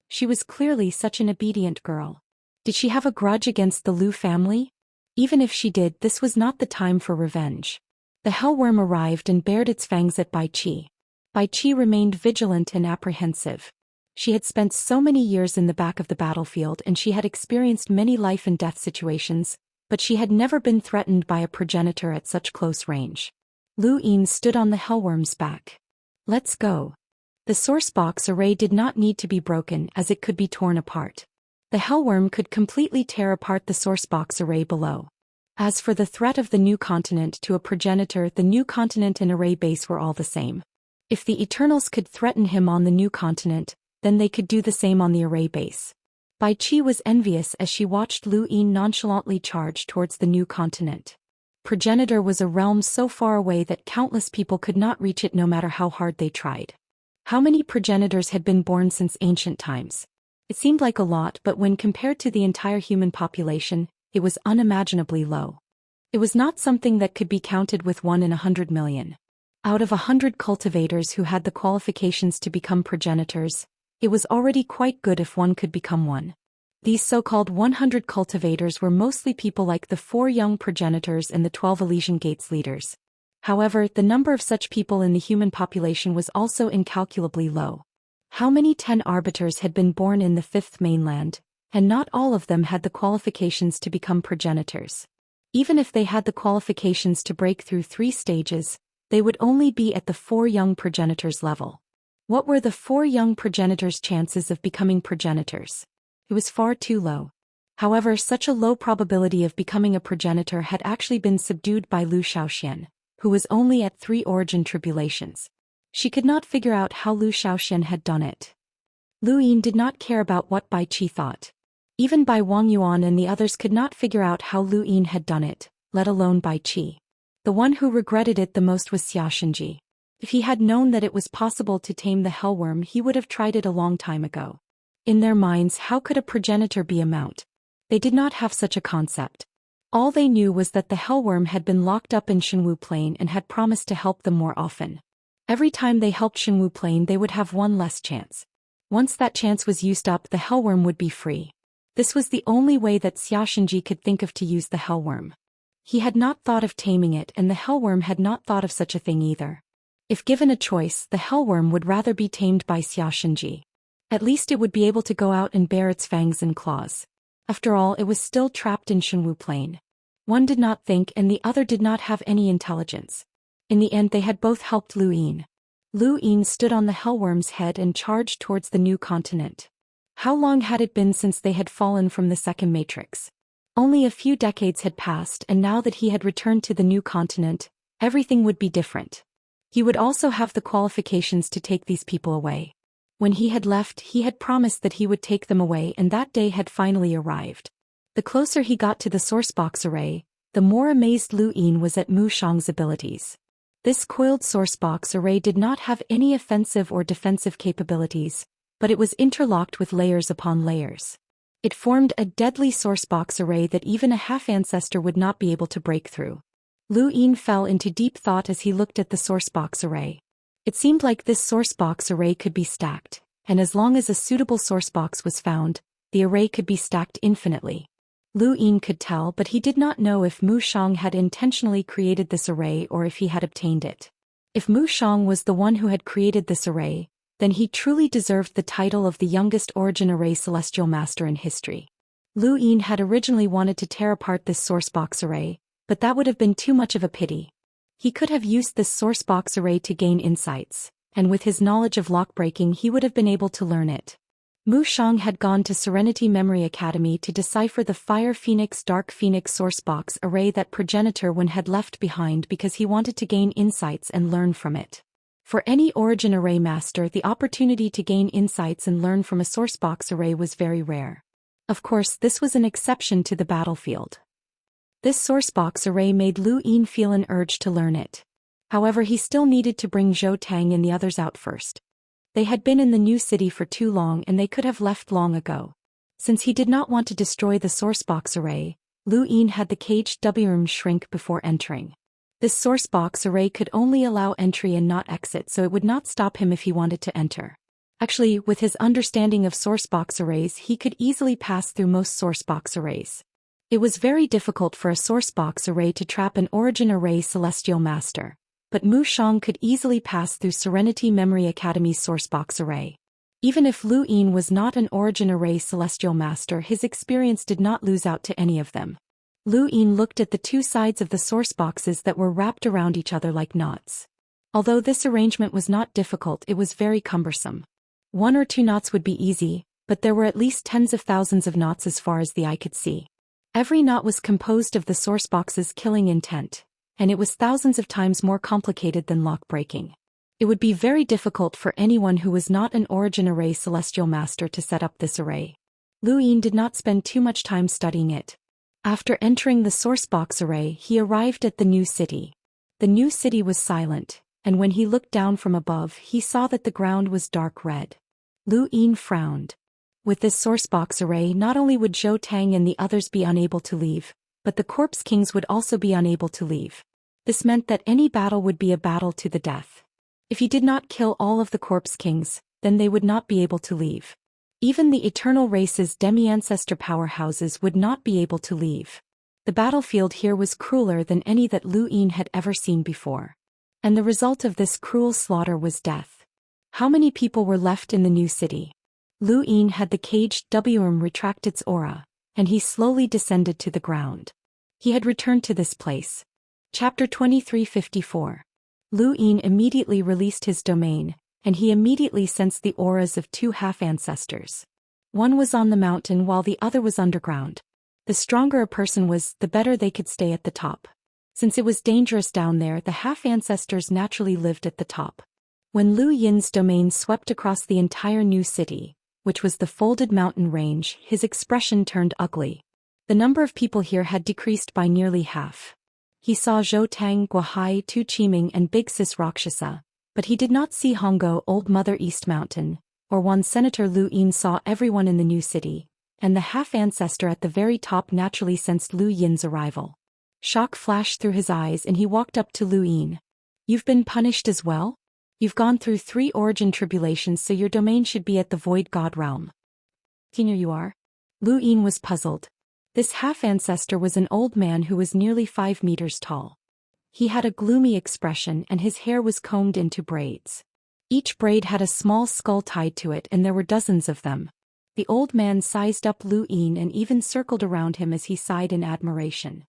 Speaker 1: She was clearly such an obedient girl. Did she have a grudge against the Lu family? Even if she did, this was not the time for revenge. The hellworm arrived and bared its fangs at Bai Qi. Bai Qi remained vigilant and apprehensive. She had spent so many years in the back of the battlefield and she had experienced many life and death situations, but she had never been threatened by a progenitor at such close range. Lu Yin stood on the hellworm's back. "Let's go." The source box array did not need to be broken, as it could be torn apart. The hellworm could completely tear apart the source box array below. As for the threat of the new continent to a progenitor, the new continent and array base were all the same. If the Eternals could threaten him on the new continent, then they could do the same on the array base. Bai Qi was envious as she watched Lu Yin nonchalantly charge towards the new continent. Progenitor was a realm so far away that countless people could not reach it no matter how hard they tried. How many progenitors had been born since ancient times? It seemed like a lot, but when compared to the entire human population, it was unimaginably low. It was not something that could be counted with 1 in 100 million. Out of 100 cultivators who had the qualifications to become progenitors, it was already quite good if one could become one. These so-called 100 cultivators were mostly people like the 4 young progenitors and the 12 Elysian Gates leaders. However, the number of such people in the human population was also incalculably low. How many 10 arbiters had been born in the 5th mainland, and not all of them had the qualifications to become progenitors. Even if they had the qualifications to break through 3 stages, they would only be at the 4 young progenitors level. What were the 4 young progenitors' chances of becoming progenitors? It was far too low. However, such a low probability of becoming a progenitor had actually been subdued by Lu Xiaoxian, who was only at 3 origin tribulations. She could not figure out how Lu Xiaoxian had done it. Lu Yin did not care about what Bai Qi thought. Even Bai Wangyuan and the others could not figure out how Lu Yin had done it, let alone Bai Qi. The one who regretted it the most was Xiaxinji. If he had known that it was possible to tame the hellworm, he would have tried it a long time ago. In their minds, how could a progenitor be a mount? They did not have such a concept. All they knew was that the hellworm had been locked up in Shenwu Plain and had promised to help them more often. Every time they helped Shenwu Plain, they would have one less chance. Once that chance was used up, the hellworm would be free. This was the only way that Xiaxinji could think of to use the hellworm. He had not thought of taming it, and the hellworm had not thought of such a thing either. If given a choice, the hellworm would rather be tamed by Xiaxinji. At least it would be able to go out and bare its fangs and claws. After all, it was still trapped in Shenwu Plain. One did not think and the other did not have any intelligence. In the end, they had both helped Lu Yin. Lu Yin stood on the hellworm's head and charged towards the new continent. How long had it been since they had fallen from the second matrix? Only a few decades had passed, and now that he had returned to the new continent, everything would be different. He would also have the qualifications to take these people away. When he had left, he had promised that he would take them away, and that day had finally arrived. The closer he got to the sourcebox array, the more amazed Lu Yin was at Mu Shang's abilities. This coiled sourcebox array did not have any offensive or defensive capabilities, but it was interlocked with layers upon layers. It formed a deadly sourcebox array that even a half-ancestor would not be able to break through. Lu Yin fell into deep thought as he looked at the sourcebox array. It seemed like this sourcebox array could be stacked, and as long as a suitable sourcebox was found, the array could be stacked infinitely. Lu Yin could tell, but he did not know if Mu Shang had intentionally created this array or if he had obtained it. If Mu Shang was the one who had created this array, then he truly deserved the title of the youngest origin array celestial master in history. Lu Yin had originally wanted to tear apart this sourcebox array, but that would have been too much of a pity. He could have used this sourcebox array to gain insights, and with his knowledge of lockbreaking he would have been able to learn it. Mu Shang had gone to Serenity Memory Academy to decipher the Fire Phoenix Dark Phoenix sourcebox array that Progenitor One had left behind because he wanted to gain insights and learn from it. For any origin array master, the opportunity to gain insights and learn from a sourcebox array was very rare. Of course, this was an exception to the battlefield. This sourcebox array made Lu Yin feel an urge to learn it. However, he still needed to bring Zhou Tang and the others out first. They had been in the new city for too long and they could have left long ago. Since he did not want to destroy the sourcebox array, Lu Yin had the caged W-room shrink before entering. This sourcebox array could only allow entry and not exit, so it would not stop him if he wanted to enter. Actually, with his understanding of sourcebox arrays, he could easily pass through most sourcebox arrays. It was very difficult for a sourcebox array to trap an origin array celestial master, but Mu Shang could easily pass through Serenity Memory Academy's sourcebox array. Even if Lu Yin was not an origin array celestial master, his experience did not lose out to any of them. Lu Yin looked at the two sides of the sourceboxes that were wrapped around each other like knots. Although this arrangement was not difficult, it was very cumbersome. 1 or 2 knots would be easy, but there were at least tens of thousands of knots as far as the eye could see. Every knot was composed of the sourcebox's killing intent, and it was thousands of times more complicated than lock breaking. It would be very difficult for anyone who was not an origin array celestial master to set up this array. Lu Yin did not spend too much time studying it. After entering the sourcebox array, he arrived at the new city. The new city was silent, and when he looked down from above, he saw that the ground was dark red. Lu Yin frowned. With this sourcebox array, not only would Zhou Tang and the others be unable to leave, but the Corpse Kings would also be unable to leave. This meant that any battle would be a battle to the death. If he did not kill all of the Corpse Kings, then they would not be able to leave. Even the Eternal Race's demi-ancestor powerhouses would not be able to leave. The battlefield here was crueler than any that Lu Yin had ever seen before. And the result of this cruel slaughter was death. How many people were left in the new city? Lu Yin had the caged W-room retract its aura, and he slowly descended to the ground. He had returned to this place. Chapter 2354. Lu Yin immediately released his domain, and he immediately sensed the auras of 2 half-ancestors. One was on the mountain while the other was underground. The stronger a person was, the better they could stay at the top. Since it was dangerous down there, the half-ancestors naturally lived at the top. When Lu Yin's domain swept across the entire new city, which was the folded mountain range, his expression turned ugly. The number of people here had decreased by nearly half. He saw Zhou Tang, Guahai, Tu Qiming and Big Sis Rakshasa, but he did not see Hongo, Old Mother East Mountain, or one Senator. Lu Yin saw everyone in the new city, and the half-ancestor at the very top naturally sensed Lu Yin's arrival. Shock flashed through his eyes and he walked up to Lu Yin. "You've been punished as well? You've gone through 3 origin tribulations, so your domain should be at the Void God realm." "Here you are." Lu Yin was puzzled. This half-ancestor was an old man who was nearly 5 meters tall. He had a gloomy expression and his hair was combed into braids. Each braid had a small skull tied to it and there were dozens of them. The old man sized up Lu Yin and even circled around him as he sighed in admiration.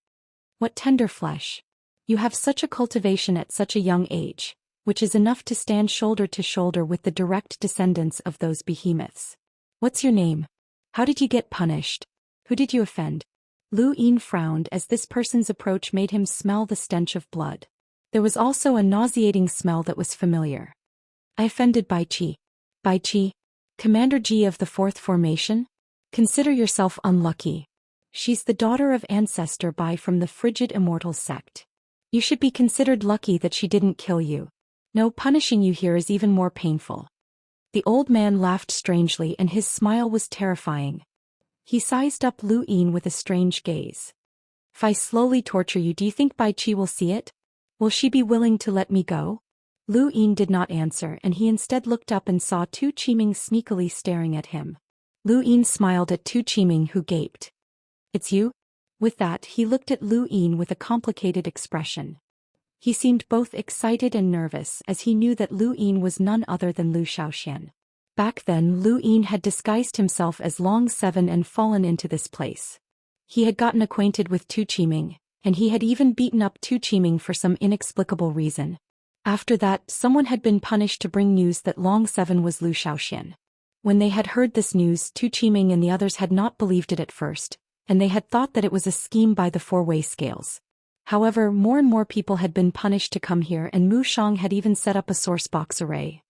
Speaker 1: "What tender flesh. You have such a cultivation at such a young age, which is enough to stand shoulder to shoulder with the direct descendants of those behemoths. What's your name? How did you get punished? Who did you offend?" Lu Yin frowned as this person's approach made him smell the stench of blood. There was also a nauseating smell that was familiar. I offended Bai Qi. Bai Qi? Commander Ji of the 4th Formation? Consider yourself unlucky. She's the daughter of Ancestor Bai from the frigid Immortal sect. You should be considered lucky that she didn't kill you. No, punishing you here is even more painful. The old man laughed strangely and his smile was terrifying. He sized up Lu Yin with a strange gaze. If I slowly torture you, do you think Bai Qi will see it? Will she be willing to let me go? Lu Yin did not answer and he instead looked up and saw Tu Qiming sneakily staring at him. Lu Yin smiled at Tu Qiming, who gaped. It's you? With that, he looked at Lu Yin with a complicated expression. He seemed both excited and nervous as he knew that Lu Yin was none other than Zhou Xian. Back then, Lu Yin had disguised himself as Long Seven and fallen into this place. He had gotten acquainted with Tu Qiming, and he had even beaten up Tu Qiming for some inexplicable reason. After that, someone had been punished to bring news that Long Seven was Zhou Xian. When they had heard this news, Tu Qiming and the others had not believed it at first, and they had thought that it was a scheme by the 4-way scales. However, more and more people had been punished to come here and Mu Shang had even set up a source box array.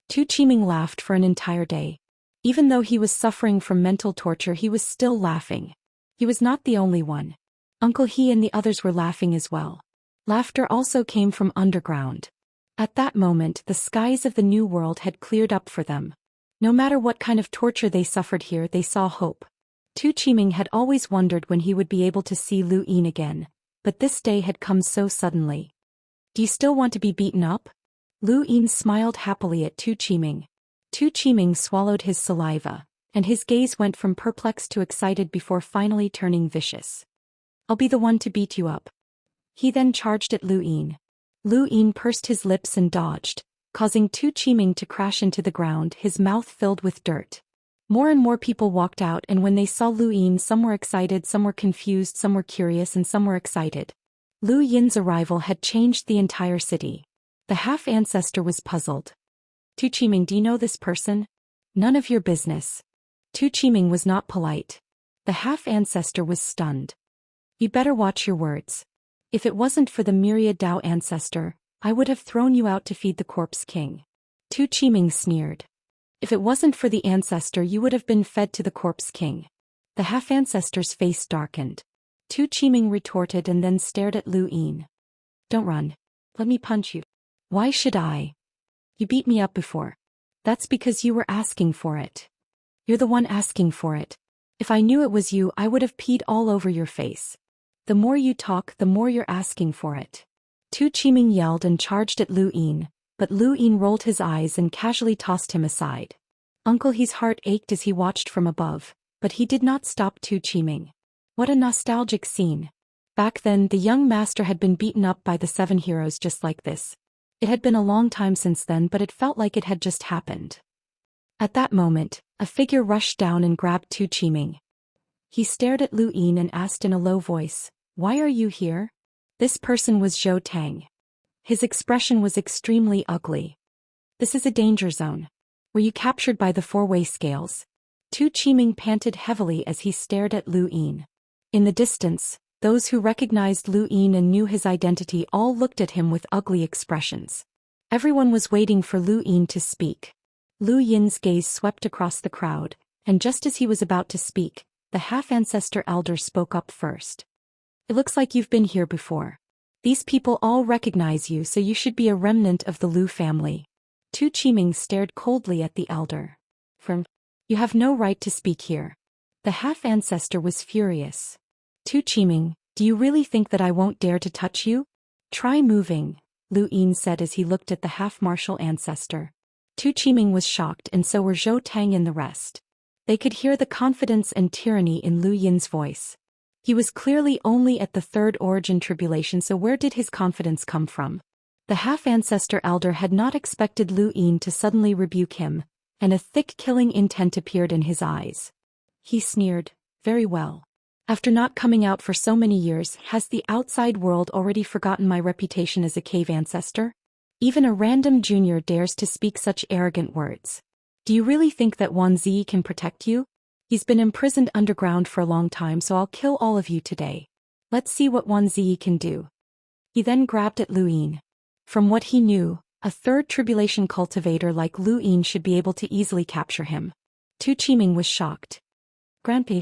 Speaker 1: Tu Qiming laughed for an entire day. Even though he was suffering from mental torture, he was still laughing. He was not the only one. Uncle He and the others were laughing as well. Laughter also came from underground. At that moment, the skies of the new world had cleared up for them. No matter what kind of torture they suffered here, they saw hope. Tu Qiming had always wondered when he would be able to see Lu Yin again, but this day had come so suddenly. Do you still want to be beaten up? Lu Yin smiled happily at Tu Qiming. Tu Qiming swallowed his saliva, and his gaze went from perplexed to excited before finally turning vicious. I'll be the one to beat you up. He then charged at Lu Yin. Lu Yin pursed his lips and dodged, causing Tu Qiming to crash into the ground, his mouth filled with dirt. More and more people walked out, and when they saw Lu Yin, some were excited, some were confused, some were curious, and some were excited. Lu Yin's arrival had changed the entire city. The half-ancestor was puzzled. Tu Qiming, do you know this person? None of your business. Tu Qiming was not polite. The half-ancestor was stunned. You better watch your words. If it wasn't for the myriad Dao ancestor, I would have thrown you out to feed the corpse king. Tu Qiming sneered. If it wasn't for the ancestor, you would have been fed to the corpse king. The half-ancestor's face darkened. Tu Qiming retorted and then stared at Lu Yin. Don't run. Let me punch you. Why should I? You beat me up before. That's because you were asking for it. You're the one asking for it. If I knew it was you, I would have peed all over your face. The more you talk, the more you're asking for it. Tu Qiming yelled and charged at Lu Yin, but Lu Yin rolled his eyes and casually tossed him aside. Uncle He's heart ached as he watched from above, but he did not stop Tu Qiming. What a nostalgic scene. Back then, the young master had been beaten up by the 7 heroes just like this. It had been a long time since then, but it felt like it had just happened. At that moment, a figure rushed down and grabbed Tu Qiming. He stared at Lu Yin and asked in a low voice, "Why are you here?" This person was Zhou Tang. His expression was extremely ugly. This is a danger zone. Were you captured by the 4-way scales? Tu Qiming panted heavily as he stared at Lu Yin. In the distance, those who recognized Lu Yin and knew his identity all looked at him with ugly expressions. Everyone was waiting for Lu Yin to speak. Lu Yin's gaze swept across the crowd, and just as he was about to speak, the half-ancestor elder spoke up first. It looks like you've been here before. These people all recognize you, so you should be a remnant of the Lu family. Tu Qiming stared coldly at the elder. You have no right to speak here. The half-ancestor was furious. Tu Qiming, do you really think that I won't dare to touch you? Try moving, Lu Yin said as he looked at the half-martial ancestor. Tu Qiming was shocked, and so were Zhou Tang and the rest. They could hear the confidence and tyranny in Lu Yin's voice. He was clearly only at the 3rd origin tribulation, so where did his confidence come from? The half-ancestor elder had not expected Lu Yin to suddenly rebuke him, and a thick killing intent appeared in his eyes. He sneered, "Very well. After not coming out for so many years, has the outside world already forgotten my reputation as a cave ancestor? Even a random junior dares to speak such arrogant words. Do you really think that Wan Zi can protect you? He's been imprisoned underground for a long time, so I'll kill all of you today. Let's see what Wan Zi can do." He then grabbed at Lu Yin. From what he knew, a third tribulation cultivator like Lu Yin should be able to easily capture him. Tu Qiming was shocked. Grandpa.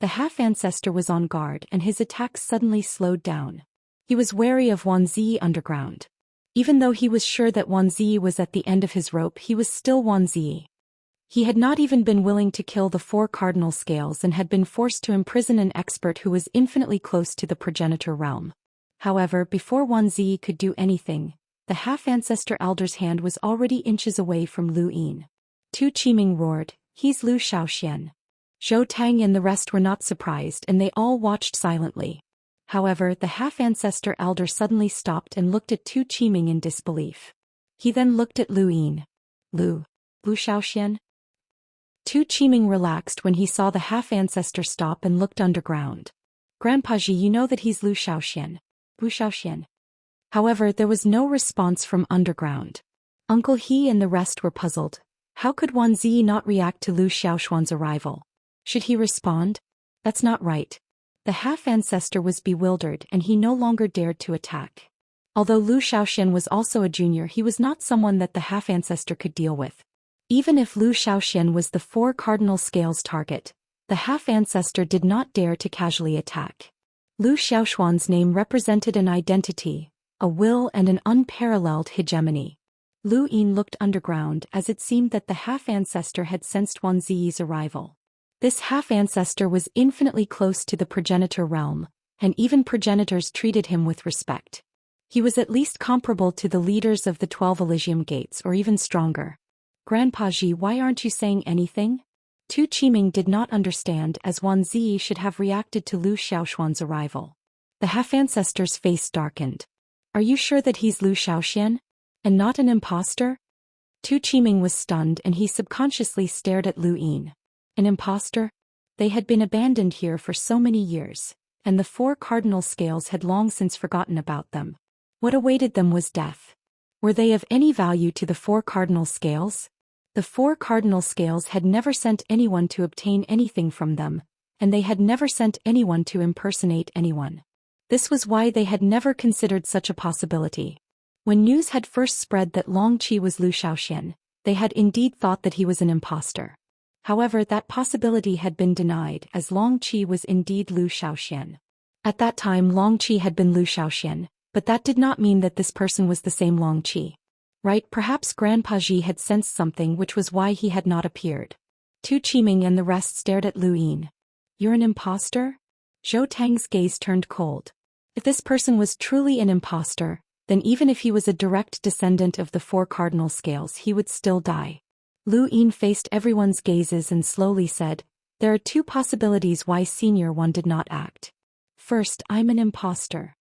Speaker 1: The half-ancestor was on guard and his attacks suddenly slowed down. He was wary of Wanzi underground. Even though he was sure that Wanzi was at the end of his rope, he was still Wanzi. He had not even been willing to kill the 4 cardinal scales and had been forced to imprison an expert who was infinitely close to the progenitor realm. However, before Wanzi could do anything, the half-ancestor elder's hand was already inches away from Lu Yin. Tu Qiming roared, "He's Lu Xian." Zhou Tang and the rest were not surprised and they all watched silently. However, the half-ancestor elder suddenly stopped and looked at Tu Qiming in disbelief. He then looked at Lu Yin. Lu Xian? Tu Qiming relaxed when he saw the half-ancestor stop and looked underground. Grandpaji, you know that he's Lu Xian. However, there was no response from underground. Uncle He and the rest were puzzled. How could Wanzi not react to Lu Xiaoxuan's arrival? Should he respond? That's not right. The half-ancestor was bewildered and he no longer dared to attack. Although Lu Xiaoxian was also a junior, he was not someone that the half-ancestor could deal with. Even if Lu Xiaoxian was the 4 cardinal scales target, the half-ancestor did not dare to casually attack. Lu Xiaoxuan's name represented an identity, a will and an unparalleled hegemony. Lu Yin looked underground as it seemed that the half-ancestor had sensed Wanzi's arrival. This half-ancestor was infinitely close to the progenitor realm, and even progenitors treated him with respect. He was at least comparable to the leaders of the 12 Elysium Gates or even stronger. Grandpaji, why aren't you saying anything? Tu Qiming did not understand as Wanzi should have reacted to Lu Xiaoxuan's arrival. The half-ancestor's face darkened. Are you sure that he's Lu Xiaoxian? And not an imposter? Tu Qiming was stunned and he subconsciously stared at Lu Yin. An imposter? They had been abandoned here for so many years, and the 4 cardinal scales had long since forgotten about them. What awaited them was death. Were they of any value to the 4 cardinal scales? The 4 cardinal scales had never sent anyone to obtain anything from them, and they had never sent anyone to impersonate anyone. This was why they had never considered such a possibility. When news had first spread that Long Qi was Lu Xiaoxian, they had indeed thought that he was an imposter. However, that possibility had been denied as Long Qi was indeed Lu Xiaoxian. At that time Long Qi had been Lu Xiaoxian, but that did not mean that this person was the same Long Qi. Right? Perhaps Grandpaji had sensed something, which was why he had not appeared. Tu Qiming and the rest stared at Lu Yin. You're an imposter? Zhou Tang's gaze turned cold. If this person was truly an imposter, then even if he was a direct descendant of the 4 cardinal scales, he would still die. Lu Yin faced everyone's gazes and slowly said, there are 2 possibilities why Senior One did not act. First, I'm an imposter.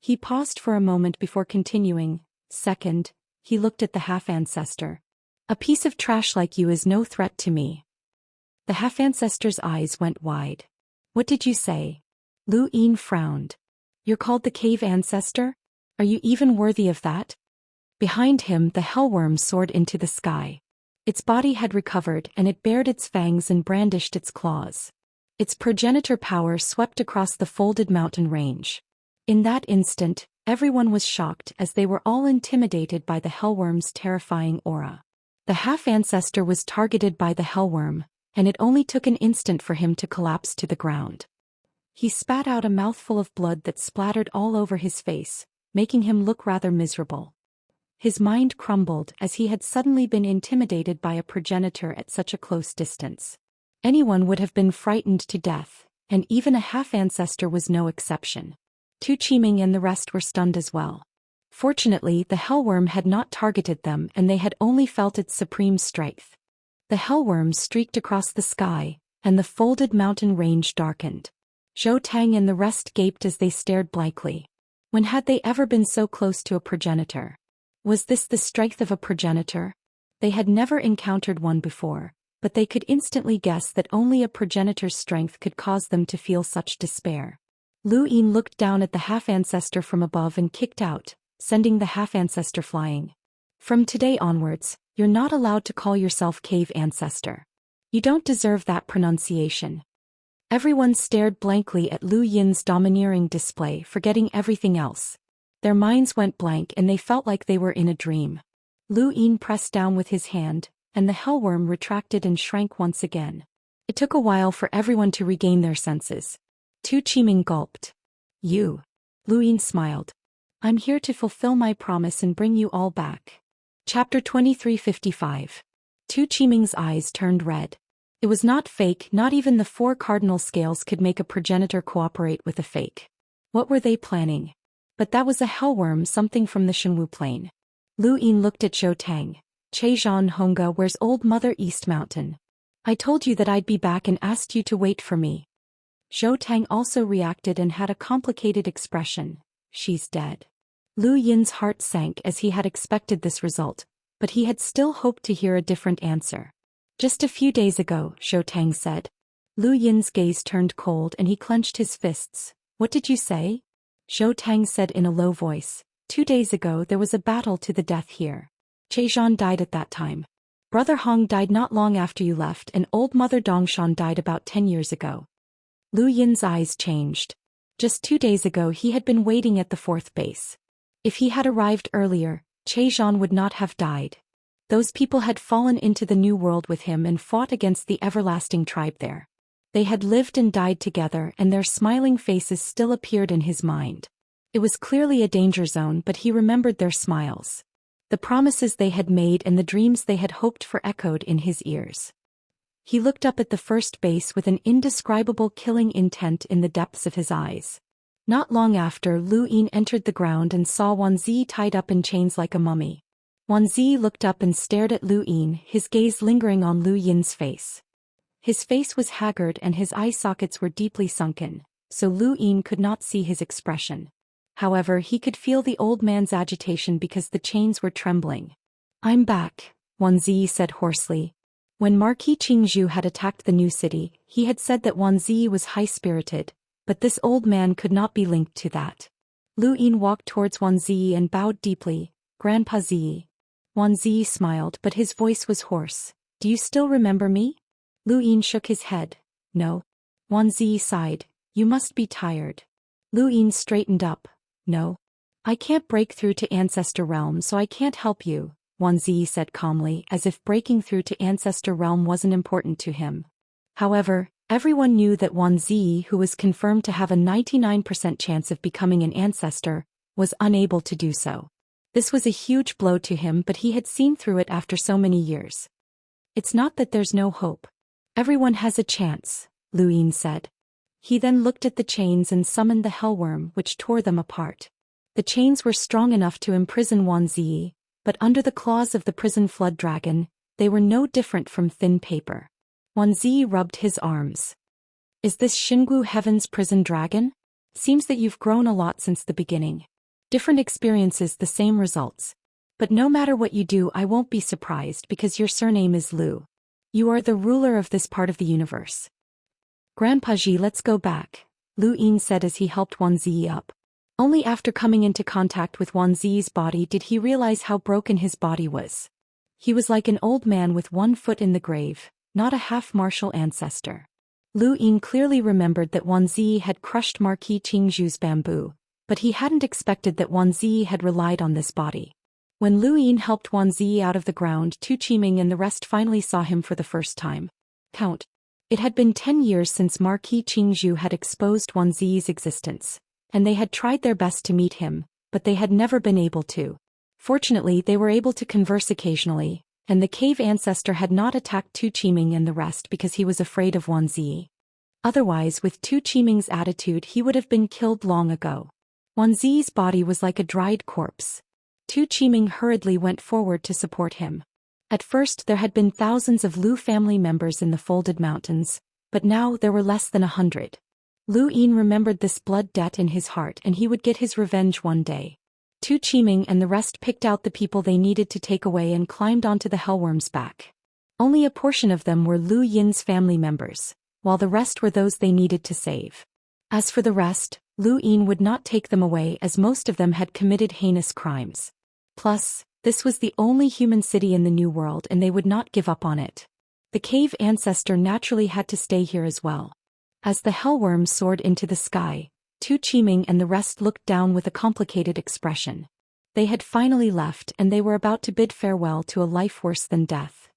Speaker 1: He paused for a moment before continuing. Second, he looked at the half-ancestor. A piece of trash like you is no threat to me. The half-ancestor's eyes went wide. What did you say? Lu Yin frowned. You're called the cave ancestor? Are you even worthy of that? Behind him the hellworm soared into the sky. Its body had recovered and it bared its fangs and brandished its claws. Its progenitor power swept across the folded mountain range. In that instant, everyone was shocked as they were all intimidated by the hellworm's terrifying aura. The half-ancestor was targeted by the hellworm, and it only took an instant for him to collapse to the ground. He spat out a mouthful of blood that splattered all over his face, making him look rather miserable. His mind crumbled as he had suddenly been intimidated by a progenitor at such a close distance. Anyone would have been frightened to death, and even a half-ancestor was no exception. Tu Qiming and the rest were stunned as well. Fortunately, the hellworm had not targeted them and they had only felt its supreme strength. The hellworm streaked across the sky, and the folded mountain range darkened. Zhou Tang and the rest gaped as they stared blankly. When had they ever been so close to a progenitor? Was this the strength of a progenitor? They had never encountered one before, but they could instantly guess that only a progenitor's strength could cause them to feel such despair. Lu Yin looked down at the half-ancestor from above and kicked out, sending the half-ancestor flying. From today onwards, you're not allowed to call yourself cave ancestor. You don't deserve that pronunciation. Everyone stared blankly at Lu Yin's domineering display, forgetting everything else. Their minds went blank and they felt like they were in a dream. Lu Yin pressed down with his hand, and the hellworm retracted and shrank once again. It took a while for everyone to regain their senses. Tu Qiming gulped. You. Lu Yin smiled. I'm here to fulfill my promise and bring you all back. Chapter 2355. Tu Qiming's eyes turned red. It was not fake, not even the 4 cardinal scales could make a progenitor cooperate with a fake. What were they planning? But that was a hellworm, something from the Shenwu plane. Lu Yin looked at Zhou Tang. Cheizhan Honga, where's old Mother East Mountain? I told you that I'd be back and asked you to wait for me. Zhou Tang also reacted and had a complicated expression. She's dead. Lu Yin's heart sank as he had expected this result, but he had still hoped to hear a different answer. Just a few days ago, Zhou Tang said. Lu Yin's gaze turned cold and he clenched his fists. What did you say? Zhou Tang said in a low voice. 2 days ago there was a battle to the death here. Cheizhan died at that time. Brother Hong died not long after you left and old Mother Dongshan died about 10 years ago. Lu Yin's eyes changed. Just 2 days ago he had been waiting at the 4th base. If he had arrived earlier, Cheizhan would not have died. Those people had fallen into the new world with him and fought against the everlasting tribe there. They had lived and died together and their smiling faces still appeared in his mind. It was clearly a danger zone, but he remembered their smiles. The promises they had made and the dreams they had hoped for echoed in his ears. He looked up at the 1st base with an indescribable killing intent in the depths of his eyes. Not long after, Lu Yin entered the ground and saw Wanzi tied up in chains like a mummy. Wanzi looked up and stared at Lu Yin, his gaze lingering on Lu Yin's face. His face was haggard and his eye sockets were deeply sunken, so Lu Yin could not see his expression. However, he could feel the old man's agitation because the chains were trembling. I'm back, Wanzi said hoarsely. When Marquis Qingzhu had attacked the new city, he had said that Wanzi was high-spirited, but this old man could not be linked to that. Lu Yin walked towards Wanzi and bowed deeply. Grandpa Zi. Wanzi smiled, but his voice was hoarse. Do you still remember me? Lu Yin shook his head. No. Wanzi sighed. You must be tired. Lu Yin straightened up. No. I can't break through to Ancestor Realm, so I can't help you, Wanzi said calmly, as if breaking through to Ancestor Realm wasn't important to him. However, everyone knew that Wanzi, who was confirmed to have a 99% chance of becoming an ancestor, was unable to do so. This was a huge blow to him, but he had seen through it after so many years. It's not that there's no hope. Everyone has a chance, Lu Yin said. He then looked at the chains and summoned the hellworm, which tore them apart. The chains were strong enough to imprison Wanzi, but under the claws of the prison flood dragon, they were no different from thin paper. Wanzi rubbed his arms. Is this Xinggu Heaven's prison dragon? Seems that you've grown a lot since the beginning. Different experiences, the same results. But no matter what you do, I won't be surprised because your surname is Lu. You are the ruler of this part of the universe. Grandpa Ji, let's go back, Lu Yin said as he helped Wanzi up. Only after coming into contact with Wanzi's body did he realize how broken his body was. He was like an old man with 1 foot in the grave, not a half-martial ancestor. Lu Yin clearly remembered that Wanzi had crushed Marquis Qingzhu's bamboo, but he hadn't expected that Wanzi had relied on this body. When Lu Yin helped Wanzi out of the ground, Tu Qiming and the rest finally saw him for the first time. Count. It had been 10 years since Marquis Qingzhu had exposed Wanzi's existence, and they had tried their best to meet him, but they had never been able to. Fortunately, they were able to converse occasionally, and the cave ancestor had not attacked Tu Qiming and the rest because he was afraid of Wanzi. Otherwise, with Tu Qiming's attitude, he would have been killed long ago. Wanzi's body was like a dried corpse. Tu Qiming hurriedly went forward to support him. At first there had been thousands of Lu family members in the Folded Mountains, but now there were less than 100. Lu Yin remembered this blood debt in his heart and he would get his revenge one day. Tu Qiming and the rest picked out the people they needed to take away and climbed onto the hellworm's back. Only a portion of them were Lu Yin's family members, while the rest were those they needed to save. As for the rest, Lu Yin would not take them away as most of them had committed heinous crimes. Plus, this was the only human city in the New World and they would not give up on it. The cave ancestor naturally had to stay here as well. As the hellworm soared into the sky, Tu Qiming and the rest looked down with a complicated expression. They had finally left and they were about to bid farewell to a life worse than death.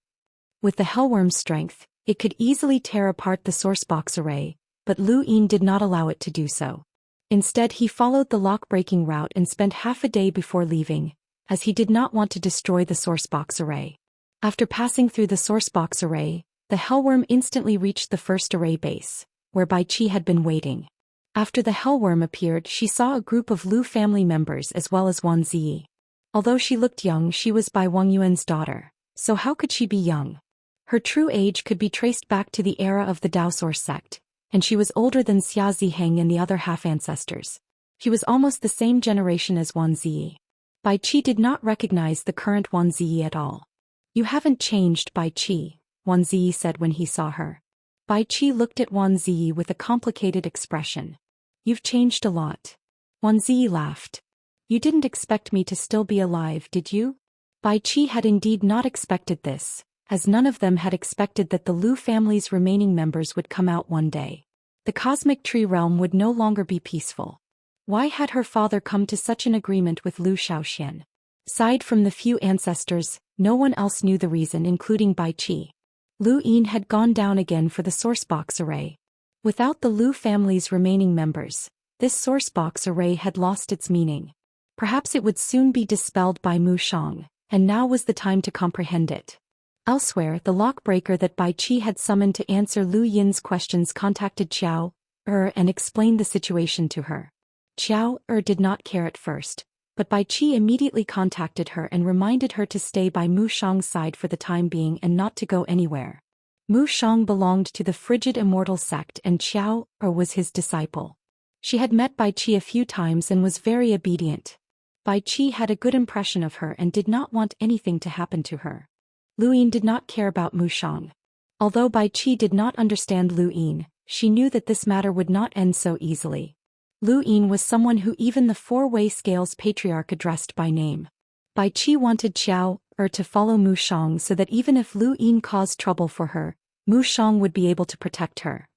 Speaker 1: With the hellworm's strength, it could easily tear apart the sourcebox array, but Lu Yin did not allow it to do so. Instead he followed the lock-breaking route and spent half a day before leaving, as he did not want to destroy the sourcebox array. After passing through the sourcebox array, the hellworm instantly reached the first array base, where Bai Qi had been waiting. After the hellworm appeared, she saw a group of Lu family members as well as Wan Ziyi. Although she looked young, she was Bai Wangyuan's daughter, so how could she be young? Her true age could be traced back to the era of the Daoist sect, and she was older than Xia Ziheng and the other half-ancestors. She was almost the same generation as Wan Ziyi. Bai Qi did not recognize the current Wan Ziyi at all. "You haven't changed, Bai Qi," Wan Ziyi said when he saw her. Bai Qi looked at Wan Ziyi with a complicated expression. "You've changed a lot." Wan Ziyi laughed. "You didn't expect me to still be alive, did you?" Bai Qi had indeed not expected this, as none of them had expected that the Lu family's remaining members would come out one day. The cosmic tree realm would no longer be peaceful. Why had her father come to such an agreement with Lu Xian? Aside from the few ancestors, no one else knew the reason, including Bai Qi. Lu Yin had gone down again for the sourcebox array. Without the Lu family's remaining members, this sourcebox array had lost its meaning. Perhaps it would soon be dispelled by Mu Shang, and now was the time to comprehend it. Elsewhere, the lockbreaker that Bai Qi had summoned to answer Lu Yin's questions contacted Qiao and explained the situation to her. Qiao did not care at first, but Bai Qi immediately contacted her and reminded her to stay by Mu Shang's side for the time being and not to go anywhere. Mu Shang belonged to the frigid Immortal sect and Qiao was his disciple. She had met Bai Qi a few times and was very obedient. Bai Qi had a good impression of her and did not want anything to happen to her. Lu Yin did not care about Mu Shang. Although Bai Qi did not understand Lu Yin, she knew that this matter would not end so easily. Lu Yin was someone who even the four-way scales patriarch addressed by name. Bai Qi wanted Qiao to follow Mu Shang so that even if Lu Yin caused trouble for her, Mu Shang would be able to protect her.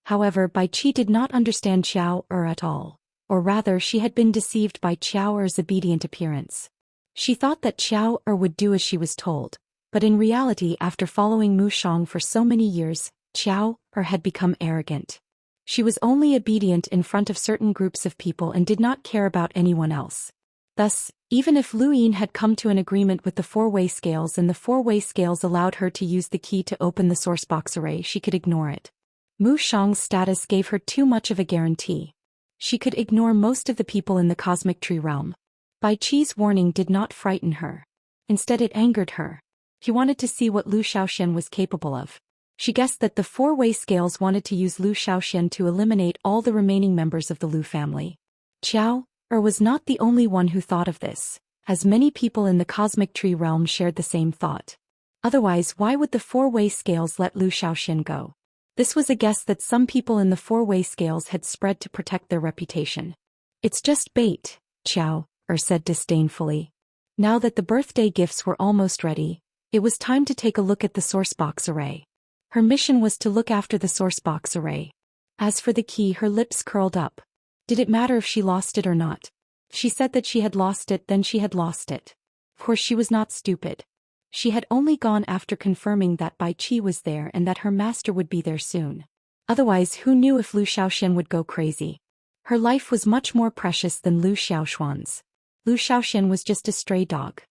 Speaker 1: However, Bai Qi did not understand Qiao at all, or rather she had been deceived by Qiao's obedient appearance. She thought that Qiao would do as she was told. But in reality, after following Mu Shang for so many years, Qiao had become arrogant. She was only obedient in front of certain groups of people and did not care about anyone else. Thus, even if Lu Yin had come to an agreement with the four-way scales and the four-way scales allowed her to use the key to open the sourcebox array, she could ignore it. Mu Shang's status gave her too much of a guarantee. She could ignore most of the people in the cosmic tree realm. Bai Qi's warning did not frighten her. Instead, it angered her. She wanted to see what Lu Xian was capable of. She guessed that the four-way scales wanted to use Lu Xian to eliminate all the remaining members of the Lu family. Qiao was not the only one who thought of this, as many people in the cosmic tree realm shared the same thought. Otherwise, why would the four-way scales let Lu Xian go? This was a guess that some people in the four-way scales had spread to protect their reputation. "It's just bait," Qiao said disdainfully. Now that the birthday gifts were almost ready, it was time to take a look at the sourcebox array. Her mission was to look after the sourcebox array. As for the key, her lips curled up. Did it matter if she lost it or not? She said that she had lost it, then she had lost it. Of course she was not stupid. She had only gone after confirming that Bai Qi was there and that her master would be there soon. Otherwise, who knew if Lu Xiaoxian would go crazy? Her life was much more precious than Lu Xiaoxuan's. Lu Xiaoxian was just a stray dog.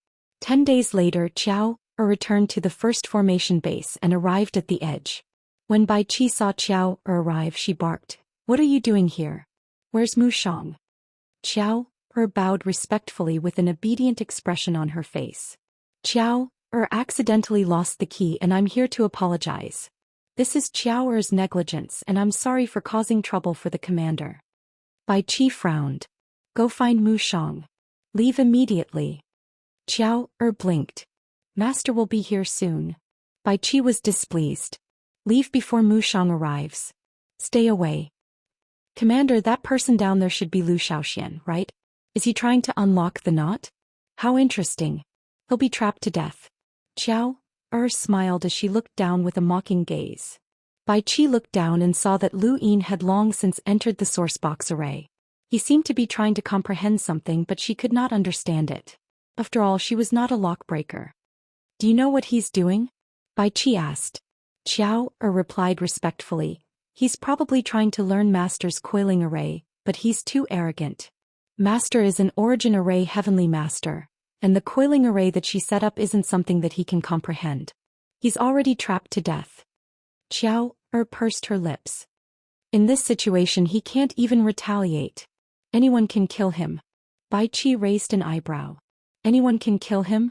Speaker 1: 10 days later, Qiao returned to the first formation base and arrived at the edge. When Bai Qi saw Qiao arrive, she barked, "What are you doing here? Where's Mu Shang?" Qiao bowed respectfully with an obedient expression on her face. "Qiao accidentally lost the key and I'm here to apologize. This is Qiao's negligence and I'm sorry for causing trouble for the commander." Bai Qi frowned. "Go find Mu Shang. Leave immediately." Qiao blinked. "Master will be here soon." Bai Qi was displeased. "Leave before Mu Shang arrives. Stay away." "Commander, that person down there should be Lu Xiaoxian, right? Is he trying to unlock the knot? How interesting. He'll be trapped to death." Qiao smiled as she looked down with a mocking gaze. Bai Qi looked down and saw that Lu Yin had long since entered the sourcebox array. He seemed to be trying to comprehend something, but she could not understand it. After all, she was not a lockbreaker. Do you know what he's doing? Bai Qi asked. Xiao replied respectfully. He's probably trying to learn Master's coiling array, but he's too arrogant. Master is an origin array heavenly master, and the coiling array that she set up isn't something that he can comprehend. He's already trapped to death. Xiao pursed her lips. In this situation he can't even retaliate. Anyone can kill him. Bai Qi raised an eyebrow. Anyone can kill him?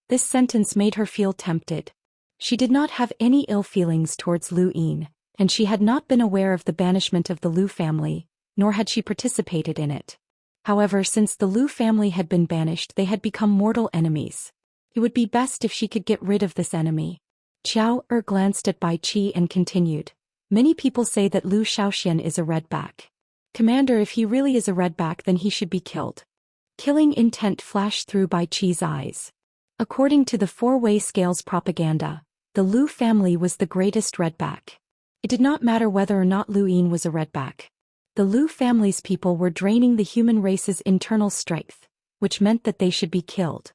Speaker 1: This sentence made her feel tempted. She did not have any ill feelings towards Lu Yin, and she had not been aware of the banishment of the Lu family, nor had she participated in it. However, since the Lu family had been banished, they had become mortal enemies. It would be best if she could get rid of this enemy. Xiao glanced at Bai Qi and continued. Many people say that Zhou Xian is a redback. Commander, if he really is a redback, then he should be killed. Killing intent flashed through Bai Qi's eyes. According to the four-way scales propaganda, the Lu family was the greatest redback. It did not matter whether or not Lu Yin was a redback. The Lu family's people were draining the human race's internal strength, which meant that they should be killed.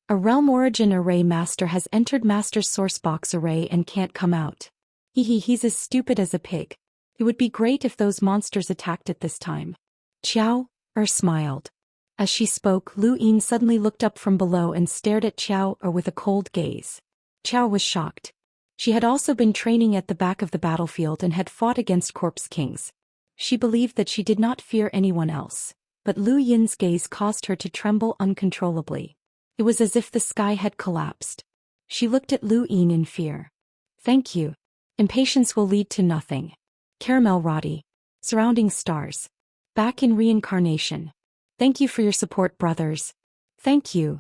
Speaker 1: A realm origin array master has entered Master's sourcebox array and can't come out. He's as stupid as a pig. It would be great if those monsters attacked at this time. Xiao smiled. As she spoke, Lu Yin suddenly looked up from below and stared at Xiao with a cold gaze. Xiao was shocked. She had also been training at the back of the battlefield and had fought against corpse kings. She believed that she did not fear anyone else, but Lu Yin's gaze caused her to tremble uncontrollably. It was as if the sky had collapsed. She looked at Lu Yin in fear. Thank you. Impatience will lead to nothing. Caramel Roddy. Surrounding stars. Back in reincarnation. Thank you for your support, brothers. Thank you.